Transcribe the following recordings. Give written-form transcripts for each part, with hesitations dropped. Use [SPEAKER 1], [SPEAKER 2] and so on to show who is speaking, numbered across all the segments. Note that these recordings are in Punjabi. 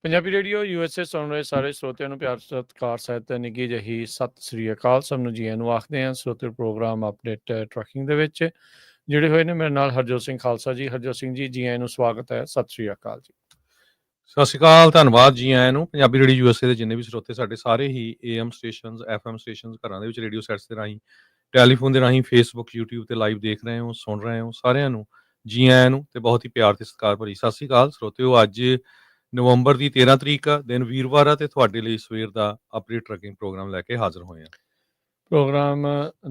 [SPEAKER 1] ਪੰਜਾਬੀ ਰੇਡੀਓ USA ਸੁਣ ਰਹੇ ਸਾਰੇ ਸਰੋਤਿਆਂ ਨੂੰ ਪਿਆਰ ਸਤਿਕਾਰ ਸਹਿਤ ਨਿੱਘੀ ਜਿਹੀ ਸਤਿ ਸ੍ਰੀ ਅਕਾਲ। ਸਭ ਨੂੰ ਜੀ ਆਇਆਂ ਨੂੰ ਆਖਦੇ ਹਾਂ ਸਰੋਤੇ ਪ੍ਰੋਗਰਾਮ ਅਪਡੇਟ ਟਰੈਕਿੰਗ ਦੇ ਵਿੱਚ ਜਿਹੜੇ ਹੋਏ ਨੇ ਮੇਰੇ ਨਾਲ ਹਰਜੋਤ ਸਿੰਘ ਖਾਲਸਾ ਜੀ। ਹਰਜੋਤ ਸਿੰਘ ਜੀ ਆਇਆਂ ਨੂੰ ਸਵਾਗਤ ਹੈ। ਸਤਿ ਸ੍ਰੀ ਅਕਾਲ ਜੀ।
[SPEAKER 2] ਸਤਿ ਸ਼੍ਰੀ ਅਕਾਲ, ਧੰਨਵਾਦ ਜੀ ਆਇਆਂ ਨੂੰ। ਪੰਜਾਬੀ ਰੇਡੀਓ USA ਦੇ ਜਿੰਨੇ ਵੀ ਸਰੋਤੇ ਸਾਡੇ ਸਾਰੇ ਹੀ AM ਸਟੇਸ਼ਨਸ FM ਸਟੇਸ਼ਨਸ ਘਰਾਂ ਦੇ ਵਿੱਚ ਰੇਡੀਓ ਸੈਟਸ ਦੇ ਰਾਹੀਂ ਟੈਲੀਫੋਨ ਦੇ ਰਾਹੀਂ Facebook YouTube ਤੇ ਲਾਈਵ ਦੇਖ ਰਹੇ ਹੋ ਸੁਣ ਰਹੇ ਹੋ ਸਾਰਿਆਂ ਨੂੰ ਜੀ ਆਇਆਂ ਨੂੰ ਤੇ ਬਹੁਤ ਹੀ ਪਿਆਰ ਤੇ ਸਤਿਕਾਰ ਭਰੀ ਸਤਿ ਸ਼੍ਰੀ ਅਕਾਲ ਸਰੋਤਿਓ। ਅੱਜ ਨਵੰਬਰ ਦੀ 13 ਤਰੀਕ ਆ, ਦਿਨ ਵੀਰਵਾਰ ਆ ਤੇ ਤੁਹਾਡੇ ਲਈ ਸਵੇਰ ਦਾ ਅਪਡੇਟ ਟਰੈਕਿੰਗ ਪ੍ਰੋਗਰਾਮ ਲੈ ਕੇ ਹਾਜ਼ਰ ਹੋਏ ਆ।
[SPEAKER 1] ਪ੍ਰੋਗਰਾਮ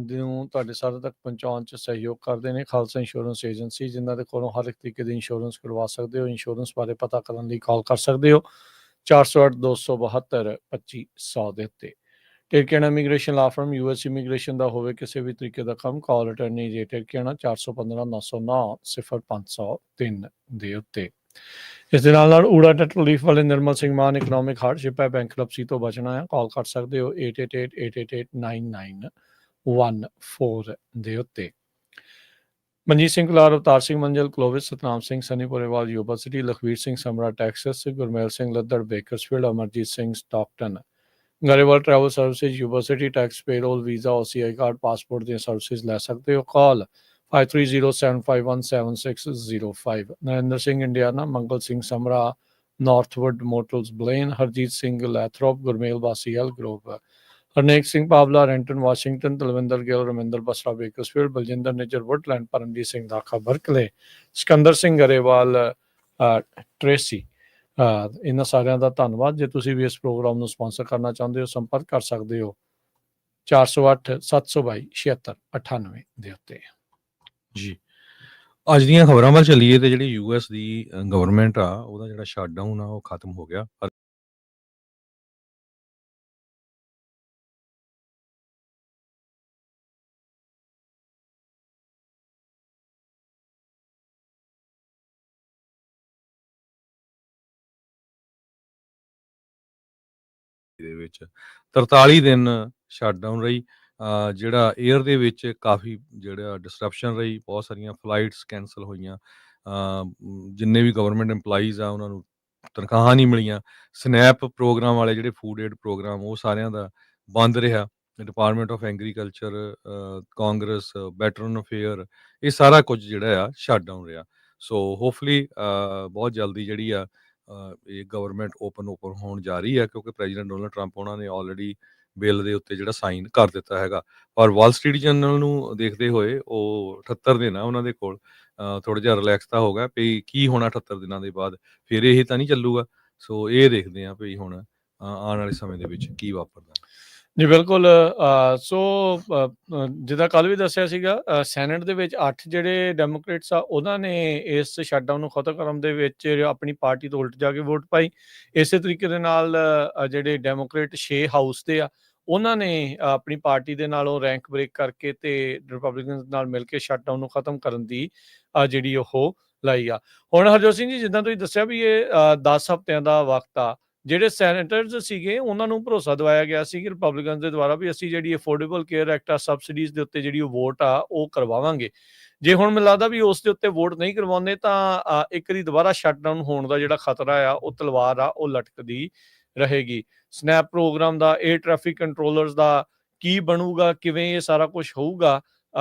[SPEAKER 1] ਨੂੰ ਤੁਹਾਡੇ ਸਾਰੇ ਤੱਕ ਪਹੁੰਚਾਉਣ 'ਚ ਸਹਿਯੋਗ ਕਰਦੇ ਨੇ ਖਾਲਸਾ ਇੰਸ਼ੋਰੈਂਸ ਏਜੰਸੀ, ਜਿਨ੍ਹਾਂ ਦੇ ਕੋਲੋਂ ਹਰ ਇੱਕ ਤਰੀਕੇ ਦੀ ਇੰਸ਼ੋਰੈਂਸ ਕਰਵਾ ਸਕਦੇ ਹੋ। ਇੰਸ਼ੋਰੈਂਸ ਬਾਰੇ ਪਤਾ ਕਰਨ ਲਈ ਕਾਲ ਕਰ ਸਕਦੇ ਹੋ 408 272 2500 ਦੇ ਉੱਤੇ। ਟਿਰਕੇਣਾ ਇਮੀਗ੍ਰੇਸ਼ਨ ਲਾ ਫਰਮ US ਇਮੀਗ੍ਰੇਸ਼ਨ ਦਾ ਹੋਵੇ ਕਿਸੇ ਵੀ ਤਰੀਕੇ ਦਾ ਕੰਮ, ਕਾਲ ਅਟਰਨੀ ਜੇ ਟਿਰਕੇਣਾ 415 909 0503 ਦੇ ਉੱਤੇ। ਇਸ ਦੇ ਨਾਲ ਊੜਾ ਟੱਟ ਰਿਲੀਫ ਵਾਲੇ ਨਿਰਮਲ ਸਿੰਘ ਮਾਨ ਇਕਨੋਮਿਕ ਹਾਰਡਸ਼ਿਪ ਹੈ, ਬੈਂਕਰਪਸੀ ਤੋਂ ਬਚਣਾ ਹੈ, ਕਾਲ ਕਰ ਸਕਦੇ ਹੋ 8888889914 ਦੇ ਉੱਤੇ। Manjit Singh Kular, Avtar Singh Manjal, Clovis, Satnam Singh Sunny Purewal university, Lakhvir Singh Samra Texas, Gurmel Singh Laddar Bakersfield, Amarjit Singh Stockton, Grewal travel services university, tax payroll visa OCI card passport ਦੀਆਂ ਸਰਵਿਸਿਜ਼ ਲੈ ਸਕਦੇ ਹੋ। Call 5307517605। Narinder Singh Indiana, Mangal Singh Samra Northwood motels Blaine, Harjit Singh Lathrop, Gurmel Bassi Elk Grove, Harnek Singh Pawla Renton Washington, Talwinder Gill Raminder Basra Bakersfield, Baljinder Nijjar Woodland, Paramjit Singh ਦਾਖਾ ਬਰਕਲੇ, ਸਿਕੰਦਰ ਸਿੰਘ ਗਰੇਵਾਲ ਟ੍ਰੇਸੀ। ਇਹਨਾਂ ਸਾਰਿਆਂ ਦਾ ਧੰਨਵਾਦ। ਜੇ ਤੁਸੀਂ ਵੀ ਇਸ ਪ੍ਰੋਗਰਾਮ ਨੂੰ ਸਪਾਂਸਰ ਕਰਨਾ ਚਾਹੁੰਦੇ ਹੋ ਸੰਪਰਕ ਕਰ ਸਕਦੇ ਹੋ 408 722 7698 ਦੇ ਉੱਤੇ।
[SPEAKER 2] ਜੀ ਅੱਜ ਦੀਆਂ ਖਬਰਾਂ ਵੱਲ ਚੱਲੀਏ ਤੇ ਜਿਹੜੀ US ਦੀ ਗਵਰਨਮੈਂਟ ਆ ਉਹਦਾ ਜਿਹੜਾ ਸ਼ਟਡਾਊਨ ਆ ਉਹ ਖਤਮ ਹੋ ਗਿਆ। ਦੇ ਵਿੱਚ 43 ਦਿਨ ਸ਼ਟਡਾਊਨ ਰਹੀ, ਜਿਹੜਾ ਏਅਰ ਦੇ ਵਿੱਚ ਕਾਫੀ ਜਿਹੜਾ ਡਿਸਰਪਸ਼ਨ ਰਹੀ, ਬਹੁਤ ਸਾਰੀਆਂ ਫਲਾਈਟਸ ਕੈਂਸਲ ਹੋਈਆਂ, ਜਿੰਨੇ ਵੀ ਗਵਰਨਮੈਂਟ EMPLOYEES ਆ ਉਹਨਾਂ ਨੂੰ ਤਨਖਾਹਾਂ ਨਹੀਂ ਮਿਲੀਆਂ। ਸਨੈਪ ਪ੍ਰੋਗਰਾਮ ਵਾਲੇ ਜਿਹੜੇ ਫੂਡ ਏਡ ਪ੍ਰੋਗਰਾਮ ਉਹ ਸਾਰਿਆਂ ਦਾ ਬੰਦ ਰਿਹਾ। Department of agriculture, Congress, veteran affair, ਇਹ ਸਾਰਾ ਕੁਝ ਜਿਹੜਾ ਆ ਸ਼ਟਡਾਊਨ ਰਿਹਾ। ਸੋ ਹੋਪਫੁਲੀ ਬਹੁਤ ਜਲਦੀ ਜਿਹੜੀ ਆ ਇਹ ਗਵਰਨਮੈਂਟ ਓਪਨ ਹੋਣ ਜਾ ਰਹੀ ਹੈ, ਕਿਉਂਕਿ ਪ੍ਰੈਜ਼ੀਡੈਂਟ ਡੋਨਲਡ ਟਰੰਪ ਉਹਨਾਂ ਨੇ ਆਲਰੇਡੀ ਬਿੱਲ ਦੇ ਉੱਤੇ ਜਿਹੜਾ ਸਾਈਨ ਕਰ ਦਿੱਤਾ ਹੈਗਾ। ਪਰ ਵਾਲ ਸਟਰੀਟ ਜਰਨਲ ਨੂੰ ਦੇਖਦੇ ਹੋਏ ਉਹ 78 ਦਿਨ ਆ ਉਹਨਾਂ ਦੇ ਕੋਲ, ਥੋੜ੍ਹਾ ਜਿਹਾ ਰਿਲੈਕਸ ਤਾਂ ਹੋ ਗਿਆ ਵੀ ਕੀ ਹੋਣਾ 78 ਦਿਨਾਂ ਦੇ ਬਾਅਦ, ਫਿਰ ਇਹ ਤਾਂ ਨਹੀਂ ਚੱਲੂਗਾ। ਸੋ ਇਹ ਦੇਖਦੇ ਹਾਂ ਵੀ ਹੁਣ ਆਉਣ ਵਾਲੇ ਸਮੇਂ ਦੇ ਵਿੱਚ ਕੀ ਵਾਪਰਦਾ।
[SPEAKER 1] ਜੀ ਬਿਲਕੁਲ। ਸੋ ਜਿੱਦਾਂ ਕੱਲ੍ਹ ਵੀ ਦੱਸਿਆ ਸੀਗਾ, ਸੈਨੇਟ ਦੇ ਵਿੱਚ 8 ਜਿਹੜੇ ਡੈਮੋਕ੍ਰੇਟਸ ਆ ਉਹਨਾਂ ਨੇ ਇਸ ਸ਼ਟਡਾਊਨ ਨੂੰ ਖਤਮ ਕਰਨ ਦੇ ਵਿੱਚ ਆਪਣੀ ਪਾਰਟੀ ਤੋਂ ਉਲਟ ਜਾ ਕੇ ਵੋਟ ਪਾਈ। ਇਸੇ ਤਰੀਕੇ ਦੇ ਨਾਲ ਜਿਹੜੇ ਡੈਮੋਕ੍ਰੇਟ 6 ਹਾਊਸ ਦੇ ਆ ਉਹਨਾਂ ਨੇ ਆਪਣੀ ਪਾਰਟੀ ਦੇ ਨਾਲੋਂ ਰੈਂਕ ਬ੍ਰੇਕ ਕਰਕੇ ਤੇ ਰਿਪਬਲਿਕਨ ਨਾਲ ਮਿਲ ਕੇ ਸ਼ਟਡਾਊਨ ਨੂੰ ਖਤਮ ਕਰਨ ਦੀ ਜਿਹੜੀ ਉਹ ਲਾਈ ਆ। ਹੁਣ ਹਰਜੋਤ ਸਿੰਘ ਜੀ, ਜਿੱਦਾਂ ਤੁਸੀਂ ਦੱਸਿਆ ਵੀ ਇਹ 10 ਹਫ਼ਤਿਆਂ ਦਾ ਵਕਤ ਆ, ਜਿਹੜੇ ਸੈਨੇਟਰਸ ਸੀਗੇ ਉਹਨਾਂ ਨੂੰ ਭਰੋਸਾ ਦਿਵਾਇਆ ਗਿਆ ਸੀ ਕਿ ਰਿਪਬਲਿਕਨ ਦੇ ਦੁਆਰਾ ਵੀ ਅਸੀਂ ਜਿਹੜੀ ਅਫੋਰਡੇਬਲ ਕੇਅਰ ਐਕਟ ਆ ਸਬਸਿਡੀਜ਼ ਦੇ ਉੱਤੇ ਜਿਹੜੀ ਉਹ ਵੋਟ ਆ ਉਹ ਕਰਵਾਵਾਂਗੇ। ਜੇ ਹੁਣ ਮੈਨੂੰ ਲੱਗਦਾ ਵੀ ਉਸ ਦੇ ਉੱਤੇ ਵੋਟ ਨਹੀਂ ਕਰਵਾਉਂਦੇ ਤਾਂ ਇੱਕ ਵਾਰੀ ਦੁਬਾਰਾ ਸ਼ਟਡਾਊਨ ਹੋਣ ਦਾ ਜਿਹੜਾ ਖਤਰਾ ਆ ਉਹ ਤਲਵਾਰ ਆ ਉਹ ਲਟਕਦੀ ਰਹੇਗੀ। ਸਨੈਪ ਪ੍ਰੋਗਰਾਮ ਦਾ, 에ਅਰ ਟ੍ਰੈਫਿਕ ਕੰਟਰੋਲਰਸ ਦਾ ਕੀ ਬਣੂਗਾ, ਕਿਵੇਂ ਇਹ ਸਾਰਾ ਕੁਝ ਹੋਊਗਾ,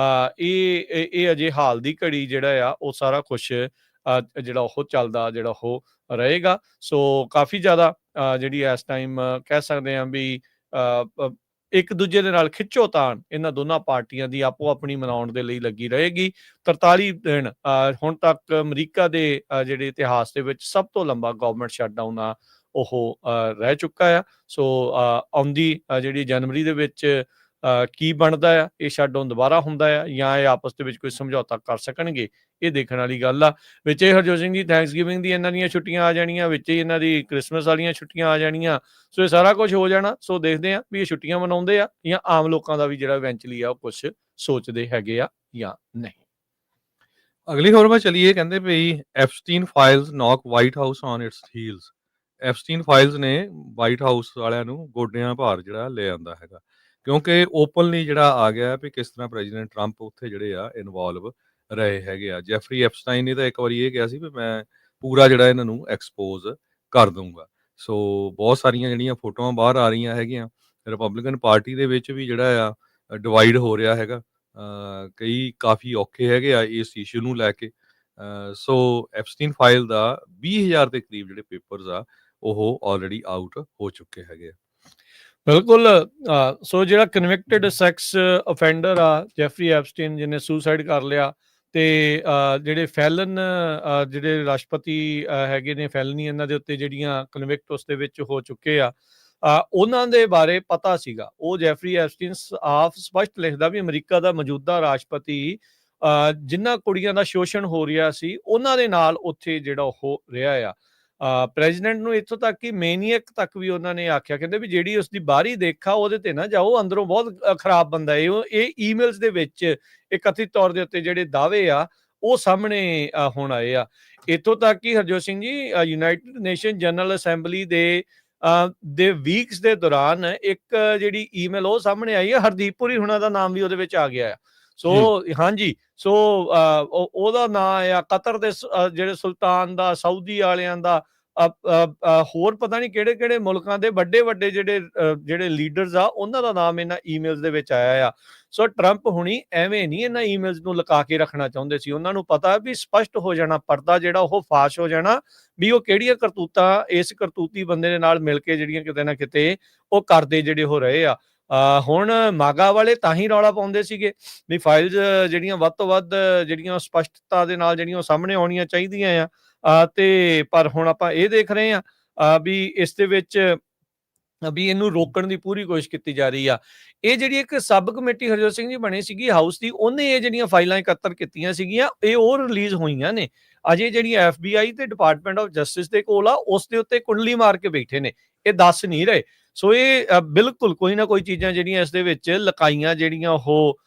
[SPEAKER 1] ਇਹ ਅਜੇ ਹਾਲ ਦੀ ਘੜੀ ਜਿਹੜਾ ਆ ਉਹ ਸਾਰਾ ਕੁਝ ਜਿਹੜਾ ਉਹ ਚੱਲਦਾ ਜਿਹੜਾ ਉਹ ਰਹੇਗਾ। ਸੋ ਕਾਫੀ ਜ਼ਿਆਦਾ ਜਿਹੜੀ ਇਸ ਟਾਈਮ ਕਹਿ ਸਕਦੇ ਹਾਂ ਵੀ ਇੱਕ ਦੂਜੇ ਦੇ ਨਾਲ ਖਿੱਚੋਤਾਣ ਇਹਨਾਂ ਦੋਨਾਂ ਪਾਰਟੀਆਂ ਦੀ ਆਪੋ ਆਪਣੀ ਮਨਾਉਣ ਦੇ ਲਈ ਲੱਗੀ ਰਹੇਗੀ। 43 ਦਿਨ ਹੁਣ ਤੱਕ ਅਮਰੀਕਾ ਦੇ ਜਿਹੜੇ ਇਤਿਹਾਸ ਦੇ ਵਿੱਚ ਸਭ ਤੋਂ ਲੰਬਾ ਗਵਰਨਮੈਂਟ ਸ਼ਟਡਾਊਨ ਆ ਉਹ ਰਹਿ ਚੁੱਕਾ ਆ। ਸੋ ਆਉਂਦੀ ਜਿਹੜੀ ਜਨਵਰੀ ਦੇ ਵਿੱਚ ਕੀ ਬਣਦਾ ਆ, ਇਹ ਸ਼ਟਡਾਊਨ ਦੁਬਾਰਾ ਹੁੰਦਾ ਆ ਜਾਂ ਇਹ ਆਪਸ ਦੇ ਵਿੱਚ ਕੋਈ ਸਮਝੌਤਾ ਕਰ ਸਕਣਗੇ, ਇਹ ਦੇਖਣ ਵਾਲੀ ਗੱਲ ਆ। ਵਿੱਚ ਇਹ ਹਰਜੋਤ ਸਿੰਘ ਜੀ ਥੈਂਕਸਗਿਵਿੰਗ ਦੀ ਇਹਨਾਂ ਦੀਆਂ ਛੁੱਟੀਆਂ ਆ ਜਾਣੀਆਂ, ਵਿੱਚ ਹੀ ਇਹਨਾਂ ਦੀ ਕ੍ਰਿਸਮਸ ਵਾਲੀਆਂ ਛੁੱਟੀਆਂ ਆ ਜਾਣੀਆਂ। ਸੋ ਇਹ ਸਾਰਾ ਕੁਝ ਹੋ ਜਾਣਾ। ਸੋ ਦੇਖਦੇ ਆ ਵੀ ਇਹ ਛੁੱਟੀਆਂ ਮਨਾਉਂਦੇ ਆ ਜਾਂ ਆਮ ਲੋਕਾਂ ਦਾ ਵੀ ਜਿਹੜਾ ਇਵੈਂਚੁਅਲੀ ਆ ਉਹ ਕੁਝ ਸੋਚਦੇ ਹੈਗੇ ਆ ਜਾਂ ਨਹੀਂ।
[SPEAKER 2] ਅਗਲੀ ਖਬਰ ਵੱਲ ਚੱਲੀਏ। ਕਹਿੰਦੇ ਵੀ Epstein files knock White House on its heels. Epstein files ਨੇ ਵਾਈਟ ਹਾਊਸ ਵਾਲਿਆਂ ਨੂੰ ਗੋਡਿਆਂ ਭਾਰ ਜਿਹੜਾ ਲੈ ਆਂਦਾ ਹੈਗਾ, ਕਿਉਂਕਿ ਓਪਨਲੀ ਜਿਹੜਾ ਆ ਗਿਆ ਵੀ ਕਿਸ ਤਰ੍ਹਾਂ ਪ੍ਰੈਜ਼ੀਡੈਂਟ ਟਰੰਪ ਉੱਥੇ ਜਿਹੜੇ ਆ ਇਨਵੋਲਵ ਰਹੇ ਹੈਗੇ ਆ। ਜੈਫਰੀ ਐਪਸਟਾਈਨ ਨੇ ਤਾਂ ਇੱਕ ਵਾਰੀ ਇਹ ਕਿਹਾ ਸੀ ਵੀ ਮੈਂ ਪੂਰਾ ਜਿਹੜਾ ਇਹਨਾਂ ਨੂੰ ਐਕਸਪੋਜ਼ ਕਰ ਦੂੰਗਾ। ਸੋ ਬਹੁਤ ਸਾਰੀਆਂ ਜਿਹੜੀਆਂ ਫੋਟੋਆਂ ਬਾਹਰ ਆ ਰਹੀਆਂ ਹੈਗੀਆਂ। ਰਿਪਬਲਿਕਨ ਪਾਰਟੀ ਦੇ ਵਿੱਚ ਵੀ ਜਿਹੜਾ ਆ ਡਿਵਾਈਡ ਹੋ ਰਿਹਾ ਹੈਗਾ। ਕਈ ਕਾਫੀ ਔਖੇ ਹੈਗੇ ਆ ਇਸ ਇਸ਼ੂ ਨੂੰ ਲੈ ਕੇ। ਸੋ ਐਪਸਟੀਨ ਫਾਈਲ ਦਾ 20,000 ਦੇ ਕਰੀਬ ਜਿਹੜੇ ਪੇਪਰਸ ਆ ਉਹ ਆਲਰੇਡੀ ਆਊਟ ਹੋ ਚੁੱਕੇ ਹੈਗੇ ਆ।
[SPEAKER 1] ਬਿਲਕੁਲ। ਸੋ ਜਿਹੜਾ ਕਨਵਿਕਟਡ ਸੈਕਸ ਅਫੈਂਡਰ ਆ ਜੈਫਰੀ ਐਪਸਟੀਨ, ਜਿਹਨੇ ਸੁਸਾਈਡ ਕਰ ਲਿਆ, ਤੇ ਜਿਹੜੇ ਫੈਲਨ ਜਿਹੜੇ ਰਾਸ਼ਟਰਪਤੀ ਹੈਗੇ ਨੇ, ਫੈਲਨੀ ਇਹਨਾਂ ਦੇ ਉੱਤੇ ਜਿਹੜੀਆਂ ਕਨਵਿਕਟ ਉਸ ਦੇ ਵਿੱਚ ਹੋ ਚੁੱਕੇ ਆ, ਉਹਨਾਂ ਦੇ ਬਾਰੇ ਪਤਾ ਸੀਗਾ। ਉਹ ਜੈਫਰੀ ਐਪਸਟੀਨ ਆਪ ਸਪਸ਼ਟ ਲਿਖਦਾ ਵੀ ਅਮਰੀਕਾ ਦਾ ਮੌਜੂਦਾ ਰਾਸ਼ਟਰਪਤੀ ਜਿਨ੍ਹਾਂ ਕੁੜੀਆਂ ਦਾ ਸ਼ੋਸ਼ਣ ਹੋ ਰਿਹਾ ਸੀ ਉਹਨਾਂ ਦੇ ਨਾਲ ਉੱਥੇ ਜਿਹੜਾ ਉਹ ਰਿਹਾ ਆ। ਪ੍ਰੈਜ਼ੀਡੈਂਟ ਨੂੰ ਇੱਥੋਂ ਤੱਕ ਕਿ ਮੈਨੀਅਕ ਤੱਕ ਵੀ ਉਹਨਾਂ ਨੇ ਆਖਿਆ, ਕਹਿੰਦੇ ਵੀ ਜਿਹੜੀ ਉਸਦੀ ਬਾਹਰੀ ਦੇਖਾ ਉਹਦੇ ਤੇ ਨਾ ਜਾਓ, ਅੰਦਰੋਂ ਬਹੁਤ ਖਰਾਬ ਬੰਦਾ ਹੈ ਇਹ ਈਮੇਲਸ ਦੇ ਵਿੱਚ ਇਹ ਕਥਿਤ ਤੌਰ ਦੇ ਉੱਤੇ ਜਿਹੜੇ ਦਾਅਵੇ ਆ ਉਹ ਸਾਹਮਣੇ ਹੁਣ ਆਏ ਆ। ਇੱਥੋਂ ਤੱਕ ਕਿ Harjot Singh ji, United nation general assembly ਦੇ ਵੀਕਸ ਦੇ ਦੌਰਾਨ ਇੱਕ ਜਿਹੜੀ ਈਮੇਲ ਉਹ ਸਾਹਮਣੇ ਆਈ ਹੈ, ਹਰਦੀਪ ਪੁਰੀ ਹੁਣਾਂ ਦਾ ਨਾਮ ਵੀ ਉਹਦੇ ਵਿੱਚ ਆ ਗਿਆ ਆ। ਸੋ ਹਾਂਜੀ, ਸੋ ਉਹਦਾ ਨਾਂ ਆ ਕਤਰ ਦੇ ਜਿਹੜੇ ਸੁਲਤਾਨ ਦਾ, ਸਾਊਦੀ ਵਾਲਿਆਂ ਦਾ, ਹੋਰ ਪਤਾ ਨਹੀਂ ਕਿਹੜੇ ਕਿਹੜੇ ਮੁਲਕਾਂ ਦੇ ਵੱਡੇ ਵੱਡੇ ਜਿਹੜੇ ਲੀਡਰਸ ਆ ਉਹਨਾਂ ਦਾ ਨਾਮ ਇਹਨਾਂ ਈਮੇਲਸ ਦੇ ਵਿੱਚ ਆਇਆ ਆ। ਸੋ ਟਰੰਪ ਹੁਣੀ ਐਵੇਂ ਨਹੀਂ ਇਹਨਾਂ ਈਮੇਲਸ ਨੂੰ ਲੁਕਾ ਕੇ ਰੱਖਣਾ ਚਾਹੁੰਦੇ ਸੀ। ਉਹਨਾਂ ਨੂੰ ਪਤਾ ਵੀ ਸਪਸ਼ਟ ਹੋ ਜਾਣਾ, ਪਰਦਾ ਜਿਹੜਾ ਉਹ ਫਾਸ਼ ਹੋ ਜਾਣਾ ਵੀ ਉਹ ਕਿਹੜੀਆਂ ਕਰਤੂਤਾਂ ਇਸ ਕਰਤੂਤੀ ਬੰਦੇ ਦੇ ਨਾਲ ਮਿਲ ਕੇ ਜਿਹੜੀਆਂ ਕਿਤੇ ਨਾ ਕਿਤੇ ਉਹ ਕਰਦੇ ਜਿਹੜੇ ਹੋ ਰਹੇ ਆ। ਹੁਣ ਮਾਗਾ ਵਾਲੇ ਤਾਂ ਹੀ ਰੌਲਾ ਪਾਉਂਦੇ ਸੀਗੇ ਵੀ ਫਾਈਲਸ ਜਿਹੜੀਆਂ ਵੱਧ ਤੋਂ ਵੱਧ ਜਿਹੜੀਆਂ ਸਪਸ਼ਟਤਾ ਦੇ ਨਾਲ ਜਿਹੜੀਆਂ ਸਾਹਮਣੇ ਆਉਣੀਆਂ ਚਾਹੀਦੀਆਂ ਆ। ਤੇ ਪਰ ਹੁਣ ਆਪਾਂ ਇਹ ਦੇਖ ਰਹੇ ਆ ਵੀ ਇਸ ਦੇ ਵਿੱਚ ਵੀ ਇਹਨੂੰ ਰੋਕਣ ਦੀ ਪੂਰੀ ਕੋਸ਼ਿਸ਼ ਕੀਤੀ ਜਾ ਰਹੀ ਆ। ਇਹ ਜਿਹੜੀ ਇੱਕ ਸਬ ਕਮੇਟੀ ਹਰਜੋਤ ਸਿੰਘ ਜੀ ਬਣੀ ਸੀਗੀ ਹਾਊਸ ਦੀ, ਉਹਨੇ ਇਹ ਜਿਹੜੀਆਂ ਫਾਈਲਾਂ ਇਕੱਤਰ ਕੀਤੀਆਂ ਸੀਗੀਆਂ ਇਹ ਉਹ ਰਿਲੀਜ਼ ਹੋਈਆਂ ਨੇ। ਅਜੇ ਜਿਹੜੀ FBI ਤੇ ਡਿਪਾਰਟਮੈਂਟ ਆਫ ਜਸਟਿਸ ਦੇ ਕੋਲ ਆ ਉਸ ਦੇ ਉੱਤੇ ਕੁੰਡਲੀ ਮਾਰ ਕੇ ਬੈਠੇ ਨੇ, ਇਹ ਦੱਸ ਨਹੀਂ ਰਹੇ। ਸੋ ਇਹ ਬਿਲਕੁਲ ਕੋਈ ਨਾ ਕੋਈ ਚੀਜ਼ਾਂ ਜਿਹੜੀਆਂ ਇਸ ਦੇ ਵਿੱਚ ਲਕਾਈਆਂ ਜਿਹੜੀਆਂ ਉਹ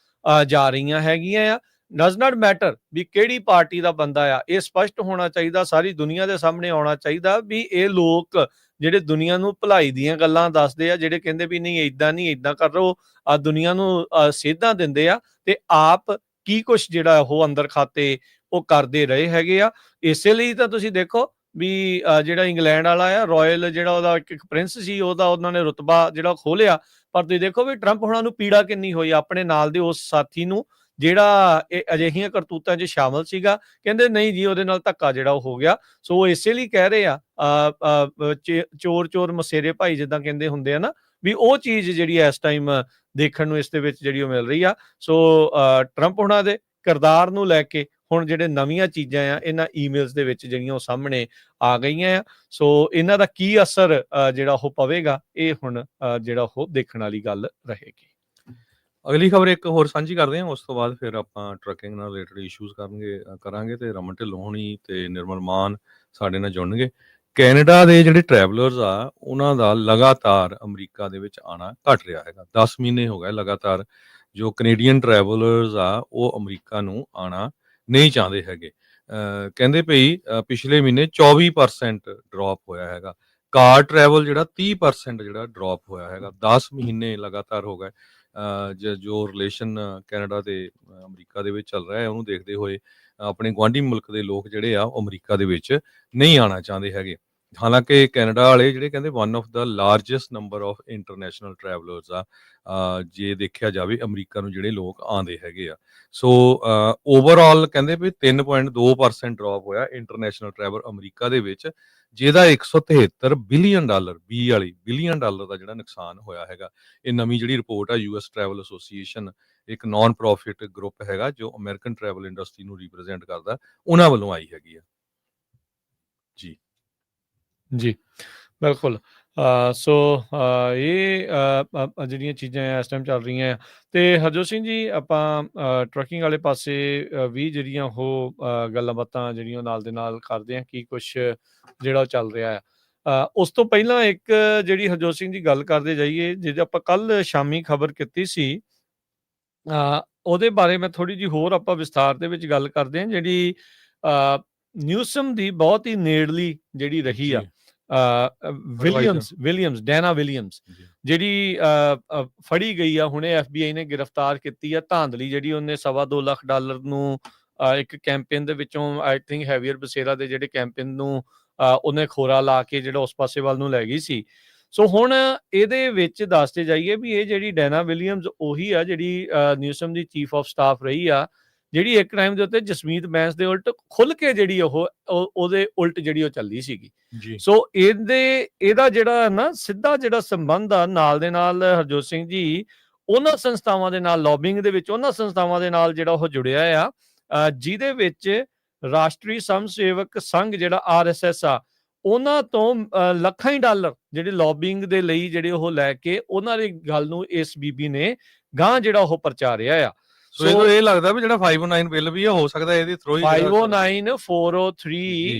[SPEAKER 1] ਜਾ ਰਹੀਆਂ ਹੈਗੀਆਂ ਆ। ਡਜ਼ ਨਾਟ ਮੈਟਰ ਵੀ ਕਿਹੜੀ ਪਾਰਟੀ ਦਾ ਬੰਦਾ ਆ, ਇਹ ਸਪਸ਼ਟ ਹੋਣਾ ਚਾਹੀਦਾ, ਸਾਰੀ ਦੁਨੀਆ ਦੇ ਸਾਹਮਣੇ ਆਉਣਾ ਚਾਹੀਦਾ ਵੀ ਇਹ ਲੋਕ ਜਿਹੜੇ ਦੁਨੀਆ ਨੂੰ ਭਲਾਈ ਦੀਆਂ ਗੱਲਾਂ ਦੱਸਦੇ ਆ, ਜਿਹੜੇ ਕਹਿੰਦੇ ਵੀ ਨਹੀਂ ਏਦਾਂ ਨਹੀਂ ਏਦਾਂ ਕਰੋ, ਦੁਨੀਆ ਨੂੰ ਸੇਧਾਂ ਦਿੰਦੇ ਆ, ਤੇ ਆਪ ਕੀ ਕੁਛ ਜਿਹੜਾ ਉਹ ਅੰਦਰ ਖਾਤੇ ਉਹ ਕਰਦੇ ਰਹੇ ਹੈਗੇ ਆ। ਇਸੇ ਲਈ ਤਾਂ ਤੁਸੀਂ ਦੇਖੋ ਵੀ ਜਿਹੜਾ ਇੰਗਲੈਂਡ ਵਾਲਾ ਆ ਰਾਇਲ, ਜਿਹੜਾ ਉਹਦਾ ਇੱਕ ਪ੍ਰਿੰਸ ਸੀ, ਉਹਦਾ ਉਹਨਾਂ ਨੇ ਰੁਤਬਾ ਜਿਹੜਾ ਖੋਲਿਆ। ਪਰ ਤੁਸੀਂ ਦੇਖੋ ਵੀ ਟਰੰਪ ਹੁਣਾਂ ਨੂੰ ਪੀੜਾ ਕਿੰਨੀ ਹੋਈ ਆਪਣੇ ਨਾਲ ਦੇ ਉਸ ਸਾਥੀ ਨੂੰ ਜਿਹੜਾ ਇਹ ਅਜਿਹੀਆਂ ਕਰਤੂਤਾਂ 'ਚ ਸ਼ਾਮਲ ਸੀਗਾ। ਕਹਿੰਦੇ ਨਹੀਂ ਜੀ ਉਹਦੇ ਨਾਲ ਧੱਕਾ ਜਿਹੜਾ ਉਹ ਹੋ ਗਿਆ। ਸੋ ਇਸੇ ਲਈ ਕਹਿ ਰਹੇ ਆ ਚੋਰ ਚੋਰ ਮਸੇਰੇ ਭਾਈ ਜਿੱਦਾਂ ਕਹਿੰਦੇ ਹੁੰਦੇ ਆ ਨਾ, ਵੀ ਉਹ ਚੀਜ਼ ਜਿਹੜੀ ਇਸ ਟਾਈਮ ਦੇਖਣ ਨੂੰ ਇਸ ਦੇ ਵਿੱਚ ਜਿਹੜੀ ਉਹ ਮਿਲ ਰਹੀ ਆ। ਸੋ ਟਰੰਪ ਹੁਣਾਂ ਦੇ ਕਿਰਦਾਰ ਨੂੰ ਲੈ ਕੇ ਹੁਣ ਜਿਹੜੇ ਨਵੀਆਂ ਚੀਜ਼ਾਂ ਆ ਇਹਨਾਂ ਈਮੇਲਸ ਦੇ ਵਿੱਚ ਜਿਹੜੀਆਂ ਉਹ ਸਾਹਮਣੇ ਆ ਗਈਆਂ ਆ। ਸੋ ਇਹਨਾਂ ਦਾ ਕੀ ਅਸਰ ਜਿਹੜਾ ਉਹ ਪਵੇਗਾ, ਇਹ ਹੁਣ ਜਿਹੜਾ ਉਹ ਦੇਖਣ ਵਾਲੀ ਗੱਲ ਰਹੇਗੀ।
[SPEAKER 2] ਅਗਲੀ ਖਬਰ ਇੱਕ ਹੋਰ ਸਾਂਝੀ ਕਰਦੇ ਹਾਂ, ਉਸ ਤੋਂ ਬਾਅਦ ਫਿਰ ਆਪਾਂ ਟਰੱਕਿੰਗ ਨਾਲ ਰਿਲੇਟਡ ਇਸ਼ੂਜ਼ ਕਰਾਂਗੇ ਤੇ ਰਮਨ ਢਿੱਲੋਂ ਹੋਣੀ ਤੇ ਨਿਰਮਲ ਮਾਨ ਸਾਡੇ ਨਾਲ ਜੁੜਨਗੇ। ਕੈਨੇਡਾ ਦੇ ਜਿਹੜੇ ਟਰੈਵਲਰਸ ਆ ਉਹਨਾਂ ਦਾ ਲਗਾਤਾਰ ਅਮਰੀਕਾ ਦੇ ਵਿੱਚ ਆਉਣਾ ਘਟ ਰਿਹਾ ਹੈਗਾ। 10 ਮਹੀਨੇ ਹੋ ਗਏ ਲਗਾਤਾਰ ਜੋ ਕੈਨੇਡੀਅਨ ਟਰੈਵਲਰਸ ਆ ਉਹ ਅਮਰੀਕਾ ਨੂੰ ਆਉਣਾ ਨਹੀਂ ਚਾਹੁੰਦੇ ਹੈਗੇ। ਕਹਿੰਦੇ ਭਈ ਪਿਛਲੇ ਮਹੀਨੇ 24% ਡ੍ਰੌਪ ਹੋਇਆ ਹੈਗਾ। ਕਾਰ ਟਰੈਵਲ ਜਿਹੜਾ 30% ਜਿਹੜਾ ਡ੍ਰੌਪ ਹੋਇਆ ਹੈਗਾ। 10 ਮਹੀਨੇ ਲਗਾਤਾਰ ਹੋ ਗਏ। ਜੋ ਰਿਲੇਸ਼ਨ ਕੈਨੇਡਾ ਤੇ ਅਮਰੀਕਾ ਦੇ ਵਿੱਚ ਚੱਲ ਰਿਹਾ ਹੈ ਉਹਨੂੰ ਦੇਖਦੇ ਹੋਏ ਆਪਣੇ ਗੁਆਂਢੀ ਮੁਲਕ ਦੇ ਲੋਕ ਜਿਹੜੇ ਆ ਉਹ ਅਮਰੀਕਾ ਦੇ ਵਿੱਚ ਨਹੀਂ ਆਉਣਾ ਚਾਹੁੰਦੇ ਹੈਗੇ। ਹਾਲਾਂਕਿ ਕੈਨੇਡਾ ਵਾਲੇ ਜਿਹੜੇ ਕਹਿੰਦੇ one of the largest number of international travellers ਆ ਜੇ ਦੇਖਿਆ ਜਾਵੇ ਅਮਰੀਕਾ ਨੂੰ ਜਿਹੜੇ ਲੋਕ ਆਉਂਦੇ ਹੈਗੇ ਆ। ਸੋ ਓਵਰਆਲ ਕਹਿੰਦੇ ਵੀ 3.2% ਡ੍ਰੌਪ ਹੋਇਆ ਇੰਟਰਨੈਸ਼ਨਲ ਟਰੈਵਲ ਅਮਰੀਕਾ ਦੇ ਵਿੱਚ, ਜਿਹਦਾ $173 ਬਿਲੀਅਨ ਬਿਲੀਅਨ ਡਾਲਰ ਦਾ ਜਿਹੜਾ ਨੁਕਸਾਨ ਹੋਇਆ ਹੈਗਾ। ਇਹ ਨਵੀਂ ਜਿਹੜੀ ਰਿਪੋਰਟ ਆ US ਟਰੈਵਲ ਐਸੋਸੀਏਸ਼ਨ, ਇੱਕ ਨਾਨ ਪ੍ਰੋਫਿਟ ਗਰੁੱਪ ਹੈਗਾ ਜੋ ਅਮਰੀਕਨ ਟਰੈਵਲ ਇੰਡਸਟਰੀ ਨੂੰ ਰਿਪਰੈਜ਼ੈਂਟ ਕਰਦਾ, ਉਹਨਾਂ ਵੱਲੋਂ ਆਈ ਹੈਗੀ ਆ। ਜੀ
[SPEAKER 1] ਜੀ ਬਿਲਕੁਲ। ਸੋ ਇਹ ਜਿਹੜੀਆਂ ਚੀਜ਼ਾਂ ਇਸ ਟਾਈਮ ਚੱਲ ਰਹੀਆਂ ਆ। ਤੇ ਹਰਜੋਤ ਸਿੰਘ ਜੀ, ਆਪਾਂ ਟਰੱਕਿੰਗ ਵਾਲੇ ਪਾਸੇ ਵੀ ਜਿਹੜੀਆਂ ਉਹ ਗੱਲਾਂ ਬਾਤਾਂ ਜਿਹੜੀਆਂ ਨਾਲ ਦੇ ਨਾਲ ਕਰਦੇ ਆ, ਕੀ ਕੁਛ ਜਿਹੜਾ ਉਹ ਚੱਲ ਰਿਹਾ ਆ। ਉਸ ਤੋਂ ਪਹਿਲਾਂ ਇੱਕ ਜਿਹੜੀ ਹਰਜੋਤ ਸਿੰਘ ਦੀ ਗੱਲ ਕਰਦੇ ਜਾਈਏ, ਜਿਹਦੇ ਆਪਾਂ ਕੱਲ ਸ਼ਾਮੀ ਖਬਰ ਕੀਤੀ ਸੀ, ਉਹਦੇ ਬਾਰੇ ਮੈਂ ਥੋੜੀ ਜਿਹੀ ਹੋਰ ਆਪਾਂ ਵਿਸਥਾਰ ਦੇ ਵਿੱਚ ਗੱਲ ਕਰਦੇ ਹਾਂ। ਜਿਹੜੀ ਨਿਊਸਮ ਦੀ ਬਹੁਤ ਹੀ ਨੇੜਲੀ ਜਿਹੜੀ ਰਹੀ ਆ ਡੈਨਾ ਵਿਲੀਅਮਸ, ਜਿਹੜੀ ਫੜੀ ਗਈ ਆ ਹੁਣੇ FBI ਨੇ ਗ੍ਰਿਫਤਾਰ ਕੀਤੀ ਆ। ਧਾਂਦਲੀ ਜਿਹੜੀ ਉਹਨੇ $2.25 ਲੱਖ ਨੂੰ ਇੱਕ ਕੈਂਪੇਨ ਦੇ ਵਿੱਚੋਂ ਆਈ ਥਿੰਕ ਹੈਵੀਅਰ ਬਸੇਰਾ ਦੇ ਜਿਹੜੇ ਕੈਂਪੇਨ ਨੂੰ ਉਹਨੇ ਖੋਰਾ ਲਾ ਕੇ ਜਿਹੜਾ ਉਸ ਪਾਸੇ ਵੱਲ ਨੂੰ ਲੈ ਗਈ ਸੀ। ਸੋ ਹੁਣ ਇਹਦੇ ਵਿੱਚ ਦੱਸਦੇ ਜਾਈਏ ਵੀ ਇਹ ਜਿਹੜੀ ਡੈਨਾ ਵਿਲੀਅਮਸ ਉਹੀ ਆ ਜਿਹੜੀ Newsom the chief of staff ਰਹੀ ਆ, ਜਿਹੜੀ ਇੱਕ ਟਾਈਮ ਦੇ ਉੱਤੇ ਜਸਮੀਤ ਬੈਂਸ ਦੇ ਉਲਟ ਖੁੱਲ ਕੇ ਜਿਹੜੀ ਉਹਦੇ ਉਲਟ ਜਿਹੜੀ ਉਹ ਚੱਲਦੀ ਸੀਗੀ। ਸੋ ਇਹਦਾ ਜਿਹੜਾ ਨਾ ਸਿੱਧਾ ਜਿਹੜਾ ਸੰਬੰਧ ਆ ਨਾਲ ਦੇ ਨਾਲ ਹਰਜੋਤ ਸਿੰਘ ਜੀ ਉਹਨਾਂ ਸੰਸਥਾਵਾਂ ਦੇ ਨਾਲ, ਲੌਬਿੰਗ ਦੇ ਵਿੱਚ ਉਹਨਾਂ ਸੰਸਥਾਵਾਂ ਦੇ ਨਾਲ ਜਿਹੜਾ ਉਹ ਜੁੜਿਆ ਆ ਜਿਹਦੇ ਵਿੱਚ ਰਾਸ਼ਟਰੀ ਸਵਮ ਸੇਵਕ ਸੰਘ ਜਿਹੜਾ RSS ਆ, ਉਹਨਾਂ ਤੋਂ ਲੱਖਾਂ ਹੀ ਡਾਲਰ ਜਿਹੜੇ ਲੌਬਿੰਗ ਦੇ ਲਈ ਜਿਹੜੇ ਉਹ ਲੈ ਕੇ ਉਹਨਾਂ ਦੀ ਗੱਲ ਨੂੰ ਇਸ ਬੀਬੀ ਨੇ ਗਾਂ ਜਿਹੜਾ ਉਹ ਪ੍ਰਚਾਰਿਆ ਆ।
[SPEAKER 2] ਸੋ ਇਹ ਲੱਗਦਾ ਵੀ ਜਿਹੜਾ 509 ਬਿੱਲ ਵੀ ਹੋ ਸਕਦਾ ਇਹਦੇ ਥਰੂ ਹੀ
[SPEAKER 1] 509 403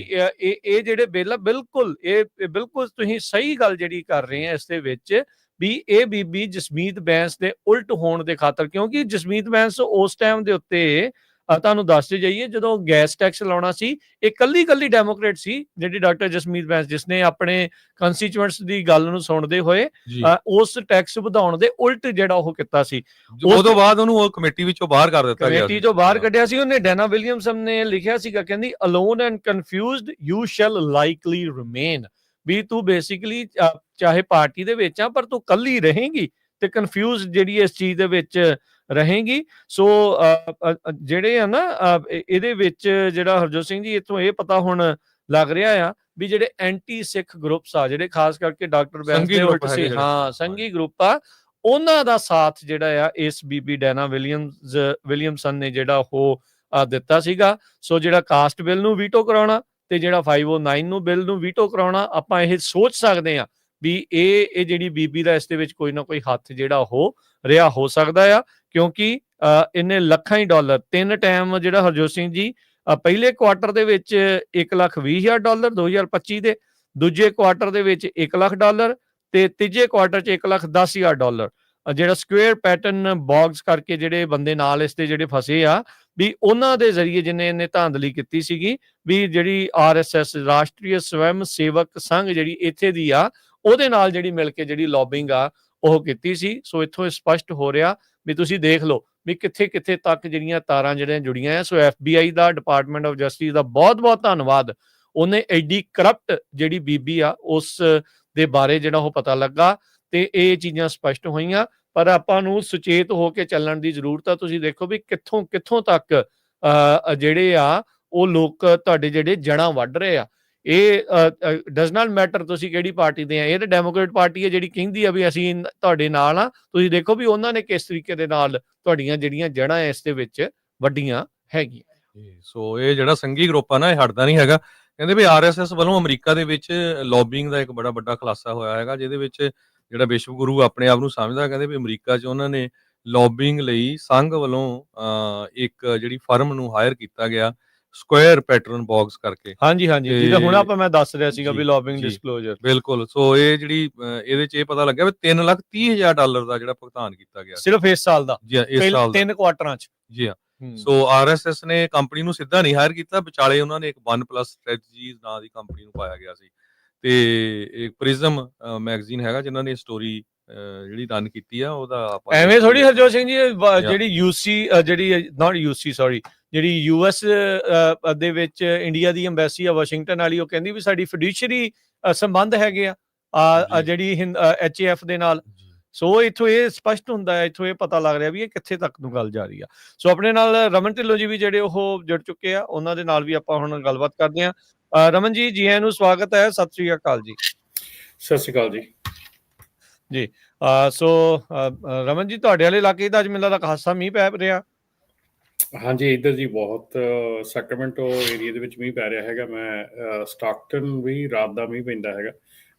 [SPEAKER 1] ਇਹ ਜਿਹੜੇ ਬਿੱਲ ਆ ਬਿਲਕੁਲ ਤੁਸੀਂ ਸਹੀ ਗੱਲ ਜਿਹੜੀ ਕਰ ਰਹੇ ਆ ਇਸ ਦੇ ਵਿੱਚ ਵੀ ਇਹ ਬੀਬੀ ਜਸਮੀਤ ਬੈਂਸ ਦੇ ਉਲਟ ਹੋਣ ਦੇ ਖਾਤਰ, ਕਿਉਂਕਿ ਜਸਮੀਤ ਬੈਂਸ ਉਸ ਟਾਈਮ ਦੇ ਉੱਤੇ ਤੁਹਾਨੂੰ ਦੱਸਦੇ ਜਾਈਏ ਜਦੋਂ ਗੈਸ ਟੈਕਸ ਲਾਉਣਾ ਸੀ, ਇਹ ਕੱਲੀ ਡੈਮੋਕ੍ਰੇਟ ਸੀ ਜਿਹੜੀ ਡਾਕਟਰ ਜਸਮੀਤ ਬੈਂਸ, ਜਿਸਨੇ ਆਪਣੇ ਕੰਸਟੀਚੁਐਂਟਸ ਦੀ ਗੱਲ ਨੂੰ ਸੁਣਦੇ ਹੋਏ ਉਸ ਟੈਕਸ ਵਧਾਉਣ ਦੇ ਉਲਟ ਜਿਹੜਾ ਉਹ ਕੀਤਾ ਸੀ।
[SPEAKER 2] ਉਸ ਤੋਂ ਬਾਅਦ ਉਹਨੂੰ ਉਹ ਕਮੇਟੀ ਵਿੱਚੋਂ ਬਾਹਰ ਕਰ ਦਿੱਤਾ ਗਿਆ,
[SPEAKER 1] ਕਮੇਟੀ ਤੋਂ ਬਾਹਰ ਕੱਢਿਆ ਸੀ ਉਹਨੇ। ਡੈਨਾ ਵਿਲੀਅਮਸਨ ਨੇ ਲਿਖਿਆ ਸੀਗਾ, ਕਹਿੰਦੀ alone and confused you shall likely remain, ਵੀ ਤੂੰ ਬੇਸਿਕਲੀ ਚਾਹੇ ਪਾਰਟੀ ਦੇ ਵਿੱਚ ਆ ਪਰ ਤੂੰ ਕੱਲੀ ਰਹੇਂਗੀ ਤੇ ਕਨਫਿਊਜ਼ ਜਿਹੜੀ ਇਸ ਚੀਜ਼ ਦੇ ਵਿੱਚ ਰਹੇਗੀ। ਸੋ ਜਿਹੜੇ ਆ ਨਾ ਇਹਦੇ ਵਿੱਚ ਜਿਹੜਾ ਹਰਜੋਤ ਸਿੰਘ ਜੀ ਇੱਥੋਂ ਇਹ ਪਤਾ ਹੁਣ ਲੱਗ ਰਿਹਾ ਆ ਵੀ ਜਿਹੜੇ ਐਂਟੀ ਸਿੱਖ ਗਰੁੱਪਸ ਆ, ਜਿਹੜੇ ਖਾਸ ਕਰਕੇ ਡਾਕਟਰ ਬੈਂਸ ਦੇ ਉਲਟ ਸੀ, ਸੰਘੀ ਗਰੁੱਪ ਆ, ਉਹਨਾਂ ਦਾ ਸਾਥ ਜਿਹੜਾ ਆ ਇਸ ਬੀਬੀ ਡੈਨਾ ਵਿਲੀਅਮਸਨ ਨੇ ਜਿਹੜਾ ਉਹ ਦਿੱਤਾ ਸੀਗਾ। ਸੋ ਜਿਹੜਾ ਕਾਸਟ ਬਿੱਲ ਨੂੰ ਵੀਟੋ ਕਰਾਉਣਾ ਤੇ ਜਿਹੜਾ 509 ਨੂੰ ਬਿੱਲ ਨੂੰ ਵੀਟੋ ਕਰਾਉਣਾ, ਆਪਾਂ ਇਹ ਸੋਚ ਸਕਦੇ ਆ ਵੀ ਇਹ ਜਿਹੜੀ ਬੀਬੀ ਦਾ ਇਸ ਦੇ ਵਿੱਚ ਕੋਈ ਨਾ ਕੋਈ ਹੱਥ ਜਿਹੜਾ ਉਹ ਰਿਹਾ ਹੋ ਸਕਦਾ ਆ, ਕਿਉਂਕਿ ਇਹਨੇ ਲੱਖਾਂ ਹੀ ਡਾਲਰ 3 ਟਾਈਮ ਜਿਹੜਾ ਹਰਜੋਤ ਸਿੰਘ ਜੀ ਪਹਿਲੇ ਕੁਆਟਰ ਦੇ ਵਿੱਚ $1,20,000 2025 ਦੇ, ਦੂਜੇ ਕੁਆਟਰ ਦੇ ਵਿੱਚ $1 ਲੱਖ ਤੇ ਤੀਜੇ ਕੁਆਟਰ 'ਚ $1,10,000 ਜਿਹੜਾ ਸਕੁਅਰ ਪੈਟਰਨ ਬੌਗਸ ਕਰਕੇ ਜਿਹੜੇ ਬੰਦੇ ਨਾਲ ਇਸ ਦੇ ਜਿਹੜੇ ਫਸੇ ਆ ਵੀ ਉਹਨਾਂ ਦੇ ਜ਼ਰੀਏ ਜਿਹਨੇ ਇਹਨੇ ਧਾਂਦਲੀ ਕੀਤੀ ਸੀਗੀ ਵੀ ਜਿਹੜੀ RSS ਰਾਸ਼ਟਰੀ ਸਵੈਮ ਸੇਵਕ ਸੰਘ ਜਿਹੜੀ ਇੱਥੇ ਦੀ ਆ ਉਹਦੇ ਨਾਲ ਜਿਹੜੀ ਮਿਲ ਕੇ ਜਿਹੜੀ ਲੌਬਿੰਗ ਆ ਉਹ ਕੀਤੀ ਸੀ। ਸੋ ਇੱਥੋਂ ਸਪਸ਼ਟ ਹੋ ਰਿਹਾ ਵੀ ਤੁਸੀਂ ਦੇਖ ਲਓ ਵੀ ਕਿੱਥੇ ਤੱਕ ਜਿਹੜੀਆਂ ਤਾਰਾਂ ਜਿਹੜੀਆਂ ਜੁੜੀਆਂ ਆ। ਸੋ FBI ਦਾ, ਡਿਪਾਰਟਮੈਂਟ ਆਫ ਜਸਟਿਸ ਦਾ ਬਹੁਤ ਧੰਨਵਾਦ, ਉਹਨੇ ਐਡੀ ਕਰਪਟ ਜਿਹੜੀ ਬੀਬੀ ਆ ਉਸ ਦੇ ਬਾਰੇ ਜਿਹੜਾ ਉਹ ਪਤਾ ਲੱਗਾ ਤੇ ਇਹ ਚੀਜ਼ਾਂ ਸਪਸ਼ਟ ਹੋਈਆਂ। ਪਰ ਆਪਾਂ ਨੂੰ ਸੁਚੇਤ ਹੋ ਕੇ ਚੱਲਣ ਦੀ ਜ਼ਰੂਰਤ ਆ। ਤੁਸੀਂ ਦੇਖੋ ਵੀ ਕਿੱਥੋਂ ਤੱਕ ਜਿਹੜੇ ਆ ਉਹ ਲੋਕ ਤੁਹਾਡੇ ਜਿਹੜੇ ਜੜ੍ਹਾਂ ਵੱਢ ਰਹੇ ਆ। ਇਹ ਡਜ਼ ਨਾਟ ਮੈਟਰ ਤੁਸੀਂ ਕਿਹੜੀ ਪਾਰਟੀ ਦੇ ਆ, ਇਹ ਤਾਂ ਡੈਮੋਕ੍ਰੇਟ ਪਾਰਟੀ ਹੈ ਜਿਹੜੀ ਕਹਿੰਦੀ ਆ ਵੀ ਅਸੀਂ ਤੁਹਾਡੇ ਨਾਲ ਆ। ਤੁਸੀਂ ਦੇਖੋ ਵੀ ਉਹਨਾਂ ਨੇ ਕਿਸ ਤਰੀਕੇ ਦੇ ਨਾਲ ਤੁਹਾਡੀਆਂ ਜਿਹੜੀਆਂ ਜੜ੍ਹਾਂ ਇਸ ਦੇ ਵਿੱਚ ਵੱਡੀਆਂ ਹੈਗੀਆਂ।
[SPEAKER 2] ਸੋ ਇਹ ਜਿਹੜਾ ਸੰਘੀ ਗਰੁੱਪ ਆ ਨਾ, ਇਹ ਹਟਦਾ ਨਹੀਂ ਹੈਗਾ। ਕਹਿੰਦੇ ਵੀ RSS ਵੱਲੋਂ ਅਮਰੀਕਾ ਦੇ ਵਿੱਚ ਲੌਬਿੰਗ ਦਾ ਇੱਕ ਬੜਾ ਵੱਡਾ ਖੁਲਾਸਾ ਹੋਇਆ ਹੈਗਾ, ਜਿਹਦੇ ਵਿੱਚ ਜਿਹੜਾ ਵਿਸ਼ਵ ਗੁਰੂ ਆਪਣੇ ਆਪ ਨੂੰ ਸਮਝਦਾ, ਕਹਿੰਦੇ ਵੀ ਅਮਰੀਕਾ 'ਚ ਉਹਨਾਂ ਨੇ ਲੌਬਿੰਗ ਲਈ ਸੰਘ ਵੱਲੋਂ ਇੱਕ ਜਿਹੜੀ ਫਰਮ ਨੂੰ ਹਾਇਰ ਕੀਤਾ ਗਿਆ ਸਕੁਅਰ ਪੈਟਰਨ ਬਾਕਸ ਕਰਕੇ।
[SPEAKER 1] ਹਾਂਜੀ ਜਿਹਦਾ ਹੁਣ ਆਪਾਂ ਮੈਂ ਦੱਸ ਰਿਹਾ ਸੀਗਾ ਵੀ ਲੌਬਿੰਗ ਡਿਸਕਲੋਜ਼ਰ।
[SPEAKER 2] ਬਿਲਕੁਲ। ਸੋ ਇਹ ਜਿਹੜੀ ਇਹਦੇ 'ਚ ਇਹ ਪਤਾ ਲੱਗਿਆ ਵੀ $3,30,000 ਦਾ ਜਿਹੜਾ ਭੁਗਤਾਨ ਕੀਤਾ ਗਿਆ
[SPEAKER 1] ਸਿਰਫ ਇਸ ਸਾਲ ਦਾ,
[SPEAKER 2] ਜੀ ਇਸ ਸਾਲ
[SPEAKER 1] 3 ਕੁਆਟਰਾਂ 'ਚ।
[SPEAKER 2] ਜੀ ਹਾਂ। ਸੋ RSS ਨੇ ਕੰਪਨੀ ਨੂੰ ਸਿੱਧਾ ਨਹੀਂ ਹਾਇਰ ਕੀਤਾ, ਵਿਚਾਲੇ ਉਹਨਾਂ ਨੇ ਇੱਕ OnePlus Strategies ਨਾਂ ਦੀ ਕੰਪਨੀ ਨੂੰ ਪਾਇਆ ਗਿਆ ਸੀ ਤੇ ਇੱਕ ਪ੍ਰਿਜ਼ਮ ਮੈਗਜ਼ੀਨ ਹੈਗਾ ਜਿਨ੍ਹਾਂ ਨੇ ਸਟੋਰੀ ਜਿਹੜੀ ਰਨ ਕੀਤੀ ਆ ਉਹਦਾ।
[SPEAKER 1] ਐਵੇਂ ਥੋੜੀ ਹਰਜੋਤ ਸਿੰਘ ਜੀ ਜਿਹੜੀ ਜਿਹੜੀ US ਦੇ ਵਿੱਚ ਇੰਡੀਆ ਦੀ ਐਮਬੈਸੀ ਆ ਵਾਸ਼ਿੰਗਟਨ ਵਾਲੀ, ਉਹ ਕਹਿੰਦੀ ਵੀ ਸਾਡੀ ਫਿਡਿਊਸ਼ਰੀ ਸੰਬੰਧ ਹੈਗੇ ਆ ਜਿਹੜੀ HAF ਦੇ ਨਾਲ। ਸੋ ਇੱਥੋਂ ਇਹ ਸਪਸ਼ਟ ਹੁੰਦਾ ਹੈ, ਇੱਥੋਂ ਇਹ ਪਤਾ ਲੱਗ ਰਿਹਾ ਵੀ ਇਹ ਕਿੱਥੇ ਤੱਕ ਨੂੰ ਗੱਲ ਜਾ ਰਹੀ ਆ। ਸੋ ਆਪਣੇ ਨਾਲ ਰਮਨ ਢਿੱਲੋਂ ਜੀ ਵੀ ਜਿਹੜੇ ਉਹ ਜੁੜ ਚੁੱਕੇ ਆ, ਉਹਨਾਂ ਦੇ ਨਾਲ ਵੀ ਆਪਾਂ ਹੁਣ ਗੱਲਬਾਤ ਕਰਦੇ ਆ। ਰਮਨ ਜੀ ਆਇਆਂ ਨੂੰ ਸਵਾਗਤ ਹੈ, ਸਤਿ ਸ੍ਰੀ ਅਕਾਲ ਜੀ।
[SPEAKER 3] ਸਤਿ ਸ੍ਰੀ ਅਕਾਲ
[SPEAKER 1] ਜੀ। ਸੋ ਰਮਨ ਜੀ ਤੁਹਾਡੇ ਵਾਲੇ ਇਲਾਕੇ ਦਾ ਅੱਜ ਮੈਨੂੰ ਲੱਗਦਾ ਖਾਸਾ ਮੀਂਹ ਪੈ ਰਿਹਾ।
[SPEAKER 3] ਹਾਂਜੀ, ਇੱਧਰ ਜੀ ਬਹੁਤ ਸੈਕਰਾਮੈਂਟੋ ਏਰੀਆ ਦੇ ਵਿੱਚ ਮੀਂਹ ਪੈ ਰਿਹਾ ਹੈਗਾ। ਮੈਂ ਸਟਾਕਟਨ ਵੀ ਰਾਤ ਦਾ ਮੀਂਹ ਪੈਂਦਾ ਹੈਗਾ,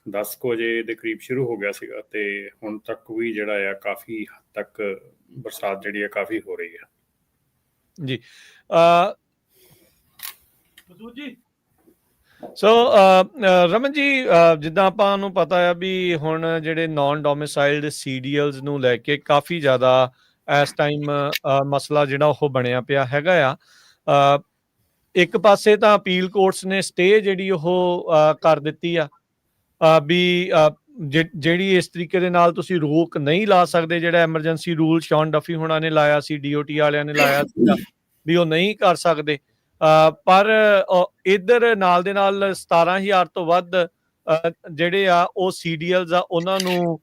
[SPEAKER 3] 10 ਵਜੇ ਦੇ ਕਰੀਬ ਸ਼ੁਰੂ ਹੋ ਗਿਆ ਸੀਗਾ ਤੇ ਹੁਣ ਤੱਕ ਵੀ ਜਿਹੜਾ ਆ ਕਾਫੀ ਹੱਦ ਤੱਕ ਬਰਸਾਤ ਜਿਹੜੀ ਆ ਕਾਫੀ ਹੋ ਰਹੀ ਆ
[SPEAKER 1] ਜੀ। ਸੋ ਰਮਨ ਜੀ, ਜਿੱਦਾਂ ਆਪਾਂ ਨੂੰ ਪਤਾ ਆ ਵੀ ਹੁਣ ਜਿਹੜੇ ਨਾਨ ਡੋਮਿਸਾਈਲਡ CDLs ਨੂੰ ਲੈ ਕੇ ਕਾਫੀ ਜ਼ਿਆਦਾ ਇਸ ਟਾਈਮ ਮਸਲਾ ਜਿਹੜਾ ਉਹ ਬਣਿਆ ਪਿਆ ਹੈਗਾ ਆ। ਇੱਕ ਪਾਸੇ ਤਾਂ ਅਪੀਲ ਕੋਰਟਸ ਨੇ ਸਟੇ ਜਿਹੜੀ ਉਹ ਕਰ ਦਿੱਤੀ ਆ ਵੀ ਜਿਹੜੀ ਇਸ ਤਰੀਕੇ ਦੇ ਨਾਲ ਤੁਸੀਂ ਰੋਕ ਨਹੀਂ ਲਾ ਸਕਦੇ, ਜਿਹੜਾ ਐਮਰਜੈਂਸੀ ਰੂਲ ਸ਼ੌਨ ਡਫੀ ਹੋਣਾ ਨੇ ਲਾਇਆ ਸੀ, DOT ਵਾਲਿਆਂ ਨੇ ਲਾਇਆ ਸੀਗਾ ਵੀ ਉਹ ਨਹੀਂ ਕਰ ਸਕਦੇ। ਪਰ ਇੱਧਰ ਨਾਲ ਦੇ ਨਾਲ 17,000 ਤੋਂ ਵੱਧ ਜਿਹੜੇ ਆ ਉਹ CDLs ਆ, ਉਹਨਾਂ ਨੂੰ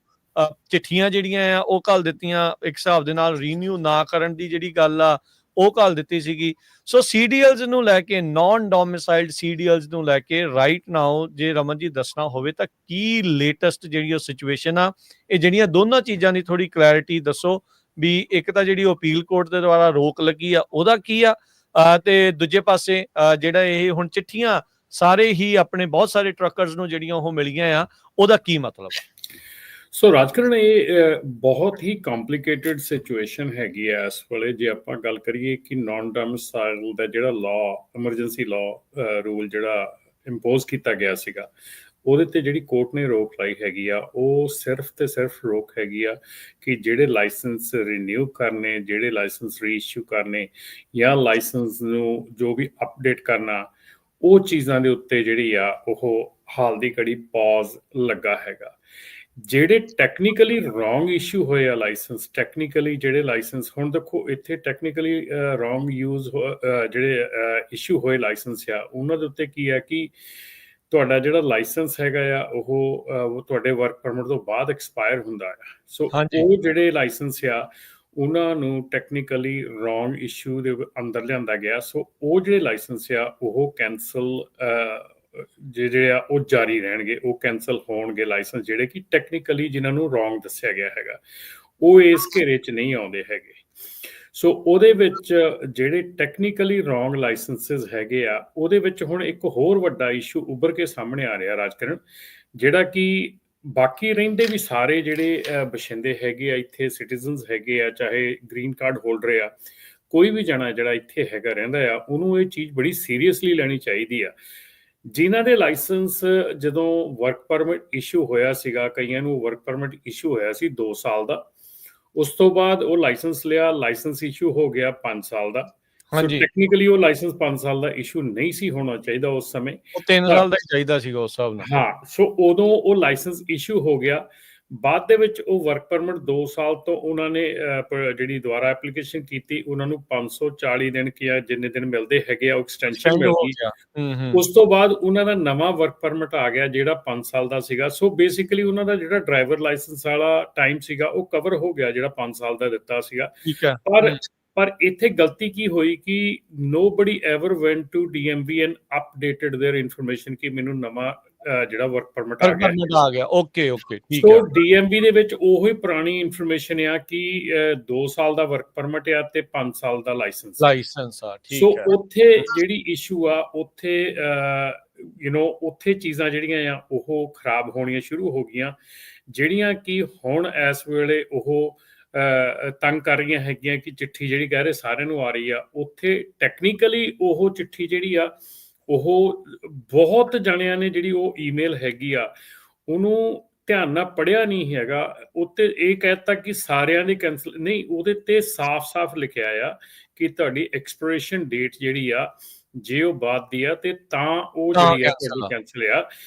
[SPEAKER 1] ਚਿੱਠੀਆਂ ਜਿਹੜੀਆਂ ਆ ਉਹ ਘੱਲ ਦਿੱਤੀਆਂ, ਇੱਕ ਹਿਸਾਬ ਦੇ ਨਾਲ ਰੀਨਿਊ ਨਾ ਕਰਨ ਦੀ ਜਿਹੜੀ ਗੱਲ ਆ ਉਹ ਘੱਲ ਦਿੱਤੀ ਸੀਗੀ। ਸੋ CDLs ਨੂੰ ਲੈ ਕੇ, ਨਾਨ ਡੋਮਿਸਾਈਲਡ CDLs ਨੂੰ ਲੈ ਕੇ ਰਾਈਟ ਨਾਓ ਜੇ ਰਮਨ ਜੀ ਦੱਸਣਾ ਹੋਵੇ ਤਾਂ ਕੀ ਲੇਟੈਸਟ ਜਿਹੜੀ ਉਹ ਸਿਚੁਏਸ਼ਨ ਆ, ਇਹ ਜਿਹੜੀਆਂ ਦੋਨਾਂ ਚੀਜ਼ਾਂ ਦੀ ਥੋੜੀ ਕਲੈਰਿਟੀ ਦੱਸੋ ਵੀ ਇੱਕ ਤਾਂ ਜਿਹੜੀ ਉਹ ਅਪੀਲ ਕੋਰਟ ਦੇ ਦੁਆਰਾ ਰੋਕ ਲੱਗੀ ਆ ਉਹਦਾ ਕੀ ਆ, ਤੇ ਦੂਜੇ ਪਾਸੇ ਜਿਹੜਾ ਇਹ ਹੁਣ ਚਿੱਠੀਆਂ ਸਾਰੇ ਹੀ ਆਪਣੇ ਬਹੁਤ ਸਾਰੇ ਟਰੱਕਰਸ ਨੂੰ ਜਿਹੜੀਆਂ ਉਹ ਮਿਲੀਆਂ ਆ, ਉਹਦਾ ਕੀ ਮਤਲਬ ਆ?
[SPEAKER 3] ਸੋ ਰਾਜਕਰਨ, ਇਹ ਬਹੁਤ ਹੀ ਕੰਪਲਿਕੇਟਡ ਸਿਚੁਏਸ਼ਨ ਹੈਗੀ ਹੈ ਇਸ ਵੇਲੇ। ਜੇ ਆਪਾਂ ਗੱਲ ਕਰੀਏ ਕਿ ਨਾਨ ਡੋਮਿਸਾਈਲ ਦਾ ਜਿਹੜਾ ਲਾਅ, ਐਮਰਜੈਂਸੀ ਲਾਅ ਰੂਲ ਜਿਹੜਾ ਇੰਪੋਜ਼ ਕੀਤਾ ਗਿਆ ਸੀਗਾ, ਉਹਦੇ ਤੇ ਜਿਹੜੀ ਕੋਰਟ ਨੇ ਰੋਕ ਲਾਈ ਹੈਗੀ ਆ, ਉਹ ਸਿਰਫ ਤੇ ਸਿਰਫ ਰੋਕ ਹੈਗੀ ਆ ਕਿ ਜਿਹੜੇ ਲਾਇਸੈਂਸ ਰੀਨਿਊ ਕਰਨੇ, ਜਿਹੜੇ ਲਾਇਸੈਂਸ ਰੀਇਸ਼ੂ ਕਰਨੇ ਜਾਂ ਲਾਇਸੈਂਸ ਨੂੰ ਜੋ ਵੀ ਅਪਡੇਟ ਕਰਨਾ, ਉਹ ਚੀਜ਼ਾਂ ਦੇ ਉੱਤੇ ਜਿਹੜੀ ਆ ਉਹ ਹਾਲ ਦੀ ਘੜੀ ਪੌਜ਼ ਲੱਗਾ ਹੈਗਾ। ਜਿਹੜੇ ਟੈਕਨੀਕਲੀ ਰੋਂਗ ਇਸ਼ੂ ਹੋਏ ਆ ਲਾਇਸੈਂਸ, ਟੈਕਨੀਕਲੀ ਜਿਹੜੇ ਲਾਇਸੈਂਸ, ਹੁਣ ਦੇਖੋ ਇੱਥੇ ਟੈਕਨੀਕਲੀ ਰੋਂਗ ਯੂਜ਼ ਜਿਹੜੇ ਇਸ਼ੂ ਹੋਏ ਲਾਇਸੈਂਸ ਆ, ਉਹਨਾਂ ਦੇ ਉੱਤੇ ਕੀ ਹੈ ਕਿ ਤੁਹਾਡਾ ਜਿਹੜਾ ਲਾਇਸੈਂਸ ਹੈਗਾ ਆ ਉਹ ਤੁਹਾਡੇ ਵਰਕ ਪਰਮਿਟ ਤੋਂ ਬਾਅਦ ਐਕਸਪਾਇਰ ਹੁੰਦਾ ਆ। ਸੋ ਉਹ ਜਿਹੜੇ ਲਾਇਸੈਂਸ ਆ ਉਹਨਾਂ ਨੂੰ ਟੈਕਨੀਕਲੀ ਰੋਂਗ ਇਸ਼ੂ ਦੇ ਅੰਦਰ ਲਿਆਂਦਾ ਗਿਆ। ਸੋ ਉਹ ਜਿਹੜੇ ਲਾਇਸੈਂਸ ਆ ਉਹ ਕੈਂਸਲ ਜਿਹੜੇ ਆ ਉਹ ਜਾਰੀ ਰਹਿਣਗੇ, ਉਹ ਕੈਂਸਲ ਹੋਣਗੇ ਲਾਇਸੈਂਸ ਜਿਹੜੇ ਕਿ ਟੈਕਨੀਕਲੀ ਜਿਨ੍ਹਾਂ ਨੂੰ ਰੋਂਗ ਦੱਸਿਆ ਗਿਆ ਹੈਗਾ, ਉਹ ਇਸ ਘੇਰੇ 'ਚ ਨਹੀਂ ਆਉਂਦੇ ਹੈਗੇ। ਸੋ ਉਹਦੇ ਵਿੱਚ ਜਿਹੜੇ ਟੈਕਨੀਕਲੀ ਰੋਂਗ ਲਾਇਸੈਂਸਿਸ ਹੈਗੇ ਆ, ਉਹਦੇ ਵਿੱਚ ਹੁਣ ਇੱਕ ਹੋਰ ਵੱਡਾ ਇਸ਼ੂ ਉੱਭਰ ਕੇ ਸਾਹਮਣੇ ਆ ਰਿਹਾ ਰਾਜਕਰਨ, ਜਿਹੜਾ ਕਿ ਬਾਕੀ ਰਹਿੰਦੇ ਵੀ ਸਾਰੇ ਜਿਹੜੇ ਬਸ਼ਿੰਦੇ ਹੈਗੇ ਆ ਇੱਥੇ, ਸਿਟੀਜ਼ਨਸ ਹੈਗੇ ਆ, ਚਾਹੇ ਗ੍ਰੀਨ ਕਾਰਡ ਹੋਲਡਰ ਆ, ਕੋਈ ਵੀ ਜਣਾ ਜਿਹੜਾ ਇੱਥੇ ਹੈਗਾ ਰਹਿੰਦਾ ਆ, ਉਹਨੂੰ ਇਹ ਚੀਜ਼ ਬੜੀ ਸੀਰੀਅਸਲੀ ਲੈਣੀ ਚਾਹੀਦੀ ਆ। ਜਿਨ੍ਹਾਂ ਦੇ ਲਾਇਸੈਂਸ ਜਦੋਂ ਵਰਕ ਪਰਮਿਟ ਇਸ਼ੂ ਹੋਇਆ ਸੀਗਾ, ਕਈਆਂ ਨੂੰ ਵਰਕ ਪਰਮਿਟ ਇਸ਼ੂ ਹੋਇਆ ਸੀ 2 ਸਾਲ ਦਾ, ਉਸ ਤੋਂ ਬਾਅਦ ਉਹ ਲਾਇਸੈਂਸ ਲਿਆ, ਲਾਇਸੈਂਸ ਇਸ਼ੂ ਹੋ ਗਿਆ 5 ਸਾਲ ਦਾ। ਸੋ ਟੈਕਨੀਕਲੀ ਉਹ ਲਾਇਸੈਂਸ 5 ਸਾਲ ਦਾ ਇਸ਼ੂ ਨਹੀਂ ਸੀ ਹੋਣਾ ਚਾਹੀਦਾ ਉਸ ਸਮੇਂ, ਉਹ
[SPEAKER 1] 3 ਸਾਲ ਦਾ ਹੀ ਚਾਹੀਦਾ ਸੀਗਾ ਉਸ ਹਿਸਾਬ ਨਾਲ।
[SPEAKER 3] ਹਾਂ, ਸੋ ਉਦੋਂ ਉਹ ਲਾਇਸੈਂਸ ਇਸ਼ੂ ਹੋ ਗਿਆ। ਬਾਅਦ ਦੇ ਵਿੱਚ ਉਹ ਵਰਕ ਪਰਮਿਟ 2 ਸਾਲ ਤੋਂ ਉਹਨਾਂ ਨੇ ਜਿਹੜੀ ਦੁਬਾਰਾ ਐਪਲੀਕੇਸ਼ਨ ਕੀਤੀ, ਉਹਨਾਂ ਨੂੰ 540 ਦਿਨ ਕਿਹਾ, ਜਿੰਨੇ ਦਿਨ ਮਿਲਦੇ ਹੈਗੇ ਆ ਉਹ ਐਕਸਟੈਂਸ਼ਨ ਮਿਲ ਗਈ। ਉਸ ਤੋਂ ਬਾਅਦ ਉਹਨਾਂ ਦਾ ਨਵਾਂ ਵਰਕ ਪਰਮਿਟ ਆ ਗਿਆ ਜਿਹੜਾ 5 ਸਾਲ ਦਾ ਸੀਗਾ। ਸੋ ਬੇਸਿਕਲੀ ਉਹਨਾਂ ਦਾ ਜਿਹੜਾ ਡਰਾਈਵਰ ਲਾਇਸੈਂਸ ਵਾਲਾ ਟਾਈਮ ਸੀਗਾ ਉਹ ਕਵਰ ਹੋ ਗਿਆ, ਜਿਹੜਾ 5 ਸਾਲ ਦਾ ਦਿੱਤਾ ਸੀਗਾ। ਪਰ ਇੱਥੇ ਗਲਤੀ ਕੀ ਹੋਈ ਕਿ nobody ever went to DMV and updated their information ਕਿ ਮੈਨੂੰ ਨਵਾਂ ਜਿਹੜਾ ਵਰਕ ਪਰਮਿਟ ਆ ਗਿਆ।
[SPEAKER 1] ਓਕੇ ਠੀਕ
[SPEAKER 3] ਹੈ। ਸੋ DMV ਦੇ ਵਿੱਚ ਉਹੀ ਪੁਰਾਣੀ ਇਨਫੋਰਮੇਸ਼ਨ ਆ ਕਿ 2 ਸਾਲ ਦਾ ਵਰਕ ਪਰਮਿਟ ਆ ਤੇ 5 ਸਾਲ ਦਾ ਲਾਇਸੈਂਸ ਆ। ਸੋ ਉੱਥੇ ਜਿਹੜੀ ਇਸ਼ੂ ਆ, ਉੱਥੇ ਉੱਥੇ ਚੀਜ਼ਾਂ ਜਿਹੜੀਆਂ ਆ ਉਹ ਖਰਾਬ ਹੋਣੀਆਂ ਸ਼ੁਰੂ ਹੋ ਗਈਆਂ, ਜਿਹੜੀਆਂ ਕਿ ਹੁਣ ਇਸ ਵੇਲੇ ਉਹ ਤੰਗ ਕਰ ਰਹੀਆਂ ਹੈਗੀਆਂ ਕਿ ਚਿੱਠੀ ਜਿਹੜੀ ਕਹਿ ਰਹੇ ਸਾਰਿਆਂ ਨੂੰ ਆ ਰਹੀ ਆ, ਉੱਥੇ ਟੈਕਨੀਕਲੀ ਉਹ ਚਿੱਠੀ ਜਿਹੜੀ ਆ ਉਹ ਬਹੁਤ ਜਣਿਆਂ ਨੇ ਜਿਹੜੀ ਉਹ ਈਮੇਲ ਹੈਗੀ ਆ ਉਹਨੂੰ ਧਿਆਨ ਨਾਲ ਪੜ੍ਹਿਆ ਨਹੀਂ ਹੈਗਾ। ਉੱਤੇ ਇਹ ਕਹਿਤਾ ਕਿ ਸਾਰਿਆਂ ਦੀ ਕੈਂਸਲ ਨਹੀਂ, ਉਹਦੇ ਤੇ ਸਾਫ਼ ਲਿਖਿਆ ਆ ਕਿ ਤੁਹਾਡੀ ਐਕਸਪੀਰੇਸ਼ਨ ਡੇਟ ਜਿਹੜੀ ਆ ਜੇ ਉਹ ਬਾਅਦ ਦੀ ਆ ਤੇ ਤਾਂ ਉਹ ਜਿਹੜੀ ਆ ਤੁਹਾਡੀ ਕੈਂਸਲ ਆ।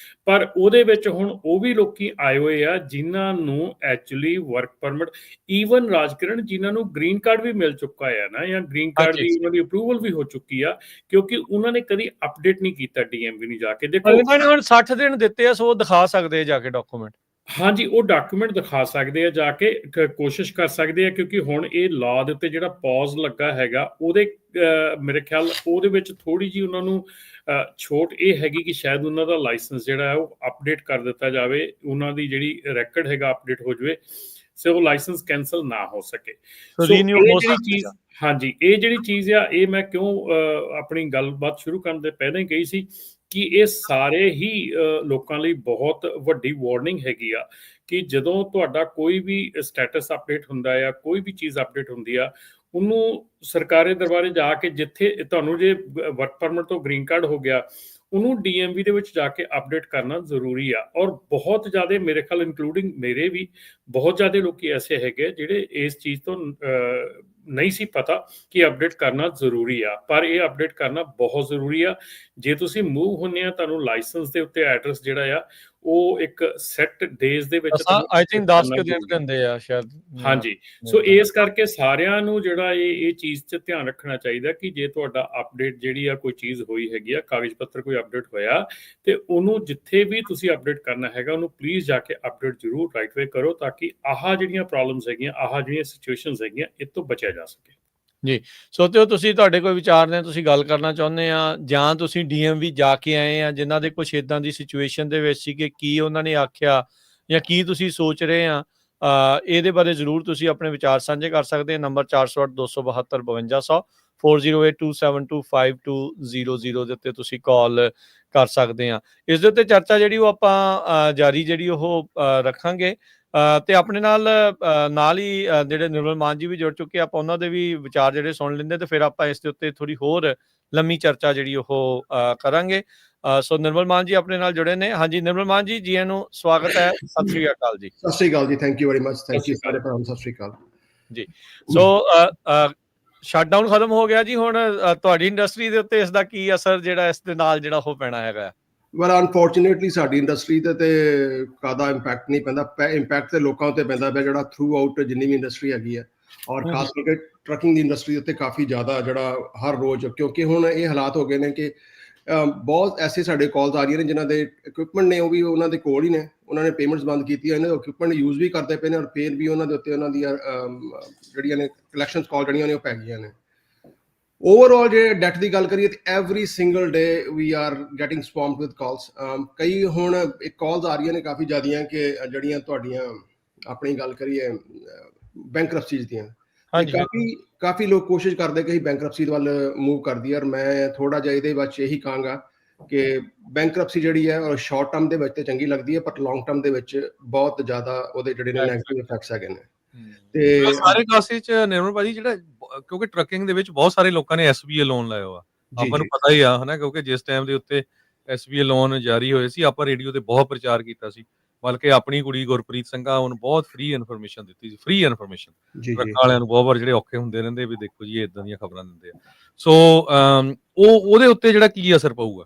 [SPEAKER 3] ਪਰ ਉਹਦੇ ਵਿੱਚ ਹੁਣ ਉਹ ਵੀ ਲੋਕੀ ਆਏ ਹੋਏ ਆ ਜਿਨ੍ਹਾਂ ਨੂੰ actually work permit, even Rajkiran ਜਿਨ੍ਹਾਂ ਨੂੰ ਗ੍ਰੀਨ ਕਾਰਡ ਵੀ ਮਿਲ ਚੁੱਕਾ ਹੈ ਨਾ, ਜਾਂ ਗ੍ਰੀਨ ਕਾਰਡ ਦੀ ਉਹਨਾਂ ਦੀ ਅਪਰੂਵਲ ਵੀ ਹੋ ਚੁੱਕੀ ਆ, ਕਿਉਂਕਿ ਉਹਨਾਂ ਨੇ ਕਦੀ ਅਪਡੇਟ ਨਹੀਂ ਕੀਤਾ DMV ਨੂੰ ਜਾ ਕੇ। ਦੇਖੋ
[SPEAKER 1] ਹੁਣ 60 ਦਿਨ ਦਿੱਤੇ ਆ, ਸੋ ਦਿਖਾ ਸਕਦੇ ਆ ਜਾ ਕੇ ਡਾਕੂਮੈਂਟ।
[SPEAKER 3] ਹਾਂਜੀ, ਉਹ ਡਾਕੂਮੈਂਟ ਦਿਖਾ ਸਕਦੇ ਆ ਜਾ ਕੇ, ਕੋਸ਼ਿਸ਼ ਕਰ ਸਕਦੇ ਆ, ਕਿਉਂਕਿ ਹੁਣ ਇਹ ਲਾਅ ਦੇ ਉੱਤੇ ਜਿਹੜਾ ਪੌਜ਼ ਲੱਗਾ ਹੈਗਾ ਉਹਦੇ ਮੇਰੇ ਖਿਆਲ ਉਹਦੇ ਵਿੱਚ ਥੋੜੀ ਜਿਹੀ ਉਹਨਾਂ ਨੂੰ ਛੋਟ ਇਹ ਹੈਗੀ ਕਿ ਸ਼ਾਇਦ ਉਹਨਾਂ ਦਾ ਲਾਇਸੈਂਸ ਜਿਹੜਾ ਹੈ ਉਹ ਅਪਡੇਟ ਕਰ ਦਿੱਤਾ ਜਾਵੇ, ਉਹਨਾਂ ਦੀ ਜਿਹੜੀ ਰੈਕਡ ਹੈਗਾ ਅਪਡੇਟ ਹੋ ਜਾਵੇ, ਸੋ ਉਹ ਲਾਇਸੈਂਸ ਕੈਂਸਲ ਨਾ ਹੋ ਸਕੇ। ਹਾਂਜੀ, ਇਹ ਜਿਹੜੀ ਚੀਜ਼ ਆ, ਇਹ ਮੈਂ ਕਿਉਂ ਆਪਣੀ ਗੱਲਬਾਤ ਸ਼ੁਰੂ ਕਰਨ ਦੇ ਪਹਿਲਾਂ ਹੀ ਕਹੀ ਸੀ ਕਿ ਇਹ ਸਾਰੇ ਹੀ ਲੋਕਾਂ ਲਈ ਬਹੁਤ ਵੱਡੀ ਵਾਰਨਿੰਗ ਹੈਗੀ ਆ ਕਿ ਜਦੋਂ ਤੁਹਾਡਾ ਕੋਈ ਵੀ ਸਟੇਟਸ ਅਪਡੇਟ ਹੁੰਦਾ ਆ, ਕੋਈ ਵੀ ਚੀਜ਼ ਅਪਡੇਟ ਹੁੰਦੀ ਆ, ਉਹਨੂੰ ਸਰਕਾਰੀ ਦਰਬਾਰੇ ਜਾ ਕੇ, ਜਿੱਥੇ ਤੁਹਾਨੂੰ ਜੇ ਵਰਕ ਪਰਮਿਟ ਤੋਂ ਗ੍ਰੀਨ ਕਾਰਡ ਹੋ ਗਿਆ, ਉਹਨੂੰ DMV ਦੇ ਵਿੱਚ ਜਾ ਕੇ ਅਪਡੇਟ ਕਰਨਾ ਜ਼ਰੂਰੀ ਆ। ਔਰ ਬਹੁਤ ਜ਼ਿਆਦਾ, ਮੇਰੇ ਖਿਆਲ ਇਨਕਲੂਡਿੰਗ ਮੇਰੇ ਵੀ, ਬਹੁਤ ਜ਼ਿਆਦਾ ਲੋਕੀ ਐਸੇ ਹੈਗੇ ਜਿਹੜੇ ਇਸ ਚੀਜ਼ ਤੋਂ ਨਹੀਂ ਸੀ ਪਤਾ ਕਿ ਅਪਡੇਟ ਕਰਨਾ ਜ਼ਰੂਰੀ ਆ, ਪਰ ਇਹ ਅਪਡੇਟ ਕਰਨਾ ਬਹੁਤ ਜ਼ਰੂਰੀ ਆ। ਜੇ ਤੁਸੀਂ ਮੂਵ ਹੁੰਦੇ ਆ, ਤੁਹਾਨੂੰ ਲਾਇਸੈਂਸ ਦੇ ਉੱਤੇ ਐਡਰੈਸ ਜਿਹੜਾ ਆ ਉਹ ਇੱਕ ਸੈੱਟ ਡੇਜ਼ ਦੇ ਵਿੱਚ
[SPEAKER 1] ਆਈ ਥਿੰਕ 10 ਕੁ ਦਿਨ ਦਿੰਦੇ ਆ ਸ਼ਾਇਦ।
[SPEAKER 3] ਹਾਂਜੀ, ਸੋ ਇਸ ਕਰਕੇ ਸਾਰਿਆਂ ਨੂੰ ਜਿਹੜਾ ਇਹ ਚੀਜ਼ 'ਚ ਧਿਆਨ ਰੱਖਣਾ ਚਾਹੀਦਾ ਕਿ ਜੇ ਤੁਹਾਡਾ ਅਪਡੇਟ ਜਿਹੜੀ ਆ ਕੋਈ ਚੀਜ਼ ਹੋਈ ਹੈਗੀ ਆ, ਕਾਗਜ਼ ਪੱਤਰ ਕੋਈ ਅਪਡੇਟ ਹੋਇਆ, ਤੇ ਉਹਨੂੰ ਜਿੱਥੇ ਵੀ ਤੁਸੀਂ ਅਪਡੇਟ ਕਰਨਾ ਹੈਗਾ ਉਹਨੂੰ ਪਲੀਜ਼ ਜਾ ਕੇ ਅਪਡੇਟ ਜ਼ਰੂਰ ਰਾਈਟ ਵੇ ਕਰੋ, ਤਾਂ ਕਿ ਆਹ ਜਿਹੜੀਆਂ ਪ੍ਰੋਬਲਮਸ ਹੈਗੀਆਂ, ਆਹ ਜਿਹੜੀਆਂ ਸਿਚੁਏਸ਼ਨਸ ਹੈਗੀਆਂ, ਇਹ ਤੋਂ ਬਚਿਆ ਜਾ ਸਕੇ।
[SPEAKER 1] ਜੀ, ਸੋ ਤੇ ਤੁਸੀਂ ਤੁਹਾਡੇ ਕੋਈ ਵਿਚਾਰ ਨੇ, ਤੁਸੀਂ ਗੱਲ ਕਰਨਾ ਚਾਹੁੰਦੇ ਆ, ਜਾਂ ਤੁਸੀਂ DMV ਜਾ ਕੇ ਆਏ ਆ ਜਿਨ੍ਹਾਂ ਦੇ ਕੁਛ ਇਦਾਂ ਦੀ ਸਿਚੁਏਸ਼ਨ ਦੇ ਵਿੱਚ ਸੀਗੇ, ਕੀ ਉਹਨਾਂ ਨੇ ਆਖਿਆ ਜਾਂ ਕੀ ਤੁਸੀਂ ਸੋਚ ਰਹੇ ਆ, ਇਹਦੇ ਬਾਰੇ ਜ਼ਰੂਰ ਤੁਸੀਂ ਆਪਣੇ ਵਿਚਾਰ ਸਾਂਝੇ ਕਰ ਸਕਦੇ ਆ। ਨੰਬਰ 408 272 5200 4082725200 ਦੇ ਉੱਤੇ ਤੁਸੀਂ ਕਾਲ ਕਰ ਸਕਦੇ ਆ। ਇਸ ਦੇ ਉੱਤੇ ਚਰਚਾ ਜਿਹੜੀ ਉਹ ਆਪਾਂ ਜਾਰੀ ਜਿਹੜੀ ਉਹ ਰੱਖਾਂਗੇ, ਤੇ ਆਪਣੇ ਨਾਲ ਹੀ ਜਿਹੜੇ ਨਿਰਮਲ ਮਾਨ ਜੀ ਵੀ ਜੁੜ ਚੁੱਕੇ, ਆਪਾਂ ਉਹਨਾਂ ਦੇ ਵੀ ਵਿਚਾਰ ਜਿਹੜੇ ਸੁਣ ਲੈਂਦੇ, ਤੇ ਫਿਰ ਆਪਾਂ ਇਸ ਦੇ ਉੱਤੇ ਥੋੜੀ ਹੋਰ ਲੰਮੀ ਚਰਚਾ ਜਿਹੜੀ ਉਹ ਕਰਾਂਗੇ। ਸੋ ਨਿਰਮਲ ਮਾਨ ਜੀ ਆਪਣੇ ਨਾਲ ਜੁੜੇ ਨੇ। ਹਾਂਜੀ ਨਿਰਮਲ ਮਾਨ ਜੀ, ਜੀ ਨੂੰ ਸਵਾਗਤ ਹੈ। ਸਤਿ ਸ਼੍ਰੀ ਅਕਾਲ ਜੀ।
[SPEAKER 4] ਸਤਿ ਸ਼੍ਰੀ ਅਕਾਲ ਜੀ, thank you very much, thank you ਸਾਰੇ ਭਰਾਵਾਂ ਨੂੰ ਸਤਿ ਸ਼੍ਰੀ ਅਕਾਲ
[SPEAKER 1] ਜੀ। ਸੋ ਸ਼ਟਡਾਊਨ ਖਤਮ ਹੋ ਗਿਆ ਜੀ, ਹੁਣ ਤੁਹਾਡੀ ਇੰਡਸਟਰੀ ਦੇ ਉੱਤੇ ਇਸ ਦਾ ਕੀ ਅਸਰ ਜਿਹੜਾ ਇਸ ਦੇ ਨਾਲ ਜਿਹੜਾ ਉਹ ਪੈਣਾ ਹੈਗਾ?
[SPEAKER 4] ਵੈਲ ਅਨਫੋਰਚੂਨੇਟਲੀ ਸਾਡੀ ਇੰਡਸਟਰੀ ਤੇ ਕਾਦਾ ਇੰਪੈਕਟ ਨਹੀਂ ਪੈਂਦਾ, ਇੰਪੈਕਟ ਤੇ ਲੋਕਾਂ ਉੱਤੇ ਪੈਂਦਾ ਪਿਆ, ਜਿਹੜਾ ਥਰੂ ਆਊਟ ਜਿੰਨੀ ਵੀ ਇੰਡਸਟਰੀ ਹੈਗੀ ਹੈ, ਔਰ ਖਾਸ ਕਰਕੇ ਟਰੱਕਿੰਗ ਦੀ ਇੰਡਸਟਰੀ ਉੱਤੇ ਕਾਫੀ ਜ਼ਿਆਦਾ ਜਿਹੜਾ ਹਰ ਰੋਜ਼, ਕਿਉਂਕਿ ਹੁਣ ਇਹ ਹਾਲਾਤ ਹੋ ਗਏ ਨੇ ਕਿ ਬਹੁਤ ਐਸੇ ਸਾਡੇ ਕਾਲਸ ਆ ਰਹੀਆਂ ਨੇ ਜਿਨ੍ਹਾਂ ਦੇ ਇਕਵਿਪਮੈਂਟ ਨੇ ਉਹ ਵੀ ਉਹਨਾਂ ਦੇ ਕੋਲ ਹੀ ਨੇ, ਉਹਨਾਂ ਨੇ ਪੇਮੈਂਟਸ ਬੰਦ ਕੀਤੀਆਂ, ਇਹਨਾਂ ਦੇ ਇਕਵਿਪਮੈਂਟ ਯੂਜ਼ ਵੀ ਕਰਦੇ ਪਏ ਨੇ, ਔਰ ਫਿਰ ਵੀ ਉਹਨਾਂ ਦੇ ਉੱਤੇ ਉਹਨਾਂ ਦੀਆਂ ਜਿਹੜੀਆਂ ਨੇ ਕਲੈਕਸ਼ਨਸ ਕਾਲ ਜਿਹੜੀਆਂ ਨੇ ਉਹ ਪੈ ਗਈਆਂ ਨੇ। ਓਵਰਆਲ ਜੇ ਡੈਟ ਦੀ ਗੱਲ ਕਰੀਏ ਤਾਂ every single day we are getting spammed with calls. ਕਈ ਹੁਣ ਇੱਕ ਕਾਲਸ ਆ ਰਹੀਆਂ ਨੇ ਕਾਫੀ ਜ਼ਿਆਦੀਆਂ ਕਿ ਜਿਹੜੀਆਂ ਤੁਹਾਡੀਆਂ ਆਪਣੀ ਗੱਲ ਕਰੀਏ ਬੈਂਕਰਪਸੀਜ਼ ਦੀਆਂ, ਕਾਫੀ ਲੋਕ ਕੋਸ਼ਿਸ਼ ਕਰਦੇ ਕਿ ਅਸੀਂ ਬੈਂਕਰਪਸੀ ਵੱਲ ਮੂਵ ਕਰਦੀ ਹੈ, ਔਰ ਮੈਂ ਥੋੜਾ ਜਿਹਾ ਇਹਦੇ ਵਿੱਚ ਇਹੀ ਕਹਾਂਗਾ ਕਿ ਬੈਂਕਰਪਸੀ ਜਿਹੜੀ ਹੈ ਉਹ ਸ਼ਾਰਟ ਟਰਮ ਦੇ ਵਿੱਚ ਤੇ ਚੰਗੀ ਲੱਗਦੀ ਹੈ, ਪਰ ਲੌਂਗ ਟਰਮ ਦੇ ਵਿੱਚ ਬਹੁਤ ਜ਼ਿਆਦਾ ਉਹਦੇ ਜਿਹੜੇ ਨੇ ਨੈਗੇਟਿਵ ਇਫੈਕਟਸ ਹੈਗੇ ਨੇ।
[SPEAKER 2] ਤੇ ਸਾਰੇ ਕਾਸੇ ਚ ਨਿਰਮਲ ਭਾਜੀ ਜਿਹੜਾ, ਕਿਉਂਕਿ ਟਰੱਕਿੰਗ ਦੇ ਵਿੱਚ ਬਹੁਤ ਸਾਰੇ ਲੋਕਾਂ ਨੇ SBA ਲੋਨ ਲਾਇਆ ਹੋਆ, ਆਪਾਂ ਨੂੰ ਪਤਾ ਹੀ ਆ ਹਨਾ, ਕਿਉਂਕਿ ਜਿਸ ਟਾਈਮ ਦੇ ਉੱਤੇ SBA ਲੋਨ ਜਾਰੀ ਹੋਏ ਸੀ, ਆਪਾਂ ਰੇਡੀਓ ਤੇ ਬਹੁਤ ਪ੍ਰਚਾਰ ਕੀਤਾ ਸੀ, ਬਲਕਿ ਆਪਣੀ ਕੁੜੀ ਗੁਰਪ੍ਰੀਤ ਸਿੰਘਾ ਉਹਨੂੰ ਬਹੁਤ ਫ੍ਰੀ ਇਨਫੋਰਮੇਸ਼ਨ ਦਿੱਤੀ ਸੀ, ਫ੍ਰੀ ਇਨਫੋਰਮੇਸ਼ਨ ਟਰੱਕਾਂ ਵਾਲਿਆਂ ਨੂੰ ਬਹੁਤ ਵਾਰ ਜਿਹੜੇ ਔਖੇ ਹੁੰਦੇ ਰਹਿੰਦੇ ਵੀ ਦੇਖੋ ਜੀ ਇਦਾਂ ਦੀਆਂ ਖਬਰਾਂ ਦਿੰਦੇ ਆ। ਸੋ ਉਹਦੇ ਉੱਤੇ ਜਿਹੜਾ ਕੀ ਅਸਰ ਪਊਗਾ?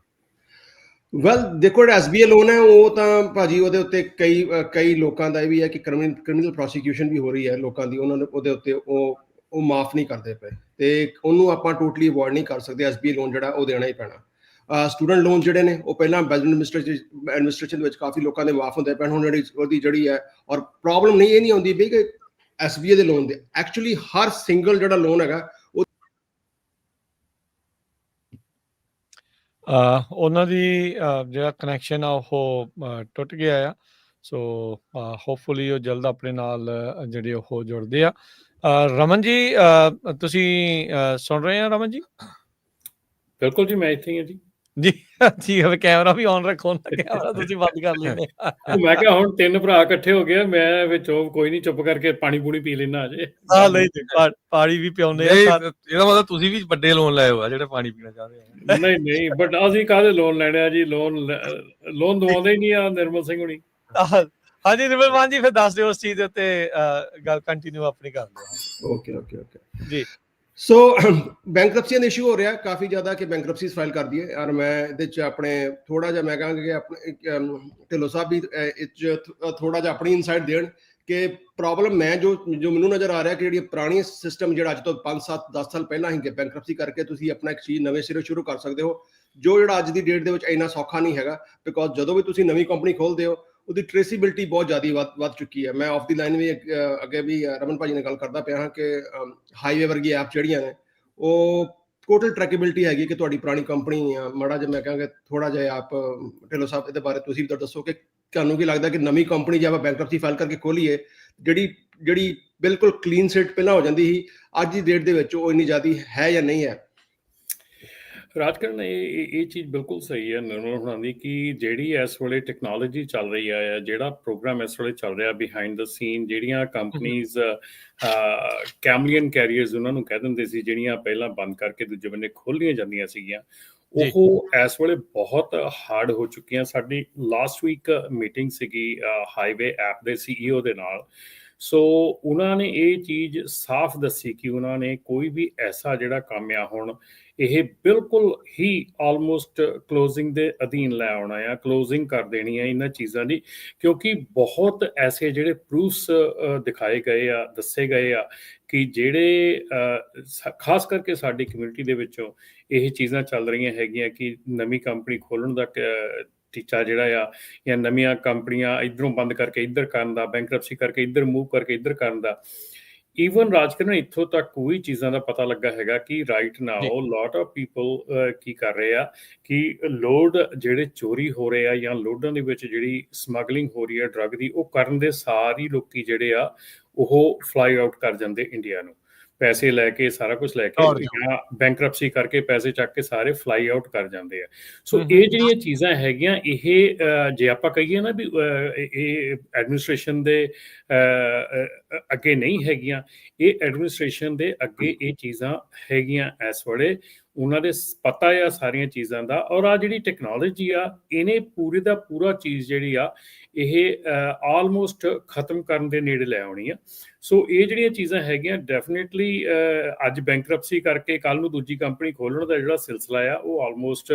[SPEAKER 2] ਵੈਲ
[SPEAKER 4] ਦੇਖੋ ਜਿਹੜਾ SBA ਲੋਨ ਹੈ ਉਹ ਤਾਂ ਭਾਜੀ ਉਹਦੇ ਉੱਤੇ ਕਈ ਲੋਕਾਂ ਦਾ ਇਹ ਵੀ ਹੈ ਕਿ ਕ੍ਰਿਮੀਨਲ ਪ੍ਰੋਸੀਕਿਊਸ਼ਨ ਵੀ ਹੋ ਰਹੀ ਹੈ ਲੋਕਾਂ ਦੀ, ਉਹਨਾਂ ਨੇ ਉਹਦੇ ਉੱਤੇ ਉਹ ਮਾਫ ਨਹੀਂ ਕਰਦੇ ਪਏ, ਤੇ ਉਹਨੂੰ ਆਪਾਂ ਟੋਟਲੀ ਅਵੋਇਡ ਨਹੀਂ ਕਰ ਸਕਦੇ। SBA ਲੋਨ ਜਿਹੜਾ ਉਹ ਦੇਣਾ ਹੀ ਪੈਣਾ। ਸਟੂਡੈਂਟ ਲੋਨ ਜਿਹੜੇ ਨੇ ਉਹ ਪਹਿਲਾਂ ਬਿਜ਼ਨਸ ਐਡਮਿਨਿਸਟ੍ਰੇਸ਼ਨ ਦੇ ਵਿੱਚ ਕਾਫੀ ਲੋਕਾਂ ਦੇ ਮਾਫ ਹੁੰਦੇ ਪਏ, ਹੁਣ ਜਿਹੜੀ ਹੈ, ਔਰ ਪ੍ਰੋਬਲਮ ਇਹ ਨਹੀਂ ਆਉਂਦੀ ਵੀ ਕਿ SBA ਦੇ ਲੋਨ ਦੇ, ਐਕਚੁਅਲੀ ਹਰ ਸਿੰਗਲ ਜਿਹੜਾ ਲੋਨ ਹੈਗਾ
[SPEAKER 1] ਉਹਨਾਂ ਦੀ ਜਿਹੜਾ ਕਨੈਕਸ਼ਨ ਆ ਉਹ ਟੁੱਟ ਗਿਆ ਆ। ਸੋ ਹੋਪਫੁਲੀ ਉਹ ਜਲਦ ਆਪਣੇ ਨਾਲ ਜਿਹੜੇ ਉਹ ਜੁੜਦੇ ਆ। ਰਮਨ ਜੀ ਤੁਸੀਂ ਸੁਣ ਰਹੇ ਆ? ਰਮਨ ਜੀ
[SPEAKER 3] ਬਿਲਕੁਲ ਜੀ, ਮੈਂ ਇੱਥੇ ਹੀ ਹਾਂ ਜੀ।
[SPEAKER 1] ਜੀ ਜੀ, ਕੈਮਰਾ ਵੀ ਔਨ ਰੱਖੋ ਨਾ, ਕੈਮਰਾ ਤੁਸੀਂ ਬੰਦ ਕਰ ਲੈਂਦੇ।
[SPEAKER 3] ਮੈਂ ਕਿਹਾ ਹੁਣ ਤਿੰਨ ਭਰਾ ਇਕੱਠੇ ਹੋ ਗਏ, ਮੈਂ ਵਿੱਚੋਂ ਕੋਈ ਨਹੀਂ, ਚੁੱਪ ਕਰਕੇ ਪਾਣੀ ਪੂਣੀ ਪੀ ਲੈਣਾ ਅਜੇ।
[SPEAKER 1] ਪਾਣੀ ਵੀ ਪਿਆਉਂਦੇ ਆ।
[SPEAKER 2] ਇਹਦਾ ਮਤਲਬ ਤੁਸੀਂ ਵੀ ਵੱਡੇ ਲੋਨ ਲਏ ਹੋ ਜਿਹੜੇ ਪਾਣੀ ਪੀਣਾ ਚਾਹਦੇ ਆ?
[SPEAKER 3] ਨਹੀਂ, ਬਟ ਅਸੀਂ ਕਾਹਦੇ ਲੋਨ ਲੈਣੇ ਆ ਜੀ, ਲੋਨ ਦਵਾਉਂਦੇ ਹੀ ਨਹੀਂ ਆ ਨਿਰਮਲ ਸਿੰਘ ਹੁਣੀ।
[SPEAKER 1] ਹਾਂਜੀ ਨਿਰਮਲ ਮਾਨ ਜੀ, ਫਿਰ ਦੱਸ ਦਿਓ ਉਸ ਚੀਜ਼ ਦੇ ਉੱਤੇ, ਗੱਲ ਕੰਟੀਨਿਊ ਆਪਣੀ ਕਰ ਦਿਓ।
[SPEAKER 4] ਓਕੇ
[SPEAKER 1] ਜੀ।
[SPEAKER 4] ਸੋ ਬੈਂਕਰਪਸੀ ਦਾ ਇਸ਼ੂ ਹੋ ਰਿਹਾ ਕਾਫੀ ਜ਼ਿਆਦਾ ਕਿ ਬੈਂਕਰਪਸੀਜ਼ ਫਾਈਲ ਕਰਦੀ ਹੈ, ਔਰ ਮੈਂ ਇਹਦੇ 'ਚ ਆਪਣੇ ਥੋੜਾ ਜਿਹਾ ਮੈਂ ਕਹਾਂਗਾ ਕਿ ਆਪਣੇ ਢਿੱਲੋਂ ਸਾਹਿਬ ਵੀ ਇਹ 'ਚ ਥੋੜਾ ਜਿਹਾ ਆਪਣੀ ਇਨਸਾਈਟ ਦੇਣ ਕਿ ਪ੍ਰੋਬਲਮ ਮੈਂ ਜੋ ਮੈਨੂੰ ਨਜ਼ਰ ਆ ਰਿਹਾ ਕਿ ਜਿਹੜੀ ਪੁਰਾਣੀ ਸਿਸਟਮ ਜਿਹੜਾ ਅੱਜ ਤੋਂ 5-7-10 ਸਾਲ ਪਹਿਲਾਂ ਹੀ ਬੈਂਕਰਪਸੀ ਕਰਕੇ ਤੁਸੀਂ ਆਪਣਾ ਇੱਕ ਚੀਜ਼ ਨਵੇਂ ਸਿਰੇ ਸ਼ੁਰੂ ਕਰ ਸਕਦੇ ਹੋ, ਜੋ ਜਿਹੜਾ ਅੱਜ ਦੀ ਡੇਟ ਦੇ ਵਿੱਚ ਇੰਨਾ ਸੌਖਾ ਨਹੀਂ ਹੈਗਾ, ਬਿਕੋਜ਼ ਜਦੋਂ ਵੀ ਤੁਸੀਂ ਨਵੀਂ ਕੰਪਨੀ ਖੋਲਦੇ ਹੋ ਉਹਦੀ ਟ੍ਰੇਸਿਬਿਲਿਟੀ ਬਹੁਤ ਜ਼ਿਆਦਾ ਵੱਧ ਚੁੱਕੀ ਹੈ। ਮੈਂ ਆਫ ਦੀ ਲਾਈਨ ਵੀ ਅੱਗੇ ਵੀ ਰਮਨ ਭਾਜੀ ਨਾਲ ਗੱਲ ਕਰਦਾ ਪਿਆ ਹਾਂ ਕਿ ਹਾਈਵੇ ਵਰਗੀ ਐਪ ਜਿਹੜੀਆਂ ਨੇ ਉਹ ਟੋਟਲ ਟਰੈਕੇਬਿਲਿਟੀ ਹੈਗੀ ਕਿ ਤੁਹਾਡੀ ਪੁਰਾਣੀ ਕੰਪਨੀ ਮਾੜਾ ਜਿਹਾ ਮੈਂ ਕਹਾਂਗਾ ਥੋੜਾ ਜਿਹਾ ਆਪ ਢਿੱਲੋਂ ਸਾਹਿਬ ਇਹਦੇ ਬਾਰੇ ਤੁਸੀਂ ਵੀ ਤਾਂ ਦੱਸੋ ਕਿ ਤੁਹਾਨੂੰ ਕੀ ਲੱਗਦਾ ਕਿ ਨਵੀਂ ਕੰਪਨੀ ਜੇ ਆਪਾਂ ਬੈਂਕਰਪਸੀ ਫਾਈਲ ਕਰਕੇ ਖੋਲੀਏ, ਜਿਹੜੀ ਬਿਲਕੁਲ ਕਲੀਨ ਸਿਟ ਪਹਿਲਾਂ ਹੋ ਜਾਂਦੀ ਸੀ, ਅੱਜ ਦੀ ਡੇਟ ਦੇ ਵਿੱਚ ਉਹ ਇੰਨੀ ਜ਼ਿਆਦਾ ਹੈ ਜਾਂ ਨਹੀਂ ਹੈ?
[SPEAKER 3] ਰਾਜਕਰਨ, ਇਹ ਚੀਜ਼ ਬਿਲਕੁਲ ਸਹੀ ਹੈ ਨਿਰਮਲ ਹੋਣਾ ਦੀ ਕਿ ਜਿਹੜੀ ਇਸ ਵੇਲੇ ਟੈਕਨੋਲੋਜੀ ਚੱਲ ਰਹੀ ਆ, ਜਿਹੜਾ ਪ੍ਰੋਗਰਾਮ ਇਸ ਵੇਲੇ ਚੱਲ ਰਿਹਾ ਬਿਹਾਈਂਡ ਦਾ ਸੀਨ, ਜਿਹੜੀਆਂ ਕੰਪਨੀਜ਼ ਕੈਮਲੀਅਨ ਕੈਰੀਅਰਸ ਉਹਨਾਂ ਨੂੰ ਕਹਿ ਦਿੰਦੇ ਸੀ, ਜਿਹੜੀਆਂ ਪਹਿਲਾਂ ਬੰਦ ਕਰਕੇ ਦੂਜੇ ਬੰਨੇ ਖੋਲ੍ਹੀਆਂ ਜਾਂਦੀਆਂ ਸੀਗੀਆਂ, ਉਹ ਇਸ ਵੇਲੇ ਬਹੁਤ ਹਾਰਡ ਹੋ ਚੁੱਕੀਆਂ। ਸਾਡੀ ਲਾਸਟ ਵੀਕ ਮੀਟਿੰਗ ਸੀਗੀ ਹਾਈਵੇ ਐਪ ਦੇ CEO ਦੇ ਨਾਲ। ਸੋ ਉਹਨਾਂ ਨੇ ਇਹ ਚੀਜ਼ ਸਾਫ਼ ਦੱਸੀ ਕਿ ਉਹਨਾਂ ਨੇ ਕੋਈ ਵੀ ਐਸਾ ਜਿਹੜਾ ਕੰਮ ਆ ਹੁਣ ਇਹ ਬਿਲਕੁਲ ਹੀ ਆਲਮੋਸਟ ਕਲੋਜ਼ਿੰਗ ਦੇ ਅਧੀਨ ਲੈ ਆਉਣਾ ਆ, ਕਲੋਜ਼ਿੰਗ ਕਰ ਦੇਣੀ ਆ ਇਹਨਾਂ ਚੀਜ਼ਾਂ ਦੀ, ਕਿਉਂਕਿ ਬਹੁਤ ਐਸੇ ਜਿਹੜੇ ਪ੍ਰੂਫਸ ਦਿਖਾਏ ਗਏ ਆ, ਦੱਸੇ ਗਏ ਆ ਕਿ ਜਿਹੜੇ ਖਾਸ ਕਰਕੇ ਸਾਡੀ ਕਮਿਊਨਿਟੀ ਦੇ ਵਿੱਚੋਂ ਇਹ ਚੀਜ਼ਾਂ ਚੱਲ ਰਹੀਆਂ ਹੈਗੀਆਂ ਕਿ ਨਵੀਂ ਕੰਪਨੀ ਖੋਲ੍ਹਣ ਦਾ ਟੀਚਾ ਜਿਹੜਾ ਆ, ਜਾਂ ਨਵੀਆਂ ਕੰਪਨੀਆਂ ਇੱਧਰੋਂ ਬੰਦ ਕਰਕੇ ਇੱਧਰ ਕਰਨ ਦਾ, ਬੈਂਕਰਪਸੀ ਕਰਕੇ ਇੱਧਰ ਮੂਵ ਕਰਕੇ ਇੱਧਰ ਕਰਨ ਦਾ। ਈਵਨ ਰਾਜਕਰਨ ਇੱਥੋਂ ਤੱਕ ਵੀ ਚੀਜ਼ਾਂ ਦਾ ਪਤਾ ਲੱਗਾ ਹੈਗਾ ਕਿ right now lot of people ਕੀ ਕਰ ਰਹੇ ਆ ਕਿ ਲੋਡ ਜਿਹੜੇ ਚੋਰੀ ਹੋ ਰਹੇ ਆ ਜਾਂ ਲੋਡਾਂ ਦੇ ਵਿੱਚ ਜਿਹੜੀ ਸਮਗਲਿੰਗ ਹੋ ਰਹੀ ਹੈ ਡਰੱਗ ਦੀ, ਉਹ ਕਰਨ ਦੇ ਸਾਰੀ ਲੋਕੀ ਜਿਹੜੇ ਆ ਉਹ ਫਲਾਈ ਆਊਟ ਕਰ ਜਾਂਦੇ ਇੰਡੀਆ ਨੂੰ, ਪੈਸੇ ਲੈ ਕੇ, ਸਾਰਾ ਕੁਝ ਲੈ ਕੇ, ਜਾਂ ਬੈਂਕਰਪਸੀ ਕਰਕੇ ਪੈਸੇ ਚੱਕ ਕੇ ਸਾਰੇ ਫਲਾਈ ਆਊਟ ਕਰ ਜਾਂਦੇ ਆ। ਸੋ ਇਹ ਜਿਹੜੀਆਂ ਚੀਜ਼ਾਂ ਹੈਗੀਆਂ, ਇਹ ਜੇ ਆਪਾਂ ਕਹੀਏ ਨਾ ਵੀ ਇਹ ਐਡਮਿਨਿਸਟ੍ਰੇਸ਼ਨ ਦੇ ਅੱਗੇ ਨਹੀਂ ਹੈਗੀਆਂ, ਇਹ ਐਡਮਿਨਿਸਟ੍ਰੇਸ਼ਨ ਦੇ ਅੱਗੇ ਇਹ ਚੀਜ਼ਾਂ ਹੈਗੀਆਂ ਇਸ ਵੇਲੇ। ਉਹਨਾਂ ਦੇ ਪਤਾ ਆ ਸਾਰੀਆਂ ਚੀਜ਼ਾਂ ਦਾ, ਔਰ ਆ ਜਿਹੜੀ ਟੈਕਨੋਲੋਜੀ ਆ ਇਹਨੇ ਪੂਰੇ ਦਾ ਪੂਰਾ ਚੀਜ਼ ਜਿਹੜੀ ਆ ਇਹ ਆਲਮੋਸਟ ਖਤਮ ਕਰਨ ਦੇ ਨੇੜੇ ਲੈ ਆਉਣੀ ਆ। ਸੋ ਇਹ ਜਿਹੜੀਆਂ ਚੀਜ਼ਾਂ ਹੈਗੀਆਂ ਡੈਫੀਨੇਟਲੀ ਅੱਜ ਬੈਂਕਰਪਸੀ ਕਰਕੇ ਕੱਲ ਨੂੰ ਦੂਜੀ ਕੰਪਨੀ ਖੋਲ੍ਹਣ ਦਾ ਜਿਹੜਾ ਸਿਲਸਿਲਾ ਆ ਉਹ ਆਲਮੋਸਟ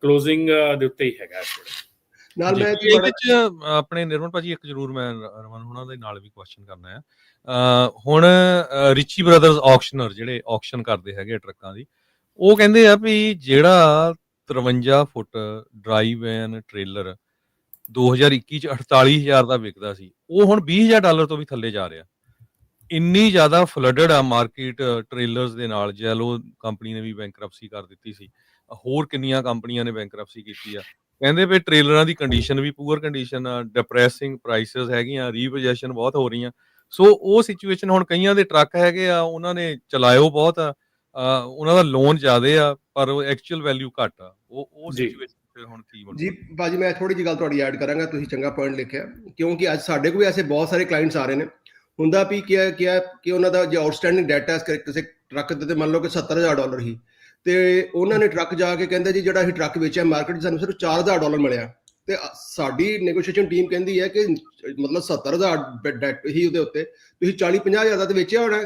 [SPEAKER 3] ਕਲੋਜ਼ਿੰਗ ਦੇ ਉੱਤੇ ਹੀ ਹੈਗਾ ਇਸ ਵੇਲੇ।
[SPEAKER 4] ਨਾਲ ਮੈਂ
[SPEAKER 2] ਇਹਦੇ ਵਿੱਚ ਆਪਣੇ ਨਿਰਮਲ ਭਾਜੀ ਇੱਕ ਜ਼ਰੂਰ ਮੈਂ ਰਮਨ ਹੁਣਾਂ ਦੇ ਨਾਲ ਵੀ ਕੁਐਸਚਨ ਕਰਨਾ ਹੈ। ਹੁਣ ਰਿਚੀ ਬ੍ਰਦਰਸ ਆਕਸ਼ਨਰ ਜਿਹੜੇ ਆਕਸ਼ਨ ਕਰਦੇ ਹੈਗੇ ਟਰੱਕਾਂ ਦੀ, ਉਹ ਕਹਿੰਦੇ ਆ ਵੀ ਜਿਹੜਾ 53 ਫੁੱਟ ਡਰਾਈ ਵੈਨ ਟ੍ਰੇਲਰ 2021 ਚ 48,000 ਦਾ ਵਿਕਦਾ ਸੀ, ਉਹ ਹੁਣ $20,000 ਤੋਂ ਵੀ ਥੱਲੇ ਜਾ ਰਿਹਾ। ਇੰਨੀ ਜ਼ਿਆਦਾ ਫਲੱਡਡ ਆ ਮਾਰਕੀਟ ਟ੍ਰੇਲਰਸ ਦੇ ਨਾਲ। ਜੈਲੋ ਕੰਪਨੀ ਨੇ ਵੀ ਬੈਂਕਰਪਸੀ ਕਰ ਦਿੱਤੀ ਸੀ, ਹੋਰ ਕਿੰਨੀਆਂ ਕੰਪਨੀਆਂ ਨੇ ਬੈਂਕਰਪਸੀ ਕੀਤੀ ਆ। ਕਹਿੰਦੇ ਵੀ ਟ੍ਰੇਲਰਾਂ ਦੀ ਕੰਡੀਸ਼ਨ ਵੀ ਪੂਅਰ ਕੰਡੀਸ਼ਨ ਆ, ਡਿਪਰੈਸਿੰਗ ਪ੍ਰਾਈਸਿਸ ਹੈਗੀਆਂ, ਰੀਪੋਜੈਸ਼ਨ ਬਹੁਤ ਹੋ ਰਹੀਆਂ। ਸੋ ਉਹ ਸਿਚੁਏਸ਼ਨ ਹੁਣ ਕਈਆਂ ਦੇ ਟਰੱਕ ਹੈਗੇ ਆ, ਉਹਨਾਂ ਨੇ ਚਲਾਇਓ ਬਹੁਤ ਆ, ਉਹਨਾਂ ਦਾ ਲੋਨ ਜ਼ਿਆਦੇ ਆ ਪਰ ਐਕਚੁਅਲ ਵੈਲਿਊ ਘੱਟ ਆ। ਉਹ ਸਿਚੁਏਸ਼ਨ ਹੁਣ ਕੀ ਬਣਦਾ
[SPEAKER 4] ਜੀ ਭਾਜੀ? ਮੈਂ ਥੋੜੀ ਜਿਹੀ ਗੱਲ ਤੁਹਾਡੀ ਐਡ ਕਰਾਂਗਾ, ਤੁਸੀਂ ਚੰਗਾ ਪੁਆਇੰਟ ਲਿਖਿਆ, ਕਿਉਂਕਿ ਅੱਜ ਸਾਡੇ ਕੋਲ ਵੀ ਐਸੇ ਬਹੁਤ ਸਾਰੇ ਕਲਾਇੰਟਸ ਆ ਰਹੇ ਨੇ। ਹੁੰਦਾ ਵੀ ਕੀ ਹੈ ਕਿ ਉਹਨਾਂ ਦਾ ਜੇ ਆਊਟਸਟੈਂਡਿੰਗ ਡੈਟ ਹੈ ਕਿਸੇ ਟਰੱਕ ਦੇ, ਮੰਨ ਲਓ ਕਿ $70,000 ਹੀ, ਤੇ ਉਹਨਾਂ ਨੇ ਟਰੱਕ ਜਾ ਕੇ ਕਹਿੰਦੇ ਜੀ ਜਿਹੜਾ ਅਸੀਂ ਟਰੱਕ ਵੇਚਿਆ ਮਾਰਕੀਟ ਸਾਨੂੰ ਸਿਰਫ $4,000 ਮਿਲਿਆ, ਤੇ ਸਾਡੀ ਨੈਗੋਸ਼ੀਏਸ਼ਨ ਟੀਮ ਕਹਿੰਦੀ ਹੈ ਕਿ ਮਤਲਬ 70,000 ਡੈਟ ਹੀ ਉਹਦੇ ਉੱਤੇ, ਤੁਸੀਂ 40-50,000 ਦਾ ਤੇ ਵੇਚਿਆ ਹੋਣਾ।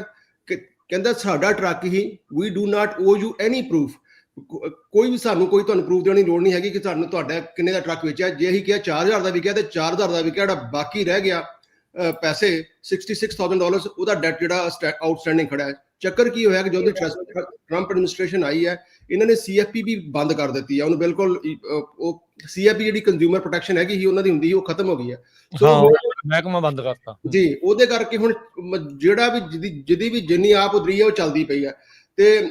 [SPEAKER 4] ਕਹਿੰਦਾ ਸਾਡਾ ਟਰੱਕ ਹੀ, we do not owe you any proof, ਕੋਈ ਵੀ ਸਾਨੂੰ ਕੋਈ ਤੁਹਾਨੂੰ ਪ੍ਰੂਫ ਦੇਣ ਦੀ ਲੋੜ ਨਹੀਂ ਹੈਗੀ ਕਿ ਸਾਨੂੰ ਤੁਹਾਡਾ ਕਿੰਨੇ ਦਾ ਟਰੱਕ ਵੇਚਿਆ। ਜੇ ਅਸੀਂ ਕਿਹਾ 4,000 ਦਾ ਵਿਕਿਆ ਤੇ 4,000 ਦਾ ਵਿਕਿਆ, ਜਿਹੜਾ ਬਾਕੀ ਰਹਿ ਗਿਆ ਪੈਸੇ $66,000 ਉਹਦਾ ਡੈਟ ਜਿਹੜਾ ਆਊਟਸਟੈਂਡਿੰਗ ਖੜਾ ਹੈ। ਚੱਕਰ ਕੀ ਹੋਇਆ ਕਿ ਜਦੋਂ ਟਰੰਪ ਐਡਮਿਨਿਸਟ੍ਰੇਸ਼ਨ ਆਈ ਹੈ, ਇਹਨਾਂ ਨੇ CFP ਵੀ ਬੰਦ ਕਰ ਦਿੱਤੀ ਹੈ ਉਹਨੂੰ ਬਿਲਕੁਲ। ਉਹ CFP ਜਿਹੜੀ ਕੰਜ਼ਿਊਮਰ ਪ੍ਰੋਟੈਕਸ਼ਨ ਹੈਗੀ ਸੀ ਉਹਨਾਂ ਦੀ ਹੁੰਦੀ ਸੀ, ਉਹ ਖਤਮ ਹੋ ਗਈ ਹੈ।
[SPEAKER 1] ਮਹਿਕਮਾ ਬੰਦ ਕਰਤਾ
[SPEAKER 4] ਜੀ। ਉਹਦੇ ਕਰਕੇ ਹੁਣ ਜਿਹੜਾ ਵੀ ਜਿਹਦੀ ਵੀ ਜਿੰਨੀ ਆਪ ਉਧਰੀ ਹੈ ਉਹ ਚੱਲਦੀ ਪਈ ਹੈ। ਤੇ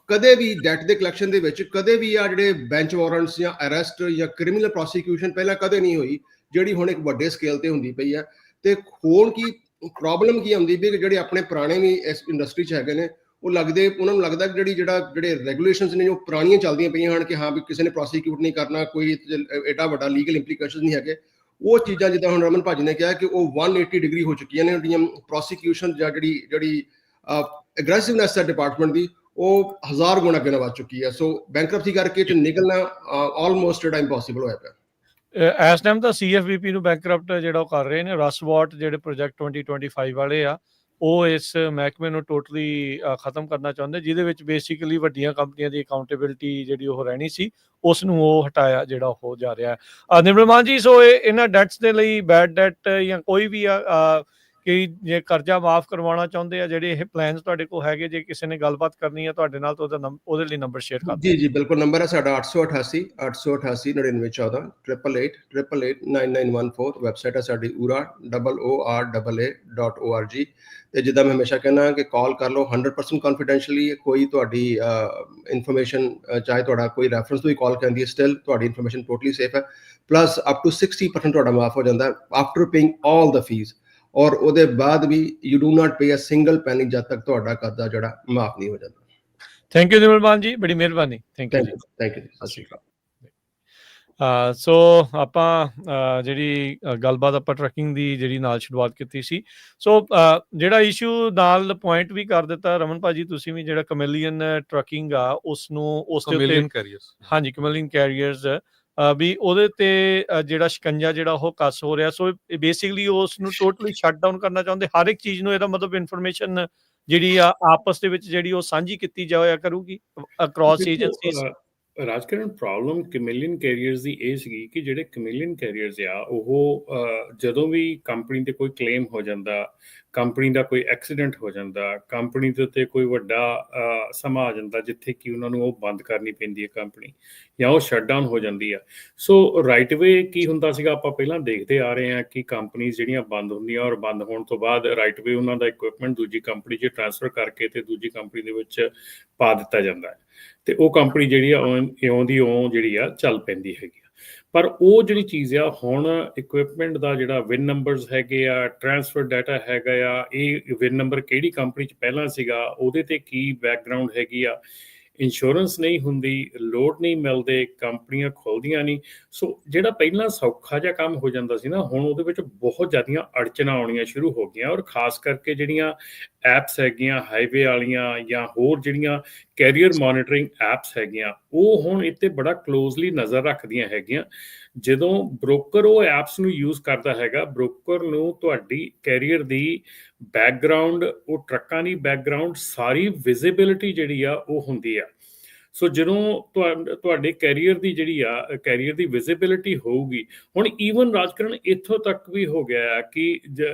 [SPEAKER 4] ਕਦੇ ਵੀ ਡੈਟ ਦੇ ਕਲੈਕਸ਼ਨ ਦੇ ਵਿੱਚ ਕਦੇ ਵੀ ਆ ਜਿਹੜੇ ਬੈਂਚ ਵਾਰੰਟਸ ਜਾਂ ਅਰੈਸਟ ਜਾਂ ਕ੍ਰਿਮੀਨਲ ਪ੍ਰੋਸੀਕਿਊਸ਼ਨ ਪਹਿਲਾਂ ਕਦੇ ਨਹੀਂ ਹੋਈ, ਜਿਹੜੀ ਹੁਣ ਇੱਕ ਵੱਡੇ ਸਕੇਲ ਤੇ ਹੁੰਦੀ ਪਈ ਹੈ। ਤੇ ਹੁਣ ਕੀ ਪ੍ਰੋਬਲਮ ਕੀ ਆਉਂਦੀ ਵੀ ਕਿ ਜਿਹੜੇ ਆਪਣੇ ਪੁਰਾਣੇ ਵੀ ਇਸ ਇੰਡਸਟਰੀ 'ਚ ਹੈਗੇ ਨੇ, ਉਹ ਉਹਨਾਂ ਨੂੰ ਲੱਗਦਾ ਕਿ ਜਿਹੜੇ ਰੈਗੂਲੇਸ਼ਨਸ ਨੇ ਜੋ ਪੁਰਾਣੀਆਂ ਚੱਲਦੀਆਂ ਪਈਆਂ ਹਨ ਕਿ ਹਾਂ ਵੀ ਕਿਸੇ ਨੇ ਪ੍ਰੋਸੀਕਿਊਟ ਨਹੀਂ ਕਰਨਾ, ਕੋਈ ਐਡਾ ਵੱਡਾ ਲੀਗਲ ਇੰਪਲੀਕੇਸ਼ਨ ਨਹੀਂ ਹੈਗੇ। ਉਹ ਚੀਜ਼ਾਂ ਜਿੱਦਾਂ ਹੁਣ ਰਮਨ ਭਾਜੀ ਨੇ ਕਿਹਾ ਕਿ ਉਹ 180 ਡਿਗਰੀ ਹੋ ਚੁੱਕੀਆਂ ਨੇ ਜਿਹੜੀਆਂ ਪ੍ਰੋਸੀਕਿਊਸ਼ਨ ਜਾਂ ਜਿਹੜੀ ਐਗਰੈਸਿਵਨੈਸ ਹੈ ਡਿਪਾਰਟਮੈਂਟ ਦੀ, ਉਹ 1000 ਗੁਣਾ ਅੱਗੇ ਵੱਧ ਚੁੱਕੀ ਹੈ। ਸੋ ਬੈਂਕਰਪਸੀ ਕਰਕੇ ਚ ਨਿਕਲਣਾ ਆਲਮੋਸਟ ਜਿਹੜਾ ਇੰਪੋਸੀਬਲ ਹੋਇਆ ਪਿਆ
[SPEAKER 1] ਇਸ ਟਾਈਮ ਤਾਂ। CFBP ਨੂੰ ਬੈਂਕਰਪਟ ਜਿਹੜਾ ਉਹ ਕਰ ਰਹੇ ਨੇ। ਰਸਵਾਟ ਜਿਹੜੇ ਪ੍ਰੋਜੈਕਟ 2025 ਵਾਲੇ ਆ, ਉਹ ਇਸ ਮਹਿਕਮੇ ਨੂੰ ਟੋਟਲੀ ਖਤਮ ਕਰਨਾ ਚਾਹੁੰਦੇ, ਜਿਹਦੇ ਵਿੱਚ ਬੇਸਿਕਲੀ ਵੱਡੀਆਂ ਕੰਪਨੀਆਂ ਦੀ ਅਕਾਊਂਟੇਬਿਲਿਟੀ ਜਿਹੜੀ ਉਹ ਰਹਿਣੀ ਸੀ, ਉਸ ਨੂੰ ਉਹ ਹਟਾਇਆ ਜਿਹੜਾ ਹੋ ਜਾ ਰਿਹਾ ਹੈ। ਨਿਰਮਲ ਜੀ, ਸੋ ਇਹਨਾਂ ਡੈਟਸ ਦੇ ਲਈ ਬੈਡ ਡੈਟ ਜਾਂ ਕੋਈ ਵੀ ਆ ਕਿ ਜੇ ਕਰਜ਼ਾ ਮਾਫ ਕਰਵਾਉਣਾ ਚਾਹੁੰਦੇ ਆ, ਜਿਹੜੇ ਇਹ ਪਲਾਨਸ ਤੁਹਾਡੇ ਕੋਲ ਹੈਗੇ, ਜੇ ਕਿਸੇ ਨੇ ਗੱਲਬਾਤ ਕਰਨੀ ਹੈ ਤੁਹਾਡੇ ਨਾਲ ਤਾਂ ਉਹਦੇ ਲਈ ਨੰਬਰ ਸ਼ੇਅਰ ਕਰ ਦਿਓ।
[SPEAKER 4] ਜੀ ਬਿਲਕੁਲ, ਨੰਬਰ ਹੈ ਸਾਡਾ 888 9914 888 9914। ਵੈਬਸਾਈਟ ਹੈ ਸਾਡੀ OORAA.org। ਤੇ ਜਿੱਦਾਂ ਮੈਂ ਹਮੇਸ਼ਾ ਕਹਿੰਦਾ ਕਿ ਕਾਲ ਕਰ ਲਓ 100% ਕੌਨਫੀਡੈਂਸ਼ੀਅਲੀ। ਕੋਈ ਤੁਹਾਡੀ ਇਨਫੋਰਮੇਸ਼ਨ, ਚਾਹੇ ਤੁਹਾਡਾ ਕੋਈ ਰੈਫਰੈਂਸ ਤੋਂ ਹੀ ਕਾਲ ਕਰਦੀ ਹੈ, ਸਟਿਲ ਤੁਹਾਡੀ ਇਨਫੋਰਮੇਸ਼ਨ ਟੋਟਲੀ ਸੇਫ ਹੈ। ਪਲੱਸ ਅਪ ਟੂ 60% ਤੁਹਾਡਾ ਮਾਫ ਹੋ ਜਾਂਦਾ after paying all the fee, ਔਰ ਉਹਦੇ ਬਾਅਦ ਵੀ you do not pay a single penny ਜਦ ਤੱਕ ਤੁਹਾਡਾ ਕਰਜ਼ਾ ਜਿਹੜਾ ਮਾਫ ਨਹੀਂ ਹੋ ਜਾਂਦਾ।
[SPEAKER 1] ਥੈਂਕ ਯੂ ਨਿਰਮਲ ਜੀ, ਬੜੀ ਮਿਹਰਬਾਨੀ। ਥੈਂਕ ਯੂ ਜੀ।
[SPEAKER 4] ਥੈਂਕ ਯੂ ਜੀ। ਸਤਿ ਸ਼੍ਰੀ ਅਕਾਲ।
[SPEAKER 1] ਸੋ ਆਪਾਂ ਜਿਹੜੀ ਗੱਲਬਾਤ ਆਪਾਂ ਟਰੱਕਿੰਗ ਦੀ ਜਿਹੜੀ ਨਾਲ ਸ਼ੁਰੂਆਤ ਕੀਤੀ ਸੀ, ਸੋ ਜਿਹੜਾ ਇਸ਼ੂ ਨਾਲ ਪੁਆਇੰਟ ਵੀ ਕਰ ਦਿੱਤਾ ਰਮਨ ਭਾਜੀ ਤੁਸੀਂ ਵੀ, ਜਿਹੜਾ ਕਮੇਲੀਅਨ ਟਰੱਕਿੰਗ ਆ ਉਸ ਨੂੰ ਉਸ ਦੇ ਉੱਤੇ, ਹਾਂਜੀ ਕਮੇਲੀਅਨ ਕੈਰੀਅਰਸ, ਵੀ ਉਹਦੇ ਤੇ ਜਿਹੜਾ ਸ਼ਿਕੰਜਾ ਜਿਹੜਾ ਉਹ ਕੱਸ ਹੋ ਰਿਹਾ। ਸੋ ਬੇਸਿਕਲੀ ਉਸ ਨੂੰ ਟੋਟਲੀ ਸ਼ਟ ਡਾਊਨ ਕਰਨਾ ਚਾਹੁੰਦੇ, ਹਰ ਇੱਕ ਚੀਜ਼ ਨੂੰ। ਇਹਦਾ ਮਤਲਬ ਇਨਫੋਰਮੇਸ਼ਨ ਜਿਹੜੀ ਆ ਆਪਸ ਦੇ ਵਿੱਚ ਜਿਹੜੀ ਉਹ ਸਾਂਝੀ ਕੀਤੀ ਜਾਇਆ ਕਰੂਗੀ across agencies.
[SPEAKER 3] Rajkaran, problem ਕੈਮੇਲੀਅਨ carriers ਦੀ ਇਹ ਸੀਗੀ ਕਿ ਜਿਹੜੇ ਕੈਮੇਲੀਅਨ ਕੈਰੀਅਰਸ ਆ ਉਹ ਜਦੋਂ ਵੀ ਕੰਪਨੀ ਤੇ ਕੋਈ ਕਲੇਮ ਹੋ ਜਾਂਦਾ, ਕੰਪਨੀ ਦਾ ਕੋਈ ਐਕਸੀਡੈਂਟ ਹੋ ਜਾਂਦਾ, ਕੰਪਨੀ ਦੇ ਉੱਤੇ ਕੋਈ ਵੱਡਾ ਸਮਾਂ ਆ ਜਾਂਦਾ ਜਿੱਥੇ ਕਿ ਉਹਨਾਂ ਨੂੰ ਉਹ ਬੰਦ ਕਰਨੀ ਪੈਂਦੀ ਹੈ ਕੰਪਨੀ, ਜਾਂ ਉਹ ਸ਼ਟ ਡਾਊਨ ਹੋ ਜਾਂਦੀ ਆ। ਸੋ ਰਾਈਟ ਵੇ ਕੀ ਹੁੰਦਾ ਸੀਗਾ, ਆਪਾਂ ਪਹਿਲਾਂ ਦੇਖਦੇ ਆ ਰਹੇ ਹਾਂ ਕਿ ਕੰਪਨੀਆਂ ਜਿਹੜੀਆਂ ਬੰਦ ਹੁੰਦੀਆਂ ਔਰ ਬੰਦ ਹੋਣ ਤੋਂ ਬਾਅਦ ਰਾਈਟ ਵੇ ਉਹਨਾਂ ਦਾ ਇਕੁਇਪਮੈਂਟ ਦੂਜੀ ਕੰਪਨੀ 'ਚ ਟਰਾਂਸਫਰ ਕਰਕੇ ਤੇ ਦੂਜੀ ਕੰਪਨੀ ਦੇ ਵਿੱਚ ਪਾ ਦਿੱਤਾ ਜਾਂਦਾ ਹੈ, ਤੇ ਉਹ ਕੰਪਨੀ ਜਿਹੜੀ ਆ ਇਉਂ ਦੀ ਇਉਂ ਜਿਹੜੀ ਆ ਚੱਲ ਪੈਂਦੀ ਹੈਗੀ ਆ। ਪਰ ਉਹ ਜਿਹੜੀ ਚੀਜ਼ ਆ ਹੁਣ ਇਕੁਇਪਮੈਂਟ ਦਾ ਜਿਹੜਾ ਵਿਨ ਨੰਬਰਸ ਹੈਗੇ ਆ, ਟਰਾਂਸਫਰ ਡਾਟਾ ਹੈਗਾ ਆ, ਇਹ ਵਿਨ ਨੰਬਰ ਕਿਹੜੀ ਕੰਪਨੀ 'ਚ ਪਹਿਲਾਂ ਸੀਗਾ, ਉਹਦੇ ਤੇ ਕੀ ਬੈਕਗਰਾਊਂਡ ਹੈਗੀ ਆ, ਇੰਸ਼ੋਰੈਂਸ ਨਹੀਂ ਹੁੰਦੀ, ਲੋਡ ਨਹੀਂ ਮਿਲਦੇ, ਕੰਪਨੀਆਂ ਖੁੱਲ੍ਹਦੀਆਂ ਨਹੀਂ। ਸੋ ਜਿਹੜਾ ਪਹਿਲਾਂ ਸੌਖਾ ਜਿਹਾ ਕੰਮ ਹੋ ਜਾਂਦਾ ਸੀ ਨਾ, ਹੁਣ ਉਹਦੇ ਵਿੱਚ ਬਹੁਤ ਜ਼ਿਆਦੀਆਂ ਅੜਚਨਾਂ ਆਉਣੀਆਂ ਸ਼ੁਰੂ ਹੋ ਗਈਆਂ। ਔਰ ਖਾਸ ਕਰਕੇ ਜਿਹੜੀਆਂ ਐਪਸ ਹੈਗੀਆਂ ਹਾਈਵੇ ਵਾਲੀਆਂ ਜਾਂ ਹੋਰ ਜਿਹੜੀਆਂ ਕੈਰੀਅਰ ਮੋਨੀਟਰਿੰਗ ਐਪਸ ਹੈਗੀਆਂ, ਉਹ ਹੁਣ ਇੱਥੇ ਬੜਾ ਕਲੋਜ਼ਲੀ ਨਜ਼ਰ ਰੱਖਦੀਆਂ ਹੈਗੀਆਂ। ਜਦੋਂ ਬ੍ਰੋਕਰ ਉਹ ਐਪਸ ਨੂੰ ਯੂਜ਼ ਕਰਦਾ ਹੈਗਾ, ਬ੍ਰੋਕਰ ਨੂੰ ਤੁਹਾਡੀ ਕੈਰੀਅਰ ਦੀ ਬੈਕਗਰਾਊਂਡ, ਉਹ ਟਰੱਕਾਂ ਦੀ ਬੈਕਗਰਾਊਂਡ ਸਾਰੀ ਵਿਜ਼ਿਬਿਲਿਟੀ ਜਿਹੜੀ ਆ ਉਹ ਹੁੰਦੀ ਆ। ਸੋ ਜਦੋਂ ਤੁਹਾਡੇ ਕੈਰੀਅਰ ਦੀ ਜਿਹੜੀ ਆ ਕੈਰੀਅਰ ਦੀ ਵਿਜ਼ਿਬਿਲਿਟੀ ਹੋਊਗੀ, ਹੁਣ ਈਵਨ ਰਾਜਕਰਨ ਇੱਥੋਂ ਤੱਕ ਵੀ ਹੋ ਗਿਆ ਆ ਕਿ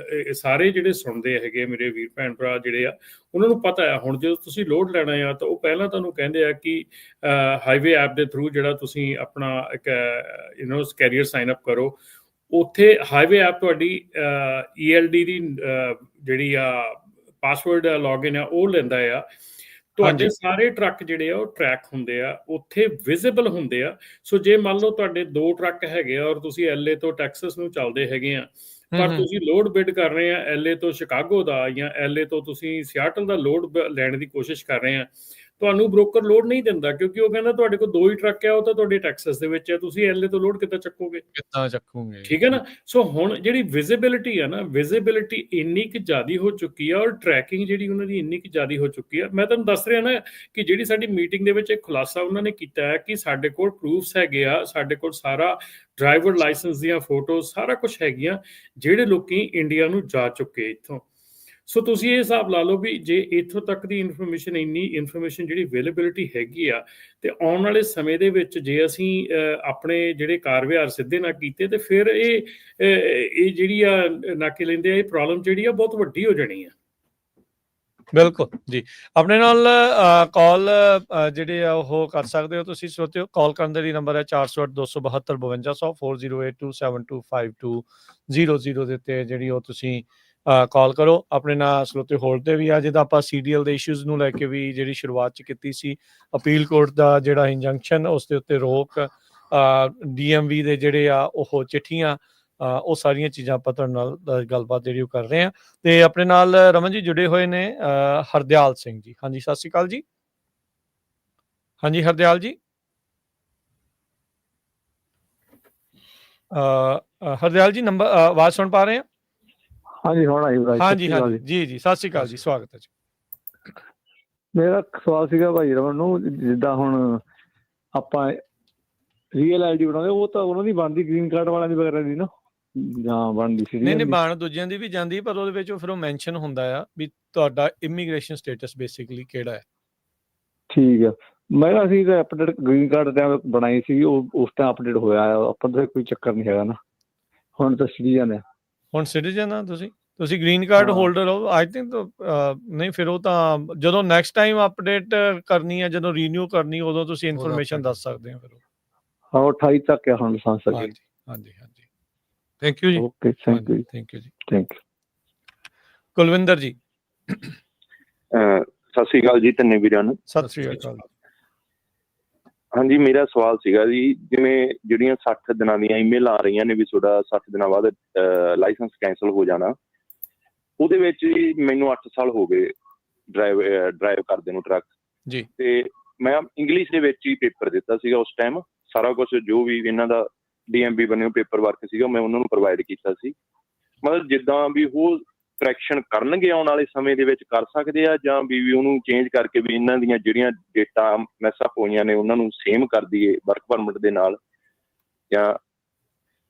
[SPEAKER 3] ਸਾਰੇ ਜਿਹੜੇ ਸੁਣਦੇ ਹੈਗੇ ਮੇਰੇ ਵੀਰ ਭੈਣ ਭਰਾ ਜਿਹੜੇ ਆ, ਉਹਨਾਂ ਨੂੰ ਪਤਾ ਆ ਹੁਣ ਜਦੋਂ ਤੁਸੀਂ ਲੋਡ ਲੈਣਾ ਆ ਤਾਂ ਉਹ ਪਹਿਲਾਂ ਤੁਹਾਨੂੰ ਕਹਿੰਦੇ ਆ ਕਿ ਹਾਈਵੇ ਐਪ ਦੇ ਥਰੂ ਜਿਹੜਾ ਤੁਸੀਂ ਆਪਣਾ ਇੱਕ ਕੈਰੀਅਰ ਸਾਈਨ ਅਪ ਕਰੋ। ਉੱਥੇ ਹਾਈਵੇ ਐਪ ਤੁਹਾਡੀ ELD ਦੀ ਜਿਹੜੀ ਆ ਪਾਸਵਰਡ ਲੌਗਇਨ ਆ ਉਹ ਲੈਂਦਾ ਆ। ਤੁਹਾਡੇ ਸਾਰੇ ਟਰੱਕ ਜਿਹੜੇ ਆ ਉਹ ਟਰੈਕ ਹੁੰਦੇ ਆ, ਉੱਥੇ ਵਿਜ਼ੀਬਲ ਹੁੰਦੇ ਆ। ਸੋ ਜੇ ਮੰਨ ਲਓ ਤੁਹਾਡੇ 2 ਟਰੱਕ ਹੈਗੇ ਆ ਔਰ ਤੁਸੀਂ LA ਤੋਂ ਟੈਕਸਸ ਨੂੰ ਚੱਲਦੇ ਹੈਗੇ ਆ, ਪਰ ਤੁਸੀਂ ਲੋਡ ਬਿਡ ਕਰ ਰਹੇ ਆ LA ਤੋਂ ਸ਼ਿਕਾਗੋ ਦਾ, ਜਾਂ LA ਤੋਂ ਤੁਸੀਂ ਸਿਆਟਲ ਦਾ ਲੋਡ ਲੈਣ ਦੀ ਕੋਸ਼ਿਸ਼ ਕਰ ਰਹੇ ਆ, ਤੁਹਾਨੂੰ ਬ੍ਰੋਕਰ ਲੋਡ ਨਹੀਂ ਦਿੰਦਾ, ਕਿਉਂਕਿ ਉਹ ਕਹਿੰਦਾ ਤੁਹਾਡੇ ਕੋਲ 2 ਹੀ ਟਰੱਕ ਆ, ਉਹ ਤਾਂ ਤੁਹਾਡੇ ਟੈਕਸਸ ਦੇ ਵਿੱਚ ਹੈ, ਤੁਸੀਂ LA ਤੋਂ ਲੋਡ ਕਿੱਦਾਂ ਚੱਕੋਗੇ? ਠੀਕ ਹੈ ਨਾ। ਸੋ ਹੁਣ ਜਿਹੜੀ ਵਿਜ਼ਿਬਿਲਿਟੀ ਆ ਨਾ, ਵਿਜ਼ਿਬਿਲਿਟੀ ਇੰਨੀ ਕੁ ਜ਼ਿਆਦਾ ਹੋ ਚੁੱਕੀ ਆ, ਔਰ ਟਰੈਕਿੰਗ ਜਿਹੜੀ ਉਹਨਾਂ ਦੀ ਇੰਨੀ ਕੁ ਜ਼ਿਆਦਾ ਹੋ ਚੁੱਕੀ ਆ। ਮੈਂ ਤੁਹਾਨੂੰ ਦੱਸ ਰਿਹਾ ਨਾ ਕਿ ਜਿਹੜੀ ਸਾਡੀ ਮੀਟਿੰਗ ਦੇ ਵਿੱਚ ਇੱਕ ਖੁਲਾਸਾ ਉਹਨਾਂ ਨੇ ਕੀਤਾ ਹੈ ਕਿ ਸਾਡੇ ਕੋਲ ਪ੍ਰੂਫਸ ਹੈਗੇ ਆ, ਸਾਡੇ ਕੋਲ ਸਾਰਾ ਡਰਾਈਵਰ ਲਾਇਸੈਂਸ ਦੀਆਂ ਫੋਟੋਜ਼ ਸਾਰਾ ਕੁਝ ਹੈਗੀਆਂ, ਜਿਹੜੇ ਲੋਕੀ ਇੰਡੀਆ ਨੂੰ ਜਾ ਚੁੱਕੇ ਇੱਥੋਂ। ਸੋ ਤੁਸੀਂ ਇਹ ਹਿਸਾਬ ਲਾ ਲਓ ਵੀ ਜੇ ਇੱਥੋਂ ਤੱਕ ਦੀ ਇਨਫੋਰਮੇਸ਼ਨ, ਇੰਨੀ ਇਨਫੋਰਮੇਸ਼ਨ ਜਿਹੜੀ ਅਵੇਲੇਬਿਲਿਟੀ ਹੈਗੀ ਆ, ਤੇ ਆਉਣ ਵਾਲੇ ਸਮੇਂ ਦੇ ਵਿੱਚ ਜੇ ਅਸੀਂ ਆਪਣੇ ਜਿਹੜੇ ਕਾਰ ਵਿਹਾਰ ਸਿੱਧੇ ਨਾ ਕੀਤੇ, ਤੇ ਫਿਰ ਇਹ ਜਿਹੜੀ ਆ ਨਾਕੇ ਲੈਂਦੇ ਆ, ਇਹ ਪ੍ਰੋਬਲਮ ਜਿਹੜੀ ਆ ਬਹੁਤ ਵੱਡੀ ਹੋ ਜਾਣੀ ਆ।
[SPEAKER 1] ਬਿਲਕੁਲ ਜੀ। ਆਪਣੇ ਨਾਲ ਕਾਲ ਜਿਹੜੇ ਆ ਉਹ ਕਰ ਸਕਦੇ ਹੋ ਤੁਸੀਂ ਸਰੋਤਿਓ। ਕਾਲ ਕਰਨ ਦੇ ਲਈ ਨੰਬਰ ਹੈ 408 272 5200 4082725200 ਦੇ ਉੱਤੇ ਜਿਹੜੀ ਉਹ ਤੁਸੀਂ ਕਾਲ ਕਰੋ। ਆਪਣੇ ਨਾਲ ਸਰੋਤੇ ਹੋਲਡ ਤੇ ਵੀ ਆ, ਜਿਹਦਾ ਆਪਾਂ CDL ਦੇ ਇਸ਼ੂਜ਼ ਨੂੰ ਲੈ ਕੇ ਵੀ ਜਿਹੜੀ ਸ਼ੁਰੂਆਤ 'ਚ ਕੀਤੀ ਸੀ, ਅਪੀਲ ਕੋਰਟ ਦਾ ਜਿਹੜਾ ਇੰਜੰਕਸ਼ਨ, ਉਸ ਦੇ ਉੱਤੇ ਰੋਕ, DMV ਦੇ ਜਿਹੜੇ ਆ ਉਹ ਚਿੱਠੀਆਂ, ਉਹ ਸਾਰੀਆਂ ਚੀਜ਼ਾਂ ਆਪਾਂ ਤੁਹਾਡੇ ਨਾਲ ਗੱਲਬਾਤ ਜਿਹੜੀ ਉਹ ਕਰ ਰਹੇ ਹਾਂ। ਤੇ ਆਪਣੇ ਨਾਲ ਰਮਨ ਜੀ ਜੁੜੇ ਹੋਏ ਨੇ ਹਰਦਿਆਲ ਸਿੰਘ ਜੀ। ਹਾਂਜੀ, ਸਤਿ ਸ਼੍ਰੀ ਅਕਾਲ ਜੀ। ਹਾਂਜੀ ਹਰਦਿਆਲ ਜੀ। ਹਰਦਿਆਲ ਜੀ ਨੰਬਰ ਆਵਾਜ਼ ਸੁਣ ਪਾ ਰਹੇ ਆ?
[SPEAKER 5] ਹਾਂਜੀ ਹੁਣ ਆਈ।
[SPEAKER 1] ਹਾਂਜੀ ਹਾਂਜੀ ਜੀ ਜੀ, ਸਤਿ ਸ਼੍ਰੀ ਅਕਾਲ ਜੀ, ਸਵਾਗਤ ਹੈ ਜੀ।
[SPEAKER 5] ਮੇਰਾ ਸਵਾਲ ਸੀਗਾ ਭਾਈ ਰਮਨ ਨੂੰ, ਜਿੱਦਾਂ ਹੁਣ ਆਪਾਂ ਰੀਅਲ ID ਬਣਾਉਂਦੇ, ਉਹ ਤਾਂ ਉਹਨਾਂ ਦੀ ਬਣਦੀ ਗ੍ਰੀਨ ਕਾਰਡ ਵਾਲਿਆਂ ਦੀ ਵਗੈਰਾ ਦੀ ਨਾ, ਜਾਂ ਬਣਦੀ ਸੀ?
[SPEAKER 1] ਨਹੀਂ ਬਣ ਦੂਜਿਆਂ ਦੀ ਵੀ ਜਾਂਦੀ, ਪਰ ਉਹਦੇ ਵਿੱਚ ਫਿਰ ਉਹ ਮੈਂਸ਼ਨ ਹੁੰਦਾ ਆ ਵੀ ਤੁਹਾਡਾ ਇਮੀਗ੍ਰੇਸ਼ਨ ਸਟੇਟਸ ਬੇਸਿਕਲੀ ਕਿਹੜਾ ਹੈ।
[SPEAKER 5] ਠੀਕ ਆ। ਮੈਂ ਕਿਹਾ ਅਸੀਂ ਤਾਂ ਅਪਡੇਟ ਗ੍ਰੀਨ ਕਾਰਡ ਟਾਈਮ ਬਣਾਈ ਸੀ, ਉਹ ਉਸ ਟਾਈਮ ਅਪਡੇਟ ਹੋਇਆ, ਆਪਾਂ ਤਾਂ ਕੋਈ ਚੱਕਰ ਨਹੀਂ ਹੈਗਾ ਨਾ। ਹੁਣ ਤਾਂ ਸਿਟੀਜ਼ਨ ਆ। ਹੁਣ
[SPEAKER 1] ਸਿਟੀਜ਼ਨ ਆ ਤੁਸੀਂ ਗ੍ਰੀਨ ਕਾਰਡ ਹੋਲਡਰ ਹੋ ਆਈ ਥਿੰਕ। ਨਹੀਂ, ਫਿਰ ਉਹ ਤਾਂ ਜਦੋਂ ਨੈਕਸਟ ਟਾਈਮ ਅਪਡੇਟ ਕਰਨੀ ਹੈ, ਜਦੋਂ ਰੀਨਿਊ ਕਰਨੀ, ਉਦੋਂ ਤੁਸੀਂ ਇਨਫੋਰਮੇਸ਼ਨ ਦੱਸ ਸਕਦੇ ਹੋ। ਫਿਰ
[SPEAKER 5] ਹਾਂ 28 ਤੱਕ ਆ ਹੁਣ ਲਾਇਸੈਂਸ।
[SPEAKER 1] ਹਾਂਜੀ ਹਾਂਜੀ ਹਾਂਜੀ, ਥੈਂਕ ਯੂ ਜੀ।
[SPEAKER 5] ਓਕੇ, ਥੈਂਕ ਯੂ
[SPEAKER 1] ਜੀ।
[SPEAKER 5] Thank you.
[SPEAKER 1] ਕੁਲਵਿੰਦਰ ਜੀ।
[SPEAKER 6] ਸਤਿ ਸ਼੍ਰੀ ਅਕਾਲ ਜੀ ਤਿੰਨੇ ਵੀਰਾਂ ਨੂੰ।
[SPEAKER 1] ਸਤਿ ਸ਼੍ਰੀ ਅਕਾਲ।
[SPEAKER 6] ਹਾਂਜੀ, ਮੇਰਾ ਸਵਾਲ ਸੀਗਾ ਜੀ, ਜਿਵੇਂ ਜਿਹੜੀਆਂ 60 ਦਿਨਾਂ ਦੀਆਂ ਈਮੇਲ ਆ ਰਹੀਆਂ ਨੇ ਵੀ ਤੁਹਾਡਾ 60 ਦਿਨਾਂ ਬਾਅਦ ਲਾਇਸੈਂਸ ਕੈਂਸਲ ਹੋ ਜਾਣਾ, ਉਹਦੇ ਵਿੱਚ ਜੀ ਮੈਨੂੰ 8 ਸਾਲ ਹੋ ਗਏ ਡਰਾਈਵ ਕਰਦੇ ਨੂੰ ਟਰੱਕ
[SPEAKER 1] ਜੀ, ਤੇ
[SPEAKER 6] ਮੈਂ ਇੰਗਲਿਸ਼ ਦੇ ਵਿੱਚ ਹੀ ਪੇਪਰ ਦਿੱਤਾ ਸੀਗਾ ਉਸ ਟਾਈਮ। ਸਾਰਾ ਕੁਛ ਜੋ ਵੀ ਇਹਨਾਂ ਦਾ DMV ਬਣਿਓ ਪੇਪਰ ਵਰਕ ਸੀਗਾ, ਮੈਂ ਉਹਨਾਂ ਨੂੰ ਪ੍ਰੋਵਾਈਡ ਕੀਤਾ ਸੀ। ਮਤਲਬ ਜਿੱਦਾਂ ਵੀ ਉਹ ਕਰੈਕਸ਼ਨ ਕਰਨਗੇ ਆਉਣ ਵਾਲੇ ਸਮੇਂ ਦੇ ਵਿੱਚ ਕਰ ਸਕਦੇ ਆ, ਜਾਂ ਵੀ ਉਹਨੂੰ ਚੇਂਜ ਕਰਕੇ ਵੀ ਇਹਨਾਂ ਦੀਆਂ ਜਿਹੜੀਆਂ ਡੇਟਾ ਮੈਸਅਪ ਹੋਈਆਂ ਨੇ ਉਹਨਾਂ ਨੂੰ ਸੇਮ ਕਰ ਦਈਏ ਵਰਕ ਪਰਮਿਟ ਦੇ ਨਾਲ, ਜਾਂ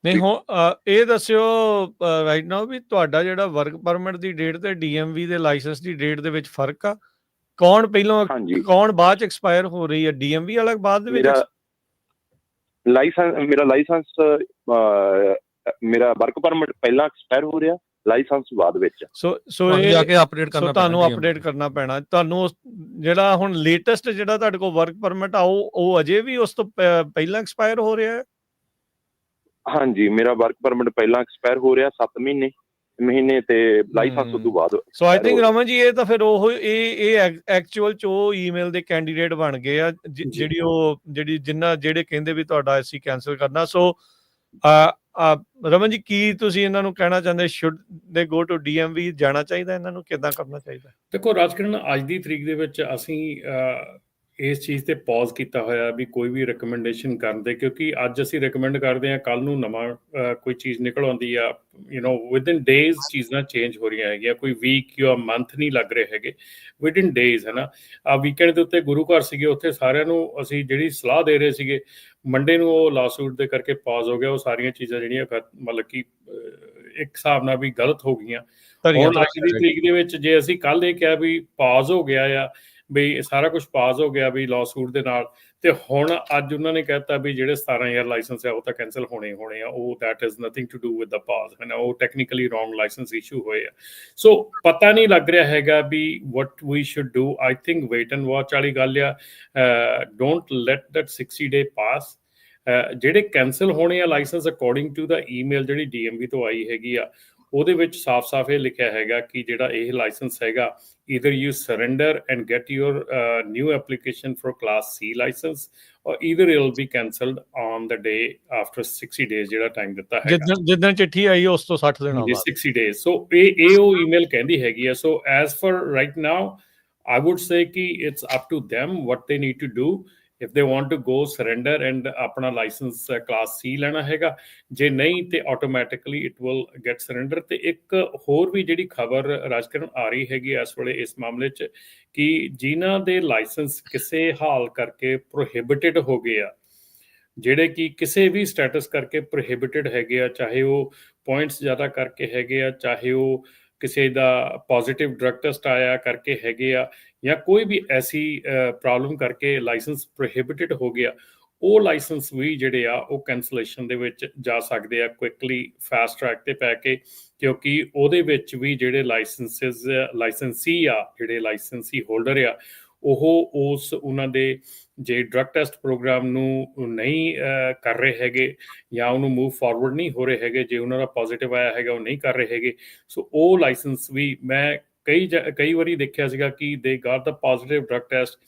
[SPEAKER 1] ਨਹੀਂ ਹੁਣ ਇਹ ਦੱਸਿਓ ਰਾਈਟ ਨਾਓ ਵੀ ਤੁਹਾਡਾ ਜਿਹੜਾ ਵਰਕ ਪਰਮਿਟ ਦੀ ਡੇਟ ਤੇ DMV ਦੇ ਲਾਇਸੈਂਸ ਦੀ ਡੇਟ ਦੇ ਵਿੱਚ ਫਰਕ ਆ? ਕੌਣ ਪਹਿਲਾਂ
[SPEAKER 6] ਹਾਂਜੀ
[SPEAKER 1] ਕੌਣ ਬਾਅਦ ਚ ਐਕਸਪਾਇਰ ਹੋ ਰਹੀ ਹੈ? DMV ਵਾਲਾ ਬਾਅਦ ਦੇ ਵਿੱਚ
[SPEAKER 6] ਮੇਰਾ ਲਾਇਸੈਂਸ ਮੇਰਾ ਵਰਕ ਪਰਮਿਟ ਪਹਿਲਾਂ ਐਕਸਪਾਇਰ ਹੋ ਰਿਹਾ, ਲਾਇਸੈਂਸ ਬਾਅਦ ਵਿੱਚ।
[SPEAKER 1] ਸੋ
[SPEAKER 2] ਇਹ
[SPEAKER 1] ਇਹ
[SPEAKER 2] ਜਾ ਕੇ ਅਪਡੇਟ ਕਰਨਾ
[SPEAKER 1] ਤੁਹਾਨੂੰ
[SPEAKER 2] ਪੈਣਾ
[SPEAKER 1] ਅਪਡੇਟ ਕਰਨਾ ਪੈਣਾ ਤੁਹਾਨੂੰ। ਜਿਹੜਾ ਹੁਣ ਲੇਟੈਸਟ ਜਿਹੜਾ ਤੁਹਾਡੇ ਕੋਲ ਵਰਕ ਪਰਮਿਟ ਆ ਉਹ ਅਜੇ ਵੀ ਉਸ ਤੋਂ ਪਹਿਲਾਂ ਐਕਸਪਾਇਰ ਹੋ ਰਿਹਾ ਹੈ?
[SPEAKER 6] ਹਾਂਜੀ, ਮੇਰਾ ਵਰਕ ਪਰਮਿਟ ਪਹਿਲਾਂ ਐਕਸਪਾਇਰ ਹੋ ਰਿਹਾ 7 ਮਹੀਨੇ ਤੇ ਲਾਇਸੈਂਸ ਤੋਂ ਬਾਅਦ।
[SPEAKER 1] ਸੋ ਆਈ ਥਿੰਕ ਰਮਨ ਜੀ ਇਹ ਤਾਂ ਫਿਰ ਉਹ ਇਹ ਐਕਚੁਅਲ ਚ ਉਹ ਈਮੇਲ ਦੇ ਕੈਂਡੀਡੇਟ ਬਣ ਗਏ ਆ ਜਿਹੜੇ ਕਹਿੰਦੇ ਵੀ ਤੁਹਾਡਾ ਅਸੀਂ ਕੈਂਸਲ ਕਰਨਾ। ਸੋ ਰਮਨ ਜੀ ਕੀ ਤੁਸੀਂ ਇਹਨਾਂ ਨੂੰ ਕਹਿਣਾ ਚਾਹੁੰਦੇ? ਸ਼ੁੱਡ ਦੇ ਗੋ ਟੂ DMV? ਜਾਣਾ ਚਾਹੀਦਾ ਇਹਨਾਂ ਨੂੰ? ਕਿੱਦਾਂ ਕਰਨਾ ਚਾਹੀਦਾ?
[SPEAKER 3] ਦੇਖੋ ਰਾਜਕਿਰਨ, ਅੱਜ ਦੀ ਤਰੀਕ ਦੇ ਵਿੱਚ ਅਸੀਂ ਇਸ ਚੀਜ਼ ਤੇ ਪੌਜ਼ ਕੀਤਾ ਹੋਇਆ ਵੀ ਕੋਈ ਵੀ ਰਿਕਮੈਂਡੇਸ਼ਨ ਕਰਨ ਦੇ, ਕਿਉਂਕਿ ਅੱਜ ਅਸੀਂ ਰਿਕਮੈਂਡ ਕਰਦੇ ਹਾਂ, ਕੱਲ ਨੂੰ ਨਵਾਂ ਕੋਈ ਚੀਜ਼ ਨਿਕਲ ਆਉਂਦੀ ਆ। ਵਿਦਿਨ ਡੇਜ਼ ਚੀਜ਼ਾਂ ਚੇਂਜ ਹੋ ਰਹੀਆਂ ਹੈਗੀਆਂ, ਕੋਈ ਵੀਕ ਜਾਂ ਮੰਥ ਨਹੀਂ ਲੱਗ ਰਹੇ ਹੈਗੇ, ਵਿਦਿਨ ਡੇਜ਼, ਹੈ ਨਾ। ਵੀਕਐਂਡ ਦੇ ਉੱਤੇ ਗੁਰੂ ਘਰ ਸੀਗੇ, ਉੱਥੇ ਸਾਰਿਆਂ ਨੂੰ ਅਸੀਂ ਜਿਹੜੀ ਸਲਾਹ ਦੇ ਰਹੇ ਸੀਗੇ, ਮੰਡੇ ਨੂੰ ਉਹ ਲਾਸੂਟ ਦੇ ਕਰਕੇ ਪੌਜ਼ ਹੋ ਗਿਆ। ਉਹ ਸਾਰੀਆਂ ਚੀਜ਼ਾਂ ਜਿਹੜੀਆਂ ਮਤਲਬ ਕਿ ਇੱਕ ਹਿਸਾਬ ਨਾਲ ਵੀ ਗਲਤ ਹੋ ਗਈਆਂ। ਹੁਣ ਅੱਜ ਦੀ ਤਰੀਕ ਦੇ ਵਿੱਚ ਜੇ ਅਸੀਂ ਕੱਲ ਇਹ ਕਿਹਾ ਵੀ ਪੌਜ਼ ਹੋ ਗਿਆ ਆ, ਵੀ ਸਾਰਾ ਕੁਝ ਪਾਸ ਹੋ ਗਿਆ ਵੀ ਲਾਸੂਟ ਦੇ ਨਾਲ, ਤੇ ਹੁਣ ਅੱਜ ਉਹਨਾਂ ਨੇ ਕਹਿਤਾ ਵੀ ਜਿਹੜੇ 17,000 ਲਾਇਸੈਂਸ ਆ ਉਹ ਤਾਂ ਕੈਂਸਲ ਹੋਣੇ ਆ। ਉਹ that is nothing to do with the pass, ਹੈ ਨਾ। ਉਹ ਟੈਕਨੀਕਲੀ ਰੋਂਗ ਲਾਇਸੈਂਸ ਇਸ਼ੂ ਹੋਏ ਆ। ਸੋ ਪਤਾ ਨਹੀਂ ਲੱਗ ਰਿਹਾ ਹੈਗਾ ਵੀ what we should do. I think wait and watch ਵਾਲੀ ਗੱਲ ਆ। Don't let that 60 day pass. ਜਿਹੜੇ ਕੈਂਸਲ ਹੋਣੇ ਆ licence according to the email ਜਿਹੜੀ DMV ਤੋਂ ਆਈ ਹੈਗੀ ਆ, ਉਹਦੇ ਵਿੱਚ ਸਾਫ਼-ਸਾਫ਼ ਇਹ ਲਿਖਿਆ ਹੈਗਾ ਕਿ ਜਿਹੜਾ ਇਹ ਲਾਇਸੈਂਸ ਹੈਗਾ, either you surrender and get your new application for Class C license, or either it will be cancelled on the day after 60 days ਜਿਹੜਾ ਟਾਈਮ ਦਿੱਤਾ ਹੈਗਾ।
[SPEAKER 1] ਜਿੱਦਣ ਚਿੱਠੀ ਆਈ ਉਸ ਤੋਂ 60 ਦਿਨਾਂ ਬਾਅਦ
[SPEAKER 3] 60 days। ਸੋ ਇਹ ਉਹ ਈਮੇਲ ਕਹਿੰਦੀ ਹੈਗੀ ਆ। So as for right now I would say ਕਿ it's up to them what they need to do। if they want to go surrender and ਆਪਣਾ ਲਾਇਸੈਂਸ ਕਲਾਸ C ਲੈਣਾ ਹੈਗਾ, ਜੇ ਨਹੀਂ ਤੇ automatically it will get surrender. ਤੇ ਇੱਕ ਹੋਰ ਵੀ ਜਿਹੜੀ ਖਬਰ ਰਾਜਕਰਨ ਆ ਰਹੀ ਹੈਗੀ ਇਸ ਵੇਲੇ ਇਸ ਮਾਮਲੇ 'ਚ, ਕਿ ਜਿਨ੍ਹਾਂ ਦੇ ਲਾਇਸੈਂਸ ਕਿਸੇ ਹਾਲ ਕਰਕੇ ਪ੍ਰੋਹਿਬਿਟਡ ਹੋ ਗਏ ਆ, ਜਿਹੜੇ ਕਿ ਕਿਸੇ ਵੀ ਸਟੇਟਸ ਕਰਕੇ ਪ੍ਰੋਹਿਬਿਟਡ ਹੈਗੇ ਆ, ਚਾਹੇ ਉਹ ਪੁਆਇੰਟਸ ਜ਼ਿਆਦਾ ਕਰਕੇ ਹੈਗੇ ਆ, ਚਾਹੇ ਉਹ ਕਿਸੇ ਦਾ ਪੋਜ਼ਿਟਿਵ ਡਰਗ ਟੈਸਟ ਆਇਆ ਕਰਕੇ ਹੈਗੇ ਆ, ਜਾਂ ਕੋਈ ਵੀ ਐਸੀ ਪ੍ਰੋਬਲਮ ਕਰਕੇ ਲਾਇਸੈਂਸ ਪ੍ਰੋਹਿਬਿਟਡ ਹੋ ਗਿਆ, ਉਹ ਲਾਇਸੈਂਸ ਵੀ ਜਿਹੜੇ ਆ ਉਹ ਕੈਂਸਲੇਸ਼ਨ ਦੇ ਵਿੱਚ ਜਾ ਸਕਦੇ ਆ ਕੁਇਕਲੀ, ਫਾਸਟ ਟਰੈਕ ਤੇ ਪੈ ਕੇ। ਕਿਉਂਕਿ ਉਹਦੇ ਵਿੱਚ ਵੀ ਜਿਹੜੇ ਲਾਇਸੈਂਸੀ ਆ, ਜਿਹੜੇ ਲਾਇਸੈਂਸੀ ਹੋਲਡਰ ਆ, ਉਹ ਉਹਨਾਂ ਦੇ ਜੇ ਡਰਗ ਟੈਸਟ ਪ੍ਰੋਗਰਾਮ ਨੂੰ ਨਹੀਂ ਕਰ ਰਹੇ ਹੈਗੇ ਜਾਂ ਉਹਨੂੰ ਮੂਵ ਫਾਰਵਰਡ ਨਹੀਂ ਹੋ ਰਹੇ ਹੈਗੇ, ਜੇ ਉਹਨਾਂ ਦਾ ਪੋਜ਼ਿਟਿਵ ਆਇਆ ਹੈਗਾ ਉਹ ਨਹੀਂ ਕਰ ਰਹੇ ਹੈਗੇ, ਸੋ ਉਹ ਲਾਇਸੈਂਸ ਵੀ ਮੈਂ ਕਈ ਵਾਰੀ ਦੇਖਿਆ ਸੀਗਾ ਕਿ ਦੇ ਗਾਟ ਦਾ ਪੋਜ਼ਿਟਿਵ ਡਰਗ ਟੈਸਟ,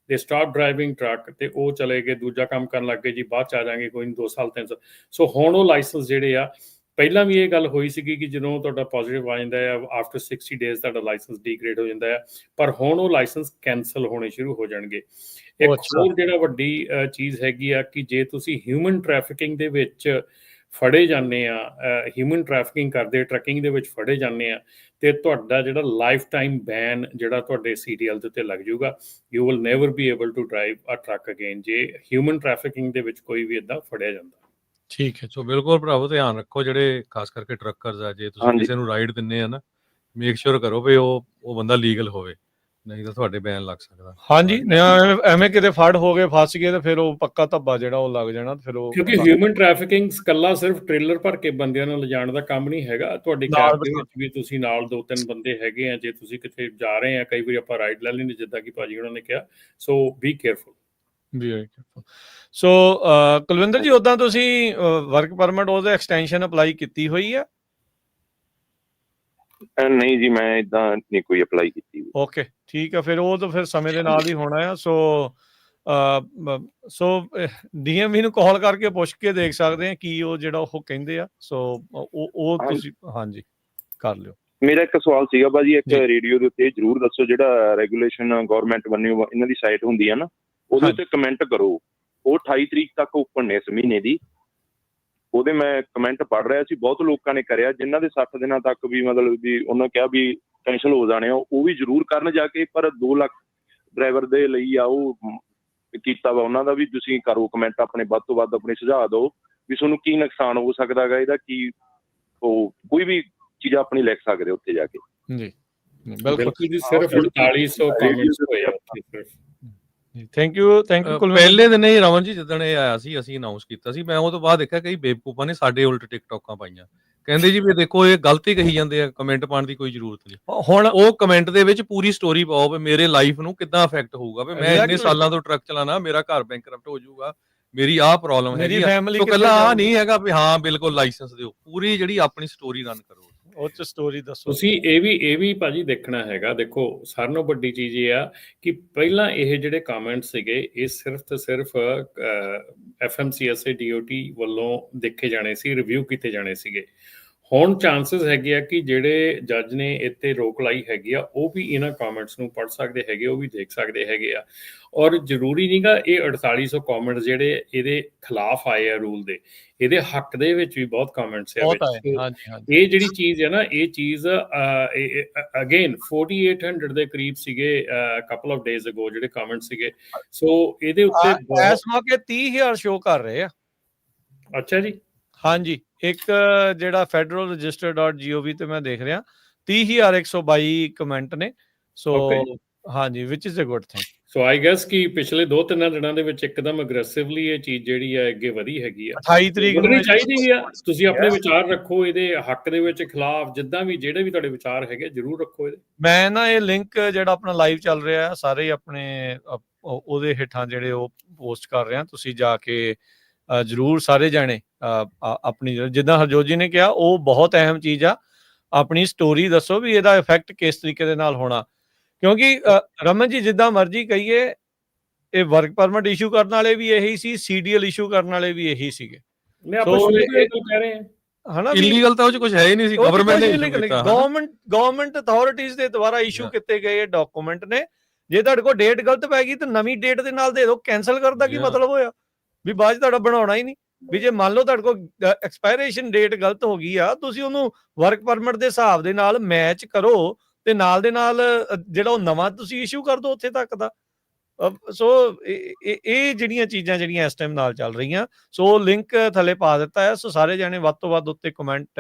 [SPEAKER 3] ਦੇ ਸਟਾਪ ਡਰਾਈਵਿੰਗ ਟਰੱਕ, ਤੇ ਉਹ ਚਲੇ ਗਏ ਦੂਜਾ ਕੰਮ ਕਰਨ ਲੱਗ ਗਏ ਜੀ, ਬਾਅਦ 'ਚ ਆ ਜਾਵਾਂਗੇ, ਕੋਈ ਨਹੀਂ 2 ਸਾਲ 3 ਸਾਲ। ਸੋ ਹੁਣ ਉਹ ਲਾਇਸੈਂਸ ਜਿਹੜੇ ਆ, ਪਹਿਲਾਂ ਵੀ ਇਹ ਗੱਲ ਹੋਈ ਸੀਗੀ ਕਿ ਜਦੋਂ ਤੁਹਾਡਾ ਪੋਜ਼ਿਟਿਵ ਆ ਜਾਂਦਾ ਆ, ਆਫਟਰ 60 days ਤੁਹਾਡਾ ਲਾਇਸੈਂਸ ਡੀਗ੍ਰੇਡ ਹੋ ਜਾਂਦਾ ਆ, ਪਰ ਹੁਣ ਉਹ ਲਾਇਸੈਂਸ ਕੈਂਸਲ ਹੋਣੇ ਸ਼ੁਰੂ ਹੋ ਜਾਣਗੇ। ਇੱਕ ਹੋਰ ਜਿਹੜਾ ਵੱਡੀ ਚੀਜ਼ ਹੈਗੀ ਆ ਕਿ ਜੇ ਤੁਸੀਂ ਹਿਊਮਨ ਟ੍ਰੈਫਿਕਿੰਗ ਦੇ ਵਿੱਚ ਫੜੇ ਜਾਂਦੇ ਆ, ਹਿਊਮਨ ਟ੍ਰੈਫਿਕਿੰਗ ਕਰਦੇ ਟਰੱਕਿੰਗ ਦੇ ਵਿੱਚ ਫੜੇ ਜਾਂਦੇ ਆ, ਤੇ ਤੁਹਾਡਾ ਜਿਹੜਾ ਲਾਈਫ ਟਾਈਮ ਬੈਨ ਜਿਹੜਾ ਤੁਹਾਡੇ CDL ਦੇ ਉੱਤੇ ਲੱਗ ਜਾਊਗਾ। You will never be able to drive a truck again ਜੇ ਹਿਊਮਨ ਟ੍ਰੈਫਿਕਿੰਗ ਦੇ ਵਿੱਚ ਕੋਈ ਵੀ ਇਦਾਂ ਫੜਿਆ ਜਾਂਦਾ।
[SPEAKER 1] ਠੀਕ ਹੈ।
[SPEAKER 2] ਸੋ ਬਿਲਕੁਲ ਭਰਾਵੋ, ਧਿਆਨ ਰੱਖੋ ਜਿਹੜੇ ਖਾਸ ਕਰਕੇ ਟਰੱਕਰਸ ਆ, ਜੇ ਤੁਸੀਂ ਕਿਸੇ ਨੂੰ ਰਾਈਡ ਦਿੰਦੇ ਆ ਨਾ, ਮੇਕ ਸ਼ੋਰ ਕਰੋ ਵੀ ਉਹ ਬੰਦਾ ਲੀਗਲ ਹੋਵੇ, ਨਹੀਂ ਤਾਂ ਤੁਹਾਡੇ ਬੈਨ ਲੱਗ ਸਕਦਾ।
[SPEAKER 1] ਹਾਂਜੀ, ਐਵੇਂ ਕਿਤੇ ਫੜ ਹੋ ਗਏ, ਫਸ ਗਏ, ਤੇ ਫਿਰ ਉਹ ਪੱਕਾ ਧੱਬਾ ਜਿਹੜਾ ਉਹ ਲੱਗ ਜਾਣਾ। ਫਿਰ ਉਹ
[SPEAKER 3] ਕਿਉਂਕਿ ਹਿਊਮਨ ਟ੍ਰੈਫਿਕਿੰਗ ਇਕੱਲਾ ਸਿਰਫ ਟ੍ਰੇਲਰ ਭਰ ਕੇ ਬੰਦਿਆਂ ਨੂੰ ਲਿਜਾਣ ਦਾ ਕੰਮ ਨਹੀਂ ਹੈਗਾ। ਤੁਹਾਡੀ ਕੈਬ ਦੇ ਵਿੱਚ ਵੀ ਤੁਸੀਂ ਨਾਲ 2-3 ਬੰਦੇ ਹੈਗੇ ਆ, ਜੇ ਤੁਸੀਂ ਕਿਤੇ ਜਾ ਰਹੇ ਆ, ਕਈ ਵਾਰੀ ਆਪਾਂ ਰਾਈਡ ਲੈ ਲੈਂਦੇ ਜਿੱਦਾਂ ਕਿ ਭਾਜੀ ਉਹਨਾਂ ਨੇ ਕਿਹਾ। ਸੋ ਬੀ ਕੇਅਰਫੁਲ।
[SPEAKER 1] ਸੋ ਕੁਲਵਿੰਦਰ ਜੀ, ਉੱਦਾਂ ਤੁਸੀਂ ਵਰਕ ਪਰਮਿਟ ਉਹਦੇ ਐਕਸਟੈਂਸ਼ਨ ਅਪਲਾਈ ਕੀਤੀ ਹੋਈ ਆ?
[SPEAKER 6] ਨਹੀਂ ਜੀ, ਮੈਂ ਇਦਾਂ ਨਹੀਂ ਕੋਈ ਅਪਲਾਈ ਕੀਤੀ।
[SPEAKER 1] ਓਕੇ, ਠੀਕ ਆ। ਫਿਰ ਉਹ ਤਾਂ ਫਿਰ ਸਮੇਂ ਦੇ ਨਾਲ ਹੀ ਹੋਣਾ ਆ। ਸੋ DMV ਨੂੰ ਕਾਲ ਕਰਕੇ ਪੁੱਛ ਕੇ ਦੇਖ ਸਕਦੇ ਆ ਕੀ ਉਹ ਜਿਹੜਾ ਉਹ ਕਹਿੰਦੇ ਆ। ਸੋ ਉਹ ਤੁਸੀਂ ਹਾਂਜੀ ਕਰ ਲਿਓ।
[SPEAKER 6] ਮੇਰਾ ਇੱਕ ਸਵਾਲ ਸੀਗਾ ਭਾਜੀ, ਇੱਕ ਰੇਡੀਓ ਦੇ ਉੱਤੇ ਜ਼ਰੂਰ ਦੱਸੋ, ਜਿਹੜਾ ਰੈਗੂਲੇਸ਼ਨ ਗਵਰਨਮੈਂਟ ਵੱਲੋਂ ਇਹਨਾਂ ਦੀ ਸਾਈਟ ਹੁੰਦੀ ਆ ਨਾ, ਉਹਦੇ ਉੱਤੇ ਕਮੈਂਟ ਕਰੋ। ਉਹ 28 ਤਰੀਕ ਤੱਕ ਓਪਨ ਨੇ ਇਸ ਮਹੀਨੇ ਦੀ। ਉਹਦੇ ਮੈਂ ਕਮੈਂਟ ਪੜ੍ਹ ਰਿਹਾ ਸੀ, ਬਹੁਤ ਲੋਕਾਂ ਨੇ ਕਰਿਆ, ਜਿਨ੍ਹਾਂ ਦੇ 60 ਦਿਨਾਂ ਤੱਕ ਵੀ ਮਤਲਬ ਵੀ ਉਹਨਾਂ ਕਿਹਾ ਵੀ ਕੈਂਸਲ ਹੋ ਜਾਣੇ ਆ, ਉਹ ਵੀ ਜ਼ਰੂਰ ਕਰਨ ਜਾ ਕੇ। ਪਰ 2 ਲੱਖ ਡਰਾਈਵਰ ਦੇ ਲਈ ਆ ਉਹ ਕੀਤਾ ਵਾ ਉਹਨਾਂ ਦਾ ਵੀ। ਤੁਸੀਂ ਕਰੋ ਕਮੈਂਟ, ਆਪਣੇ ਵੱਧ ਤੋਂ ਵੱਧ ਆਪਣੇ ਸੁਝਾਅ ਦਿਓ ਵੀ ਤੁਹਾਨੂੰ ਕੀ ਨੁਕਸਾਨ ਹੋ ਸਕਦਾ ਹੈਗਾ ਇਹਦਾ, ਕੀ ਉਹ ਕੋਈ ਵੀ ਚੀਜ਼ ਆਪਣੀ ਲਿਖ ਸਕਦੇ ਉੱਥੇ ਜਾ ਕੇ।
[SPEAKER 1] ਜੀ ਬਿਲਕੁਲ
[SPEAKER 3] ਬਿਲਕੁਲ ਜੀ, ਸਿਰਫ 4800 ਕਮੈਂਟਸ ਹੋਏ ਆ ਉੱਥੇ ਸਿਰਫ।
[SPEAKER 1] Thank you Kulwinder.
[SPEAKER 2] ਪਹਿਲੇ ਦਿਨ ਹੀ ਰਮਨ ਜੀ ਜਿੱਦਣ ਇਹ ਆਇਆ ਸੀ ਅਸੀਂ ਅਨਾਉਂਸ ਕੀਤਾ ਸੀ, ਮੈਂ ਉਹ ਤੋਂ ਬਾਅਦ ਦੇਖਿਆ ਕਈ ਬੇਵਕੂਫਾਂ ਨੇ ਸਾਡੇ ਉਲਟ ਟਿਕਟੋਕਾਂ ਪਾਈਆਂ, ਕਹਿੰਦੇ ਜੀ ਵੀ ਦੇਖੋ ਇਹ ਗਲਤ ਹੀ ਕਹੀ ਜਾਂਦੇ ਆ, ਕਮੈਂਟ ਪਾਉਣ ਦੀ ਕੋਈ ਜ਼ਰੂਰਤ ਨਹੀਂ।
[SPEAKER 1] ਹੁਣ
[SPEAKER 2] ਉਹ ਕਮੈਂਟ ਦੇ ਵਿੱਚ ਪੂਰੀ ਸਟੋਰੀ ਪਾਓ ਵੀ ਮੇਰੇ ਲਾਈਫ ਨੂੰ ਕਿੱਦਾਂ ਅਫੈਕਟ ਹੋਊਗਾ, ਵੀ ਮੈਂ ਇੰਨੇ ਸਾਲਾਂ ਤੋਂ ਟਰੱਕ ਚਲਾਣਾ, ਮੇਰਾ ਘਰ ਬੈਂਕਰਪਟ ਹੋ ਜਾਊਗਾ, ਮੇਰੀ ਆਹ ਪ੍ਰੋਬਲਮ ਹੈਗੀ ਆ। ਸੋ ਕੱਲਾ ਆਹ ਨਹੀਂ ਹੈਗਾ ਵੀ ਹਾਂ ਬਿਲਕੁਲ ਲਾਇਸੈਂਸ ਦਿਓ, ਪੂਰੀ ਜਿਹੜੀ ਆਪਣੀ ਸਟੋਰੀ ਰਨ ਕਰੋ,
[SPEAKER 1] ਉਹ ਚ ਸਟੋਰੀ ਦੱਸੋ।
[SPEAKER 3] ਤੁਸੀਂ ਇਹ ਵੀ ਭਾਜੀ ਦੇਖਣਾ ਹੈਗਾ। ਦੇਖੋ ਸਾਰਿਆਂ ਨਾਲੋਂ ਵੱਡੀ ਚੀਜ਼ ਇਹ ਆ ਕਿ ਪਹਿਲਾਂ ਇਹ ਜਿਹੜੇ ਕਮੈਂਟ ਸੀਗੇ ਇਹ ਸਿਰਫ ਤੇ ਸਿਰਫ FMCSA DOT ਵੱਲੋਂ ਦੇਖੇ ਜਾਣੇ ਸੀ, ਰਿਵਿਊ ਕੀਤੇ ਜਾਣੇ ਸੀਗੇ। ਹੁਣ ਚਾਂਸਸ ਹੈਗੇ ਆ ਕਿ ਜਿਹੜੇ ਜੱਜ ਨੇ ਇੱਥੇ ਰੋਕ ਲਾਈ ਹੈਗੀ ਆ ਉਹ ਵੀ ਇਹਨਾਂ ਕਮੈਂਟਸ ਨੂੰ ਪੜ੍ਹ ਸਕਦੇ ਹੈਗੇ, ਉਹ ਵੀ ਦੇਖ ਸਕਦੇ ਹੈਗੇ ਆ। ਔਰ ਜ਼ਰੂਰੀ ਨਹੀਂਗਾ ਇਹ 4800 ਕਮੈਂਟ ਜਿਹੜੇ ਇਹਦੇ ਖਿਲਾਫ ਆਏ ਆ ਰੂਲ ਦੇ, ਇਹਦੇ ਹੱਕ ਦੇ ਵਿੱਚ ਵੀ ਬਹੁਤ ਕਮੈਂਟਸ ਆ ਵਿੱਚ। ਇਹ ਜਿਹੜੀ ਚੀਜ਼ ਹੈ ਨਾ, ਇਹ ਚੀਜ਼ ਅਗੇਨ 4800 ਦੇ ਕਰੀਬ ਸੀਗੇ ਕਪਲ ਆਫ ਡੇਜ਼ ਅਗੋ ਜਿਹੜੇ ਕਮੈਂਟ ਸੀਗੇ। ਸੋ ਇਹਦੇ ਉੱਤੇ
[SPEAKER 1] ਇਸ ਮੌਕੇ 30,000 ਸ਼ੋ ਕਰ ਰਹੇ ਆ।
[SPEAKER 3] ਅੱਛਾ ਜੀ,
[SPEAKER 1] ਹਾਂਜੀ, ਇੱਕ ਜਿਹੜਾ federalregister.gov ਤੇ ਮੈਂ ਦੇਖ ਰਿਹਾ 30,122 ਕਮੈਂਟ ਨੇ। ਸੋ ਹਾਂਜੀ, which is a good thing.
[SPEAKER 3] So I guess ਕਿ ਪਿਛਲੇ 2-3 ਦਿਨਾਂ ਦੇ ਵਿੱਚ ਇੱਕਦਮ ਅਗਰੈਸਿਵਲੀ ਇਹ ਚੀਜ਼ ਜਿਹੜੀ ਹੈ ਅੱਗੇ ਵਧੀ ਹੈਗੀ ਆ।
[SPEAKER 1] 28 ਤਰੀਕ ਨੂੰ
[SPEAKER 3] ਚਾਹੀਦੀ ਆ। ਤੁਸੀਂ ਆਪਣੇ ਵਿਚਾਰ ਰੱਖੋ ਇਹਦੇ ਹੱਕ ਦੇ ਵਿੱਚ, ਖਿਲਾਫ, ਜਿੱਦਾਂ ਵੀ ਜਿਹੜੇ ਵੀ ਤੁਹਾਡੇ ਵਿਚਾਰ ਹੈਗੇ ਜ਼ਰੂਰ ਰੱਖੋ ਇਹਦੇ।
[SPEAKER 1] ਮੈਂ ਨਾ ਇਹ ਲਿੰਕ ਜਿਹੜਾ ਆਪਣਾ ਲਾਈਵ ਚੱਲ ਰਿਹਾ ਸਾਰੇ ਆਪਣੇ ਉਹਦੇ ਹੇਠਾਂ ਜਿਹੜੇ ਉਹ ਪੋਸਟ ਕਰ ਰਿਹਾ, ਤੁਸੀਂ ਜਾ ਕੇ ਜ਼ਰੂਰ ਸਾਰੇ ਜਾਣੇ ਆਪਣੀ, ਜਿੱਦਾਂ ਹਰਜੋਤ ਜੀ ਨੇ ਕਿਹਾ ਉਹ ਬਹੁਤ ਅਹਿਮ ਚੀਜ਼ ਆ, ਆਪਣੀ ਸਟੋਰੀ ਦੱਸੋ ਵੀ ਇਹਦਾ ਇਫੈਕਟ ਕਿਸ ਤਰੀਕੇ ਦੇ ਨਾਲ ਹੋਣਾ। ਕਿਉਂਕਿ ਰਮਨ ਜੀ ਜਿੱਦਾਂ ਮਰਜ਼ੀ ਕਹੀਏ ਇਹ ਵਰਕ ਪਰਮਿਟ ਇਸ਼ੂ ਕਰਨ ਵਾਲੇ ਵੀ ਇਹੀ ਸੀ, CDL ਇਸ਼ੂ ਕਰਨ ਵਾਲੇ ਵੀ ਇਹੀ ਸੀਗੇ। ਹਨਾ,
[SPEAKER 2] ਇਲੀਗਲ ਤਾਂ ਉਹ ਚ ਕੁਝ ਹੈ ਹੀ ਨਹੀਂ ਸੀ, ਗਵਰਨਮੈਂਟ ਨੇ
[SPEAKER 1] ਗਵਰਨਮੈਂਟ ਅਥਾਰਟੀਜ਼ ਦੇ ਦੁਆਰਾ ਇਸ਼ੂ ਕੀਤੇ ਗਏ ਡਾਕੂਮੈਂਟ ਨੇ। ਜੇ ਤੁਹਾਡੇ ਕੋਲ ਡੇਟ ਗਲਤ ਪੈ ਗਈ ਤਾਂ ਨਵੀਂ ਡੇਟ ਦੇ ਨਾਲ ਦੇ ਦਿਓ, ਕੈਂਸਲ ਕਰਨ ਦਾ ਕੀ ਮਤਲਬ ਹੋਇਆ ਵੀ ਬਾਅਦ ਚ ਤੁਹਾਡਾ ਬਣਾਉਣਾ ਹੀ ਨਹੀਂ। ਵੀ ਜੇ ਮੰਨ ਲਓ ਤੁਹਾਡੇ ਕੋਲ ਐਕਸਪਾਇਰੇਸ਼ਨ ਡੇਟ ਗਲਤ ਹੋ ਗਈ ਆ, ਤੁਸੀਂ ਉਹਨੂੰ ਵਰਕ ਪਰਮਿਟ ਦੇ ਹਿਸਾਬ ਦੇ ਨਾਲ ਮੈਚ ਕਰੋ ਤੇ ਨਾਲ ਦੇ ਨਾਲ ਜਿਹੜਾ ਉਹ ਨਵਾਂ ਤੁਸੀਂ ਇਸ਼ੂ ਕਰ ਦਿਓ ਉੱਥੇ ਤੱਕ ਦਾ। ਸੋ ਇਹ ਜਿਹੜੀਆਂ ਚੀਜ਼ਾਂ ਜਿਹੜੀਆਂ ਇਸ ਟਾਈਮ ਨਾਲ ਚੱਲ ਰਹੀਆਂ, ਸੋ ਲਿੰਕ ਥੱਲੇ ਪਾ ਦਿੱਤਾ ਹੈ। ਸੋ ਸਾਰੇ ਜਾਣੇ ਵੱਧ ਤੋਂ ਵੱਧ ਉੱਤੇ ਕਮੈਂਟ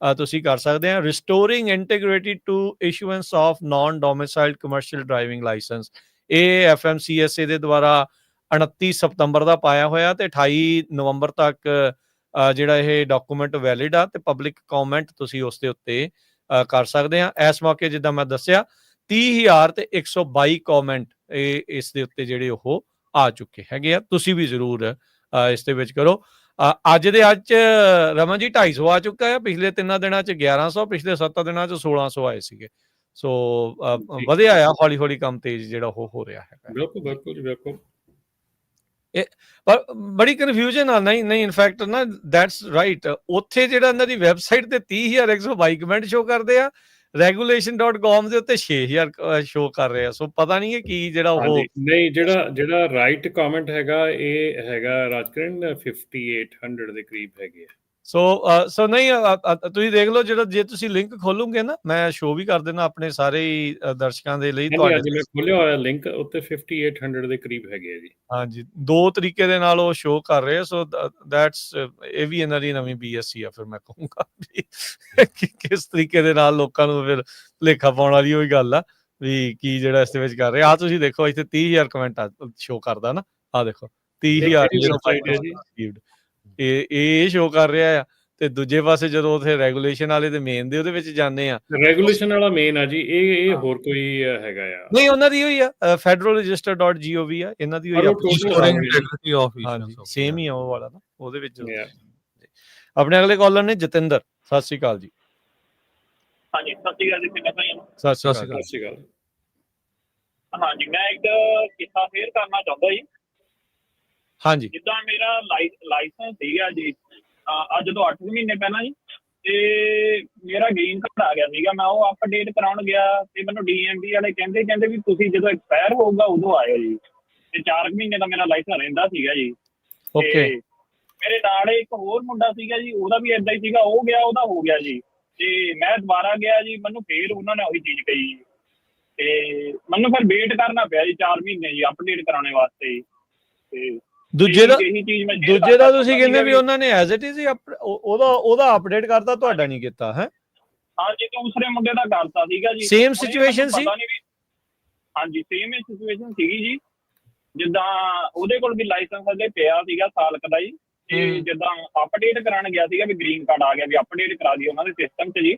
[SPEAKER 1] ਤੁਸੀਂ ਕਰ ਸਕਦੇ ਆ। Restoring integrity to issuance of non domiciled commercial driving licence, ਇਹ FMCSA ਦੇ ਦੁਆਰਾ 29 ਸਤੰਬਰ ਦਾ ਪਾਇਆ ਹੋਇਆ ਤੇ 28 ਨਵੰਬਰ ਤੱਕ ਜਿਹੜਾ ਇਹ ਡਾਕੂਮੈਂਟ ਵੈਲਿਡ ਆ ਤੇ ਪਬਲਿਕ ਕਮੈਂਟ ਤੁਸੀਂ ਉਸ ਦੇ ਉੱਤੇ ਕਰ ਸਕਦੇ ਆ। ਇਸ ਮੌਕੇ ਜਿੱਦਾਂ ਮੈਂ ਦੱਸਿਆ 30,122 ਕਮੈਂਟ ਇਸ ਦੇ ਉੱਤੇ ਜਿਹੜੇ ਉਹ ਆ ਚੁੱਕੇ ਹੈਗੇ ਆ। ਤੁਸੀਂ ਵੀ ਜ਼ਰੂਰ ਇਸ ਦੇ ਵਿੱਚ ਕਰੋ। ਅੱਜ ਦੇ ਅੱਜ ਰਮਨ ਜੀ 250 ਆ ਚੁੱਕਾ ਹੈ, ਪਿਛਲੇ 3 ਦਿਨਾਂ ਚ 1100, ਪਿਛਲੇ 7 ਦਿਨਾਂ ਚ 1600 ਆਏ ਸੀਗੇ। ਸੋ ਵਧਿਆ ਆ, ਹੌਲੀ ਹੌਲੀ ਕੰਮ ਤੇਜ਼ ਜਿਹੜਾ ਉਹ ਹੋ ਰਿਹਾ ਹੈ।
[SPEAKER 3] ਬਿਲਕੁਲ ਬਿਲਕੁਲ ਜੀ, ਬਿਲਕੁਲ।
[SPEAKER 1] ਪਰ ਬੜੀ ਕਨਫਿਊਜ਼ਨ ਆ। ਨਹੀਂ ਇਨਫੈਕਟ ਨਾ ਦੈਟਸ ਰਾਈਟ, ਉੱਥੇ ਜਿਹੜਾ ਇਹਨਾਂ ਦੀ ਵੈਬਸਾਈਟ ਤੇ 30,122 ਕਮੈਂਟ ਸ਼ੋ ਕਰਦੇ ਆ, regulation.com ਦੇ ਉੱਤੇ 6,000 ਸ਼ੋ ਕਰ ਰਹੇ ਆ। ਸੋ ਪਤਾ ਨਹੀਂ ਹੈ ਕੀ ਜਿਹੜਾ ਉਹ
[SPEAKER 3] ਨਹੀਂ, ਜਿਹੜਾ ਰਾਈਟ ਕਮੈਂਟ ਹੈਗਾ ਇਹ ਹੈਗਾ ਰਾਜਕਰਨ 5800 ਦੇ ਕਰੀਬ ਹੈਗੇ ਆ।
[SPEAKER 1] ਸੋ ਨਹੀਂ ਤੁਸੀਂ ਦੇਖ ਲਓ, ਜਿਹੜਾ ਜੇ ਤੁਸੀਂ ਲਿੰਕ ਖੋਲੋਗੇ ਨਾ, ਮੈਂ ਸ਼ੋ ਵੀ ਕਰ ਦੇਣਾ ਆਪਣੇ ਸਾਰੇ ਹੀ ਦਰਸ਼ਕਾਂ ਦੇ ਲਈ।
[SPEAKER 3] ਤੁਹਾਡੇ ਮੈਂ ਖੋਲਿਆ ਹੋਇਆ ਲਿੰਕ, ਉੱਤੇ 5800 ਦੇ ਕਰੀਬ ਹੈਗੇ ਆ ਜੀ। ਹਾਂਜੀ,
[SPEAKER 1] 2 ਤਰੀਕੇ ਦੇ ਨਾਲ ਉਹ ਸ਼ੋ ਕਰ ਰਹੇ ਆ। ਸੋ ਦੈਟਸ ਇਹ ਵੀ ਇਹਨਾਂ ਦੀ ਨਵੀਂ BSC ਆ। ਫਿਰ ਮੈਂ ਕਹੂੰਗਾ ਵੀ ਕਿਸ ਤਰੀਕੇ ਦੇ ਨਾਲ ਲੋਕਾਂ ਨੂੰ ਫਿਰ ਭੁਲੇਖਾ ਪਾਉਣ ਵਾਲੀ ਉਹੀ ਗੱਲ ਆ ਵੀ ਕੀ ਜਿਹੜਾ ਇਸ ਦੇ ਵਿੱਚ ਕਰ ਰਹੇ ਆ। ਤੁਸੀਂ ਦੇਖੋ ਇੱਥੇ 30,000 ਕਮੈਂਟ ਸ਼ੋ ਕਰਦਾ ਨਾ, ਆਹ ਦੇਖੋ 30,000 ਇਹ ਸ਼ੋ ਕਰ ਰਿਹਾ ਆ। ਤੇ ਦੂਜੇ ਪਾਸੇ ਜਦੋਂ ਉੱਥੇ ਰੈਗੂਲੇਸ਼ਨ ਵਾਲੇ ਤੇ ਮੇਨ ਦੇ ਉਹਦੇ ਵਿੱਚ ਜਾਂਦੇ ਆ,
[SPEAKER 3] ਰੈਗੂਲੇਸ਼ਨ ਵਾਲਾ ਮੇਨ ਆ ਜੀ, ਇਹ ਹੋਰ ਕੋਈ ਹੈਗਾ ਆ? ਨਹੀਂ,
[SPEAKER 1] ਉਹਨਾਂ ਦੀ ਹੋਈ ਆ, federalregister.gov ਆ, ਇਹਨਾਂ ਦੀ ਹੋਈ ਆ, ਸੇਮ ਹੀ ਆ ਉਹ ਵਾਲਾ ਨਾ, ਉਹਦੇ ਵਿੱਚ। ਆਪਣੇ ਅਗਲੇ ਕਾਲਰ ਨੇ ਜਤਿੰਦਰ, ਸਤਿ ਸ਼੍ਰੀ ਅਕਾਲ ਜੀ।
[SPEAKER 7] ਹਾਂਜੀ, ਸਤਿ ਸ਼੍ਰੀ ਅਕਾਲ ਜੀ।
[SPEAKER 1] ਸਤਿ ਸ਼੍ਰੀ ਅਕਾਲ।
[SPEAKER 7] ਹਾਂਜੀ, ਮੈਂ ਇੱਕ ਕਿੱਸਾ ਸ਼ੇਅਰ ਕਰਨਾ ਚਾਹੁੰਦਾ ਜੀ।
[SPEAKER 1] ਹਾਂਜੀ,
[SPEAKER 7] ਜਿੱਦਾਂ ਮੇਰਾ ਲਾਇਸੈਂਸ ਸੀਗਾ ਜੀ ਅੱਜ ਤੋਂ 8 ਮਹੀਨੇ ਪਹਿਲਾਂ ਜੀ, ਤੇ ਮੇਰਾ ਗ੍ਰੀਨ ਕਾਰਡ ਆ ਗਿਆ ਸੀਗਾ। ਮੈਂ ਉਹ ਅਪਡੇਟ ਕਰਾਉਣ ਗਿਆ ਤੇ ਮੈਨੂੰ DMV ਵਾਲੇ ਕਹਿੰਦੇ ਵੀ ਤੁਸੀਂ ਜਦੋਂ ਐਕਸਪਾਇਰ ਹੋਊਗਾ ਉਦੋਂ ਆਇਓ ਜੀ। ਤੇ 4 ਮਹੀਨੇ ਦਾ ਮੇਰਾ ਲਾਇਸੈਂਸ ਰਹਿੰਦਾ ਸੀਗਾ ਜੀ।
[SPEAKER 1] ਓਕੇ।
[SPEAKER 7] ਮੇਰੇ ਨਾਲ ਇੱਕ ਹੋਰ ਮੁੰਡਾ ਸੀਗਾ ਜੀ, ਉਹਦਾ ਵੀ ਏਦਾਂ ਹੀ ਸੀਗਾ, ਉਹ ਗਿਆ, ਉਹਦਾ ਹੋ ਗਿਆ ਜੀ। ਤੇ ਮੈਂ ਦੁਬਾਰਾ ਗਿਆ ਜੀ, ਮੈਨੂੰ ਫੇਰ ਉਹਨਾਂ ਨੇ ਉਹੀ ਚੀਜ਼ ਕਹੀ ਤੇ ਮੈਨੂੰ ਫਿਰ ਵੇਟ ਕਰਨਾ ਪਿਆ ਜੀ 4 ਮਹੀਨੇ ਜੀ ਅਪਡੇਟ ਕਰਾਉਣੇ ਵਾਸਤੇ। ਤੇ
[SPEAKER 1] ਦੂਜੇ ਦਾ
[SPEAKER 7] ਇਹੀ ਚੀਜ਼ ਮੈਂ
[SPEAKER 1] ਦੂਜੇ ਦਾ ਤੁਸੀਂ ਕਹਿੰਦੇ ਵੀ ਉਹਨਾਂ ਨੇ ਐਜ਼ ਇਟ ਇਜ਼ ਹੀ ਉਹਦਾ ਅਪਡੇਟ ਕਰਤਾ, ਤੁਹਾਡਾ ਨਹੀਂ ਕੀਤਾ ਹੈ?
[SPEAKER 7] ਹਾਂਜੀ, ਦੂਸਰੇ ਮੁੰਡੇ ਦਾ ਕਰਤਾ ਸੀਗਾ ਜੀ।
[SPEAKER 1] ਸੇਮ ਸਿਚੁਏਸ਼ਨ ਸੀ?
[SPEAKER 7] ਹਾਂਜੀ, ਸੇਮ ਹੀ ਸਿਚੁਏਸ਼ਨ ਸੀਗੀ ਜੀ। ਜਿੱਦਾਂ ਉਹਦੇ ਕੋਲ ਵੀ ਲਾਇਸੈਂਸ ਹਲੇ ਪਿਆ ਸੀਗਾ ਸਾਲ ਕੁ ਦਾ ਜੀ, ਤੇ ਜਿੱਦਾਂ ਅਪਡੇਟ ਕਰਾਉਣ ਗਿਆ ਸੀਗਾ ਵੀ ਗ੍ਰੀਨ ਕਾਰਡ ਆ ਗਿਆ, ਵੀ ਅਪਡੇਟ ਕਰਾ ਦਿਓ ਉਹਨਾਂ ਦੇ ਸਿਸਟਮ 'ਚ ਜੀ।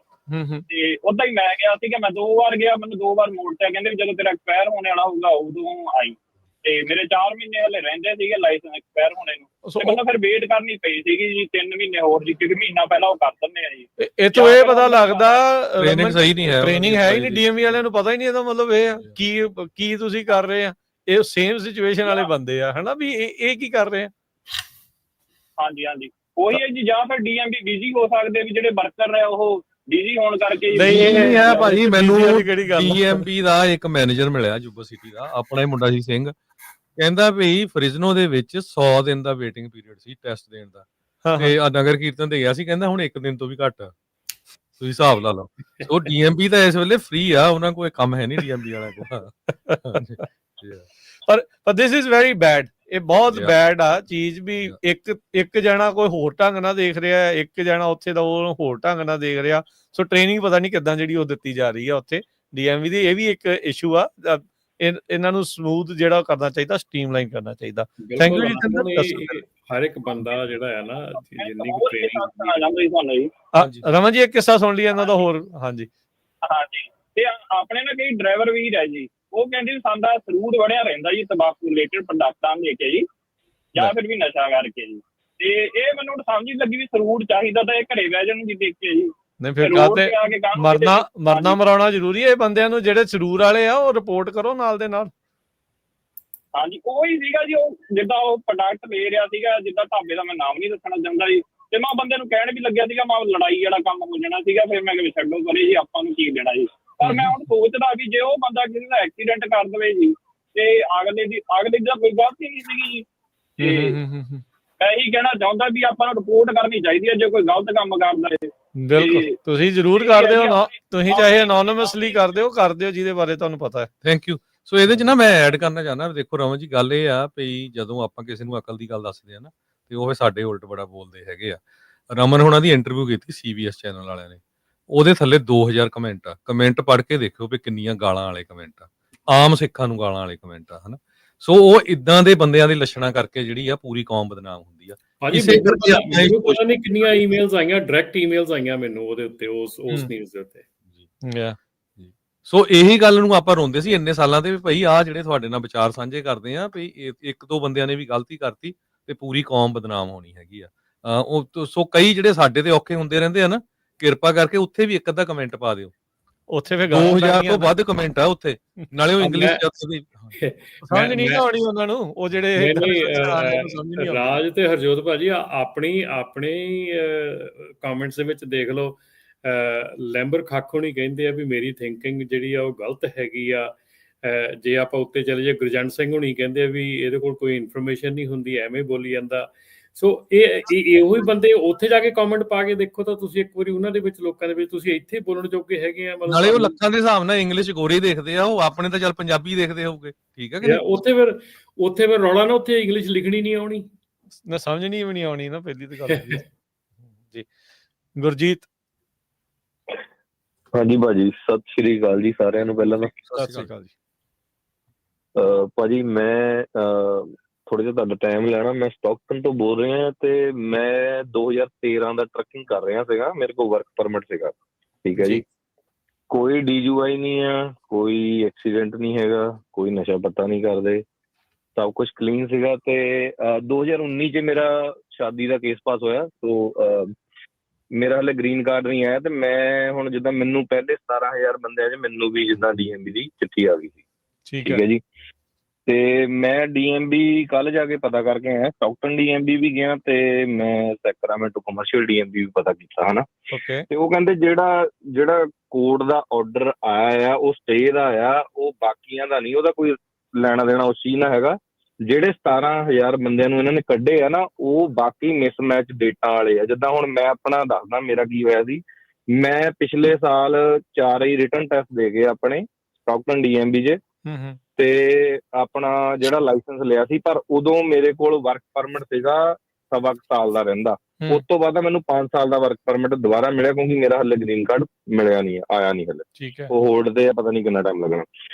[SPEAKER 7] ਤੇ ਉਦਾਂ ਹੀ ਮੈਂ ਗਿਆ ਸੀਗਾ, ਮੈਂ 2 ਵਾਰ ਗਿਆ, ਮੈਨੂੰ 2 ਵਾਰ ਮੋੜਿਆ, ਕਹਿੰਦੇ ਵੀ ਜਦੋਂ ਤੇਰਾ ਐਕਸਪਾਇਰ ਹੋਣੇ ਵਾਲਾ ਹੋਊਗਾ ਉਦੋਂ ਆਈ। ਤੇ ਮੇਰੇ 4 ਮਹੀਨੇ ਹਲੇ ਰਹਿੰਦੇ ਸੀਗੇ ਲਾਇਸੈਂਸ ਐਕਸਪਾਇਰ ਹੋਣੇ ਨੂੰ, ਤੇ ਮੈਨੂੰ ਫਿਰ ਵੇਟ ਕਰਨੀ ਪਈ ਸੀਗੀ ਜੀ 3 ਮਹੀਨੇ ਹੋਰ ਜੀ, ਕਿਉਂਕਿ ਮਹੀਨਾ ਪਹਿਲਾਂ ਉਹ ਕਰ ਦਿੰਦੇ ਆ ਜੀ।
[SPEAKER 1] ਇਹ ਤੋਂ ਇਹ ਪਤਾ ਲੱਗਦਾ
[SPEAKER 2] ਟ੍ਰੇਨਿੰਗ ਸਹੀ ਨਹੀਂ ਹੈ,
[SPEAKER 1] ਟ੍ਰੇਨਿੰਗ ਹੈ ਹੀ ਨਹੀਂ, ਡੀਐਮਵੀ ਵਾਲਿਆਂ ਨੂੰ ਪਤਾ ਹੀ ਨਹੀਂ। ਇਹਦਾ ਮਤਲਬ ਇਹ ਆ ਕੀ ਤੁਸੀਂ ਕਰ ਰਹੇ ਆ, ਇਹ ਸੇਮ ਸਿਚੁਏਸ਼ਨ ਵਾਲੇ ਬੰਦੇ ਆ ਹਨਾ, ਵੀ ਇਹ ਕੀ ਕਰ ਰਹੇ ਆ।
[SPEAKER 7] ਹਾਂਜੀ ਹਾਂਜੀ, ਉਹੀ ਹੈ ਜੀ, ਜਾਂ ਫਿਰ ਡੀਐਮਵੀ ਬਿਜ਼ੀ ਹੋ ਸਕਦੇ, ਵੀ ਜਿਹੜੇ ਵਰਕਰ ਹੈ ਉਹ ਬਿਜ਼ੀ ਹੋਣ ਕਰਕੇ।
[SPEAKER 2] ਨਹੀਂ ਇਹ ਹੈ ਭਾਜੀ, ਮੈਨੂੰ ਡੀਐਮਪੀ ਦਾ ਇੱਕ ਮੈਨੇਜਰ ਮਿਲਿਆ ਯੂਨੀਵਰਸਿਟੀ ਦਾ, ਆਪਣਾ ਹੀ ਮੁੰਡਾ ਸੀ ਸਿੰਘ, ਕਹਿੰਦਾ ਵੀ ਫ੍ਰਿਜ਼ਨੋ ਦੇ ਵਿੱਚ 100 ਦਿਨ ਦਾ ਵੇਟਿੰਗ ਪੀਰੀਅਡ ਸੀ ਟੈਸਟ ਦੇਣ ਦਾ, ਤੇ ਨਗਰ ਕੀਰਤਨ ਤੇ ਗਿਆ ਸੀ, ਕਹਿੰਦਾ ਹੁਣ 1 ਦਿਨ ਤੋਂ ਵੀ ਘੱਟ ਆ, ਤੁਸੀਂ ਹਿਸਾਬ ਲਾ ਲਓ। ਸੋ ਡੀਐਮਪੀ ਤਾਂ ਇਸ ਵੇਲੇ ਫ੍ਰੀ ਆ, ਉਹਨਾਂ ਕੋਲ ਕੰਮ ਹੈ ਨਹੀਂ ਡੀਐਮਪੀ ਵਾਲਿਆਂ ਕੋਲ।
[SPEAKER 1] ਪਰ ਦਿਸ ਇਜ਼ ਵੈਰੀ ਬੈਡ, ਇਹ ਬਹੁਤ ਬੈਡ ਆ ਚੀਜ਼, ਵੀ ਇੱਕ ਜਣਾ ਕੋਈ ਹੋਰ ਢੰਗ ਨਾਲ ਦੇਖ ਰਿਹਾ, ਇੱਕ ਜਣਾ ਉੱਥੇ ਦਾ ਉਹ ਹੋਰ ਢੰਗ ਨਾਲ ਦੇਖ ਰਿਹਾ। ਸੋ ਟ੍ਰੇਨਿੰਗ ਪਤਾ ਨਹੀਂ ਕਿੱਦਾਂ ਜਿਹੜੀ ਉਹ ਦਿੱਤੀ ਜਾ ਰਹੀ ਆ ਉੱਥੇ ਡੀਐਮਵੀ ਦੀ। ਇਹ ਵੀ ਇੱਕ ਇਸ਼ੂ ਆ, ਇਹਨਾਂ ਨੂੰ ਸਮੂਥ ਜਿਹੜਾ ਕਰਨਾ ਚਾਹੀਦਾ, ਸਟ੍ਰੀਮਲਾਈਨ ਕਰਨਾ ਚਾਹੀਦਾ। ਥੈਂਕ ਯੂ ਜੀ।
[SPEAKER 3] ਹਰ ਇੱਕ ਬੰਦਾ ਜਿਹੜਾ ਹੈ ਨਾ, ਜਿੰਨੀ ਕੁ ਟ੍ਰੇਨਿੰਗ।
[SPEAKER 1] ਰਮਨ ਜੀ ਇੱਕ ਕਿੱਸਾ ਸੁਣ ਲਿਆ ਇਹਨਾਂ ਦਾ ਹੋਰ। ਹਾਂਜੀ
[SPEAKER 7] ਹਾਂਜੀ, ਤੇ ਆਪਣੇ ਨਾ ਕਈ ਡਰਾਈਵਰ ਵੀਰ ਹੈ ਜੀ, ਉਹ ਕਹਿੰਦੇ ਵੀ ਸਾਡਾ ਸਰੂਰ ਵੜਿਆ ਰਹਿੰਦਾ ਜੀ ਤੰਬਾਕੂ ਰਿਲੇਟਡ ਪ੍ਰੋਡਕਟਾਂ ਲੈ ਕੇ ਜੀ, ਜਾਂ ਫਿਰ ਵੀ ਨਸ਼ਾ ਕਰਕੇ ਜੀ। ਤੇ ਇਹ ਮੈਨੂੰ ਸਮਝ ਨਹੀਂ ਲੱਗੀ ਵੀ ਸਰੂਰ ਚਾਹੀਦਾ ਤਾਂ ਇਹ ਘਰੇ ਬਹਿ ਜਾਣ ਜੀ ਦੇਖ ਕੇ ਜੀ।
[SPEAKER 1] ਨਹੀਂ ਫਿਰ ਮਰਨਾ ਮਰਾਉਣਾ ਜ਼ਰੂਰੀ ਹੈ ਇਹ ਬੰਦਿਆਂ ਨੂੰ, ਜਿਹੜੇ ਸਰੂਰ ਵਾਲੇ ਆ ਉਹ ਰਿਪੋਰਟ ਕਰੋ ਨਾਲ ਦੇ ਨਾਲ।
[SPEAKER 7] ਹਾਂਜੀ, ਉਹੀ ਸੀਗਾ ਜੀ, ਉਹ ਜਿੱਦਾਂ ਉਹ ਪ੍ਰੋਡਕਟ ਲੈ ਰਿਹਾ ਸੀਗਾ, ਜਿੱਦਾਂ ਢਾਬੇ ਦਾ ਮੈਂ ਨਾਮ ਨਹੀਂ ਦੱਸਣਾ ਚਾਹੁੰਦਾ ਜੀ, ਤੇ ਮੈਂ ਬੰਦੇ ਨੂੰ ਕਹਿਣ ਵੀ ਲੱਗਿਆ ਸੀਗਾ, ਮੈਂ ਲੜਾਈ ਵਾਲਾ ਕੰਮ ਹੋ ਜਾਣਾ ਸੀਗਾ, ਫਿਰ ਮੈਂ ਕਿਹਾ ਛੱਡੋ ਕਰੇ ਜੀ, ਆਪਾਂ ਨੂੰ ਕੀ ਦੇਣਾ ਜੀ। ਪਰ ਮੈਂ ਹੁਣ ਸੋਚਦਾ ਵੀ ਜੇ ਉਹ ਬੰਦਾ ਕਿਸੇ ਦਾ ਐਕਸੀਡੈਂਟ ਕਰ ਦੇਵੇ ਜੀ, ਤੇ ਅਗਲੇ ਦੀ ਤਾਂ ਕੋਈ ਗਲਤੀ ਨਹੀਂ ਸੀਗੀ ਜੀ। ਤੇ ਇਹੀ ਕਹਿਣਾ ਚਾਹੁੰਦਾ ਵੀ ਆਪਾਂ ਨੂੰ ਰਿਪੋਰਟ ਕਰਨੀ ਚਾਹੀਦੀ ਹੈ ਜੇ ਕੋਈ ਗਲਤ ਕੰਮ ਕਰਦਾ ਹੈ।
[SPEAKER 1] ਬਿਲਕੁਲ, ਤੁਸੀਂ ਜ਼ਰੂਰ ਕਰਦੇ ਹੋ, ਤੁਸੀਂ ਚਾਹੇ ਅਨੋਨਿਮਸਲੀ ਕਰਦੇ ਹੋ ਜਿਹਦੇ ਬਾਰੇ ਤੁਹਾਨੂੰ ਪਤਾ ਹੈ।
[SPEAKER 2] Thank you. ਸੋ ਇਹਦੇ 'ਚ ਨਾ ਮੈਂ ਐਡ ਕਰਨਾ ਚਾਹੁੰਦਾ, ਦੇਖੋ ਰਮਨ ਜੀ, ਗੱਲ ਇਹ ਆ ਵੀ ਜਦੋਂ ਆਪਾਂ ਕਿਸੇ ਨੂੰ ਅਕਲ ਦੀ ਗੱਲ ਦੱਸਦੇ ਆ ਨਾ, ਤੇ ਉਹ ਸਾਡੇ ਉਲਟ ਬੜਾ ਬੋਲਦੇ ਹੈਗੇ ਆ। ਰਮਨ ਹੋਣਾ ਦੀ ਇੰਟਰਵਿਊ ਕੀਤੀ CBS ਚੈਨਲ ਵਾਲਿਆਂ ਨੇ, ਉਹਦੇ ਥੱਲੇ 2000 ਕਮੈਂਟ ਪੜ੍ਹ ਕੇ ਦੇਖਿਓ ਵੀ ਕਿੰਨੀਆਂ ਗਾਲਾਂ ਵਾਲੇ ਕਮੈਂਟ ਆ, ਆਮ ਸਿੱਖਾਂ ਨੂੰ ਗਾਲਾਂ ਵਾਲੇ ਕਮੈਂਟ ਆ, ਹਨਾ। ਸੋ ਉਹ ਇਦਾਂ ਦੇ ਬੰਦਿਆਂ ਦੇ ਲੱਛਣਾਂ ਕਰਕੇ ਜਿਹੜੀ ਆ ਪੂਰੀ ਕੌਮ ਬਦਨਾਮ ਹੁੰਦੀ ਆ।
[SPEAKER 3] ਮੈਨੂੰ ਪਤਾ ਨਹੀਂ ਕਿੰਨੀਆਂ ਈਮੇਲਸ ਆਈਆਂ, ਡਾਇਰੈਕਟ ਈਮੇਲਸ ਆਈਆਂ ਮੈਨੂੰ ਉਹਦੇ ਉੱਤੇ, ਉਸ ਨਿਊਜ਼ ਦੇ ਉੱਤੇ।
[SPEAKER 2] ਸੋ ਇਹੀ ਗੱਲ ਨੂੰ ਆਪਾਂ ਰੋਂਦੇ ਸੀ ਇੰਨੇ ਸਾਲਾਂ ਤੇ ਵੀ ਭਾਈ ਆਹ ਜਿਹੜੇ ਤੁਹਾਡੇ ਨਾਲ ਵਿਚਾਰ ਸਾਂਝੇ ਕਰਦੇ ਆ ਵੀ 1-2 ਬੰਦਿਆਂ ਨੇ ਵੀ ਗਲਤੀ ਕਰਤੀ ਤੇ ਪੂਰੀ ਕੌਮ ਬਦਨਾਮ ਹੋਣੀ ਹੈਗੀ ਆ। ਸੋ ਕਈ ਜਿਹੜੇ ਸਾਡੇ ਤੇ ਔਖੇ ਹੁੰਦੇ ਰਹਿੰਦੇ ਆ ਨਾ, ਕਿਰਪਾ ਕਰਕੇ ਉੱਥੇ ਵੀ ਇੱਕ ਅੱਧਾ ਕਮੈਂਟ ਪਾ ਦਿਓ। ਉੱਥੇ ਫਿਰ 2000 ਤੋਂ ਵੱਧ ਕਮੈਂਟ ਆ ਉੱਥੇ, ਨਾਲੇ ਉਹ ਇੰਗਲਿਸ਼
[SPEAKER 1] ਸਮਝ ਨਹੀਂ ਆਉਣੀ ਉਹਨਾਂ ਨੂੰ, ਉਹ ਜਿਹੜੇ
[SPEAKER 3] ਰਾਜ ਤੇ ਹਰਜੋਤ ਭਾਜੀ ਆਪਣੀ ਕਮੈਂਟਸ ਦੇ ਵਿੱਚ ਦੇਖ ਲਓ, ਲੈਂਬਰ ਖਾਕ ਹੋਣੀ ਕਹਿੰਦੇ ਆ ਵੀ ਮੇਰੀ ਥਿੰਕਿੰਗ ਜਿਹੜੀ ਆ ਉਹ ਗਲਤ ਹੈਗੀ ਆ। ਜੇ ਆਪਾਂ ਉੱਤੇ ਚਲੇ ਜਾਈਏ, ਗੁਰਜੰਟ ਸਿੰਘ ਹੋਣੀ ਕਹਿੰਦੇ ਆ ਵੀ ਇਹਦੇ ਕੋਲ ਕੋਈ ਇਨਫੋਰਮੇਸ਼ਨ ਨਹੀਂ ਹੁੰਦੀ, ਐਵੇਂ ਬੋਲੀ ਜਾਂਦਾ। ਸੋ ਇਹੋ ਹੀ ਬੰਦੇ ਉੱਥੇ ਜਾ ਕੇ ਕਮੈਂਟ ਪਾ ਕੇ ਦੇਖੋ ਤਾਂ ਤੁਸੀਂ ਇੱਕ ਵਾਰੀ ਉਹਨਾਂ ਦੇ ਵਿੱਚ, ਲੋਕਾਂ ਦੇ ਵਿੱਚ, ਤੁਸੀਂ ਇੱਥੇ ਬੋਲਣ ਜੋਗੇ ਹੈਗੇ ਆ।
[SPEAKER 2] ਨਾਲੇ ਉਹ ਲੱਖਾਂ ਦੇ ਹਿਸਾਬ ਨਾਲ ਇੰਗਲਿਸ਼ ਗੋਰੀ ਦੇਖਦੇ ਆ, ਉਹ ਆਪਣੇ ਤਾਂ ਚੱਲ ਪੰਜਾਬੀ ਦੇਖਦੇ ਹੋਊਗੇ, ਠੀਕ ਹੈ ਕਿ ਨਹੀਂ।
[SPEAKER 3] ਉੱਥੇ ਫਿਰ ਰੌਲਾ ਨਾ, ਉੱਥੇ ਇੰਗਲਿਸ਼ ਲਿਖਣੀ ਨਹੀਂ ਆਉਣੀ,
[SPEAKER 1] ਨਾ ਸਮਝ ਨਹੀਂ ਆਉਣੀ ਨਾ, ਪਹਿਲੀ ਤਾਂ ਗੱਲ ਜੀ। ਗੁਰਜੀਤ।
[SPEAKER 8] ਹਾਂਜੀ ਭਾਜੀ, ਸਤਿ ਸ਼੍ਰੀ ਅਕਾਲ ਜੀ ਸਾਰਿਆਂ ਨੂੰ। ਪਹਿਲਾਂ ਤਾਂ
[SPEAKER 1] ਸਤਿ ਸ਼੍ਰੀ ਅਕਾਲ ਜੀ
[SPEAKER 8] ਭਾਜੀ, ਮੈਂ ਥੋੜਾ ਜਿਹਾ ਤੁਹਾਡਾ ਟਾਈਮ ਲੈਣਾ। ਮੈਂ ਸਟਾਕਟਨ ਤੋਂ ਬੋਲ ਰਿਹਾ ਤੇ ਮੈਂ 2013 ਦਾ ਟਰੱਕਿੰਗ ਕਰ ਰਿਹਾ ਸੀਗਾ, ਮੇਰੇ ਕੋਲ ਵਰਕ ਪਰਮਿਟ ਸੀਗਾ, ਠੀਕ ਹੈ ਜੀ। ਕੋਈ DUI ਨਹੀਂ ਆ, ਕੋਈ ਐਕਸੀਡੈਂਟ ਨਹੀਂ ਹੈਗਾ, ਕੋਈ ਨਸ਼ਾ ਪੱਤਾ ਨਹੀਂ ਕਰਦੇ, ਸਭ ਕੁਛ ਕਲੀਨ ਸੀਗਾ। ਤੇ 2019 ਚ ਮੇਰਾ ਸ਼ਾਦੀ ਦਾ ਕੇਸ ਪਾਸ ਹੋਇਆ, ਸੋ ਮੇਰਾ ਹਲੇ ਗ੍ਰੀਨ ਕਾਰਡ ਨਹੀਂ ਆਇਆ। ਤੇ ਮੈਂ ਹੁਣ ਜਿੱਦਾਂ ਮੈਨੂੰ ਪਹਿਲੇ 17,000 ਬੰਦਿਆਂ 'ਚ ਮੈਨੂੰ ਵੀ ਜਿੱਦਾਂ DMV ਦੀ ਚਿੱਠੀ ਆ ਗਈ ਸੀ, ਠੀਕ ਹੈ ਜੀ। ਤੇ ਮੈਂ DMV ਕੱਲ ਜਾ ਕੇ ਪਤਾ ਕਰਕੇ ਆਇਆ, ਸਟਾਕਟਨ DMV ਵੀ ਗਿਆ ਤੇ ਮੈਂ ਸੈਕਰਾਮੈਂਟੋ ਕਮਰਸ਼ੀਅਲ DMV ਵੀ ਪਤਾ ਕੀਤਾ, ਹਨਾ। ਤੇ ਉਹ ਕਹਿੰਦੇ ਜਿਹੜਾ ਕੋਰਟ ਦਾ ਆਰਡਰ ਆਇਆ ਆ ਉਹ ਸਟੇ ਦਾ ਆ, ਉਹ ਬਾਕੀਆਂ ਦਾ ਨਹੀਂ, ਉਹਦਾ ਕੋਈ ਲੈਣਾ ਦੇਣਾ ਉਸ ਚੀਜ਼ ਨਾਲ ਹੈਗਾ। ਜਿਹੜੇ 17,000 ਬੰਦਿਆਂ ਨੂੰ ਇਹਨਾਂ ਨੇ ਕੱਢੇ ਆ ਨਾ, ਉਹ ਬਾਕੀ ਮਿਸਮੈਚ ਡੇਟਾ ਵਾਲੇ ਆ। ਜਿੱਦਾਂ ਹੁਣ ਮੈਂ ਆਪਣਾ ਦੱਸਦਾ ਮੇਰਾ ਕੀ ਹੋਇਆ ਸੀ। ਮੈਂ ਪਿਛਲੇ ਸਾਲ 4 ਹੀ ਰਿਟਨ ਟੈਸਟ ਦੇ ਗਏ ਆਪਣੇ ਸਟਾਕਟਨ DMV 'ਚ, ਤੇ ਆਪਣਾ ਜਿਹੜਾ ਲਾਇਸੈਂਸ ਲਿਆ ਸੀ, ਪਰ ਉਦੋਂ ਮੇਰੇ ਕੋਲ ਵਰਕ ਪਰਮਿਟ ਸੀਗਾ 1.25 ਸਾਲ ਦਾ ਰਹਿੰਦਾ। ਉਸ ਤੋਂ ਬਾਅਦ ਮੈਨੂੰ 5 ਸਾਲ ਦਾ ਵਰਕ ਪਰਮਿਟ ਦੁਬਾਰਾ ਮਿਲਿਆ, ਕਿਉਂਕਿ ਮੇਰਾ ਹਲੇ ਗ੍ਰੀਨ ਕਾਰਡ ਮਿਲਿਆ ਨਹੀਂ, ਆਇਆ ਨਹੀਂ ਹਲੇ,
[SPEAKER 1] ਠੀਕ ਹੈ।
[SPEAKER 8] ਉਹ ਹੋਲਡ ਤੇ ਆ, ਪਤਾ ਨਹੀਂ ਕਿੰਨਾ ਟਾਈਮ ਲੱਗਣਾ।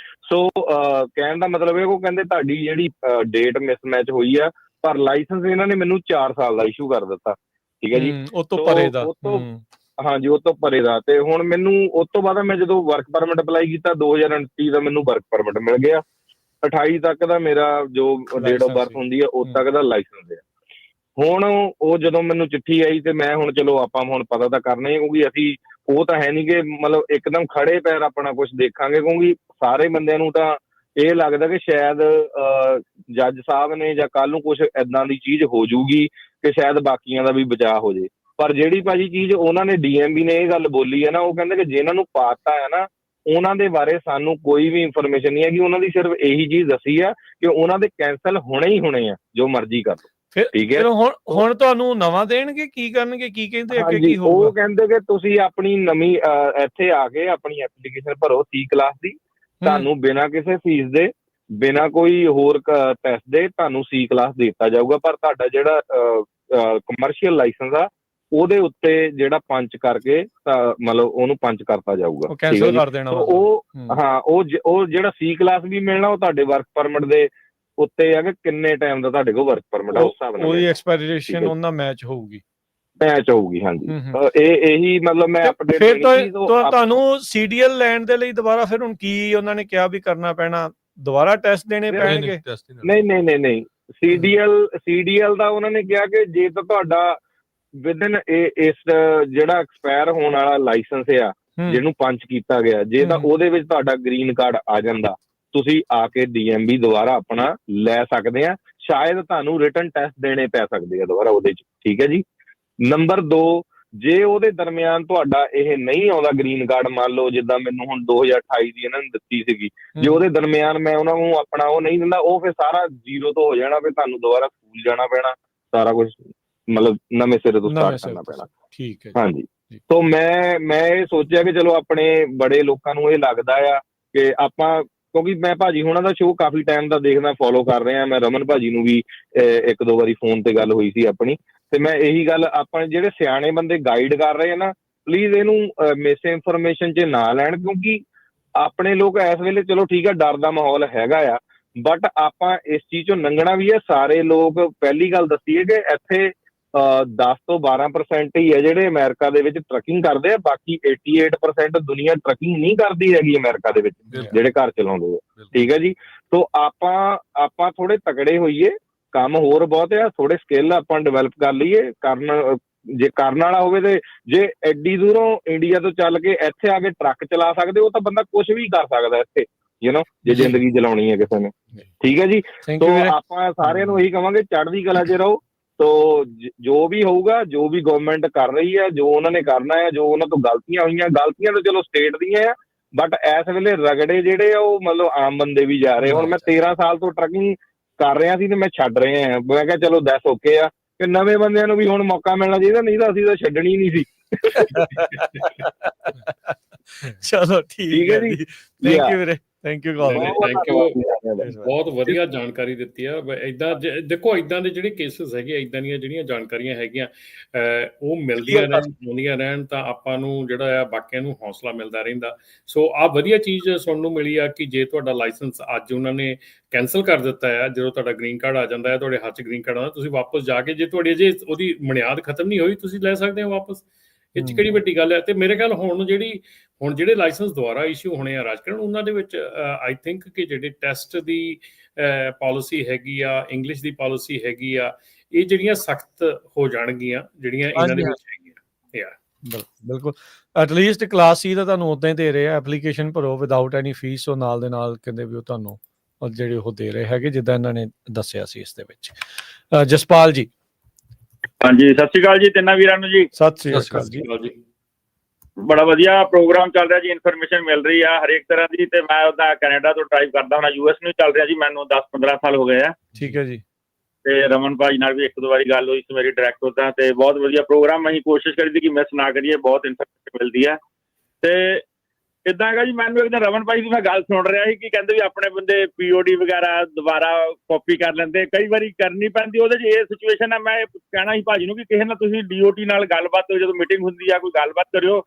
[SPEAKER 8] ਸੋ ਕਹਿਣ ਦਾ ਮਤਲਬ ਇਹ, ਉਹ ਕਹਿੰਦੇ ਤੁਹਾਡੀ ਜਿਹੜੀ ਡੇਟ ਮਿਸਮੈਚ ਹੋਈ ਆ, ਪਰ ਲਾਇਸੈਂਸ ਇਹਨਾਂ ਨੇ ਮੈਨੂੰ 4 ਸਾਲ ਦਾ ਇਸ਼ੂ ਕਰ ਦਿੱਤਾ। ਠੀਕ ਹੈ ਜੀ,
[SPEAKER 1] ਉਹ ਤੋਂ ਪਰੇ ਦਾ।
[SPEAKER 8] ਹਾਂਜੀ, ਉਹ ਤੋਂ ਪਰੇ ਦਾ। ਤੇ ਹੁਣ ਮੈਨੂੰ ਉਸ ਤੋਂ ਬਾਅਦ ਮੈਂ ਜਦੋਂ ਵਰਕ ਪਰਮਿਟ ਅਪਲਾਈ ਕੀਤਾ 2029 ਦਾ ਮੈਨੂੰ ਵਰਕ ਪਰਮਿਟ ਮਿਲ ਗਿਆ। 28 ਤੱਕ ਦਾ ਮੇਰਾ ਜੋ ਡੇਟ ਆਫ ਬਰਥ ਹੁੰਦੀ ਹੈ ਉਦੋਂ ਤੱਕ ਦਾ ਲਾਇਸੈਂਸ ਹੈ। ਹੁਣ ਉਹ ਜਦੋਂ ਮੈਨੂੰ ਚਿੱਠੀ ਆਈ ਤੇ ਮੈਂ ਹੁਣ ਚਲੋ ਆਪਾਂ ਹੁਣ ਪਤਾ ਤਾਂ ਕਰਨਾ ਹੀ, ਕਿਉਂਕਿ ਅਸੀਂ ਉਹ ਤਾਂ ਹੈ ਨਹੀਂ ਕਿ ਮਤਲਬ ਇੱਕਦਮ ਖੜੇ ਪੈਰ ਆਪਣਾ ਕੁਝ ਦੇਖਾਂਗੇ, ਕਿਉਂਕਿ ਸਾਰੇ ਬੰਦਿਆਂ ਨੂੰ ਤਾਂ ਇਹ ਲੱਗਦਾ ਕਿ ਸ਼ਾਇਦ ਜੱਜ ਸਾਹਿਬ ਨੇ ਜਾਂ ਕੱਲ ਨੂੰ ਕੁਝ ਏਦਾਂ ਦੀ ਚੀਜ਼ ਹੋ ਜੂਗੀ ਕਿ ਸ਼ਾਇਦ ਬਾਕੀਆਂ ਦਾ ਵੀ ਬਚਾਅ ਹੋ ਜੇ। ਪਰ ਜਿਹੜੀ ਭਾਜੀ ਚੀਜ਼ ਉਹਨਾਂ ਨੇ DMV ਨੇ ਇਹ ਗੱਲ ਬੋਲੀ ਹੈ ਨਾ, ਉਹ ਕਹਿੰਦੇ ਕਿ ਜਿਹਨਾਂ ਨੂੰ ਪਾਤਾ ਹੈ ਨਾ, ਉਹਨਾਂ ਦੇ ਬਾਰੇ ਸਾਨੂੰ ਕੋਈ ਵੀ ਇਨਫੋਰਮੇਸ਼ਨ ਨਹੀਂ ਹੈ, ਕਿ ਉਹਨਾਂ ਦੀ ਸਿਰਫ ਇਹੀ ਚੀਜ਼ ਦੱਸੀ ਆ ਕਿ ਉਹਨਾਂ ਦੇ ਕੈਂਸਲ ਹੋਣੇ ਹੀ ਹੋਣੇ ਆ, ਜੋ ਮਰਜ਼ੀ ਕਰ ਲਓ। ਠੀਕ ਹੈ,
[SPEAKER 1] ਹੁਣ ਤੁਹਾਨੂੰ ਨਵਾਂ ਦੇਣਗੇ, ਕੀ ਕਰਨਗੇ, ਕੀ ਕਹਿੰਦੇ ਅੱਗੇ ਕੀ ਹੋਊਗਾ?
[SPEAKER 8] ਉਹ ਕਹਿੰਦੇ ਕਿ ਤੁਸੀਂ ਆਪਣੀ ਨਵੀਂ ਇੱਥੇ ਆ ਕੇ ਆਪਣੀ ਐਪਲੀਕੇਸ਼ਨ ਭਰੋ C ਕਲਾਸ ਦੀ, ਤੁਹਾਨੂੰ ਬਿਨਾਂ ਕਿਸੇ ਫੀਸ ਦੇ, ਬਿਨਾਂ ਕੋਈ ਹੋਰ ਟੈਸਟ ਦੇ ਤੁਹਾਨੂੰ C ਕਲਾਸ ਦਿੱਤਾ ਜਾਊਗਾ। ਪਰ ਤੁਹਾਡਾ ਜਿਹੜਾ ਕਮਰਸ਼ੀਅਲ ਲਾਇਸੈਂਸ ਆ ਉਹਦੇ ਉੱਤੇ ਜਿਹੜਾ ਪੰਚ ਕਰਕੇ ਮਤਲਬ ਉਹਨੂੰ ਪੰਚ ਕਰਤਾ ਜਾਊਗਾ,
[SPEAKER 1] ਕੈਂਸਲ ਕਰ ਦੇਣਾ।
[SPEAKER 8] ਉਹ ਜਿਹੜਾ C ਕਲਾਸ ਵੀ ਮਿਲਣਾ ਉਹ ਤੁਹਾਡੇ ਵਰਕ ਪਰਮਿਟ ਦੇ ਉੱਤੇ ਆ ਕਿ ਕਿੰਨੇ ਟਾਈਮ ਦਾ ਤੁਹਾਡੇ ਕੋਲ ਵਰਕ ਪਰਮਿਟ ਆ, ਉਸ ਹਿਸਾਬ ਨਾਲ
[SPEAKER 1] ਉਹਦੀ ਐਕਸਪਾਇਰੇਸ਼ਨ ਉਹਨਾਂ ਮੈਚ ਹੋਊਗੀ।
[SPEAKER 8] ਹਾਂਜੀ। ਇਹੀ ਮਤਲਬ ਮੈਂ ਅਪਡੇਟ
[SPEAKER 1] ਫਿਰ ਤੁਹਾਨੂੰ CDL ਲੈਣ ਦੇ ਲਈ ਦੁਬਾਰਾ ਫਿਰ ਹੁਣ ਕੀ ਉਹਨਾਂ ਨੇ ਕਿਹਾ ਵੀ ਕਰਨਾ ਪੈਣਾ, ਦੁਬਾਰਾ ਟੈਸਟ ਦੇਣੇ ਪੈਣਗੇ?
[SPEAKER 8] ਨਹੀਂ, CDL ਦਾ ਉਹਨਾਂ ਨੇ ਕਿਹਾ ਕਿ ਜੇ ਤਾਂ ਤੁਹਾਡਾ ਵਿਦਨ ਇਸ ਜਿਹੜਾ ਐਕਸਪਾਇਰ ਹੋਣ ਵਾਲਾ ਲਾਇਸੈਂਸ ਆ ਜਿਹਨੂੰ ਪੰਚ ਕੀਤਾ ਗਿਆ, ਜੇ ਤਾਂ ਉਹਦੇ ਵਿੱਚ ਤੁਹਾਡਾ ਗ੍ਰੀਨ ਕਾਰਡ ਆ ਜਾਂਦਾ, ਤੁਸੀਂ ਆ ਕੇ DMV ਦੁਬਾਰਾ ਆਪਣਾ ਲੈ ਸਕਦੇ ਆ। ਸ਼ਾਇਦ ਤੁਹਾਨੂੰ ਰਿਟਨ ਟੈਸਟ ਦੇਣੇ ਪੈ ਸਕਦੇ ਆ ਦੁਬਾਰਾ ਉਹਦੇ ਚ। ਠੀਕ ਹੈ ਜੀ। ਨੰਬਰ 2, ਜੇ ਉਹਦੇ ਦਰਮਿਆਨ ਤੁਹਾਡਾ ਇਹ ਨਹੀਂ ਆਉਂਦਾ ਗ੍ਰੀਨ ਕਾਰਡ, ਮੰਨ ਲਓ ਜਿੱਦਾਂ ਮੈਨੂੰ ਹੁਣ 2028 ਦੀ ਇਹਨਾਂ ਨੇ ਦਿੱਤੀ ਸੀਗੀ, ਜੇ ਉਹਦੇ ਦਰਮਿਆਨ ਮੈਂ ਉਹਨਾਂ ਨੂੰ ਆਪਣਾ ਉਹ ਨਹੀਂ ਦਿੰਦਾ, ਉਹ ਫਿਰ ਸਾਰਾ ਜ਼ੀਰੋ ਤੋਂ ਹੋ ਜਾਣਾ, ਫਿਰ ਤੁਹਾਨੂੰ ਦੁਬਾਰਾ ਸਕੂਲ ਜਾਣਾ ਪੈਣਾ, ਸਾਰਾ ਕੁਝ ਮਤਲਬ ਨਵੇਂ ਸਿਰੇ ਤੋਂ ਸਟਾਰਟ ਕਰਨਾ ਪੈਣਾ।
[SPEAKER 1] ਠੀਕ ਹੈ।
[SPEAKER 8] ਹਾਂਜੀ। ਤੋਂ ਮੈਂ ਇਹ ਸੋਚਿਆ ਕਿ ਚਲੋ ਆਪਣੇ ਬੜੇ ਲੋਕਾਂ ਨੂੰ ਇਹ ਲੱਗਦਾ ਆ ਕਿ ਆਪਾਂ, ਕਿਉਂਕਿ ਮੈਂ ਭਾਜੀ ਹੁਣਾਂ ਦਾ ਸ਼ੋਅ ਕਾਫੀ ਟਾਈਮ ਦਾ ਦੇਖਦਾ, ਫੋਲੋ ਕਰ ਰਿਹਾ। ਮੈਂ ਰਮਨ ਭਾਜੀ ਨੂੰ ਵੀ 1-2 ਵਾਰੀ ਫੋਨ ਤੇ ਗੱਲ ਹੋਈ ਸੀ ਆਪਣੀ, ਤੇ ਮੈਂ ਇਹੀ ਗੱਲ, ਆਪਾਂ ਜਿਹੜੇ ਸਿਆਣੇ ਬੰਦੇ ਗਾਈਡ ਕਰ ਰਹੇ ਆ ਨਾ, ਪਲੀਜ਼ ਇਹਨੂੰ ਮਿਸ ਇਨਫੋਰਮੇਸ਼ਨ 'ਚ ਨਾ ਲੈਣ, ਕਿਉਂਕਿ ਆਪਣੇ ਲੋਕ ਇਸ ਵੇਲੇ ਚਲੋ ਠੀਕ ਆ, ਡਰ ਦਾ ਮਾਹੌਲ ਹੈਗਾ ਆ, ਬਟ ਆਪਾਂ ਇਸ ਚੀਜ਼ 'ਚੋਂ ਲੰਘਣਾ ਵੀ ਹੈ। ਸਾਰੇ ਲੋਕ, ਪਹਿਲੀ ਗੱਲ ਦੱਸੀਏ ਕਿ ਇੱਥੇ 10 ਤੋਂ 12% ਹੀ ਹੈ ਜਿਹੜੇ ਅਮਰੀਕਾ ਦੇ ਵਿੱਚ ਟਰੱਕਿੰਗ ਕਰਦੇ ਆ, ਬਾਕੀ 88% ਦੁਨੀਆ ਟਰੱਕਿੰਗ ਨਹੀਂ ਕਰਦੀ ਹੈਗੀ ਅਮਰੀਕਾ ਦੇ ਵਿੱਚ, ਜਿਹੜੇ ਘਰ ਚਲਾਉਂਦੇ ਆ। ਠੀਕ ਹੈ ਜੀ। ਸੋ ਆਪਾਂ ਥੋੜੇ ਤਕੜੇ ਹੋਈਏ, ਕੰਮ ਹੋਰ ਬਹੁਤ ਆ, ਥੋੜੇ ਸਕਿੱਲ ਆਪਾਂ ਡਿਵੈਲਪ ਕਰ ਲਈਏ। ਜੇ ਕਰਨ ਵਾਲਾ ਹੋਵੇ ਤੇ ਜੇ ਐਡੀ ਦੂਰੋਂ ਇੰਡੀਆ ਤੋਂ ਚੱਲ ਕੇ ਇੱਥੇ ਆ ਕੇ ਟਰੱਕ ਚਲਾ ਸਕਦੇ, ਉਹ ਤਾਂ ਬੰਦਾ ਕੁਝ ਵੀ ਕਰ ਸਕਦਾ ਇੱਥੇ, ਜੇ ਜ਼ਿੰਦਗੀ ਚਲਾਉਣੀ ਹੈ ਕਿਸੇ ਨੇ। ਠੀਕ ਹੈ ਜੀ। ਸੋ ਆਪਾਂ ਸਾਰਿਆਂ ਨੂੰ ਇਹੀ ਕਵਾਂਗੇ, ਚੜ੍ਹਦੀ ਕਲਾ 'ਚ ਰਹੋ। ਤੋ ਜੋ ਵੀ ਹੋਊਗਾ, ਜੋ ਵੀ ਗਵਰਨਮੈਂਟ ਕਰ ਰਹੀ ਹੈ, ਜੋ ਉਹਨਾਂ ਨੇ ਕਰਨਾ ਹੈ, ਜੋ ਉਹਨਾਂ ਤੋਂ ਗਲਤੀਆਂ ਹੋਈਆਂ, ਗਲਤੀਆਂ ਤਾਂ ਚਲੋ ਸਟੇਟ ਦੀਆਂ ਆ, ਬਟ ਇਸ ਵੇਲੇ ਰਗੜੇ ਜਿਹੜੇ ਆ ਉਹ ਮਤਲਬ ਆਮ ਬੰਦੇ ਵੀ ਜਾ ਰਹੇ। ਹੁਣ ਮੈਂ 13 ਸਾਲ ਤੋਂ ਟਰੱਕਿੰਗ ਕਰ ਰਿਹਾ ਸੀ ਤੇ ਮੈਂ ਛੱਡ ਰਿਹਾ, ਮੈਂ ਕਿਹਾ ਚਲੋ 10 ਓਕੇ ਆ, ਕਿ ਨਵੇਂ ਬੰਦਿਆਂ ਨੂੰ ਵੀ ਹੁਣ ਮੌਕਾ ਮਿਲਣਾ ਚਾਹੀਦਾ, ਨਹੀਂ ਤਾਂ ਅਸੀਂ ਤਾਂ ਛੱਡਣੀ ਨਹੀਂ ਸੀ।
[SPEAKER 1] ਚਲੋ ਠੀਕ ਹੈ ਜੀ। ਥੈਂਕ ਯੂ ਵੀਰੇ, ਥੈਂਕ ਯੂ ਕਾਲ।
[SPEAKER 3] ਬਹੁਤ ਵਧੀਆ ਜਾਣਕਾਰੀ ਦਿੱਤੀ ਆ। ਇਦਾਂ ਦੇਖੋ, ਇਦਾਂ ਦੇ ਜਿਹੜੇ ਕੇਸਿਸ ਹੈਗੇ, ਇਦਾਂ ਦੀਆਂ ਜਿਹੜੀਆਂ ਜਾਣਕਾਰੀਆਂ ਹੈਗੀਆਂ ਉਹ ਮਿਲਦੀਆਂ ਰਹਿਣ, ਆਉਂਦੀਆਂ ਰਹਿਣ, ਤਾਂ ਆਪਾਂ ਨੂੰ ਜਿਹੜਾ ਆ ਬਾਕੀਆਂ ਨੂੰ ਹੌਸਲਾ ਮਿਲਦਾ ਰਹਿੰਦਾ। ਸੋ ਆਹ ਵਧੀਆ ਚੀਜ਼ ਸੁਣਨ ਨੂੰ ਮਿਲੀ ਆ ਕਿ ਜੇ ਤੁਹਾਡਾ ਲਾਇਸੈਂਸ ਅੱਜ ਉਹਨਾਂ ਨੇ ਕੈਂਸਲ ਕਰ ਦਿੱਤਾ ਆ, ਜਦੋਂ ਤੁਹਾਡਾ ਗ੍ਰੀਨ ਕਾਰਡ ਆ ਜਾਂਦਾ ਹੈ, ਤੁਹਾਡੇ ਹੱਥ 'ਚ ਗ੍ਰੀਨ ਕਾਰਡ ਆਉਂਦਾ, ਤੁਸੀਂ ਵਾਪਸ ਜਾ ਕੇ, ਜੇ ਤੁਹਾਡੀ ਅਜੇ ਉਹਦੀ ਮਿਆਦ ਖਤਮ ਨਹੀਂ ਹੋਈ, ਤੁਸੀਂ ਲੈ ਸਕਦੇ ਹੋ ਵਾਪਸ। ਇਹ 'ਚ ਕਿਹੜੀ ਵੱਡੀ ਗੱਲ ਹੈ। ਤੇ ਮੇਰੇ ਖਿਆਲ ਹੁਣ ਜਿਹੜੇ ਲਾਇਸੈਂਸ ਦੁਆਰਾ ਇਸ਼ੂ ਹੋਣੇ ਆ ਰਾਜਕਰਨ, ਉਹਨਾਂ ਦੇ ਵਿੱਚ ਆਈ ਥਿੰਕ ਕਿ ਜਿਹੜੇ ਟੈਸਟ ਦੀ ਪਾਲਿਸੀ ਹੈਗੀ ਆ, ਇੰਗਲਿਸ਼ ਦੀ ਪਾਲਿਸੀ ਹੈਗੀ ਆ, ਇਹ ਜਿਹੜੀਆਂ ਸਖਤ ਹੋ ਜਾਣਗੀਆਂ, ਜਿਹੜੀਆਂ ਇਹਨਾਂ ਦੇ ਵਿੱਚ ਹੈਗੀਆਂ।
[SPEAKER 1] ਬਿਲਕੁਲ। ਐਟਲੀਸਟ ਕਲਾਸ C ਦਾ ਤੁਹਾਨੂੰ ਉਦਾਂ ਹੀ ਦੇ ਰਹੇ ਆ, ਐਪਲੀਕੇਸ਼ਨ ਭਰੋ ਵਿਦਆਊਟ ਐਨੀ ਫੀਸ, ਉਹ ਨਾਲ ਦੇ ਨਾਲ ਕਹਿੰਦੇ ਵੀ ਉਹ ਤੁਹਾਨੂੰ ਜਿਹੜੇ ਉਹ ਦੇ ਰਹੇ ਹੈਗੇ, ਜਿੱਦਾਂ ਇਹਨਾਂ ਨੇ ਦੱਸਿਆ ਸੀ ਇਸ ਦੇ ਵਿੱਚ। ਜਸਪਾਲ ਜੀ।
[SPEAKER 9] ਹਾਂਜੀ, ਸਤਿ ਸ਼੍ਰੀ ਅਕਾਲ ਜੀ ਤਿੰਨਾਂ ਵੀਰਾਂ ਨੂੰ ਜੀ।
[SPEAKER 1] ਸਤਿ ਸ਼੍ਰੀ ਅਕਾਲ ਜੀ।
[SPEAKER 9] ਬੜਾ ਵਧੀਆ ਪ੍ਰੋਗਰਾਮ ਚੱਲ ਰਿਹਾ ਜੀ, ਇਨਫੋਰਮੇਸ਼ਨ ਮਿਲ ਰਹੀ ਆ ਹਰੇਕ ਤਰ੍ਹਾਂ ਦੀ। ਤੇ ਮੈਂ ਉਹਦਾ ਕੈਨੇਡਾ ਤੋਂ ਡਰਾਈਵ ਕਰਦਾ ਹੁਣ, US ਨੂੰ ਚੱਲ ਰਿਹਾ ਜੀ, ਮੈਨੂੰ 10-15 ਸਾਲ ਹੋ ਗਏ ਆ।
[SPEAKER 1] ਠੀਕ ਹੈ ਜੀ।
[SPEAKER 9] ਤੇ ਰਮਨ ਭਾਜੀ ਨਾਲ ਵੀ 1-2 ਵਾਰੀ ਗੱਲ ਹੋਈ ਸੀ ਮੇਰੀ ਡਾਇਰੈਕਟ ਉਹਦਾ, ਤੇ ਬਹੁਤ ਵਧੀਆ ਪ੍ਰੋਗਰਾਮ। ਅਸੀਂ ਕੋਸ਼ਿਸ਼ ਕਰੀਦੀ ਕਿ ਮਿਸ ਨਾ ਕਰੀਏ, ਬਹੁਤ ਇਨਫੋਰਮੇਸ਼ਨ ਮਿਲਦੀ ਹੈ। ਤੇ ਇਦਾਂ ਹੈਗਾ ਜੀ, ਮੈਨੂੰ ਇੱਕ ਦਿਨ ਰਮਨ ਭਾਈ ਦੀ ਮੈਂ ਗੱਲ ਸੁਣ ਰਿਹਾ ਸੀ ਕਿ ਕਹਿੰਦੇ ਵੀ ਆਪਣੇ ਬੰਦੇ ਪੀਓਡੀ ਵਗੈਰਾ ਦੁਬਾਰਾ ਕਾਪੀ ਕਰ ਲੈਂਦੇ, ਕਈ ਵਾਰੀ ਕਰਨੀ ਪੈਂਦੀ ਉਹਦੇ 'ਚ। ਇਹ ਸਿਚੁਏਸ਼ਨ ਹੈ, ਮੈਂ ਕਹਿਣਾ ਸੀ ਭਾਜੀ ਨੂੰ ਕਿ ਕਿਸੇ ਨਾਲ ਤੁਸੀਂ DOT ਨਾਲ ਗੱਲਬਾਤ, ਜਦੋਂ ਮੀਟਿੰਗ ਹੁੰਦੀ ਆ ਕੋਈ ਗੱਲਬਾਤ ਕਰਿਓ।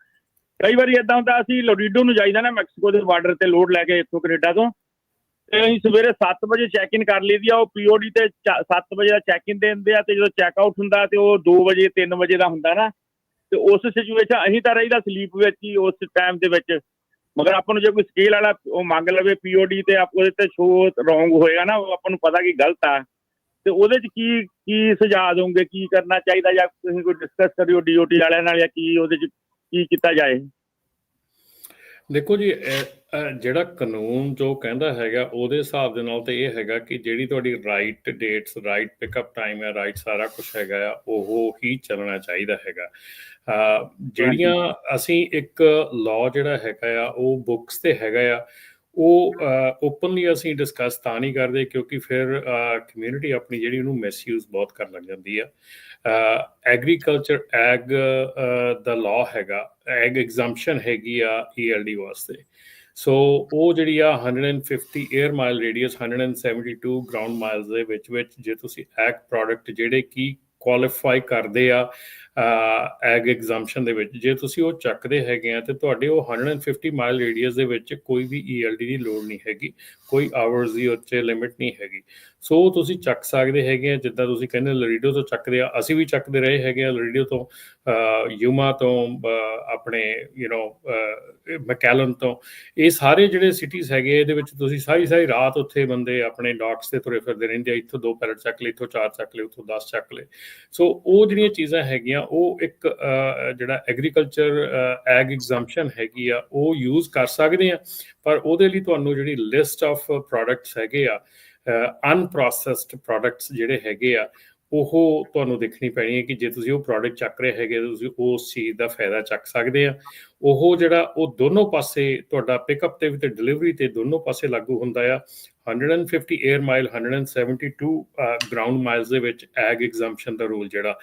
[SPEAKER 9] ਕਈ ਵਾਰੀ ਇਦਾਂ ਹੁੰਦਾ, ਅਸੀਂ ਲੋਰੀਡੋ ਨੂੰ ਜਾਈਦਾ ਨਾ, ਮੈਕਸੀਕੋ ਦੇ ਬਾਰਡਰ ਤੇ ਲੋਡ ਲੈ ਕੇ ਇੱਥੋਂ ਕੈਨੇਡਾ ਤੋਂ, ਤੇ ਅਸੀਂ ਸਵੇਰੇ 7 ਵਜੇ ਚੈੱਕ ਇਨ ਕਰ ਲਈਦੀ ਆ। ਉਹ POD ਤੇ 7 ਵਜੇ ਦਾ ਚੈੱਕ ਇਨ ਦੇ ਦਿੰਦੇ ਆ, ਤੇ ਜਦੋਂ ਚੈੱਕ ਆਊਟ ਹੁੰਦਾ ਤੇ ਉਹ 2 ਵਜੇ 3 ਵਜੇ ਦਾ ਹੁੰਦਾ ਨਾ। ਤੇ ਉਸ ਸਿਚੁਏਸ਼ਨ ਅਸੀਂ ਤਾਂ ਰਹੀਦਾ ਸਲੀਪ ਵਿੱਚ ਹੀ ਉਸ ਟਾਈਮ ਦੇ ਵਿੱਚ। ਮਗਰ ਆਪਾਂ ਨੂੰ ਜੇ ਕੋਈ ਸਕੇਲ ਵਾਲਾ ਉਹ ਮੰਗ ਲਵੇ POD ਤੇ ਉਹਦੇ ਤੇ ਸ਼ੋ ਰੋਂਗ ਹੋਏਗਾ ਨਾ, ਉਹ ਆਪਾਂ ਨੂੰ ਪਤਾ ਕਿ ਗਲਤ ਆ, ਤੇ ਉਹਦੇ 'ਚ ਕੀ ਸੁਝਾਅ ਦੋਗੇ, ਕੀ ਕਰਨਾ ਚਾਹੀਦਾ, ਜਾਂ ਤੁਸੀਂ ਕੋਈ ਡਿਸਕਸ ਕਰਿਓ DOT ਵਾਲਿਆਂ ਨਾਲ, ਜਾਂ ਕੀ ਉਹਦੇ 'ਚ ਕੀ ਕੀਤਾ ਜਾਏ?
[SPEAKER 3] ਦੇਖੋ ਜੀ, ਜਿਹੜਾ ਕਾਨੂੰਨ ਜੋ ਕਹਿੰਦਾ ਹੈਗਾ ਉਹਦੇ ਹਿਸਾਬ ਦੇ ਨਾਲ ਤਾਂ ਇਹ ਹੈਗਾ ਕਿ ਜਿਹੜੀ ਤੁਹਾਡੀ right dates, right pickup time ਹੈ, ਰਾਈਟ ਸਾਰਾ ਕੁਛ ਹੈਗਾ ਆ, ਉਹ ਹੀ ਚੱਲਣਾ ਚਾਹੀਦਾ ਹੈਗਾ। ਜਿਹੜੀਆਂ ਅਸੀਂ ਇੱਕ ਲਾਅ ਜਿਹੜਾ ਹੈਗਾ ਆ ਉਹ ਬੁੱਕਸ ਤੇ ਹੈਗਾ ਆ, ਉਹ ਓਪਨਲੀ ਅਸੀਂ ਡਿਸਕਸ ਤਾਂ ਨਹੀਂ ਕਰਦੇ ਕਿਉਂਕਿ ਫਿਰ ਕਮਿਊਨਿਟੀ ਆਪਣੀ ਜਿਹੜੀ ਉਹਨੂੰ ਮਿਸਯੂਜ਼ ਬਹੁਤ ਕਰਨ ਲੱਗ ਜਾਂਦੀ ਆ। ਐਗਰੀਕਲਚਰ ਐਗ ਦਾ ਲਾਅ ਹੈਗਾ, ਐਗ ਐਗਜ਼ੰਪਸ਼ਨ ਹੈਗੀ ਆ ELD ਵਾਸਤੇ। ਸੋ ਉਹ ਜਿਹੜੀ ਆ 150 air mile radius, 172 ground miles ਦੇ ਵਿੱਚ ਜੇ ਤੁਸੀਂ ਐਗ ਪ੍ਰੋਡਕਟ ਜਿਹੜੇ ਕੀ ਕੁਆਲੀਫਾਈ ਕਰਦੇ ਆ ਐਗ ਐਗਜ਼ੰਪਸ਼ਨ ਦੇ ਵਿੱਚ, ਜੇ ਤੁਸੀਂ ਉਹ ਚੱਕਦੇ ਹੈਗੇ ਆ ਤੇ ਤੁਹਾਡੇ ਉਹ 150 ਮਾਈਲ ਰੇਡੀਅਸ ਦੇ ਵਿੱਚ ਕੋਈ ਵੀ ELD ਦੀ ਲੋੜ ਨਹੀਂ ਹੈਗੀ, ਕੋਈ ਆਵਰਸ ਦੀ ਉੱਤੇ ਲਿਮਿਟ ਨਹੀਂ ਹੈਗੀ। ਸੋ ਤੁਸੀਂ ਚੱਕ ਸਕਦੇ ਹੈਗੇ ਆ, ਜਿੱਦਾਂ ਤੁਸੀਂ ਕਹਿੰਦੇ ਲੋਰੀਡੋ ਤੋਂ ਚੱਕਦੇ ਆ, ਅਸੀਂ ਵੀ ਚੱਕਦੇ ਰਹੇ ਹੈਗੇ ਆ ਲੋਰੀਡੋ ਤੋਂ, ਯੂਮਾ ਤੋਂ, ਆਪਣੇ ਮੈਕੈਲਨ ਤੋਂ। ਇਹ ਸਾਰੇ ਜਿਹੜੇ ਸਿਟੀਜ਼ ਹੈਗੇ ਇਹਦੇ ਵਿੱਚ ਤੁਸੀਂ ਸਾਰੀ ਰਾਤ ਉੱਥੇ ਬੰਦੇ ਆਪਣੇ ਡਾਕਸ ਤੇ ਤੁਰੇ ਫਿਰਦੇ ਰਹਿੰਦੇ ਆ, ਇੱਥੋਂ 2 ਪੈਲਟ ਚੱਕ ਲਏ, ਇੱਥੋਂ 4 ਚੱਕ ਲਏ, ਉੱਥੋਂ 10 ਚੱਕ ਲਏ। ਸੋ ਉਹ ਜਿਹੜੀਆਂ ਚੀਜ਼ਾਂ ਹੈਗੀਆਂ ਉਹ ਇੱਕ ਜਿਹੜਾ ਐਗਰੀਕਲਚਰ ਐਗ ਐਗਜ਼ੰਪਸ਼ਨ ਹੈਗੀ ਆ ਉਹ ਯੂਜ਼ ਕਰ ਸਕਦੇ ਆ, ਪਰ ਉਹਦੇ ਲਈ ਤੁਹਾਨੂੰ ਜਿਹੜੀ ਲਿਸਟ ਆਫ ਪ੍ਰੋਡਕਟਸ ਹੈਗੇ ਆ, ਅਨਪ੍ਰੋਸੈਸਡ ਪ੍ਰੋਡਕਟਸ ਜਿਹੜੇ ਹੈਗੇ ਆ, ਉਹ ਤੁਹਾਨੂੰ ਦੇਖਣੀ ਪੈਣੀ ਹੈ ਕਿ ਜੇ ਤੁਸੀਂ ਉਹ ਪ੍ਰੋਡਕਟ ਚੱਕ ਰਹੇ ਹੈਗੇ ਤੁਸੀਂ ਉਸ ਚੀਜ਼ ਦਾ ਫਾਇਦਾ ਚੱਕ ਸਕਦੇ ਆ। ਉਹ ਜਿਹੜਾ ਉਹ ਦੋਨੋਂ ਪਾਸੇ ਤੁਹਾਡਾ ਪਿਕਅਪ ਤੇ ਵੀ ਤੇ ਡਿਲੀਵਰੀ ਤੇ ਦੋਨੋਂ ਪਾਸੇ ਲਾਗੂ ਹੁੰਦਾ ਆ। 150 에ਅਰ ਮਾਈਲ, 172 ਗਰਾਊਂਡ ਮਾਈਲਸ ਦੇ ਵਿੱਚ ਐਗ ਐਗਜ਼ੰਪਸ਼ਨ ਦਾ ਰੂਲ ਜਿਹੜਾ,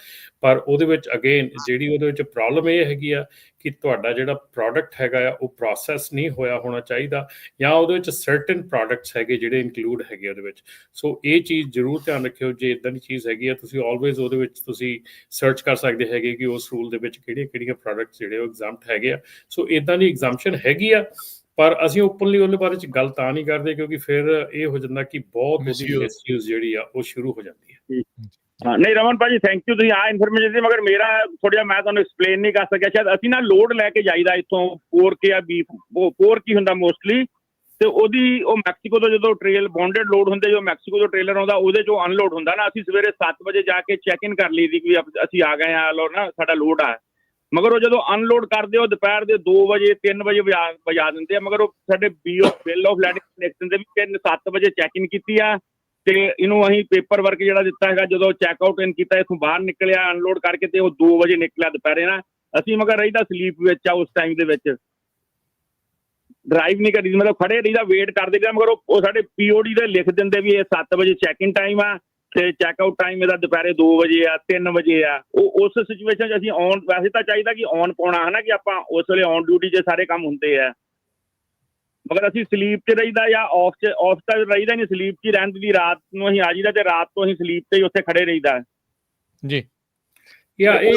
[SPEAKER 3] ਪਰ ਉਹਦੇ ਵਿੱਚ ਅਗੇਨ ਜਿਹੜੀ ਉਹਦੇ ਵਿੱਚ ਪ੍ਰੋਬਲਮ ਇਹ ਹੈਗੀ ਆ ਕਿ ਤੁਹਾਡਾ ਜਿਹੜਾ ਪ੍ਰੋਡਕਟ ਹੈਗਾ ਆ ਉਹ ਪ੍ਰੋਸੈਸ ਨਹੀਂ ਹੋਇਆ ਹੋਣਾ ਚਾਹੀਦਾ, ਜਾਂ ਉਹਦੇ ਵਿੱਚ ਸਰਟਨ ਪ੍ਰੋਡਕਟਸ ਹੈਗੇ ਜਿਹੜੇ ਇਨਕਲੂਡ ਹੈਗੇ ਉਹਦੇ ਵਿੱਚ। ਸੋ ਇਹ ਚੀਜ਼ ਜ਼ਰੂਰ ਧਿਆਨ ਰੱਖਿਓ, ਜੇ ਇੱਦਾਂ ਦੀ ਚੀਜ਼ ਹੈਗੀ ਆ ਤੁਸੀਂ ਆਲਵੇਜ਼ ਉਹਦੇ ਵਿੱਚ ਤੁਸੀਂ ਸਰਚ ਕਰ ਸਕਦੇ ਹੈਗੇ ਕਿ ਉਸ ਰੂਲ ਦੇ ਵਿੱਚ ਕਿਹੜੀਆਂ ਪ੍ਰੋਡਕਟਸ ਜਿਹੜੇ ਉਹ ਐਗਜ਼ੰਪਟ ਹੈਗੇ ਆ। ਸੋ ਇੱਦਾਂ ਦੀ ਐਗਜ਼ੰਪਸ਼ਨ ਹੈਗੀ ਆ, ਪਰ ਅਸੀਂ ਓਪਨਲੀ ਉਹਦੇ ਬਾਰੇ 'ਚ ਗੱਲ ਤਾਂ ਨਹੀਂ ਕਰਦੇ ਕਿਉਂਕਿ ਫਿਰ ਇਹ ਹੋ ਜਾਂਦਾ ਕਿ ਬਹੁਤ ਉਹਦੀ ਮਿਸਯੂਜ਼ ਜਿਹੜੀ ਆ ਉਹ ਸ਼ੁਰੂ ਹੋ ਜਾਂਦੀ ਹੈ।
[SPEAKER 9] ਹਾਂ, ਨਹੀਂ ਰਮਨ ਭਾਜੀ ਥੈਂਕ ਯੂ, ਤੁਸੀਂ ਆਹ ਇਨਫੋਰਮੇਸ਼ਨ ਦਿੱਤੀ। ਮਗਰ ਮੇਰਾ ਥੋੜ੍ਹਾ ਮੈਂ ਤੁਹਾਨੂੰ ਐਕਸਪਲੇਨ ਨਹੀਂ ਕਰ ਸਕਿਆ, ਸ਼ਾਇਦ ਅਸੀਂ ਨਾ ਲੋਡ ਲੈ ਕੇ ਜਾਈਦਾ ਇੱਥੋਂ 4K ਆ ਬੀਫ, ਉਹ 4K ਹੁੰਦਾ ਮੋਸਟਲੀ, ਤੇ ਉਹਦੀ ਉਹ ਮੈਕਸੀਕੋ ਤੋਂ ਜਦੋਂ ਟ੍ਰੇਲ ਬੌਂਡਡ ਲੋਡ ਹੁੰਦੇ, ਜੋ ਮੈਕਸੀਕੋ ਤੋਂ ਟ੍ਰੇਲਰ ਆਉਂਦਾ ਉਹਦੇ 'ਚੋਂ ਅਨਲੋਡ ਹੁੰਦਾ ਨਾ, ਅਸੀਂ ਸਵੇਰੇ 7 ਵਜੇ ਜਾ ਕੇ ਚੈੱਕ ਇਨ ਕਰ ਲਈ ਦੀ ਕਿ ਅਸੀਂ ਆ ਗਏ ਆ, ਲੋ ਨਾ ਸਾਡਾ ਲੋਡ ਆ। ਮਗਰ ਉਹ ਜਦੋਂ ਅਨਲੋਡ ਕਰਦੇ ਉਹ ਦੁਪਹਿਰ ਦੇ 2 ਵਜੇ 3 ਵਜੇ ਵਜਾ ਦਿੰਦੇ ਆ। ਮਗਰ ਉਹ ਸਾਡੇ ਬਿੱਲ ਆਫ ਲੈਂਡਿੰਗ ਕਨੈਕਸ਼ਨ ਦੇ ਵੀ 7 ਵਜੇ ਚੈੱਕ ਇਨ ਕੀਤੀ ਆ, ਤੇ ਇਹਨੂੰ ਅਸੀਂ ਪੇਪਰ ਵਰਕ ਜਿਹੜਾ ਦਿੱਤਾ ਹੈਗਾ, ਜਦੋਂ ਚੈੱਕ ਆਊਟ ਇਨ ਕੀਤਾ ਇੱਥੋਂ ਬਾਹਰ ਨਿਕਲਿਆ ਅਨਲੋਡ ਕਰਕੇ, ਤੇ ਉਹ 2 ਵਜੇ ਨਿਕਲਿਆ ਦੁਪਹਿਰੇ ਨਾ। ਅਸੀਂ ਮਗਰ ਰਹੀਦਾ ਸਲੀਪ ਵਿੱਚ ਆ ਉਸ ਟਾਈਮ ਦੇ ਵਿੱਚ, ਡਰਾਈਵ ਨਹੀਂ ਕਰੀ, ਮਤਲਬ ਖੜੇ ਰਹੀਦਾ, ਵੇਟ ਕਰਦੇ ਰਿਹਾ। ਮਗਰ ਉਹ ਸਾਡੇ POD ਦੇ ਲਿਖ ਦਿੰਦੇ ਵੀ ਇਹ 7 ਵਜੇ ਚੈੱਕ ਇਨ ਟਾਈਮ ਆ ਤੇ ਚੈੱਕ ਆਊਟ ਟਾਈਮ ਇਹਦਾ ਦੁਪਹਿਰੇ 2 ਵਜੇ ਆ, 3 ਵਜੇ ਆ। ਉਹ ਉਸ ਸਿਚੁਏਸ਼ਨ 'ਚ ਅਸੀਂ ਔਨ, ਵੈਸੇ ਤਾਂ ਚਾਹੀਦਾ ਕਿ ਔਨ ਪਾਉਣਾ ਹੈ ਨਾ, ਕਿ ਆਪਾਂ ਉਸ ਵੇਲੇ ਔਨ ਡਿਊਟੀ 'ਚ ਸਾਰੇ ਕੰਮ ਹੁੰਦੇ ਆ, ਮਗਰ ਅਸੀਂ ਸਲੀਪ 'ਚ ਰਹੀਦਾ ਜਾਂ ਆਫ ਤਾਂ ਰਹੀਦਾ ਨਹੀਂ, ਸਲੀਪ 'ਚ ਹੀ ਰਹਿਣ ਦੀ। ਰਾਤ ਨੂੰ ਅਸੀਂ ਆ ਜਾਈਦਾ ਤੇ ਰਾਤ ਤੋਂ ਅਸੀਂ ਸਲੀਪ 'ਤੇ ਹੀ ਉੱਥੇ ਖੜੇ ਰਹੀਦਾ
[SPEAKER 1] ਜੀ।
[SPEAKER 3] ਯਾ ਇਹ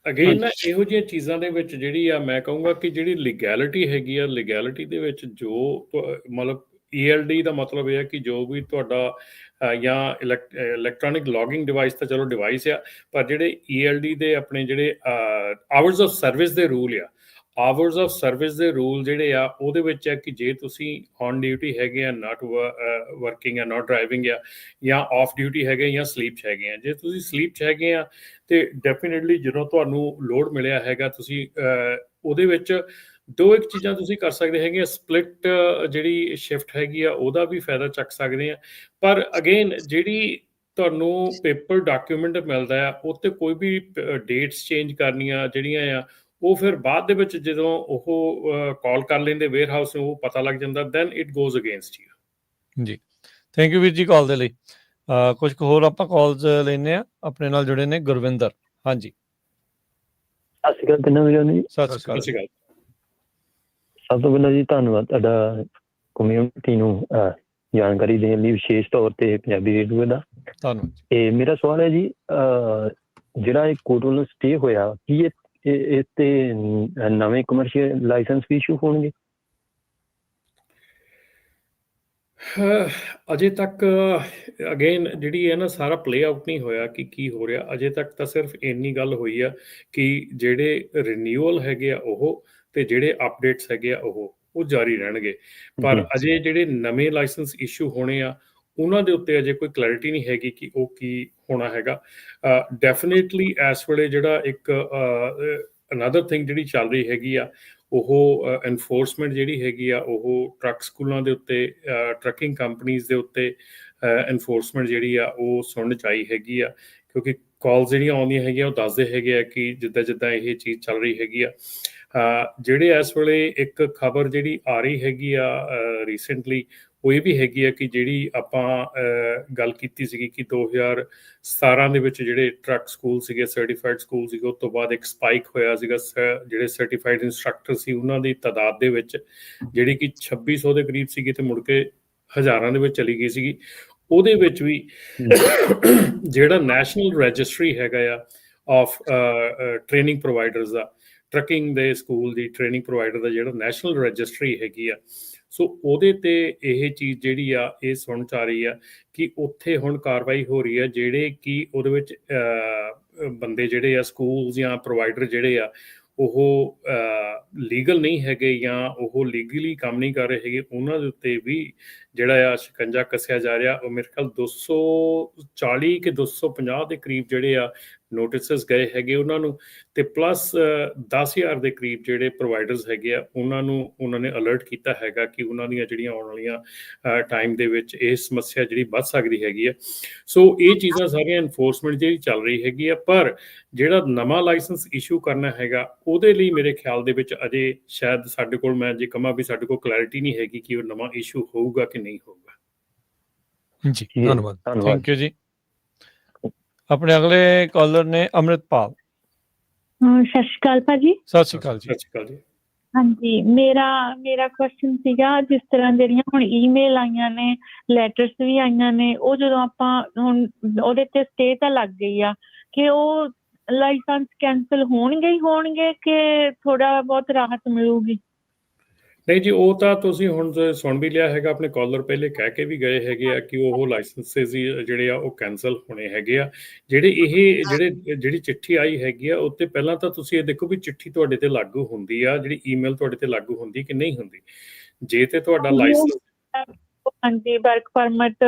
[SPEAKER 3] ਅਗੇਨ ਨਾ ਇਹੋ ਜਿਹੀਆਂ ਚੀਜ਼ਾਂ ਦੇ ਵਿੱਚ ਜਿਹੜੀ ਆ ਮੈਂ ਕਹੂੰਗਾ ਕਿ ਜਿਹੜੀ ਲੀਗੈਲਿਟੀ ਹੈਗੀ ਆ, ਲੀਗੈਲਿਟੀ ਦੇ ਵਿੱਚ ਜੋ ਮਤਲਬ ELD ਦਾ ਮਤਲਬ ਇਹ ਹੈ ਕਿ ਜੋ ਵੀ ਤੁਹਾਡਾ ਜਾਂ ਇਲੈਕਟ੍ਰੋਨਿਕ ਲੌਗਿੰਗ ਡਿਵਾਈਸ ਤਾਂ ਚਲੋ ਡਿਵਾਈਸ ਆ, ਪਰ ਜਿਹੜੇ ELD ਦੇ ਆਪਣੇ ਜਿਹੜੇ ਆਵਰਸ ਆਫ ਸਰਵਿਸ ਦੇ ਰੂਲ ਆ, ਆਵਰਸ ਆਫ ਸਰਵਿਸ ਦੇ ਰੂਲ ਜਿਹੜੇ ਆ ਉਹਦੇ ਵਿੱਚ ਹੈ ਕਿ ਜੇ ਤੁਸੀਂ ਔਨ ਡਿਊਟੀ ਹੈਗੇ ਆ, ਨਾਟ ਵਰਕਿੰਗ ਆ, ਨਾਟ ਡਰਾਈਵਿੰਗ ਆ, ਜਾਂ ਆਫ ਡਿਊਟੀ ਹੈਗੇ ਜਾਂ ਸਲੀਪ 'ਚ ਹੈਗੇ ਆ। ਜੇ ਤੁਸੀਂ ਸਲੀਪ 'ਚ ਹੈਗੇ ਆ ਤੇ ਡੈਫੀਨੇਟਲੀ ਜਦੋਂ ਤੁਹਾਨੂੰ ਲੋਡ ਮਿਲਿਆ ਹੈਗਾ, ਤੁਸੀਂ ਉਹਦੇ ਵਿੱਚ 2-1 ਚੀਜ਼ਾਂ ਤੁਸੀਂ ਕਰ ਸਕਦੇ ਹੈਗੇ। ਸਪਲਿਟ ਜਿਹੜੀ ਸ਼ਿਫਟ ਹੈਗੀ ਆ ਉਹਦਾ ਵੀ ਫਾਇਦਾ ਚੱਕ ਸਕਦੇ ਆ, ਪਰ ਅਗੇਨ ਜਿਹੜੀ ਤੁਹਾਨੂੰ ਪੇਪਰ ਡਾਕੂਮੈਂਟ ਮਿਲਦਾ ਆ ਉਹ 'ਤੇ ਕੋਈ ਵੀ ਡੇਟਸ ਚੇਂਜ ਕਰਨੀਆਂ ਜਿਹੜੀਆਂ ਆ ਉਹ ਫਿਰ ਬਾਅਦ ਦੇ ਵਿੱਚ ਜਦੋਂ ਉਹ ਕਾਲ ਕਰ ਲੈਂਦੇ ਵੇਅਰ ਹਾਊਸ ਨੂੰ, ਉਹ ਪਤਾ ਲੱਗ ਜਾਂਦਾ, then it goes against you.
[SPEAKER 1] ਜੀ, ਥੈਂਕ ਯੂ ਵੀਰ ਜੀ ਕਾਲ ਦੇ ਲਈ। ਕੁਝ ਕੁ ਹੋਰ ਆਪਾਂ ਕਾਲਸ ਲੈਂਦੇ ਆ। ਆਪਣੇ ਨਾਲ ਜੁੜੇ ਨੇ ਗੁਰਵਿੰਦਰ। ਹਾਂਜੀ
[SPEAKER 5] ਸਤਿ ਸ਼੍ਰੀ ਅਕਾਲ ਤਿੰਨਾਂ ਵੀਰਾਂ ਨੂੰ ਜੀ।
[SPEAKER 1] ਸਤਿ ਸ਼੍ਰੀ
[SPEAKER 3] ਸਤਿ
[SPEAKER 1] ਅਕਾਲ।
[SPEAKER 3] ਸ਼੍ਰੀ ਅਕਾਲ।
[SPEAKER 5] ਸਭ ਤੋਂ ਪਹਿਲਾਂ ਜੀ ਧੰਨਵਾਦ ਤੁਹਾਡਾ ਕਮਿਊਨਿਟੀ ਨੂੰ ਜਾਣਕਾਰੀ ਦੇਣ ਲਈ, ਵਿਸ਼ੇਸ਼ ਤੌਰ ਤੇ ਪੰਜਾਬੀ ਰੇਡੀਓ ਦਾ।
[SPEAKER 1] ਧੰਨਵਾਦ।
[SPEAKER 5] ਤੇ ਮੇਰਾ ਸਵਾਲ ਹੈ ਜੀ, ਜਿਹੜਾ ਇਹ ਕੋਰਟ ਵੱਲੋਂ ਸਟੇ ਹੋਇਆ, ਕੀ ਇਹ ਤੇ ਨਵੇਂ ਕਮਰਸ਼ੀਅਲ ਲਾਇਸੈਂਸ ਵੀ ਇਸ਼ੂ ਹੋਣਗੇ?
[SPEAKER 3] ਅਜੇ ਤੱਕ ਅਗੇਨ ਜਿਹੜੀ ਹੈ ਨਾ, ਸਾਰਾ ਪਲੇ ਆਊਟ ਨਹੀਂ ਹੋਇਆ ਕਿ ਕੀ ਹੋ ਰਿਹਾ। ਅਜੇ ਤੱਕ ਤਾਂ ਸਿਰਫ ਇੰਨੀ ਗੱਲ ਹੋਈ ਆ ਕਿ ਜਿਹੜੇ ਰਿਨਿਊਅਲ ਹੈਗੇ ਆ ਉਹ, ਤੇ ਜਿਹੜੇ ਅਪਡੇਟਸ ਹੈਗੇ ਆ ਉਹ ਜਾਰੀ ਰਹਿਣਗੇ। ਪਰ ਅਜੇ ਜਿਹੜੇ ਨਵੇਂ ਲਾਇਸੈਂਸ ਇਸ਼ੂ ਹੋਣੇ ਆ ਉਹਨਾਂ ਦੇ ਉੱਤੇ ਅਜੇ ਕੋਈ ਕਲੈਰਿਟੀ ਨਹੀਂ ਹੈਗੀ ਕਿ ਉਹ ਕੀ ਹੋਣਾ ਹੈਗਾ। ਡੈਫੀਨੇਟਲੀ ਇਸ ਵੇਲੇ ਜਿਹੜਾ ਇੱਕ ਅਨਦਰ ਥਿੰਗ ਜਿਹੜੀ ਚੱਲ ਰਹੀ ਹੈਗੀ ਆ, ਉਹ ਐਨਫੋਰਸਮੈਂਟ ਜਿਹੜੀ ਹੈਗੀ ਆ, ਉਹ ਟਰੱਕ ਸਕੂਲਾਂ ਦੇ ਉੱਤੇ, ਟਰੱਕਿੰਗ ਕੰਪਨੀਜ਼ ਦੇ ਉੱਤੇ ਐਨਫੋਰਸਮੈਂਟ ਜਿਹੜੀ ਆ ਉਹ ਸੁਣਨ 'ਚ ਆਈ ਹੈਗੀ ਆ। ਕਿਉਂਕਿ ਕਾਲਸ ਜਿਹੜੀਆਂ ਆਉਂਦੀਆਂ ਹੈਗੀਆਂ ਉਹ ਦੱਸਦੇ ਹੈਗੇ ਆ ਕਿ ਜਿੱਦਾਂ ਜਿੱਦਾਂ ਇਹ ਚੀਜ਼ ਚੱਲ ਰਹੀ ਹੈਗੀ ਆ। ਜਿਹੜੇ ਇਸ ਵੇਲੇ ਇੱਕ ਖਬਰ ਜਿਹੜੀ ਆ ਰਹੀ ਹੈਗੀ ਆ ਰੀਸੈਂਟਲੀ, ਉਹ ਇਹ ਵੀ ਹੈਗੀ ਆ ਕਿ ਜਿਹੜੀ ਆਪਾਂ ਗੱਲ ਕੀਤੀ ਸੀਗੀ ਕਿ 2017 ਦੇ ਵਿੱਚ ਜਿਹੜੇ ਟਰੱਕ ਸਕੂਲ ਸੀਗੇ, ਸਰਟੀਫਾਈਡ ਸਕੂਲ ਸੀਗੇ, ਉਸ ਤੋਂ ਬਾਅਦ ਇੱਕ ਸਪਾਈਕ ਹੋਇਆ ਸੀਗਾ ਜਿਹੜੇ ਸਰਟੀਫਾਈਡ ਇੰਸਟਰਕਟਰ ਸੀ ਉਹਨਾਂ ਦੀ ਤਾਦਾਦ ਦੇ ਵਿੱਚ, ਜਿਹੜੀ ਕਿ 2600 ਦੇ ਕਰੀਬ ਸੀਗੀ ਤੇ ਮੁੜ ਕੇ ਹਜ਼ਾਰਾਂ ਦੇ ਵਿੱਚ ਚਲੀ ਗਈ ਸੀਗੀ। ਉਹਦੇ ਵਿੱਚ ਵੀ ਜਿਹੜਾ ਨੈਸ਼ਨਲ ਰਜਿਸਟਰੀ ਹੈਗਾ ਆ of training providers the, trucking ਦੇ ਸਕੂਲ ਦੀ ਟ੍ਰੇਨਿੰਗ ਪ੍ਰੋਵਾਈਡਰ ਦਾ ਜਿਹੜਾ ਨੈਸ਼ਨਲ ਰਜਿਸਟਰੀ ਹੈਗੀ ਆ, ਸੋ ਉਹਦੇ ਤੇ ਇਹ ਚੀਜ਼ ਜਿਹੜੀ ਆ ਇਹ ਸੁਣ 'ਚ ਆ ਰਹੀ ਆ ਕਿ ਉੱਥੇ ਹੁਣ ਕਾਰਵਾਈ ਹੋ ਰਹੀ ਆ। ਜਿਹੜੇ ਕਿ ਉਹਦੇ ਵਿੱਚ ਬੰਦੇ ਜਿਹੜੇ ਆ, ਸਕੂਲ ਜਾਂ ਪ੍ਰੋਵਾਈਡਰ ਜਿਹੜੇ ਆ, ਉਹ ਲੀਗਲ ਨਹੀਂ ਹੈਗੇ ਜਾਂ ਉਹ ਲੀਗਲੀ ਕੰਮ ਨਹੀਂ ਕਰ ਰਹੇ ਹੈਗੇ, ਉਹਨਾਂ ਦੇ ਉੱਤੇ ਵੀ ਜਿਹੜਾ ਆ ਸ਼ਿਕੰਜਾ ਕੱਸਿਆ ਜਾ ਰਿਹਾ। ਉਹ ਮੇਰੇ ਖਿਆਲ 240 ਕਿ 250 ਦੇ ਕਰੀਬ ਜਿਹੜੇ ਆ ਨੋਟਿਸਸ ਗਏ ਹੈਗੇ ਉਹਨਾਂ ਨੂੰ, ਤੇ ਪਲੱਸ 10,000 ਦੇ ਕਰੀਬ ਜਿਹੜੇ ਪ੍ਰੋਵਾਈਡਰਸ ਹੈਗੇ ਆ ਉਹਨਾਂ ਨੇ ਅਲਰਟ ਕੀਤਾ ਹੈਗਾ ਕਿ ਉਹਨਾਂ ਦੀਆਂ ਜਿਹੜੀਆਂ ਆਉਣ ਵਾਲੀਆਂ ਟਾਈਮ ਦੇ ਵਿੱਚ ਇਹ ਸਮੱਸਿਆ ਜਿਹੜੀ ਵੱਧ ਸਕਦੀ ਹੈਗੀ ਆ। ਸੋ ਇਹ ਚੀਜ਼ਾਂ ਸਾਰੀਆਂ ਐਨਫੋਰਸਮੈਂਟ ਜਿਹੜੀ ਚੱਲ ਰਹੀ ਹੈਗੀ ਆ। ਪਰ ਜਿਹੜਾ ਨਵਾਂ ਲਾਇਸੈਂਸ ਇਸ਼ੂ ਕਰਨਾ ਹੈਗਾ ਉਹਦੇ ਲਈ ਮੇਰੇ ਖਿਆਲ ਦੇ ਵਿੱਚ ਅਜੇ ਸ਼ਾਇਦ ਸਾਡੇ ਕੋਲ, ਮੈਂ ਜੇ ਕਹਾਂ ਵੀ ਸਾਡੇ ਕੋਲ ਕਲੈਰਿਟੀ ਨਹੀਂ ਹੈਗੀ ਕਿ ਉਹ ਨਵਾਂ ਇਸ਼ੂ ਹੋਊਗਾ ਕਿ ਨਹੀਂ ਹੋਊਗਾ।
[SPEAKER 1] ਜੀ
[SPEAKER 2] ਧੰਨਵਾਦ।
[SPEAKER 1] ਥੈਂਕ ਯੂ ਜੀ। ਆਪਣੇ ਅਗਲੇ ਕਾਲਰ ਨੇ ਅੰਮ੍ਰਿਤਪਾਲ।
[SPEAKER 10] ਸਤਿ ਸ਼੍ਰੀ ਅਕਾਲ ਭਾਜੀ।
[SPEAKER 1] ਸਤਿ ਸ਼੍ਰੀ ਅਕਾਲ ਜੀ।
[SPEAKER 3] ਸਤਿ ਸ਼੍ਰੀ ਅਕਾਲ ਜੀ।
[SPEAKER 10] ਹਾਂਜੀ, ਮੇਰਾ ਕੁਐਸਚਨ ਸੀਗਾ, ਜਿਸ ਤਰ੍ਹਾਂ ਜਿਹੜੀਆਂ ਹੁਣ ਈਮੇਲ ਆਈਆਂ ਨੇ, ਲੈਟਰਸ ਵੀ ਆਈਆਂ ਨੇ, ਉਹ ਜਦੋਂ ਆਪਾਂ ਹੁਣ ਉਹਦੇ ਤੇ ਸਟੇ ਤਾਂ ਲੱਗ ਗਈ ਆ, ਕਿ ਉਹ ਲਾਇਸੈਂਸ ਕੈਂਸਲ ਹੋਣਗੇ ਹੀ ਹੋਣਗੇ ਕਿ ਥੋੜਾ ਬਹੁਤ ਰਾਹਤ ਮਿਲੂਗੀ?
[SPEAKER 3] ਨਹੀਂ ਜੀ, ਉਹ ਤਾਂ ਤੁਸੀਂ ਹੁਣ ਸੁਣ ਵੀ ਲਿਆ ਹੈਗਾ, ਆਪਣੇ ਕਾਲਰ ਪਹਿਲੇ ਕਹਿ ਕੇ ਵੀ ਗਏ ਹੈਗੇ ਆ ਕਿ ਉਹ ਲਾਇਸੈਂਸਿਸ ਜਿਹੜੇ ਆ ਉਹ ਕੈਂਸਲ ਹੋਣੇ ਹੈਗੇ ਆ। ਜਿਹੜੀ ਚਿੱਠੀ ਆਈ ਹੈਗੀ ਆ ਉੱਤੇ ਪਹਿਲਾਂ ਤਾਂ ਤੁਸੀਂ ਇਹ ਦੇਖੋ ਵੀ ਚਿੱਠੀ ਤੁਹਾਡੇ ਤੇ ਲਾਗੂ ਹੁੰਦੀ ਆ, ਜਿਹੜੀ ਈਮੇਲ ਤੁਹਾਡੇ ਤੇ ਲਾਗੂ ਹੁੰਦੀ ਕਿ ਨਹੀਂ ਹੁੰਦੀ। ਜੇ ਤੇ ਤੁਹਾਡਾ ਲਾਇਸੈਂਸ,
[SPEAKER 10] ਹਾਂਜੀ, ਵਰਕ ਪਰਮਿਟ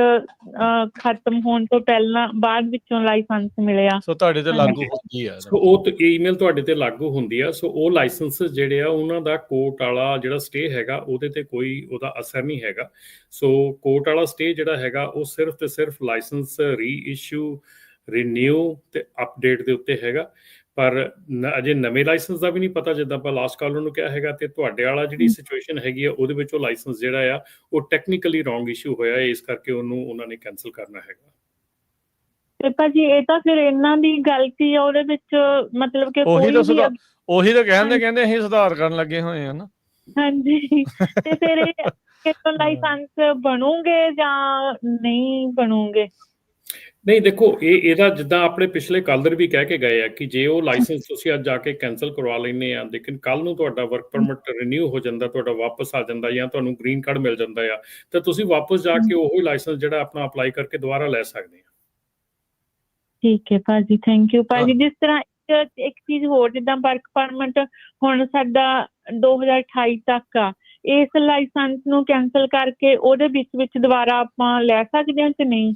[SPEAKER 10] ਖਤਮ ਹੋਣ ਤੋਂ ਪਹਿਲਾਂ ਬਾਅਦ ਵਿੱਚੋਂ ਲਾਇਸੈਂਸ ਮਿਲਿਆ,
[SPEAKER 1] ਸੋ ਤੁਹਾਡੇ ਤੇ ਲਾਗੂ ਹੁੰਦੀ ਆ।
[SPEAKER 3] ਸੋ ਉਹ ਈਮੇਲ ਤੁਹਾਡੇ ਤੇ ਲਾਗੂ ਹੁੰਦੀ ਆ। ਸੋ ਉਹ ਲਾਇਸੈਂਸ ਜਿਹੜੇ ਆ ਉਹਨਾਂ ਦਾ ਕੋਰਟ ਵਾਲਾ ਜਿਹੜਾ ਸਟੇ ਹੈਗਾ ਉਹਦੇ ਤੇ ਕੋਈ ਉਹਦਾ ਅਸਰ ਨਹੀਂ ਹੈਗਾ। ਸੋ ਕੋਰਟ ਵਾਲਾ ਸਟੇ ਜਿਹੜਾ ਹੈਗਾ ਉਹ ਸਿਰਫ ਤੇ ਸਿਰਫ ਲਾਇਸੈਂਸ ਰੀਇਸ਼ੂ, ਰੀਨਿਊ ਤੇ ਅਪਡੇਟ ਦੇ ਉੱਤੇ ਹੈਗਾ। ਪਰ ਅਜੇ ਨਵੇਂ ਲਾਇਸੈਂਸ ਦਾ ਵੀ ਨਹੀਂ ਪਤਾ, ਜਿੱਦਾਂ ਆਪਾਂ ਲਾਸਟ ਕਾਲਰ ਨੂੰ ਕਿਹਾ ਹੈਗਾ। ਤੇ ਤੁਹਾਡੇ ਵਾਲਾ ਜਿਹੜੀ ਸਿਚੁਏਸ਼ਨ ਹੈਗੀ ਆ ਉਹਦੇ ਵਿੱਚ ਉਹ ਲਾਇਸੈਂਸ ਜਿਹੜਾ ਆ ਉਹ ਟੈਕਨੀਕਲੀ ਰੋਂਗ ਇਸ਼ੂ ਹੋਇਆ, ਇਸ ਕਰਕੇ ਉਹਨਾਂ ਨੇ ਕੈਂਸਲ ਕਰਨਾ ਹੈਗਾ।
[SPEAKER 10] ਤੇ ਭਾਜੀ ਇਹ ਤਾਂ ਫਿਰ ਇਹਨਾਂ ਦੀ ਗਲਤੀ ਆ ਉਹਦੇ ਵਿੱਚ, ਮਤਲਬ ਕਿ
[SPEAKER 1] ਉਹੀ ਤਾਂ ਕਹਿੰਦੇ ਅਸੀਂ ਸੁਧਾਰ ਕਰਨ ਲੱਗੇ ਹੋਏ ਆ ਨਾ।
[SPEAKER 10] ਹਾਂਜੀ, ਤੇ ਫਿਰ ਇਹ ਲਾਇਸੈਂਸ ਬਣੂਗੇ ਜਾਂ ਨਹੀਂ ਬਣੂਗੇ?
[SPEAKER 3] ਨਹੀਂ ਦੇਖੋ, ਇਹਦਾ ਜਿੱਦਾਂ ਆਪਣੇ ਪਿਛਲੇ ਕਾਲਰ ਵੀ ਕਹਿ ਕੇ ਗਏ ਆ ਕਿ ਜੇ ਉਹ ਲਾਇਸੈਂਸ ਤੁਸੀਂ ਅੱਜ ਜਾ ਕੇ ਕੈਂਸਲ ਕਰਵਾ ਲੈਂਦੇ ਆ, ਲੇਕਿਨ ਕੱਲ ਨੂੰ ਤੁਹਾਡਾ ਵਰਕ ਪਰਮਿਟ ਰਿਨਿਊ ਹੋ ਜਾਂਦਾ, ਤੁਹਾਡਾ ਵਾਪਸ ਆ ਜਾਂਦਾ ਜਾਂ ਤੁਹਾਨੂੰ ਗ੍ਰੀਨ ਕਾਰਡ ਮਿਲ ਜਾਂਦਾ ਆ, ਤਾਂ ਤੁਸੀਂ ਵਾਪਸ ਜਾ ਕੇ ਉਹੀ ਲਾਇਸੈਂਸ ਜਿਹੜਾ ਆਪਣਾ ਅਪਲਾਈ ਕਰਕੇ ਦੁਬਾਰਾ ਲੈ ਸਕਦੇ ਆ।
[SPEAKER 10] ਠੀਕ ਹੈ ਭਾਜੀ, ਥੈਂਕ ਯੂ ਭਾਜੀ। ਜਿਸ ਤਰ੍ਹਾਂ ਇੱਕ ਚੀਜ਼ ਹੋਰ, ਜਿੱਦਾਂ ਵਰਕ ਪਰਮਿਟ ਹੁਣ ਸਾਡਾ 2028 ਤੱਕ ਆ, ਇਸ ਲਾਇਸੈਂਸ ਨੂੰ ਕੈਂਸਲ ਕਰਕੇ ਉਹਦੇ ਵਿੱਚ ਦੁਬਾਰਾ ਆਪਾਂ ਲੈ ਸਕਦੇ ਹਾਂ ਕਿ ਨਹੀਂ?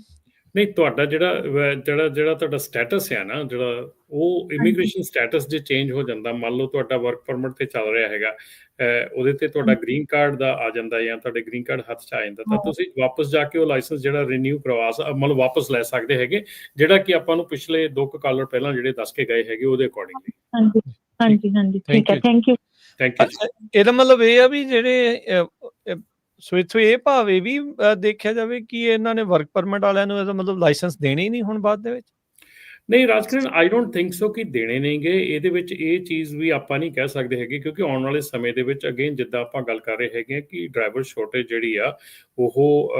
[SPEAKER 3] ਨਹੀਂ, ਤੁਹਾਡਾ ਜਿਹੜਾ ਤੁਹਾਡਾ ਸਟੇਟਸ ਹੈ ਨਾ, ਜਿਹੜਾ ਉਹ ਇਮੀਗ੍ਰੇਸ਼ਨ ਸਟੇਟਸ ਜੇ ਚੇਂਜ ਹੋ ਜਾਂਦਾ, ਮੰਨ ਲਓ ਤੁਹਾਡਾ ਵਰਕ ਪਰਮਿਟ ਤੇ ਚੱਲ ਰਿਹਾ ਹੈਗਾ, ਉਹਦੇ ਤੇ ਤੁਹਾਡਾ ਗ੍ਰੀਨ ਕਾਰਡ ਦਾ ਆ ਜਾਂਦਾ ਜਾਂ ਤੁਹਾਡੇ ਗ੍ਰੀਨ ਕਾਰਡ ਹੱਥ 'ਚ ਆ ਜਾਂਦਾ, ਤਾਂ ਤੁਸੀਂ ਵਾਪਸ ਜਾ ਕੇ ਉਹ ਲਾਇਸੈਂਸ ਜਿਹੜਾ ਰਿਨਿਊ ਮਤਲਬ ਵਾਪਸ ਲੈ ਸਕਦੇ ਹੈਗੇ, ਜਿਹੜਾ ਕਿ ਆਪਾਂ ਨੂੰ ਪਿਛਲੇ 2 ਕਾਲਰ ਪਹਿਲਾਂ ਜਿਹੜੇ ਦੱਸ ਕੇ ਗਏ ਹੈਗੇ ਉਹਦੇ ਅਕੋਰਡਿੰਗਲੀ।
[SPEAKER 10] ਹਾਂਜੀ, ਠੀਕ ਹੈ, ਥੈਂਕ ਯੂ।
[SPEAKER 1] ਇਹਦਾ ਮਤਲਬ ਇਹ ਆ ਵੀ ਜਿਹੜੇ ਸੋ ਇੱਥੋਂ ਇਹ ਭਾਵ ਇਹ ਵੀ ਦੇਖਿਆ ਜਾਵੇ ਕਿ ਇਹਨਾਂ ਨੇ ਵਰਕ ਪਰਮਿਟ ਵਾਲਿਆਂ ਨੂੰ ਇਹਦਾ ਮਤਲਬ ਲਾਇਸੈਂਸ ਦੇਣੇ ਹੀ ਨਹੀਂ ਹੁਣ ਬਾਅਦ ਦੇ ਵਿੱਚ?
[SPEAKER 3] ਨਹੀਂ Rajkiran, I don't think so ਕਿ ਦੇਣੇ ਨਹੀਂਗੇ। ਇਹਦੇ ਵਿੱਚ ਇਹ ਚੀਜ਼ ਵੀ ਆਪਾਂ ਨਹੀਂ ਕਹਿ ਸਕਦੇ ਹੈਗੇ, ਕਿਉਂਕਿ ਆਉਣ ਵਾਲੇ ਸਮੇਂ ਦੇ ਵਿੱਚ ਅਗੇਨ ਜਿੱਦਾਂ ਆਪਾਂ ਗੱਲ ਕਰ ਰਹੇ ਹੈਗੇ ਕਿ ਡਰਾਈਵਰ ਸ਼ੋਰਟੇਜ ਜਿਹੜੀ ਆ ਉਹ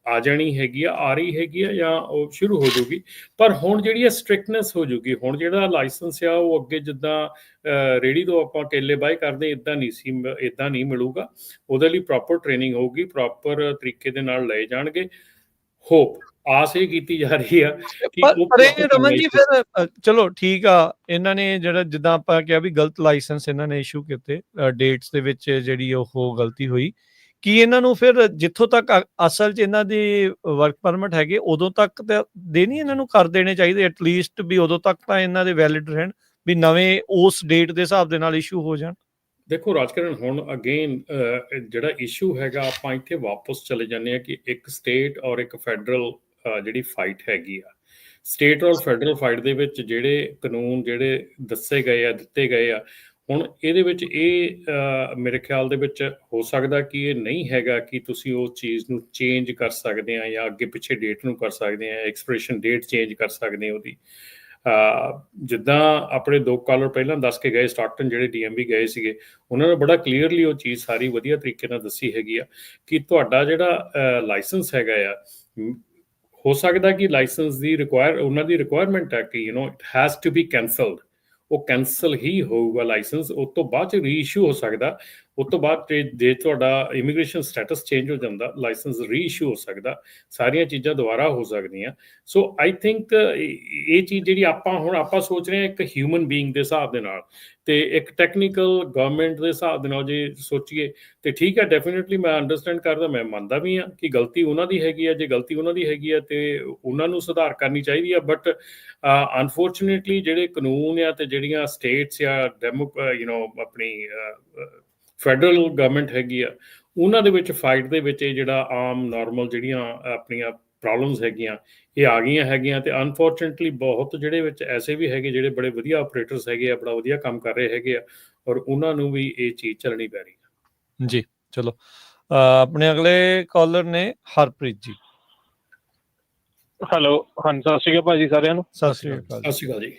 [SPEAKER 3] ਆ ਜਾਣੀ ਹੈਗੀ ਆ ਰਹੀ ਹੈਗੀ ਆ, ਜਾਂ ਉਹ ਸ਼ੁਰੂ ਹੋ ਜਾਊਗੀ। ਪਰ ਹੁਣ ਜਿਹੜੀ ਆ ਸਟ੍ਰਿਕਟਨੈਸ ਹੋ ਜਾਊਗੀ। ਹੁਣ ਜਿਹੜਾ ਲਾਇਸੈਂਸ ਆ ਉਹ ਅੱਗੇ ਜਿੱਦਾਂ ਰੇਹੜੀ ਤੋਂ ਆਪਾਂ ਕੇਲੇ ਬਾਏ ਕਰਦੇ ਇੱਦਾਂ ਨਹੀਂ ਮਿਲੂਗਾ। ਉਹਦੇ ਲਈ ਪ੍ਰੋਪਰ ਟ੍ਰੇਨਿੰਗ ਹੋਊਗੀ, ਪ੍ਰੋਪਰ ਤਰੀਕੇ ਦੇ ਨਾਲ ਲਏ ਜਾਣਗੇ। ਹੋਪ ਆਸ ਇਹ ਕੀਤੀ ਜਾ ਰਹੀ ਆ ਕਿ
[SPEAKER 1] ਪਰ ਇਹ ਰਮਨ ਜੀ ਫਿਰ ਚਲੋ ਠੀਕ ਆ, ਇਹਨਾਂ ਨੇ ਜਿਹੜਾ ਜਿੱਦਾਂ ਆਪਾਂ ਕਿਹਾ ਵੀ ਗਲਤ ਲਾਇਸੈਂਸ ਇਹਨਾਂ ਨੇ ਇਸ਼ੂ ਕੀਤੇ, ਡੇਟਸ ਦੇ ਵਿੱਚ ਜਿਹੜੀ ਉਹ ਗਲਤੀ ਹੋਈ, ਕੀ ਇਹਨਾਂ ਨੂੰ ਫਿਰ ਜਿੱਥੋਂ ਤੱਕ ਅਸਲ 'ਚ ਇਹਨਾਂ ਦੀ ਵਰਕ ਪਰਮਿਟ ਹੈਗੇ ਉਦੋਂ ਤੱਕ ਤਾਂ ਨਹੀਂ ਇਹਨਾਂ ਨੂੰ ਕਰ ਦੇਣੇ ਚਾਹੀਦੇ ਐਟਲੀਸਟ, ਵੀ ਉਦੋਂ ਤੱਕ ਤਾਂ ਇਹਨਾਂ ਦੇ ਵੈਲਿਡ ਰਹਿਣ, ਵੀ ਨਵੇਂ ਉਸ ਡੇਟ ਦੇ ਹਿਸਾਬ ਦੇ ਨਾਲ ਇਸ਼ੂ ਹੋ ਜਾਣ।
[SPEAKER 3] ਦੇਖੋ ਰਾਜਕਿਰਨ, ਹੁਣ ਅਗੇਨ ਜਿਹੜਾ ਇਸ਼ੂ ਹੈਗਾ ਆਪਾਂ ਇੱਥੇ ਵਾਪਸ ਚਲੇ ਜਾਂਦੇ ਹਾਂ ਕਿ ਇੱਕ ਸਟੇਟ ਔਰ ਇੱਕ ਫੈਡਰਲ ਜਿਹੜੀ ਫਾਈਟ ਹੈਗੀ ਆ। ਸਟੇਟ ਔਰ ਫੈਡਰਲ ਫਾਈਟ ਦੇ ਵਿੱਚ ਜਿਹੜੇ ਕਾਨੂੰਨ ਜਿਹੜੇ ਦਿੱਤੇ ਗਏ ਆ, ਹੁਣ ਇਹਦੇ ਵਿੱਚ ਇਹ ਮੇਰੇ ਖਿਆਲ ਦੇ ਵਿੱਚ ਹੋ ਸਕਦਾ ਕਿ ਇਹ ਨਹੀਂ ਹੈਗਾ ਕਿ ਤੁਸੀਂ ਉਸ ਚੀਜ਼ ਨੂੰ ਚੇਂਜ ਕਰ ਸਕਦੇ ਆ ਜਾਂ ਅੱਗੇ ਪਿੱਛੇ ਡੇਟ ਨੂੰ ਕਰ ਸਕਦੇ ਆ, ਐਕਸਪੀਰੇਸ਼ਨ ਡੇਟ ਚੇਂਜ ਕਰ ਸਕਦੇ ਆ ਉਹਦੀ। ਜਿੱਦਾਂ ਆਪਣੇ 2 ਕਾਲਰ ਪਹਿਲਾਂ ਦੱਸ ਕੇ ਗਏ, ਸਟਾਕਟਨ ਜਿਹੜੇ DMV ਗਏ ਸੀਗੇ, ਉਹਨਾਂ ਨੇ ਬੜਾ ਕਲੀਅਰਲੀ ਉਹ ਚੀਜ਼ ਸਾਰੀ ਵਧੀਆ ਤਰੀਕੇ ਨਾਲ ਦੱਸੀ ਹੈਗੀ ਆ ਕਿ ਤੁਹਾਡਾ ਜਿਹੜਾ ਲਾਇਸੈਂਸ ਹੈਗਾ ਆ, ਹੋ ਸਕਦਾ ਕਿ ਲਾਇਸੈਂਸ ਦੀ ਉਹਨਾਂ ਦੀ ਰਿਕੁਆਇਰਮੈਂਟ ਹੈ ਕਿ ਇਟ ਹੈਜ਼ ਟੂ ਬੀ ਕੈਂਸਲਡ। ਉਹ ਕੈਂਸਲ ਹੀ ਹੋਊਗਾ ਲਾਇਸੈਂਸ, ਉਸ ਤੋਂ ਬਾਅਦ 'ਚ ਰੀਇਸ਼ੂ ਹੋ ਸਕਦਾ। ਉਸ ਤੋਂ ਬਾਅਦ ਜੇ ਤੁਹਾਡਾ ਇਮੀਗ੍ਰੇਸ਼ਨ ਸਟੇਟਸ ਚੇਂਜ ਹੋ ਜਾਂਦਾ, ਲਾਇਸੈਂਸ ਰੀਇਸ਼ੂ ਹੋ ਸਕਦਾ, ਸਾਰੀਆਂ ਚੀਜ਼ਾਂ ਦੁਬਾਰਾ ਹੋ ਸਕਦੀਆਂ। ਸੋ ਆਈ ਥਿੰਕ ਇਹ ਚੀਜ਼ ਜਿਹੜੀ ਆਪਾਂ ਸੋਚ ਰਹੇ ਹਾਂ ਇੱਕ ਹਿਊਮਨ ਬੀਇੰਗ ਦੇ ਹਿਸਾਬ ਦੇ ਨਾਲ, ਤੇ ਇੱਕ ਟੈਕਨੀਕਲ ਗਵਰਨਮੈਂਟ ਦੇ ਹਿਸਾਬ ਦੇ ਨਾਲ ਜੇ ਸੋਚੀਏ ਤੇ ਠੀਕ ਹੈ, ਡੈਫੀਨੇਟਲੀ ਮੈਂ ਅੰਡਰਸਟੈਂਡ ਕਰਦਾ, ਮੈਂ ਮੰਨਦਾ ਵੀ ਹਾਂ ਕਿ ਗਲਤੀ ਉਹਨਾਂ ਦੀ ਹੈਗੀ ਆ। ਜੇ ਗਲਤੀ ਉਹਨਾਂ ਦੀ ਹੈਗੀ ਆ ਤੇ ਉਹਨਾਂ ਨੂੰ ਸੁਧਾਰ ਕਰਨੀ ਚਾਹੀਦੀ ਆ। ਬਟ ਅਨਫੋਰਚੂਨੇਟਲੀ ਜਿਹੜੇ ਕਾਨੂੰਨ ਆ ਤੇ ਜਿਹੜੀਆਂ ਸਟੇਟਸ ਆ ਆਪਣੀ ਫੈਡਰਲ ਗਵਰਨਮੈਂਟ ਹੈਗੀ ਆ, ਉਹਨਾਂ ਦੇ ਵਿੱਚ ਫਾਈਟ ਦੇ ਵਿੱਚ ਇਹ ਜਿਹੜਾ ਆਮ ਨਾਰਮਲ ਜਿਹੜੀਆਂ ਆਪਣੀਆਂ ਪ੍ਰੋਬਲਮਸ ਹੈਗੀਆਂ ਇਹ ਆ ਗਈਆਂ ਹੈਗੀਆਂ। ਤੇ ਅਨਫੋਰਚੂਨੇਟਲੀ ਬਹੁਤ ਜਿਹੜੇ ਵਿੱਚ ਐਸੇ ਵੀ ਹੈਗੇ ਜਿਹੜੇ ਬੜੇ ਵਧੀਆ ਆਪਰੇਟਰਸ ਹੈਗੇ ਆ, ਬੜਾ ਵਧੀਆ ਕੰਮ ਕਰ ਰਹੇ ਹੈਗੇ ਆ, ਔਰ ਉਹਨਾਂ ਨੂੰ ਵੀ ਇਹ ਚੀਜ਼ ਚੱਲਣੀ ਪੈ ਰਹੀ ਹੈ
[SPEAKER 1] ਜੀ। ਚਲੋ ਆਪਣੇ ਅਗਲੇ ਕਾਲਰ ਨੇ ਹਰਪ੍ਰੀਤ ਜੀ।
[SPEAKER 11] ਹੈਲੋ, ਹਾਂਜੀ ਸਤਿ ਸ਼੍ਰੀ ਅਕਾਲ ਭਾਜੀ ਸਾਰਿਆਂ ਨੂੰ।
[SPEAKER 1] ਸਤਿ ਸ਼੍ਰੀ ਅਕਾਲ।
[SPEAKER 3] ਸਤਿ ਸ਼੍ਰੀ ਅਕਾਲ ਜੀ।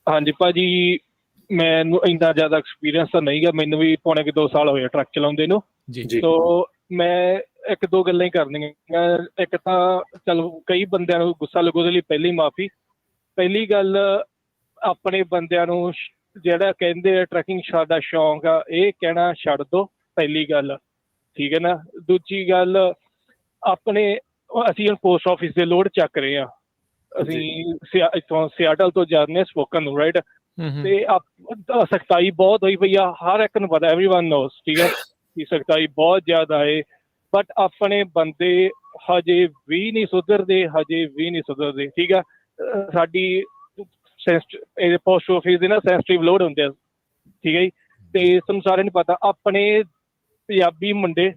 [SPEAKER 11] ਹਾਂਜੀ ਭਾਜੀ, ਮੈਨੂੰ ਇੰਨਾ ਜ਼ਿਆਦਾ ਐਕਸਪੀਰੀਅੰਸ ਤਾਂ ਨਹੀਂ ਗਾ, ਮੈਨੂੰ ਵੀ ਪੌਣੇ 2 ਸਾਲ ਹੋਏ ਟਰੱਕ ਚਲਾਉਂਦੇ ਨੂੰ। ਤੋ ਮੈਂ 1-2 ਗੱਲਾਂ ਹੀ ਕਰਨੀਆਂ। ਇੱਕ ਤਾਂ ਚਲ ਕਈ ਬੰਦਿਆਂ ਨੂੰ ਗੁੱਸਾ ਲੱਗੂ, ਉਹਦੇ ਲਈ ਪਹਿਲੀ ਮਾਫੀ। ਪਹਿਲੀ ਗੱਲ, ਆਪਣੇ ਬੰਦਿਆਂ ਨੂੰ ਜਿਹੜਾ ਕਹਿੰਦੇ ਆ ਟਰੈਕਿੰਗ ਦਾ ਸ਼ੌਂਕ ਆ, ਇਹ ਕਹਿਣਾ ਛੱਡ ਦੋ, ਪਹਿਲੀ ਗੱਲ, ਠੀਕ ਹੈ ਨਾ। ਦੂਜੀ ਗੱਲ, ਅਸੀਂ ਹੁਣ ਪੋਸਟ ਆਫਿਸ ਦੇ ਲੋਡ ਚੱਕ ਰਹੇ ਹਾਂ। ਅਸੀਂ ਇੱਥੋਂ ਸਿਆਟਲ ਤੋਂ ਜਾਂਦੇ ਹਾਂ ਸਪੋਕਨ ਨੂੰ, ਰਾਈਟ। ਤੇ ਸਖਤਾਈ ਬਹੁਤ ਹੋਈ ਪਈ ਆ, ਹਰ ਇੱਕ ਨੂੰ ਪਤਾ, ਐਵਰੀਵਨ ਨੋਸ, ਠੀਕ ਹੈ, ਕਿ ਸਖਤਾਈ ਬਹੁਤ ਜ਼ਿਆਦਾ ਹੈ। ਬਟ ਆਪਣੇ ਬੰਦੇ ਹਜੇ ਵੀ ਨਹੀਂ ਸੁਧਰਦੇ, ਠੀਕ ਆ। ਸਾਡੀ ਪੋਸਟ ਆਫਿਸ ਦੇ ਨਾ ਸੈਂਸਿਟਿਵ ਲੋਡ ਹੁੰਦੇ ਆ, ਠੀਕ ਹੈ ਜੀ। ਤੇ ਤੁਹਾਨੂੰ ਸਾਰਿਆਂ ਨੂੰ ਪਤਾ, ਆਪਣੇ ਪੰਜਾਬੀ ਮੁੰਡੇ,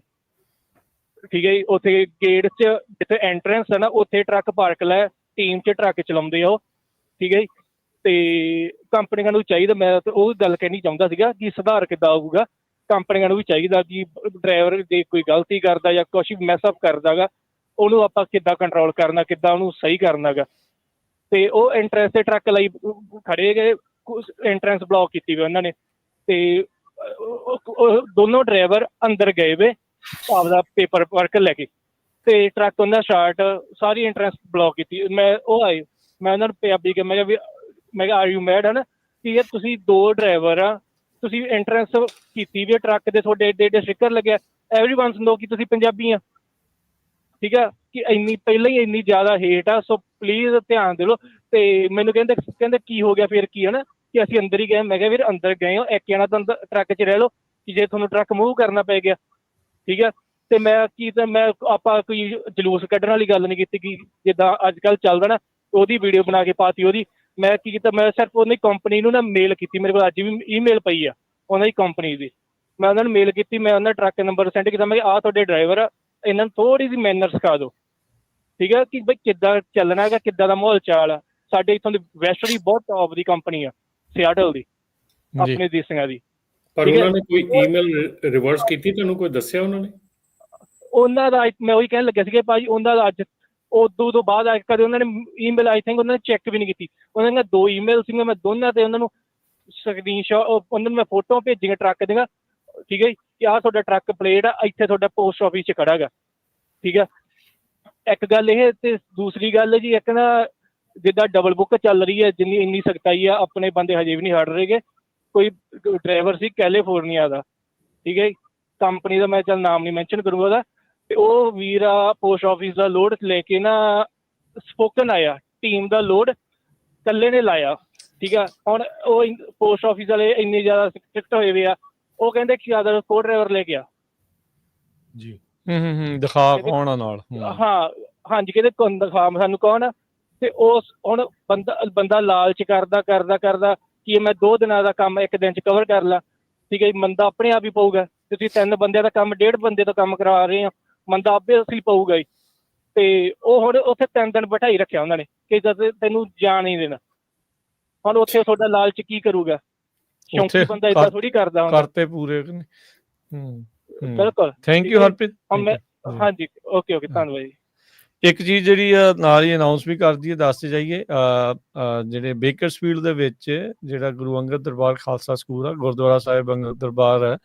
[SPEAKER 11] ਠੀਕ ਹੈ ਜੀ, ਉੱਥੇ ਗੇਟ 'ਚ ਜਿੱਥੇ ਐਂਟਰੈਂਸ ਹੈ ਨਾ, ਉੱਥੇ ਟਰੱਕ ਪਾਰਕ ਲੈ, ਟੀਮ 'ਚ ਟਰੱਕ ਚਲਾਉਂਦੇ ਆ ਉਹ, ਠੀਕ ਹੈ ਜੀ। ਤੇ ਕੰਪਨੀਆਂ ਨੂੰ ਚਾਹੀਦਾ, ਮੈਂ ਤਾਂ ਉਹ ਗੱਲ ਕਹਿਣੀ ਚਾਹੁੰਦਾ ਸੀਗਾ ਕਿ ਸੁਧਾਰ ਕਿੱਦਾਂ ਆਊਗਾ। ਕੰਪਨੀਆਂ ਨੂੰ ਵੀ ਚਾਹੀਦਾ ਕਿ ਡਰਾਈਵਰ ਜੇ ਕੋਈ ਗਲਤੀ ਕਰਦਾ ਜਾਂ ਕੁਛ ਵੀ ਮੈਸਅਪ ਕਰਦਾ ਗਾ, ਉਹਨੂੰ ਆਪਾਂ ਕਿੱਦਾਂ ਕੰਟਰੋਲ ਕਰਨਾ, ਕਿੱਦਾਂ ਉਹਨੂੰ ਸਹੀ ਕਰਨਾ ਗਾ। ਤੇ ਉਹ ਐਂਟਰੈਂਸ ਤੇ ਟਰੱਕ ਲਈ ਖੜੇ ਗਏ, ਐਂਟਰੈਂਸ ਬਲੌਕ ਕੀਤੀ ਵੀ ਉਹਨਾਂ ਨੇ। ਤੇ ਦੋਨੋਂ ਡਰਾਈਵਰ ਅੰਦਰ ਗਏ ਵੇ ਆਪਦਾ ਪੇਪਰ ਵਰਕ ਲੈ ਕੇ, ਤੇ ਟਰੱਕ ਉਹਨਾਂ ਸਟਾਰਟ, ਸਾਰੀ ਐਂਟਰੈਂਸ ਬਲੌਕ ਕੀਤੀ। ਮੈਂ ਉਹਨਾਂ ਨੂੰ ਪੰਜਾਬੀ ਕਿਹਾ, ਮੈਂ ਕਿਹਾ ਆਰ ਯੂ ਮੈਡ, ਹੈ ਨਾ, ਕਿ ਯਾਰ ਤੁਸੀਂ 2 ਡਰਾਈਵਰ ਆ, ਤੁਸੀਂ ਐਂਟਰੈਂਸ ਕੀਤੀ ਵੀ ਟਰੱਕ ਦੇ, ਤੁਹਾਡੇ ਏਡੇ ਸਟਿੱਕਰ ਲੱਗਿਆ, ਐਵਰੀਵਨ ਨੋ ਕਿ ਤੁਸੀਂ ਪੰਜਾਬੀ ਆ, ਠੀਕ ਆ, ਕਿ ਪਹਿਲਾਂ ਹੀ ਇੰਨੀ ਜ਼ਿਆਦਾ ਹੇਟ ਆ। ਸੋ ਪਲੀਜ਼ ਧਿਆਨ ਦੇ ਲਓ। ਤੇ ਮੈਨੂੰ ਕਹਿੰਦੇ ਕੀ ਹੋ ਗਿਆ ਫਿਰ, ਕੀ ਹੈ ਨਾ, ਕਿ ਅਸੀਂ ਅੰਦਰ ਹੀ ਗਏ। ਮੈਂ ਕਿਹਾ ਵੀਰ ਅੰਦਰ ਗਏ ਹੋ, ਇੱਕ ਜਣਾ ਤਾਂ ਅੰਦਰ ਟਰੱਕ 'ਚ ਰਹਿ ਲਓ, ਕਿ ਜੇ ਤੁਹਾਨੂੰ ਟਰੱਕ ਮੂਵ ਕਰਨਾ ਪੈ ਗਿਆ, ਠੀਕ ਆ। ਤੇ ਆਪਾਂ ਕੋਈ ਜਲੂਸ ਕੱਢਣ ਵਾਲੀ ਗੱਲ ਨਹੀਂ ਕੀਤੀ ਕਿ ਜਿੱਦਾਂ ਅੱਜ ਕੱਲ੍ਹ ਚੱਲਦਾ ਨਾ, ਉਹਦੀ ਵੀਡੀਓ ਬਣਾ ਕੇ ਪਾਤੀ ਉਹਦੀ। ਮੈਂ ਕੀ ਕੀਤਾ, ਮੈਂ ਸਿਰਫ ਉਹਨਾਂ ਦੀ ਕੰਪਨੀ ਨੂੰ ਨਾ ਮੇਲ ਕੀਤੀ, ਮੇਰੇ ਕੋਲ ਅੱਜ ਵੀ ਈਮੇਲ ਪਈ ਆ ਉਹਨਾਂ ਦੀ ਕੰਪਨੀ ਦੀ। ਮੈਂ ਉਹਨਾਂ ਨੂੰ ਮੇਲ ਕੀਤੀ, ਮੈਂ ਉਹਨਾਂ ਦਾ ਟਰੱਕ ਨੰਬਰ ਸੈਂਡ ਕੀਤਾ, ਮੈਂ ਕਿਹਾ ਆਹ ਤੁਹਾਡੇ ਡਰਾਈਵਰ ਆ, ਇਹਨਾਂ ਨੂੰ ਥੋੜ੍ਹੀ ਜਿਹੀ ਮੈਨਰ ਸਿਖਾ ਦਿਓ, ਠੀਕ ਹੈ, ਕਿ ਬਈ ਕਿੱਦਾਂ ਚੱਲਣਾ ਹੈਗਾ, ਕਿੱਦਾਂ ਦਾ ਮਾਹੌਲ ਚਾਲ ਆ। ਸਾਡੇ ਇੱਥੋਂ ਦੀ ਵੈਸਟ ਦੀ ਬਹੁਤ ਟੌਪ ਦੀ ਕੰਪਨੀ ਆ, ਸਿਆਟਲ ਦੀ, ਆਪਣੇ ਦੇਸਾਂ ਦੀ।
[SPEAKER 3] ਪਰ ਉਹਨਾਂ ਨੇ ਕੋਈ ਈਮੇਲ ਰਿਵਰਸ ਕੀਤੀ, ਤੁਹਾਨੂੰ ਕੋਈ ਦੱਸਿਆ ਉਹਨਾਂ ਨੇ?
[SPEAKER 11] ਉਹਨਾਂ ਦਾ ਮੈਂ ਉਹੀ ਕਹਿਣ ਲੱਗਿਆ ਸੀਗਾ ਭਾਜੀ, ਉਹਨਾਂ ਦਾ ਅੱਜ ਉਦੋਂ ਤੋਂ ਬਾਅਦ ਕਦੇ ਉਹਨਾਂ ਨੇ ਈਮੇਲ ਆਈ ਥਿੰਕ ਉਹਨਾਂ ਨੇ ਚੈੱਕ ਵੀ ਨਹੀਂ ਕੀਤੀ। ਉਹਨਾਂ ਦੀਆਂ 2 ਈਮੇਲ ਸੀਗੀਆਂ, ਮੈਂ ਦੋਨਾਂ ਤੇ ਉਹਨਾਂ ਨੂੰ ਸਕਰੀਨਸ਼ਾਟ ਉਹਨਾਂ ਨੂੰ ਮੈਂ ਫੋਟੋ ਭੇਜੀਆਂ ਟਰੱਕ ਦੀਆਂ, ਠੀਕ ਹੈ ਜੀ, ਕਿ ਆਹ ਤੁਹਾਡਾ ਟਰੱਕ ਪਲੇਟ ਆ, ਇੱਥੇ ਤੁਹਾਡਾ ਪੋਸਟ ਆਫਿਸ 'ਚ ਖੜਾ ਗਾ, ਠੀਕ ਆ। ਇੱਕ ਗੱਲ ਇਹ, ਤੇ ਦੂਸਰੀ ਗੱਲ ਜੀ, ਇੱਕ ਨਾ ਜਿੱਦਾਂ ਡਬਲ ਬੁੱਕ ਚੱਲ ਰਹੀ ਹੈ, ਜਿੰਨੀ ਇੰਨੀ ਸਖਤਾਈ ਆ, ਆਪਣੇ ਬੰਦੇ ਹਜੇ ਵੀ ਨਹੀਂ ਹਟ ਰਹੇਗੇ। ਕੋਈ ਡਰਾਈਵਰ ਸੀ ਕੈਲੀਫੋਰਨੀਆ ਦਾ, ਠੀਕ ਹੈ ਜੀ, ਕੰਪਨੀ ਦਾ ਮੈਂ ਚੱਲ ਨਾਮ ਨਹੀਂ ਮੈਂਸ਼ਨ ਕਰੂੰਗਾ ਉਹਦਾ, ਤੇ ਉਹ ਵੀਰ ਆ ਪੋਸਟ ਆਫਿਸ ਦਾ ਲੋਡ ਲੈ ਕੇ ਨਾ ਸਪੋਕਨ ਆਇਆ, ਟੀਮ ਦਾ ਲੋਡ ਇਕੱਲੇ ਨੇ ਲਾਇਆ, ਠੀਕ ਆ। ਹੁਣ ਉਹ ਪੋਸਟ ਆਫਿਸ ਵਾਲੇ ਇੰਨੇ ਜ਼ਿਆਦਾ ਸਟ੍ਰਿਕਟ ਹੋਏ ਵੇ ਆ, ਉਹ ਕਹਿੰਦੇ ਕਿ ਜ਼ਿਆਦਾ ਕੋ ਡਰਾਈਵਰ ਲੈ ਗਿਆ
[SPEAKER 1] ਜੀ। ਦਿਖਾ ਕੌਣ ਆ ਨਾਲ?
[SPEAKER 11] ਹਾਂ ਹਾਂਜੀ, ਕਹਿੰਦੇ ਕੌਣ ਦਿਖਾ ਸਾਨੂੰ ਕੌਣ ਆ। ਤੇ ਉਸ ਹੁਣ ਬੰਦਾ ਲਾਲਚ ਕਰਦਾ ਕਿ ਮੈਂ 2 ਦਿਨਾਂ ਦਾ ਕੰਮ 1 ਦਿਨ 'ਚ ਕਵਰ ਕਰ ਲਾ, ਠੀਕ ਹੈ ਜੀ। ਮੰਦਾ ਆਪਣੇ ਆਪ ਹੀ ਪਊਗਾ। ਤੁਸੀਂ 3 ਬੰਦਿਆਂ ਦਾ ਕੰਮ 1.5 ਬੰਦੇ ਦਾ ਕੰਮ ਕਰਵਾ ਰਹੇ ਹੋ, ਮੰਦਾ ਆਪੇ ਅਸੀਂ ਪਊਗਾ ਜੀ। ਤੇ ਉਹ ਹੁਣ ਉੱਥੇ 3 ਦਿਨ ਬਿਠਾਈ ਰੱਖਿਆ ਉਹਨਾਂ ਨੇ ਕਿ ਜਦ ਤੈਨੂੰ ਜਾਣ ਨਹੀਂ ਦੇਣਾ। ਹੁਣ ਉੱਥੇ ਤੁਹਾਡਾ ਲਾਲਚ ਕੀ ਕਰੂਗਾ? ਸ਼ੌਂਕੀ ਬੰਦਾ ਏਦਾਂ ਥੋੜੀ ਕਰਦਾ ਹੁੰਦਾ।
[SPEAKER 1] ਕਰਤੇ ਪੂਰੇ।
[SPEAKER 11] ਬਿਲਕੁਲ।
[SPEAKER 1] Thank you Harpreet.
[SPEAKER 11] ਹਾਂਜੀ, ਓਕੇ ਧੰਨਵਾਦ ਜੀ।
[SPEAKER 1] ਇੱਕ ਚੀਜ਼ ਜਿਹੜੀ ਆ ਨਾਲ ਹੀ ਅਨਾਊਂਸ ਵੀ ਕਰਦੀ ਹੈ, ਦੱਸਦੇ ਜਾਈਏ, ਜਿਹੜੇ ਬੇਕਰਸਫੀਲਡ ਦੇ ਵਿੱਚ ਜਿਹੜਾ ਗੁਰੂ ਅੰਗਦ ਦਰਬਾਰ ਖਾਲਸਾ ਸਕੂਲ ਆ, ਗੁਰਦੁਆਰਾ ਸਾਹਿਬ ਅੰਗਦ ਦਰਬਾਰ ਹੈ,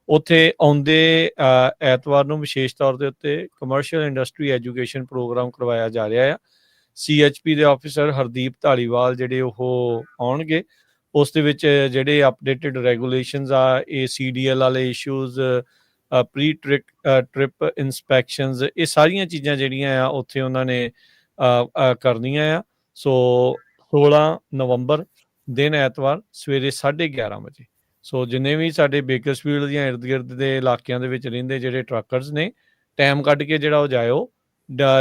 [SPEAKER 1] ਉੱਥੇ ਆਉਂਦੇ ਐਤਵਾਰ ਨੂੰ ਵਿਸ਼ੇਸ਼ ਤੌਰ ਦੇ ਉੱਤੇ ਕਮਰਸ਼ੀਅਲ ਇੰਡਸਟਰੀ ਐਜੂਕੇਸ਼ਨ ਪ੍ਰੋਗਰਾਮ ਕਰਵਾਇਆ ਜਾ ਰਿਹਾ ਆ। CHP ਦੇ ਆਫਿਸਰ ਹਰਦੀਪ ਧਾਲੀਵਾਲ ਜਿਹੜੇ ਉਹ ਆਉਣਗੇ। ਉਸ ਦੇ ਵਿੱਚ ਜਿਹੜੇ ਅਪਡੇਟਡ ਰੈਗੂਲੇਸ਼ਨਸ ਆ, ਇਹ CDL ਵਾਲੇ ਇਸ਼ੂਜ਼, ਪ੍ਰੀ ਟ੍ਰਿਪ ਇਨਸਪੈਕਸ਼ਨਸ, ਇਹ ਸਾਰੀਆਂ ਚੀਜ਼ਾਂ ਜਿਹੜੀਆਂ ਆ ਉੱਥੇ ਉਹਨਾਂ ਨੇ ਕਰਨੀਆਂ ਆ। ਸੋ 16 ਨਵੰਬਰ ਦਿਨ ਐਤਵਾਰ ਸਵੇਰੇ 11:30 ਵਜੇ। ਸੋ ਜਿੰਨੇ ਵੀ ਸਾਡੇ ਬੇਕਰਸਫੀਲਡ ਦੀਆਂ ਇਰਦ ਗਿਰਦ ਦੇ ਇਲਾਕਿਆਂ ਦੇ ਵਿੱਚ ਰਹਿੰਦੇ ਜਿਹੜੇ ਟਰੱਕਰਸ ਨੇ, ਟਾਈਮ ਕੱਢ ਕੇ ਜਿਹੜਾ ਉਹ ਜਾਇਓ।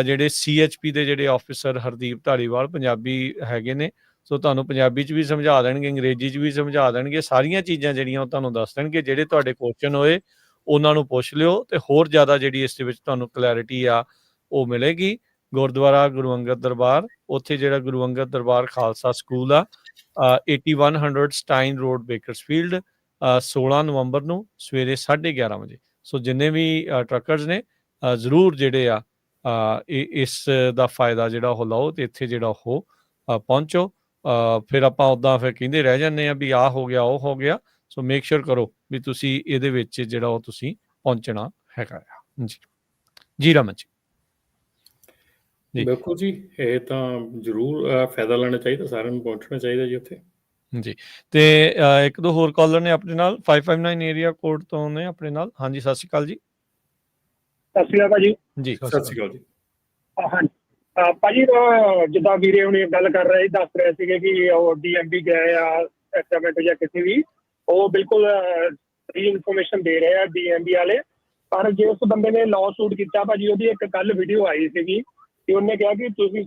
[SPEAKER 1] ਜਿਹੜੇ CHP ਦੇ ਜਿਹੜੇ ਆਫਿਸਰ ਹਰਦੀਪ ਧਾਲੀਵਾਲ ਪੰਜਾਬੀ ਹੈਗੇ ਨੇ, ਸੋ ਤੁਹਾਨੂੰ ਪੰਜਾਬੀ 'ਚ ਵੀ ਸਮਝਾ ਦੇਣਗੇ, ਅੰਗਰੇਜ਼ੀ 'ਚ ਵੀ ਸਮਝਾ ਦੇਣਗੇ। ਸਾਰੀਆਂ ਚੀਜ਼ਾਂ ਜਿਹੜੀਆਂ ਉਹ ਤੁਹਾਨੂੰ ਦੱਸ ਦੇਣਗੇ। ਜਿਹੜੇ ਤੁਹਾਡੇ ਕੁਐਸਚਨ ਹੋਏ ਉਹਨਾਂ ਨੂੰ ਪੁੱਛ ਲਿਓ, ਤੇ ਹੋਰ ਜ਼ਿਆਦਾ ਜਿਹੜੀ ਇਸ ਦੇ ਵਿੱਚ ਤੁਹਾਨੂੰ ਕਲੈਰਿਟੀ ਆ ਉਹ ਮਿਲੇਗੀ। ਗੁਰਦੁਆਰਾ ਗੁਰੂ ਅੰਗਦ ਦਰਬਾਰ, ਉੱਥੇ ਜਿਹੜਾ ਗੁਰੂ ਅੰਗਦ ਦਰਬਾਰ ਖਾਲਸਾ ਸਕੂਲ ਆ, 8100 ਸਟਾਈਨ ਰੋਡ ਬੇਕਰਸਫੀਲਡ, 16 ਨਵੰਬਰ ਨੂੰ ਸਵੇਰੇ 11:30 ਵਜੇ। ਸੋ ਜਿੰਨੇ ਵੀ ਟਰੱਕਰਸ ਨੇ ਜ਼ਰੂਰ ਜਿਹੜੇ ਆ ਇਸ ਦਾ ਫਾਇਦਾ ਜਿਹੜਾ ਉਹ ਲਓ, ਤੇ ਇੱਥੇ ਜਿਹੜਾ ਉਹ ਪਹੁੰਚੋ। ਫਿਰ ਆਪਾਂ ਉੱਦਾਂ ਫਿਰ ਕਹਿੰਦੇ ਰਹਿ ਜਾਂਦੇ ਆ ਵੀ ਆਹ ਹੋ ਗਿਆ ਉਹ ਹੋ ਗਿਆ। ਸੋ ਮੇਕ ਸ਼ੋਰ ਕਰੋ ਵੀ ਤੁਸੀਂ ਇਹਦੇ ਵਿੱਚ ਜਿਹੜਾ ਉਹ ਤੁਸੀਂ ਪਹੁੰਚਣਾ ਹੈਗਾ ਆ। ਜੀ ਰਮਨ ਜੀ।
[SPEAKER 3] ਬਿਲਕੁਲ ਜੀ, ਇਹ ਤਾਂ ਜ਼ਰੂਰ ਫਾਇਦਾ ਲੈਣਾ ਚਾਹੀਦਾ, ਸਾਰਿਆਂ ਨੂੰ ਪਹੁੰਚਣਾ ਚਾਹੀਦਾ ਜੀ ਉੱਥੇ
[SPEAKER 1] ਜੀ। ਤੇ 1-2 ਹੋਰ ਕਾਲਰ ਨੇ ਆਪਣੇ ਨਾਲ, 559 ਏਰੀਆ ਕੋਡ ਤੋਂ ਨੇ ਆਪਣੇ ਨਾਲ। ਹਾਂਜੀ, ਸਤਿ ਸ਼੍ਰੀ ਅਕਾਲ ਜੀ।
[SPEAKER 7] ਸਤਿ ਸ਼੍ਰੀ ਅਕਾਲ ਜੀ।
[SPEAKER 1] ਜੀ
[SPEAKER 3] ਸਤਿ ਸ਼੍ਰੀ ਅਕਾਲ ਜੀ।
[SPEAKER 7] ਹਾਂਜੀ ਭਾਜੀ, ਜਿੱਦਾਂ ਵੀਰੇ ਹੁਣੀ ਗੱਲ ਕਰ ਰਹੇ, ਦੱਸ ਰਹੇ ਸੀਗੇ ਕਿ ਉਹ DMB ਗਏ ਆ ਐਸਟੀਮੇਟ ਜਾਂ ਕਿਸੇ ਵੀ, ਉਹ ਬਿਲਕੁਲ ਸਹੀ ਇਨਫੋਰਮੇਸ਼ਨ ਦੇ ਰਹੇ ਆ DMB ਵਾਲੇ। ਪਰ ਜੇ ਉਸ ਬੰਦੇ ਨੇ ਲਾਅ ਸੂਟ ਕੀਤਾ ਭਾਜੀ, ਉਹਦੀ ਇੱਕ ਕੱਲ ਵੀਡੀਓ ਆਈ ਸੀਗੀ ਕਿ ਉਹਨੇ ਕਿਹਾ ਕਿ ਤੁਸੀਂ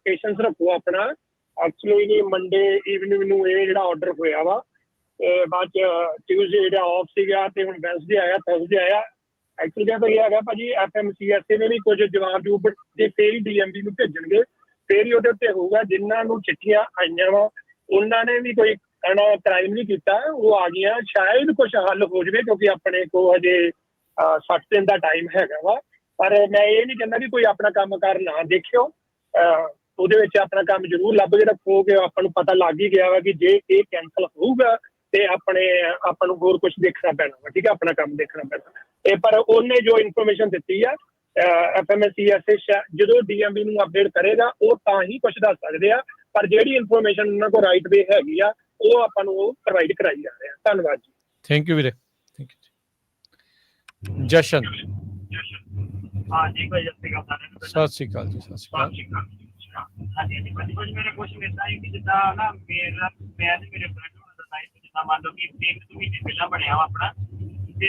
[SPEAKER 7] ਪੇਸ਼ੈਂਸ ਰੱਖੋ ਆਪਣਾ। ਐਕਚੁਅਲੀ ਮੰਡੇ ਈਵਨਿੰਗ ਨੂੰ ਇਹ ਜਿਹੜਾ ਆਰਡਰ ਹੋਇਆ ਵਾ, ਤੇ ਬਾਅਦ ਚ ਟਿਊਜ਼ਡੇ ਜਿਹੜਾ ਆਫ ਸੀਗਾ, ਤੇ ਹੁਣ ਵੈਨਸਡੇ ਆਇਆ, ਥਰਸਡੇ ਆਇਆ। ਐਕਚੁਅਲੀ ਤਾਂ ਇਹ ਹੈਗਾ ਭਾਜੀ, FMCSA ਨੇ ਵੀ ਕੁਝ ਜਵਾਬ ਜੂਬ ਦੇ ਫੇਰ ਹੀ DMB ਨੂੰ ਭੇਜਣਗੇ, ਫੇਰ ਹੀ ਉਹਦੇ ਉੱਤੇ ਹੋਊਗਾ। ਜਿਨ੍ਹਾਂ ਨੂੰ ਚਿੱਠੀਆਂ ਆਈਆਂ ਵਾ ਉਹਨਾਂ ਨੇ ਵੀ ਕੋਈ ਕ੍ਰਾਈਮ ਨਹੀਂ ਕੀਤਾ, ਉਹ ਆ ਗਈਆਂ। ਸ਼ਾਇਦ ਕੁਝ ਹੱਲ ਹੋ ਜਾਵੇ, ਕਿਉਂਕਿ ਆਪਣੇ ਕੋਲ ਹਜੇ 60 ਦਿਨ ਦਾ ਟਾਈਮ ਹੈਗਾ ਵਾ। ਪਰ ਮੈਂ ਇਹ ਨਹੀਂ ਕਹਿੰਦਾ ਕਿ ਕੋਈ ਆਪਣਾ ਕੰਮ ਕਾਰ ਨਾ ਦੇਖਿਓ, ਉਹਦੇ ਵਿੱਚ ਆਪਣਾ ਕੰਮ ਜ਼ਰੂਰ ਲੱਭ ਕੇ ਰੱਖੋ। ਕਿ ਆਪਾਂ ਨੂੰ ਪਤਾ ਲੱਗ ਹੀ ਗਿਆ ਵਾ ਕਿ ਜੇ ਇਹ ਕੈਂਸਲ ਹੋਊਗਾ ਤੇ ਆਪਾਂ ਨੂੰ ਹੋਰ ਕੁਝ ਦੇਖਣਾ ਪੈਣਾ ਵਾ, ਠੀਕ ਹੈ, ਆਪਣਾ ਕੰਮ ਦੇਖਣਾ ਪੈਣਾ। ਤੇ ਪਰ ਉਹਨੇ ਜੋ ਇਨਫੋਰਮੇਸ਼ਨ ਦਿੱਤੀ ਆ FMCSA, ਜਦੋਂ DMB ਨੂੰ ਅਪਡੇਟ ਕਰੇਗਾ ਉਹ ਤਾਂ ਹੀ ਕੁਝ ਦੱਸ ਸਕਦੇ ਆ। ਪਰ ਜਿਹੜੀ ਇਨਫੋਰਮੇਸ਼ਨ ਉਹਨਾਂ ਕੋਲ ਰਾਈਟ ਵੇ ਹੈਗੀ ਆ, ਉਹ ਆਪਾਂ ਨੂੰ ਪ੍ਰੋਵਾਈਡ ਕਰਾਈ ਜਾ ਰਿਹਾ। ਧੰਨਵਾਦ ਜੀ।
[SPEAKER 1] ਥੈਂਕ ਯੂ ਵੀਰੇ। Thank you. ਜਸ਼ਨ।
[SPEAKER 12] ਹਾਂਜੀ ਭਾਈ, ਸਤਿ ਸ਼੍ਰੀ ਅਕਾਲ ਜੀ।
[SPEAKER 1] ਸਤਿ ਸ਼੍ਰੀ ਅਕਾਲ ਜੀ। ਸਤਿ ਸ਼੍ਰੀ ਅਕਾਲ।
[SPEAKER 12] ਹਾਂਜੀ ਭਾਜੀ, ਮੇਰਾ ਕੁਐਸਚਨ ਇਦਾਂ ਹੈ ਕਿ ਜਿੱਦਾਂ ਨਾ ਮੈਂ ਤੇ ਮੇਰੇ ਫਰੈਂਡ ਨੂੰ ਦੱਸਿਆ ਸੀ, ਜਿੱਦਾਂ ਮੰਨ ਲਓ ਕਿ 3 ਮਹੀਨੇ ਪਹਿਲਾਂ ਬਣਿਆ ਵਾ ਆਪਣਾ, ਤੇ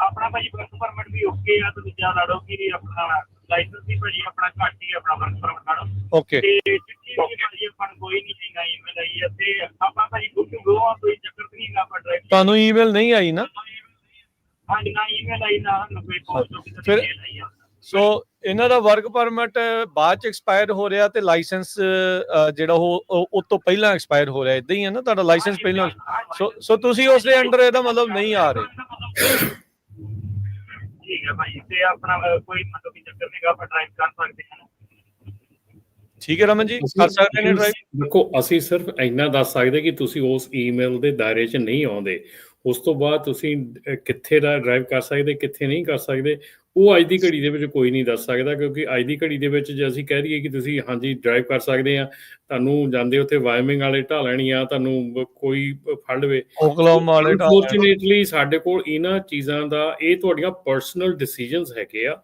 [SPEAKER 12] ਆਪਣਾ ਭਾਜੀ ਵਰਕ ਪਰਮਿਟ ਵੀ ਓਕੇ ਆ, ਤੇ ਦੂਜਾ ਲਾ ਲਓ ਕਿ ਆਪਣਾ ਲਾਇਸੈਂਸ ਵੀ ਭਾਜੀ ਆਪਣਾ ਘੱਟ ਹੀ ਆਪਣਾ ਵਰਕ ਪਰਮਿਟ ਨਾਲ
[SPEAKER 1] ਓਕੇ।
[SPEAKER 12] ਤੇ ਚਿੱਠੀ ਭਾਜੀ ਆਪਾਂ ਨੂੰ ਕੋਈ ਨਹੀਂ ਹੈਗਾ ਈਮੇਲ ਆਈ ਆ, ਤੇ ਆਪਾਂ ਭਾਜੀ ਕੋਈ ਚੱਕਰ ਨਹੀਂ ਹੈਗਾ। ਆਪਾਂ ਡਰਾਈਵ
[SPEAKER 1] ਤੁਹਾਨੂੰ ਈਮੇਲ ਨਹੀਂ ਆਈ ਨਾ?
[SPEAKER 12] ਹਾਂਜੀ, ਨਾ ਈਮੇਲ ਆਈ, ਨਾ ਕੋਈ ਪੋਸਟ ਆਫਿਸ ਦੀ ਈਮੇਲ ਆਈ ਆ।
[SPEAKER 1] ਸੋ ਇਹਨਾਂ ਦਾ ਵਰਕ ਪਰਮਿਟ ਬਾਅਦ ਚ ਐਕਸਪਾਇਰ ਹੋ ਰਿਹਾ, ਤੇ ਲਾਇਸੈਂਸ ਜਿਹੜਾ ਉਹ ਤੋਂ ਪਹਿਲਾਂ ਐਕਸਪਾਇਰ ਹੋ ਰਿਹਾ। ਇਦਾਂ ਹੀ ਹੈ ਨਾ, ਤੁਹਾਡਾ ਲਾਇਸੈਂਸ ਪਹਿਲਾਂ। ਸੋ ਤੁਸੀਂ ਉਸ ਦੇ ਅੰਡਰ, ਇਹਦਾ ਮਤਲਬ ਨਹੀਂ ਆ ਰਹੇ।
[SPEAKER 12] ਠੀਕ ਹੈ ਭਾਈ, ਤੇ ਆਪਣਾ ਕੋਈ ਮਤਲਬ ਚੱਕਰ ਨਹੀਂ ਗਾ, ਆਪਾਂ ਡਰਾਈਵ ਕਰ ਸਕਦੇ ਹਾਂ।
[SPEAKER 1] ਠੀਕ ਹੈ ਰਮਨ ਜੀ, ਕਰ ਸਕਦੇ ਨੇ ਡਰਾਈਵ?
[SPEAKER 3] ਦੇਖੋ ਅਸੀਂ ਸਿਰਫ ਇੰਨਾ ਦੱਸ ਸਕਦੇ ਕਿ ਤੁਸੀਂ ਉਸ ਈਮੇਲ ਦੇ ਦਾਇਰੇ 'ਚ ਨਹੀਂ ਆਉਂਦੇ। ਉਸ ਤੋਂ ਬਾਅਦ ਤੁਸੀਂ ਕਿੱਥੇ ਦਾ ਡਰਾਈਵ ਕਰ ਸਕਦੇ, ਕਿੱਥੇ ਨਹੀਂ ਕਰ ਸਕਦੇ, ਉਹ ਅੱਜ ਦੀ ਘੜੀ ਦੇ ਵਿੱਚ ਕੋਈ ਨਹੀਂ ਦੱਸ ਸਕਦਾ, ਕਿਉਂਕਿ ਅੱਜ ਦੀ ਘੜੀ ਦੇ ਵਿੱਚ ਜੇ ਅਸੀਂ ਕਹਿ ਦਈਏ ਕਿ ਤੁਸੀਂ ਹਾਂਜੀ ਡਰਾਈਵ ਕਰ ਸਕਦੇ ਆ, ਤੁਹਾਨੂੰ ਜਾਂਦੇ ਉੱਥੇ ਵਾਇਮਿੰਗ ਵਾਲੇ ਢਾਹ ਲੈਣੀ ਆ, ਤੁਹਾਨੂੰ ਕੋਈ ਫੜ ਲਵੇ,
[SPEAKER 1] ਓਕਲਾਹੋਮਾ ਵਾਲੇ ਢਾਹ ਲੈਣ।
[SPEAKER 3] ਅਨਫੋਰਚੂਨੇਟਲੀ ਸਾਡੇ ਕੋਲ ਇਹਨਾਂ ਚੀਜ਼ਾਂ ਦਾ, ਇਹ ਤੁਹਾਡੀਆਂ ਪਰਸਨਲ ਡਿਸੀਜਨਸ ਹੈਗੇ ਆ।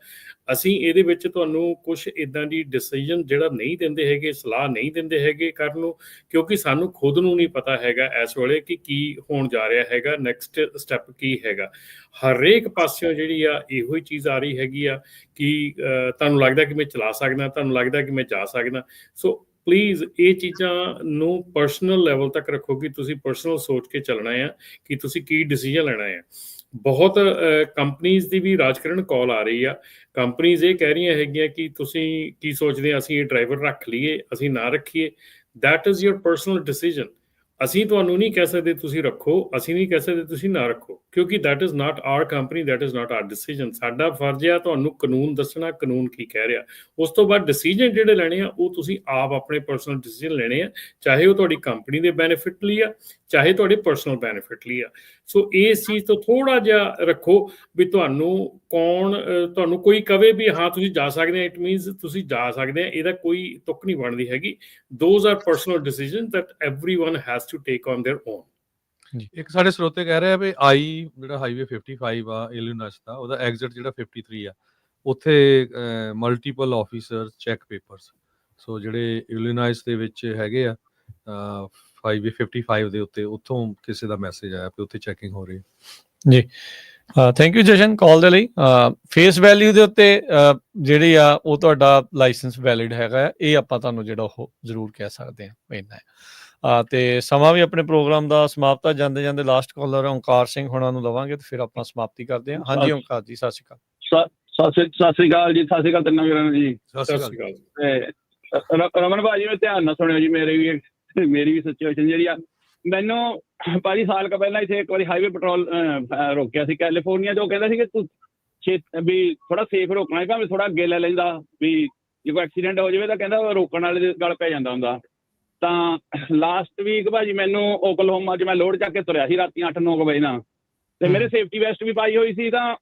[SPEAKER 3] ਅਸੀਂ ਇਹਦੇ ਵਿੱਚ ਤੁਹਾਨੂੰ ਕੁਛ ਇੱਦਾਂ ਦੀ ਡਿਸੀਜਨ ਜਿਹੜਾ ਨਹੀਂ ਦਿੰਦੇ ਹੈਗੇ, ਸਲਾਹ ਨਹੀਂ ਦਿੰਦੇ ਹੈਗੇ ਕਰਨ ਨੂੰ, ਕਿਉਂਕਿ ਸਾਨੂੰ ਖੁਦ ਨੂੰ ਨਹੀਂ ਪਤਾ ਹੈਗਾ ਇਸ ਵੇਲੇ ਕਿ ਕੀ ਹੋਣ ਜਾ ਰਿਹਾ ਹੈਗਾ, ਨੈਕਸਟ ਸਟੈਪ ਕੀ ਹੈਗਾ। ਹਰੇਕ ਪਾਸਿਓਂ ਜਿਹੜੀ ਆ ਇਹੋ ਹੀ ਚੀਜ਼ ਆ ਰਹੀ ਹੈਗੀ ਆ ਕਿ ਤੁਹਾਨੂੰ ਲੱਗਦਾ ਕਿ ਮੈਂ ਚਲਾ ਸਕਦਾ, ਤੁਹਾਨੂੰ ਲੱਗਦਾ ਕਿ ਮੈਂ ਜਾ ਸਕਦਾ। ਸੋ ਪਲੀਜ਼ ਇਹ ਚੀਜ਼ਾਂ ਨੂੰ ਪਰਸਨਲ ਲੈਵਲ ਤੱਕ ਰੱਖੋ ਕਿ ਤੁਸੀਂ ਪਰਸਨਲ ਸੋਚ ਕੇ ਚੱਲਣਾ ਆ ਕਿ ਤੁਸੀਂ ਕੀ ਡਿਸੀਜਨ ਲੈਣਾ ਆ। ਬਹੁਤ ਕੰਪਨੀਜ਼ ਦੀ ਵੀ ਰਾਜਕਰਨ ਕਾਲ ਆ ਰਹੀ ਆ, ਕੰਪਨੀਜ਼ ਇਹ ਕਹਿ ਰਹੀਆਂ ਹੈਗੀਆਂ ਕਿ ਤੁਸੀਂ ਕੀ ਸੋਚਦੇ ਆ, ਅਸੀਂ ਇਹ ਡਰਾਈਵਰ ਰੱਖ ਲਈਏ, ਅਸੀਂ ਨਾ ਰੱਖੀਏ। That is your personal decision. ਅਸੀਂ ਤੁਹਾਨੂੰ ਨਹੀਂ ਕਹਿ ਸਕਦੇ ਤੁਸੀਂ ਰੱਖੋ, ਅਸੀਂ ਨਹੀਂ ਕਹਿ ਸਕਦੇ ਤੁਸੀਂ ਨਾ ਰੱਖੋ, ਕਿਉਂਕਿ that is not our company, that is not our decision. ਸਾਡਾ ਫਰਜ਼ ਆ ਤੁਹਾਨੂੰ ਕਾਨੂੰਨ ਦੱਸਣਾ, ਕਾਨੂੰਨ ਕੀ ਕਹਿ ਰਿਹਾ। ਉਸ ਤੋਂ ਬਾਅਦ ਡਿਸੀਜਨ ਜਿਹੜੇ ਲੈਣੇ ਆ ਉਹ ਤੁਸੀਂ ਆਪ ਆਪਣੇ ਪਰਸਨਲ ਡਿਸੀਜਨ ਲੈਣੇ ਆ, ਚਾਹੇ ਉਹ ਤੁਹਾਡੀ ਕੰਪਨੀ ਦੇ ਬੈਨੀਫਿਟ ਲਈ ਆ, ਚਾਹੇ ਤੁਹਾਡੇ ਪਰਸਨਲ ਬੈਨੀਫਿਟ ਲਈ ਆ। ਸੋ ਇਸ ਚੀਜ਼ ਤੋਂ ਥੋੜ੍ਹਾ ਜਿਹਾ ਰੱਖੋ ਵੀ ਤੁਹਾਨੂੰ ਤੁਹਾਨੂੰ ਕੋਈ ਕਵੇ ਵੀ ਹਾਂ ਤੁਸੀਂ ਜਾ ਸਕਦੇ ਆ, ਇਟ ਮੀਨਸ ਤੁਸੀਂ ਜਾ ਸਕਦੇ ਆ, ਇਹਦਾ ਕੋਈ ਤੁੱਕ ਨਹੀਂ ਬਣਦੀ ਹੈਗੀ। Those are personal decision that everyone has to take on their own.
[SPEAKER 2] ਇੱਕ ਸਾਡੇ ਸਰੋਤੇ ਕਹਿ ਰਹੇ ਆ ਵੀ ਜਿਹੜਾ ਹਾਈਵੇ 55 ਆ ਇਲੀਨੋਇਸ ਦਾ, ਉਹਦਾ ਐਗਜ਼ਿਟ ਜਿਹੜਾ 53 ਆ, ਉੱਥੇ ਮਲਟੀਪਲ ਆਫੀਸਰ ਚੈੱਕ ਪੇਪਰਸ। ਸੋ ਜਿਹੜੇ ਇਲੀਨੋਇਸ ਦੇ ਵਿੱਚ ਹੈਗੇ ਆ ਹਾਈਵੇ 55 ਦੇ ਉੱਤੇ, ਉੱਥੋਂ ਕਿਸੇ ਦਾ ਮੈਸੇਜ ਆਇਆ ਕਿ ਉੱਥੇ ਚੈਕਿੰਗ ਹੋ ਰਹੀ ਹੈ
[SPEAKER 1] ਜੀ। ਥੈਂਕ ਯੂ ਜਸ਼ਨ ਕਾਲ ਦੇ ਲਈ। ਫੇਸ ਵੈਲਿਊ ਦੇ ਉੱਤੇ ਜਿਹੜੀ ਆ ਉਹ ਤੁਹਾਡਾ ਲਾਇਸੈਂਸ ਵੈਲਿਡ ਹੈਗਾ, ਇਹ ਆਪਾਂ ਤੁਹਾਨੂੰ ਜਿਹੜਾ ਉਹ ਜ਼ਰੂਰ ਕਹਿ ਸਕਦੇ ਹਾਂ ਇੰਨਾ ਹੈ। ਤੇ ਸਮਾਂ ਵੀ ਆਪਣੇ ਪ੍ਰੋਗਰਾਮ ਦਾ ਸਮਾਪਤ ਆ, ਜਾਂਦੇ ਜਾਂਦੇ ਲਾਸਟ ਕਾਲਰ ਓਂਕਾਰ ਸਿੰਘ ਹੋਣਾ ਨੂੰ ਲਵਾਂਗੇ ਤੇ ਫਿਰ ਆਪਾਂ ਸਮਾਪਤੀ ਕਰਦੇ ਹਾਂ। ਹਾਂਜੀ ਓਂਕਾਰ ਜੀ, ਸਤਿ ਸ਼੍ਰੀ ਅਕਾਲ।
[SPEAKER 13] ਸਤਿ ਸ਼੍ਰੀ ਅਕਾਲ ਜੀ, ਸਤਿ ਸ਼੍ਰੀ ਅਕਾਲ ਤਿੰਨਾਂ ਵੀਰਾਂ ਨੂੰ ਜੀ।
[SPEAKER 2] ਸਤਿ ਸ਼੍ਰੀ ਅਕਾਲ।
[SPEAKER 13] ਰਮਨ ਭਾਜੀ ਨੂੰ ਧਿਆਨ ਨਾਲ ਸੁਣਿਓ ਜੀ, ਮੇਰੀ ਵੀ ਸਿਚੁਏਸ਼ਨ ਜਿਹੜੀ ਆ, ਮੈਨੂੰ ਭਾਜੀ ਸਾਲ ਕੁ ਪਹਿਲਾਂ ਇੱਥੇ ਇੱਕ ਵਾਰੀ ਹਾਈਵੇ ਪੈਟਰੋਲ ਰੋਕਿਆ ਸੀ ਕੈਲੀਫੋਰਨੀਆ 'ਚ। ਉਹ ਕਹਿੰਦਾ ਸੀ ਕਿ ਤੂੰ ਵੀ ਥੋੜਾ ਸੇਫ ਰੋਕਣਾ, ਭਾਵੇਂ ਥੋੜਾ ਅੱਗੇ ਲੈ ਲੈਂਦਾ, ਵੀ ਜੇ ਕੋਈ ਐਕਸੀਡੈਂਟ ਹੋ ਜਾਵੇ ਤਾਂ ਕਹਿੰਦਾ ਰੋਕਣ ਵਾਲੇ ਦੇ ਗਲ ਪੈ ਜਾਂਦਾ ਹੁੰਦਾ। ਤਾਂ ਲਾਸਟ ਵੀਕ ਭਾਜੀ ਮੈਨੂੰ ਓਕਲਾਹੋਮਾ 'ਚ ਮੈਂ ਲੋਡ ਚੱਕ ਕੇ ਤੁਰਿਆ ਸੀ ਰਾਤੀ 8-9 ਵਜੇ ਨਾਲ, ਤੇ ਮੇਰੇ ਸੇਫਟੀ ਵੈਸਟ ਵੀ ਪਾਈ ਹੋਈ ਸੀ। ਤਾਂ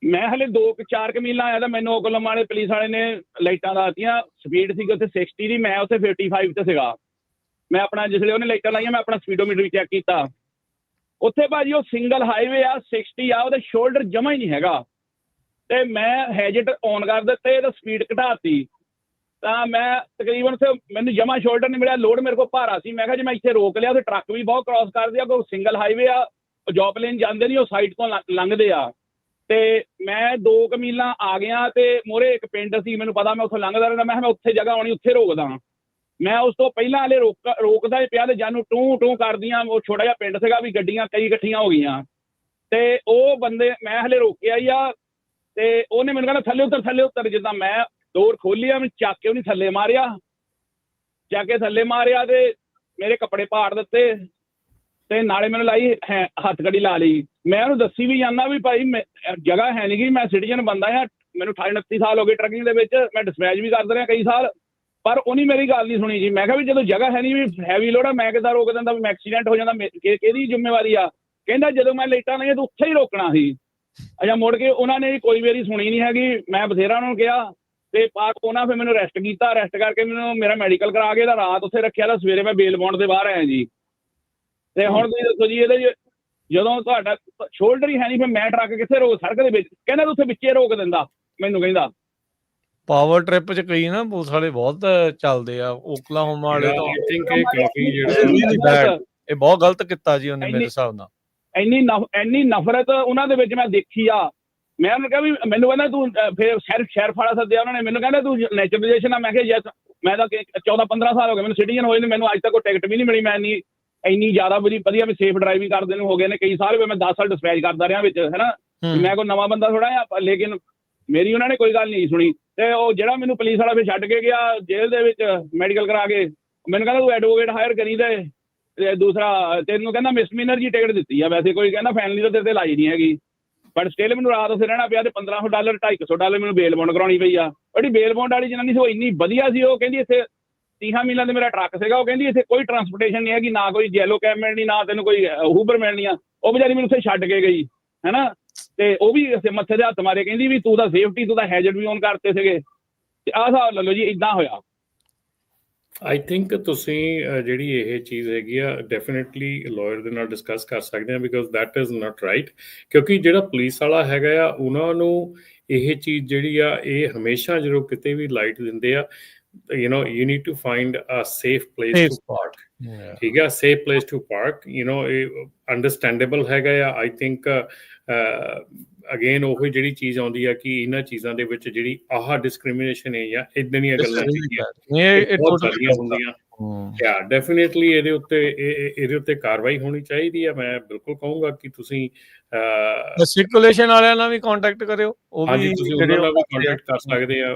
[SPEAKER 13] ਮੈਂ ਹਲੇ 2-4 ਮੀਲਾਂ ਆਇਆ ਤਾਂ ਮੈਨੂੰ ਓਕਲਾਹੋਮਾ ਵਾਲੇ ਪੁਲਿਸ ਵਾਲੇ ਨੇ ਲਾਈਟਾਂ ਲਾਤੀਆਂ। ਸਪੀਡ ਸੀਗੀ ਉੱਥੇ 60 ਦੀ, ਮੈਂ ਉੱਥੇ 55 'ਤੇ ਸੀਗਾ। ਮੈਂ ਆਪਣਾ ਜਿਸਲੇ ਉਹਨੇ ਲਾਈਟਾਂ ਲਾਈਆਂ ਮੈਂ ਆਪਣਾ ਸਪੀਡੋਮੀਟਰ ਵੀ ਚੈੱਕ ਕੀਤਾ। ਉੱਥੇ ਭਾਜੀ ਉਹ ਸਿੰਗਲ ਹਾਈਵੇ ਆ, 60 ਆ, ਉਹਦੇ ਸ਼ੋਲਡਰ ਜਮਾ ਹੀ ਨਹੀਂ ਹੈਗਾ, ਤੇ ਮੈਂ ਹੈਜਟ ਔਨ ਕਰ ਦਿੱਤੇ ਤਾਂ ਸਪੀਡ ਘਟਾਤੀ। ਤਾਂ ਮੈਂ ਤਕਰੀਬਨ ਉੱਥੇ ਮੈਨੂੰ ਜਮਾ ਸ਼ੋਲਡਰ ਨਹੀਂ ਮਿਲਿਆ, ਲੋਡ ਮੇਰੇ ਕੋਲ ਭਾਰਾ ਸੀ। ਮੈਂ ਕਿਹਾ ਜੇ ਮੈਂ ਇੱਥੇ ਰੋਕ ਲਿਆ ਤੇ ਟਰੱਕ ਵੀ ਬਹੁਤ ਕ੍ਰਾਸ ਕਰਦੇ ਆ, ਕੋਈ ਸਿੰਗਲ ਹਾਈਵੇ ਆ, ਜੌਬ ਲੇਨ ਜਾਂਦੇ ਨਹੀਂ, ਉਹ ਸਾਈਡ ਤੋਂ ਲੰਘਦੇ ਆ। ਤੇ ਮੈਂ 2 ਮੀਲਾਂ ਆ ਗਿਆ ਤੇ ਮੋਰੇ ਇੱਕ ਪਿੰਡ ਸੀ, ਮੈਨੂੰ ਪਤਾ ਮੈਂ ਉੱਥੋਂ ਲੰਘਦਾ ਰਹਿੰਦਾ। ਮੈਂ ਉੱਥੇ ਜਗ੍ਹਾ ਆਉਣੀ, ਉੱਥੇ ਰੋਕਦਾ। ਮੈਂ ਉਸ ਤੋਂ ਪਹਿਲਾਂ ਹਲੇ ਰੋਕਦਾ ਹੀ ਪਿਆ ਤੇ ਜਾਨੂੰ ਟੂ ਕਰਦੀਆਂ। ਉਹ ਛੋਟਾ ਜਿਹਾ ਪਿੰਡ ਸੀਗਾ, ਵੀ ਗੱਡੀਆਂ ਕਈ ਇਕੱਠੀਆਂ ਹੋ ਗਈਆਂ, ਤੇ ਉਹ ਬੰਦੇ ਮੈਂ ਹਲੇ ਰੋਕਿਆ ਹੀ ਆ, ਤੇ ਉਹਨੇ ਮੈਨੂੰ ਕਹਿੰਦਾ ਥੱਲੇ ਉੱਤਰ। ਜਿੱਦਾਂ ਮੈਂ ਡੋਰ ਖੋਲੀ ਆ, ਮੈਂ ਚੱਕ ਕੇ ਉਹਨੇ ਥੱਲੇ ਮਾਰਿਆ, ਤੇ ਮੇਰੇ ਕੱਪੜੇ ਪਾੜ ਦਿੱਤੇ, ਤੇ ਨਾਲੇ ਮੈਨੂੰ ਲਾਈ ਹੱਥ ਕੜੀ ਲਾ ਲਈ। ਮੈਂ ਉਹਨੂੰ ਦੱਸੀ ਵੀ ਜਾਂਦਾ ਵੀ ਭਾਈ ਜਗ੍ਹਾ ਹੈ ਨਹੀਂ ਗੀ, ਮੈਂ ਸਿਟੀਜ਼ਨ ਬੰਦਾ ਆ, ਮੈਨੂੰ 28-29 ਸਾਲ ਹੋ ਗਏ ਟਰੱਕਿੰਗ ਦੇ ਵਿੱਚ, ਮੈਂ ਡਿਸਪੈਚ ਵੀ ਕਰਦਾ ਰਿਹਾ ਕਈ ਸਾਲ, ਪਰ ਉਹਨੇ ਮੇਰੀ ਗੱਲ ਨਹੀਂ ਸੁਣੀ ਜੀ। ਮੈਂ ਕਿਹਾ ਵੀ ਜਦੋਂ ਜਗ੍ਹਾ ਹੈ ਨਹੀਂ, ਵੀ ਹੈਵੀ ਲੋਡ ਆ, ਮੈਂ ਕਿੱਦਾਂ ਰੋਕ ਦਿੰਦਾ, ਵੀ ਮੈਂ ਐਕਸੀਡੈਂਟ ਹੋ ਜਾਂਦਾ, ਕਿਹਦੀ ਜ਼ਿੰਮੇਵਾਰੀ ਆ। ਕਹਿੰਦਾ ਜਦੋਂ ਮੈਂ ਲਾਈਟਾਂ ਲਾਈਆਂ ਤਾਂ ਉੱਥੇ ਹੀ ਰੋਕਣਾ ਸੀ। ਅੱਛਾ, ਮੁੜ ਕੇ ਉਹਨਾਂ ਨੇ ਕੋਈ ਮੇਰੀ ਸੁਣੀ ਨਹੀਂ ਹੈਗੀ। ਮੈਂ ਬਥੇਰਾ ਉਹਨਾਂ ਨੂੰ ਕਿਹਾ, ਤੇ ਉਹਨਾਂ ਫਿਰ ਮੈਨੂੰ ਅਰੈਸਟ ਕੀਤਾ। ਅਰੈਸਟ ਕਰਕੇ ਮੈਨੂੰ ਮੇਰਾ ਮੈਡੀਕਲ ਕਰਾ ਕੇ ਤਾਂ ਰਾਤ ਉੱਥੇ ਰੱਖਿਆ, ਤਾਂ ਸਵੇਰੇ ਮੈਂ ਬੇਲ ਬੌਂਡ ਦੇ ਬਾਹਰ ਆਇਆ ਜੀ। ਤੇ ਹੁਣ ਤੁਸੀਂ ਦੱਸੋ ਜੀ, ਇਹਦੇ ਜਦੋਂ ਤੁਹਾਡਾ ਸ਼ੋਲਡਰ ਹੀ ਹੈ ਨਹੀਂ, ਫਿਰ ਮੈਂ ਟਰੱਕ ਕਿੱਥੇ ਰੋਕ, ਸੜਕ ਦੇ ਵਿੱਚ? ਕਹਿੰਦਾ ਤੂੰ ਉੱਥੇ ਵਿੱਚੇ ਰੋਕ ਦਿੰਦਾ ਮੈਨੂੰ। ਕਹਿੰਦਾ
[SPEAKER 1] ਪਾਵਰ ਟ੍ਰਿਪ 'ਚ ਕਈ ਨਾ ਪੁਲਿਸ ਵਾਲੇ ਬਹੁਤ ਚੱਲਦੇ ਆ, ਓਕਲਾਹੋਮਾ ਵਾਲੇ ਤਾਂ
[SPEAKER 3] ਆਈ ਥਿੰਕ ਇਹ ਕਾਫੀ ਜਿਹੜਾ
[SPEAKER 1] ਇਹ ਬਹੁਤ ਗਲਤ ਕੀਤਾ ਜੀ ਉਹਨੇ ਮੇਰੇ ਹਿਸਾਬ ਨਾਲ।
[SPEAKER 13] ਇੰਨੀ ਨਫ਼ਰਤ ਉਹਨਾਂ ਦੇ ਵਿੱਚ ਮੈਂ ਦੇਖੀ ਆ। ਮੈਂ ਉਹਨੂੰ ਕਿਹਾ ਵੀ, ਮੈਨੂੰ ਕਹਿੰਦਾ ਤੂੰ ਫਿਰ ਸ਼ਹਿਰ ਫਾੜਾ ਸੱਦਿਆ ਉਹਨਾਂ ਨੇ, ਮੈਨੂੰ ਕਹਿੰਦਾ ਤੂੰ ਨੈਚੁਰਲਾਈਜੇਸ਼ਨ ਆ। ਮੈਂ ਕਿਹਾ ਯੈਸ, ਮੈਂ ਤਾਂ 14-15 ਸਾਲ ਹੋ ਗਏ ਮੈਨੂੰ ਸਿਟੀਜ਼ਨ ਹੋਏ ਨੇ, ਮੈਨੂੰ ਅੱਜ ਤੱਕ ਕੋਈ ਟਿਕਟ ਵੀ ਨਹੀਂ ਮਿਲੀ। ਮੈਂ ਇੰਨੀ ਜ਼ਿਆਦਾ ਵਧੀਆ ਮੈਂ ਸੇਫ ਡਰਾਈਵਿੰਗ ਕਰਦੇ ਨੂੰ ਹੋ ਗਏ ਨੇ ਕਈ ਸਾਲ ਹੋਏ, ਮੈਂ 10 ਸਾਲ ਡਿਸਪੈਚ ਕਰਦਾ ਰਿਹਾ ਵਿੱਚ, ਹੈ ਨਾ। ਮੈਂ ਕੋਈ ਨਵਾਂ ਬੰਦਾ ਥੋੜਾ ਆ, ਲੇਕਿਨ ਮੇਰੀ ਉਹਨਾਂ ਨੇ ਕੋਈ ਗੱਲ ਨਹੀਂ ਸੁਣੀ। ਤੇ ਉਹ ਜਿਹੜਾ ਮੈਨੂੰ ਪੁਲਿਸ ਵਾਲਾ ਫਿਰ ਛੱਡ ਕੇ ਗਿਆ ਜੇਲ੍ਹ ਦੇ ਵਿੱਚ ਮੈਡੀਕਲ ਕਰਾ ਕੇ, ਮੈਨੂੰ ਕਹਿੰਦਾ ਤੂੰ ਐਡਵੋਕੇਟ ਹਾਇਰ ਕਰੀ ਤੇ ਦੂਸਰਾ ਤੈਨੂੰ ਕਹਿੰਦਾ ਮਿਸਮੀਨਰ ਜੀ ਟਿਕਟ ਦਿੱਤੀ ਆ, ਵੈਸੇ ਕੋਈ ਕਹਿੰਦਾ ਫੈਮਿਲੀ ਤਾਂ ਤੇਰੇ ਤੇ ਲਾਈ ਨਹੀਂ ਹੈਗੀ। ਬਟ ਸਟਿਲ ਮੈਨੂੰ ਰਾਤ ਉੱਥੇ ਰਹਿਣਾ ਪਿਆ ਤੇ $1500 $250 ਮੈਨੂੰ ਬੇਲ ਬੌਂਡ ਕਰਾਉਣੀ ਪਈ ਆ। ਜਿਹੜੀ ਬੇਲ ਬੌਂਡ ਵਾਲੀ ਜਨਾਨੀ ਸੀ ਉਹ ਇੰਨੀ ਵਧੀਆ ਸੀ, ਉਹ ਕਹਿੰਦੀ ਇੱਥੇ 30 ਮੀਲਾਂ ਤੇ ਮੇਰਾ ਟਰੱਕ ਸੀਗਾ, ਉਹ ਕਹਿੰਦੀ ਇੱਥੇ ਕੋਈ ਟਰਾਂਸਪੋਰਟੇਸ਼ਨ ਨਹੀਂ ਹੈਗੀ, ਨਾ ਕੋਈ ਯੈਲੋ ਕੈਬ ਮਿਲਣੀ, ਨਾ ਤੈਨੂੰ ਕੋਈ ਹੂਬਰ ਮਿਲਣੀ ਆ। ਉਹ ਵਿਚਾਰੀ ਮੈਨੂੰ ਉੱਥੇ ਛੱਡ ਕੇ ਗਈ ਹੈ ਨਾ, ਤੇ ਉਹ ਵੀ ਮੱਥੇ ਦੇ ਹੱਥ ਮਾਰੇ, ਕਹਿੰਦੀ ਵੀ ਤੂੰ ਤਾਂ ਸੇਫਟੀ, ਤੂੰ ਤਾਂ ਹੈਜ਼ਰਡ ਵੀ ਔਨ ਕਰਤੇ ਸੀਗੇ। ਤੇ ਆਹ ਹਿਸਾਬ ਲੈ ਲਓ ਜੀ, ਇਦਾਂ ਹੋਇਆ।
[SPEAKER 3] ਆਈ ਥਿੰਕ ਤੁਸੀਂ ਜਿਹੜੀ ਇਹ ਚੀਜ਼ ਹੈਗੀ ਆ ਡੈਫੀਨਿਟਲੀ ਲਾਇਰ ਦੇ ਨਾਲ ਡਿਸਕਸ ਕਰ ਸਕਦੇ ਆ, because that is not right. ਕਿਉਂਕਿ ਜਿਹੜਾ ਪੁਲਿਸ ਵਾਲਾ ਹੈਗਾ ਆ ਉਹਨਾਂ ਨੂੰ ਇਹ ਚੀਜ਼ ਜਿਹੜੀ ਆ ਇਹ ਹਮੇਸ਼ਾ ਜਦੋਂ ਕਿਤੇ ਵੀ ਲਾਈਟ ਦਿੰਦੇ ਆ, you know, you need to find a safe place to park. ਠੀਕ ਹੈ, safe place to park, you know, understandable ਹੈਗਾ ਆ। I think ਅਗੇਨ ਉਹੀ ਜਿਹੜੀ ਚੀਜ਼ ਆਉਂਦੀ ਆ ਕਿ ਇਹਨਾਂ ਚੀਜ਼ਾਂ ਦੇ ਵਿੱਚ ਜਿਹੜੀ ਆਹ ਡਿਸਕ੍ਰਿਮੀਨੇਸ਼ਨ ਹੈ ਜਾਂ ਇਦਾਂ ਦੀਆਂ ਗੱਲਾਂ ਬਹੁਤ ਸਾਰੀਆਂ ਹੁੰਦੀਆਂ। ਯਾ ਡੈਫੀਨੇਟਲੀ ਇਹਦੇ ਉੱਤੇ ਕਾਰਵਾਈ ਹੋਣੀ ਚਾਹੀਦੀ ਆ। ਮੈਂ ਬਿਲਕੁਲ ਕਹੂੰਗਾ ਕਿ ਤੁਸੀਂ
[SPEAKER 1] ਸਰਕੂਲੇਸ਼ਨ ਵਾਲਿਆਂ ਨਾਲ ਵੀ ਕੰਟੈਕਟ ਕਰਿਓ, ਉਹ
[SPEAKER 3] ਹਾਂਜੀ
[SPEAKER 1] ਵੀ
[SPEAKER 3] ਤੁਸੀਂ ਉਹਨਾਂ ਨਾਲ ਵੀ ਕੰਟੈਕਟ ਕਰ ਸਕਦੇ ਆ।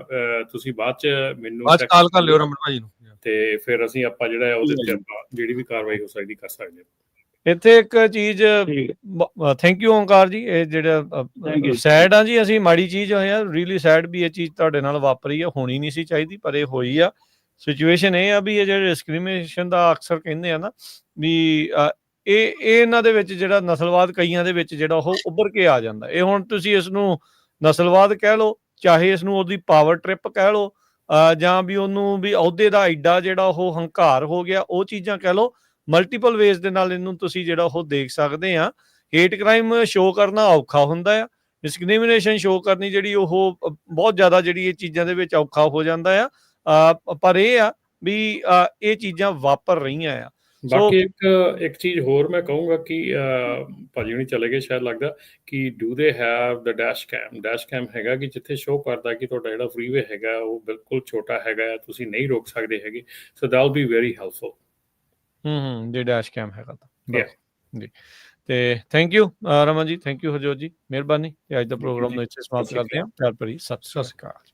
[SPEAKER 3] ਤੁਸੀਂ ਬਾਅਦ ਚ ਮੈਨੂੰ
[SPEAKER 2] ਕਾਲ ਕਰ ਲਿਓ ਰਮਨ ਭਾਜੀ ਨੂੰ,
[SPEAKER 3] ਤੇ ਫਿਰ ਅਸੀਂ ਆਪਾਂ ਜਿਹੜਾ ਉਹਦੇ ਤੇ ਆਪਾਂ ਜਿਹੜੀ ਵੀ ਕਾਰਵਾਈ ਹੋ ਸਕਦੀ ਕਰ ਸਕਦੇ ਹਾਂ।
[SPEAKER 1] ਇੱਥੇ ਇੱਕ ਚੀਜ਼, ਥੈਂਕ ਯੂ ਓਂਕਾਰ ਜੀ, ਇਹ ਜਿਹੜਾ ਸੈਡ ਆ ਜੀ, ਅਸੀਂ ਮਾੜੀ ਚੀਜ਼ ਹੋਈ ਆ, ਰੀਅਲੀ ਸੈਡ ਵੀ ਇਹ ਚੀਜ਼ ਤੁਹਾਡੇ ਨਾਲ ਵਾਪਰੀ ਆ, ਹੋਣੀ ਨਹੀਂ ਸੀ ਚਾਹੀਦੀ ਪਰ ਇਹ ਹੋਈ ਆ। ਸਿਚੁਏਸ਼ਨ ਇਹ ਆ ਵੀ ਇਹ ਜਿਹੜੇ ਡਿਸਕ੍ਰਿਮੀਨੇਸ਼ਨ ਦਾ ਅਕਸਰ ਕਹਿੰਦੇ ਆ ਨਾ ਵੀ ਇਹ ਇਹਨਾਂ ਦੇ ਵਿੱਚ ਜਿਹੜਾ ਨਸਲਵਾਦ ਕਈਆਂ ਦੇ ਵਿੱਚ ਜਿਹੜਾ ਉਹ ਉੱਭਰ ਕੇ ਆ ਜਾਂਦਾ। ਇਹ ਹੁਣ ਤੁਸੀਂ ਇਸ ਨੂੰ ਨਸਲਵਾਦ ਕਹਿ ਲਓ, ਚਾਹੇ ਇਸ ਨੂੰ ਉਹਦੀ ਪਾਵਰ ਟ੍ਰਿਪ ਕਹਿ ਲਓ, ਜਾਂ ਵੀ ਉਹਨੂੰ ਵੀ ਅਹੁਦੇ ਦਾ ਐਡਾ ਜਿਹੜਾ ਉਹ ਹੰਕਾਰ ਹੋ ਗਿਆ, ਉਹ ਚੀਜ਼ਾਂ ਕਹਿ ਲਓ। ਮਲਟੀਪਲ ਵੇਜ਼ ਦੇ ਨਾਲ ਇਹਨੂੰ ਤੁਸੀਂ ਜਿਹੜਾ ਉਹ ਦੇਖ ਸਕਦੇ ਆ। ਹੇਟ ਕ੍ਰਾਈਮ ਸ਼ੋਅ ਕਰਨਾ ਔਖਾ ਹੁੰਦਾ ਆ, ਡਿਸਕ੍ਰਿਮੀਨੇਸ਼ਨ ਸ਼ੋਅ ਕਰਨੀ ਜਿਹੜੀ ਉਹ ਬਹੁਤ ਜ਼ਿਆਦਾ ਜਿਹੜੀ ਇਹ ਚੀਜ਼ਾਂ ਦੇ ਵਿੱਚ ਔਖਾ ਹੋ ਜਾਂਦਾ ਆ। ਪਰ ਇਹ ਆ ਵੀ ਇਹ ਚੀਜ਼ਾਂ ਵਾਪਰ ਰਹੀਆਂ ਆ।
[SPEAKER 3] ਬਾਕੀ ਇੱਕ ਚੀਜ਼ ਹੋਰ ਮੈਂ ਕਹੂੰਗਾ ਕਿ ਭਾਜੀ ਹੁਣੀ ਚਲੇ ਗਏ ਸ਼ਾਇਦ ਲੱਗਦਾ, ਕਿ do they have the dash ਕੈਮ ਹੈਗਾ ਕਿ ਜਿੱਥੇ ਸ਼ੋਅ ਕਰਦਾ ਕਿ ਤੁਹਾਡਾ ਜਿਹੜਾ ਫਰੀਵੇ ਹੈਗਾ ਉਹ ਬਿਲਕੁਲ ਛੋਟਾ ਹੈਗਾ, ਤੁਸੀਂ ਨਹੀਂ ਰੋਕ ਸਕਦੇ ਹੈਗੇ। So that will be very helpful.
[SPEAKER 1] ਜੇ ਡੈਸ਼ ਕੈਮ ਹੈਗਾ ਤਾਂ ਜੀ। ਤੇ thank you Raman ji, thank you Harjot ਜੀ, ਮਿਹਰਬਾਨੀ। ਤੇ ਅੱਜ ਦਾ ਪ੍ਰੋਗਰਾਮ ਨੂੰ ਇੱਥੇ ਸਮਾਪਤ ਕਰਦੇ ਹਾਂ। ਪਿਆਰ ਭਰੀ ਸਤਿ ਸ਼੍ਰੀ ਅਕਾਲ।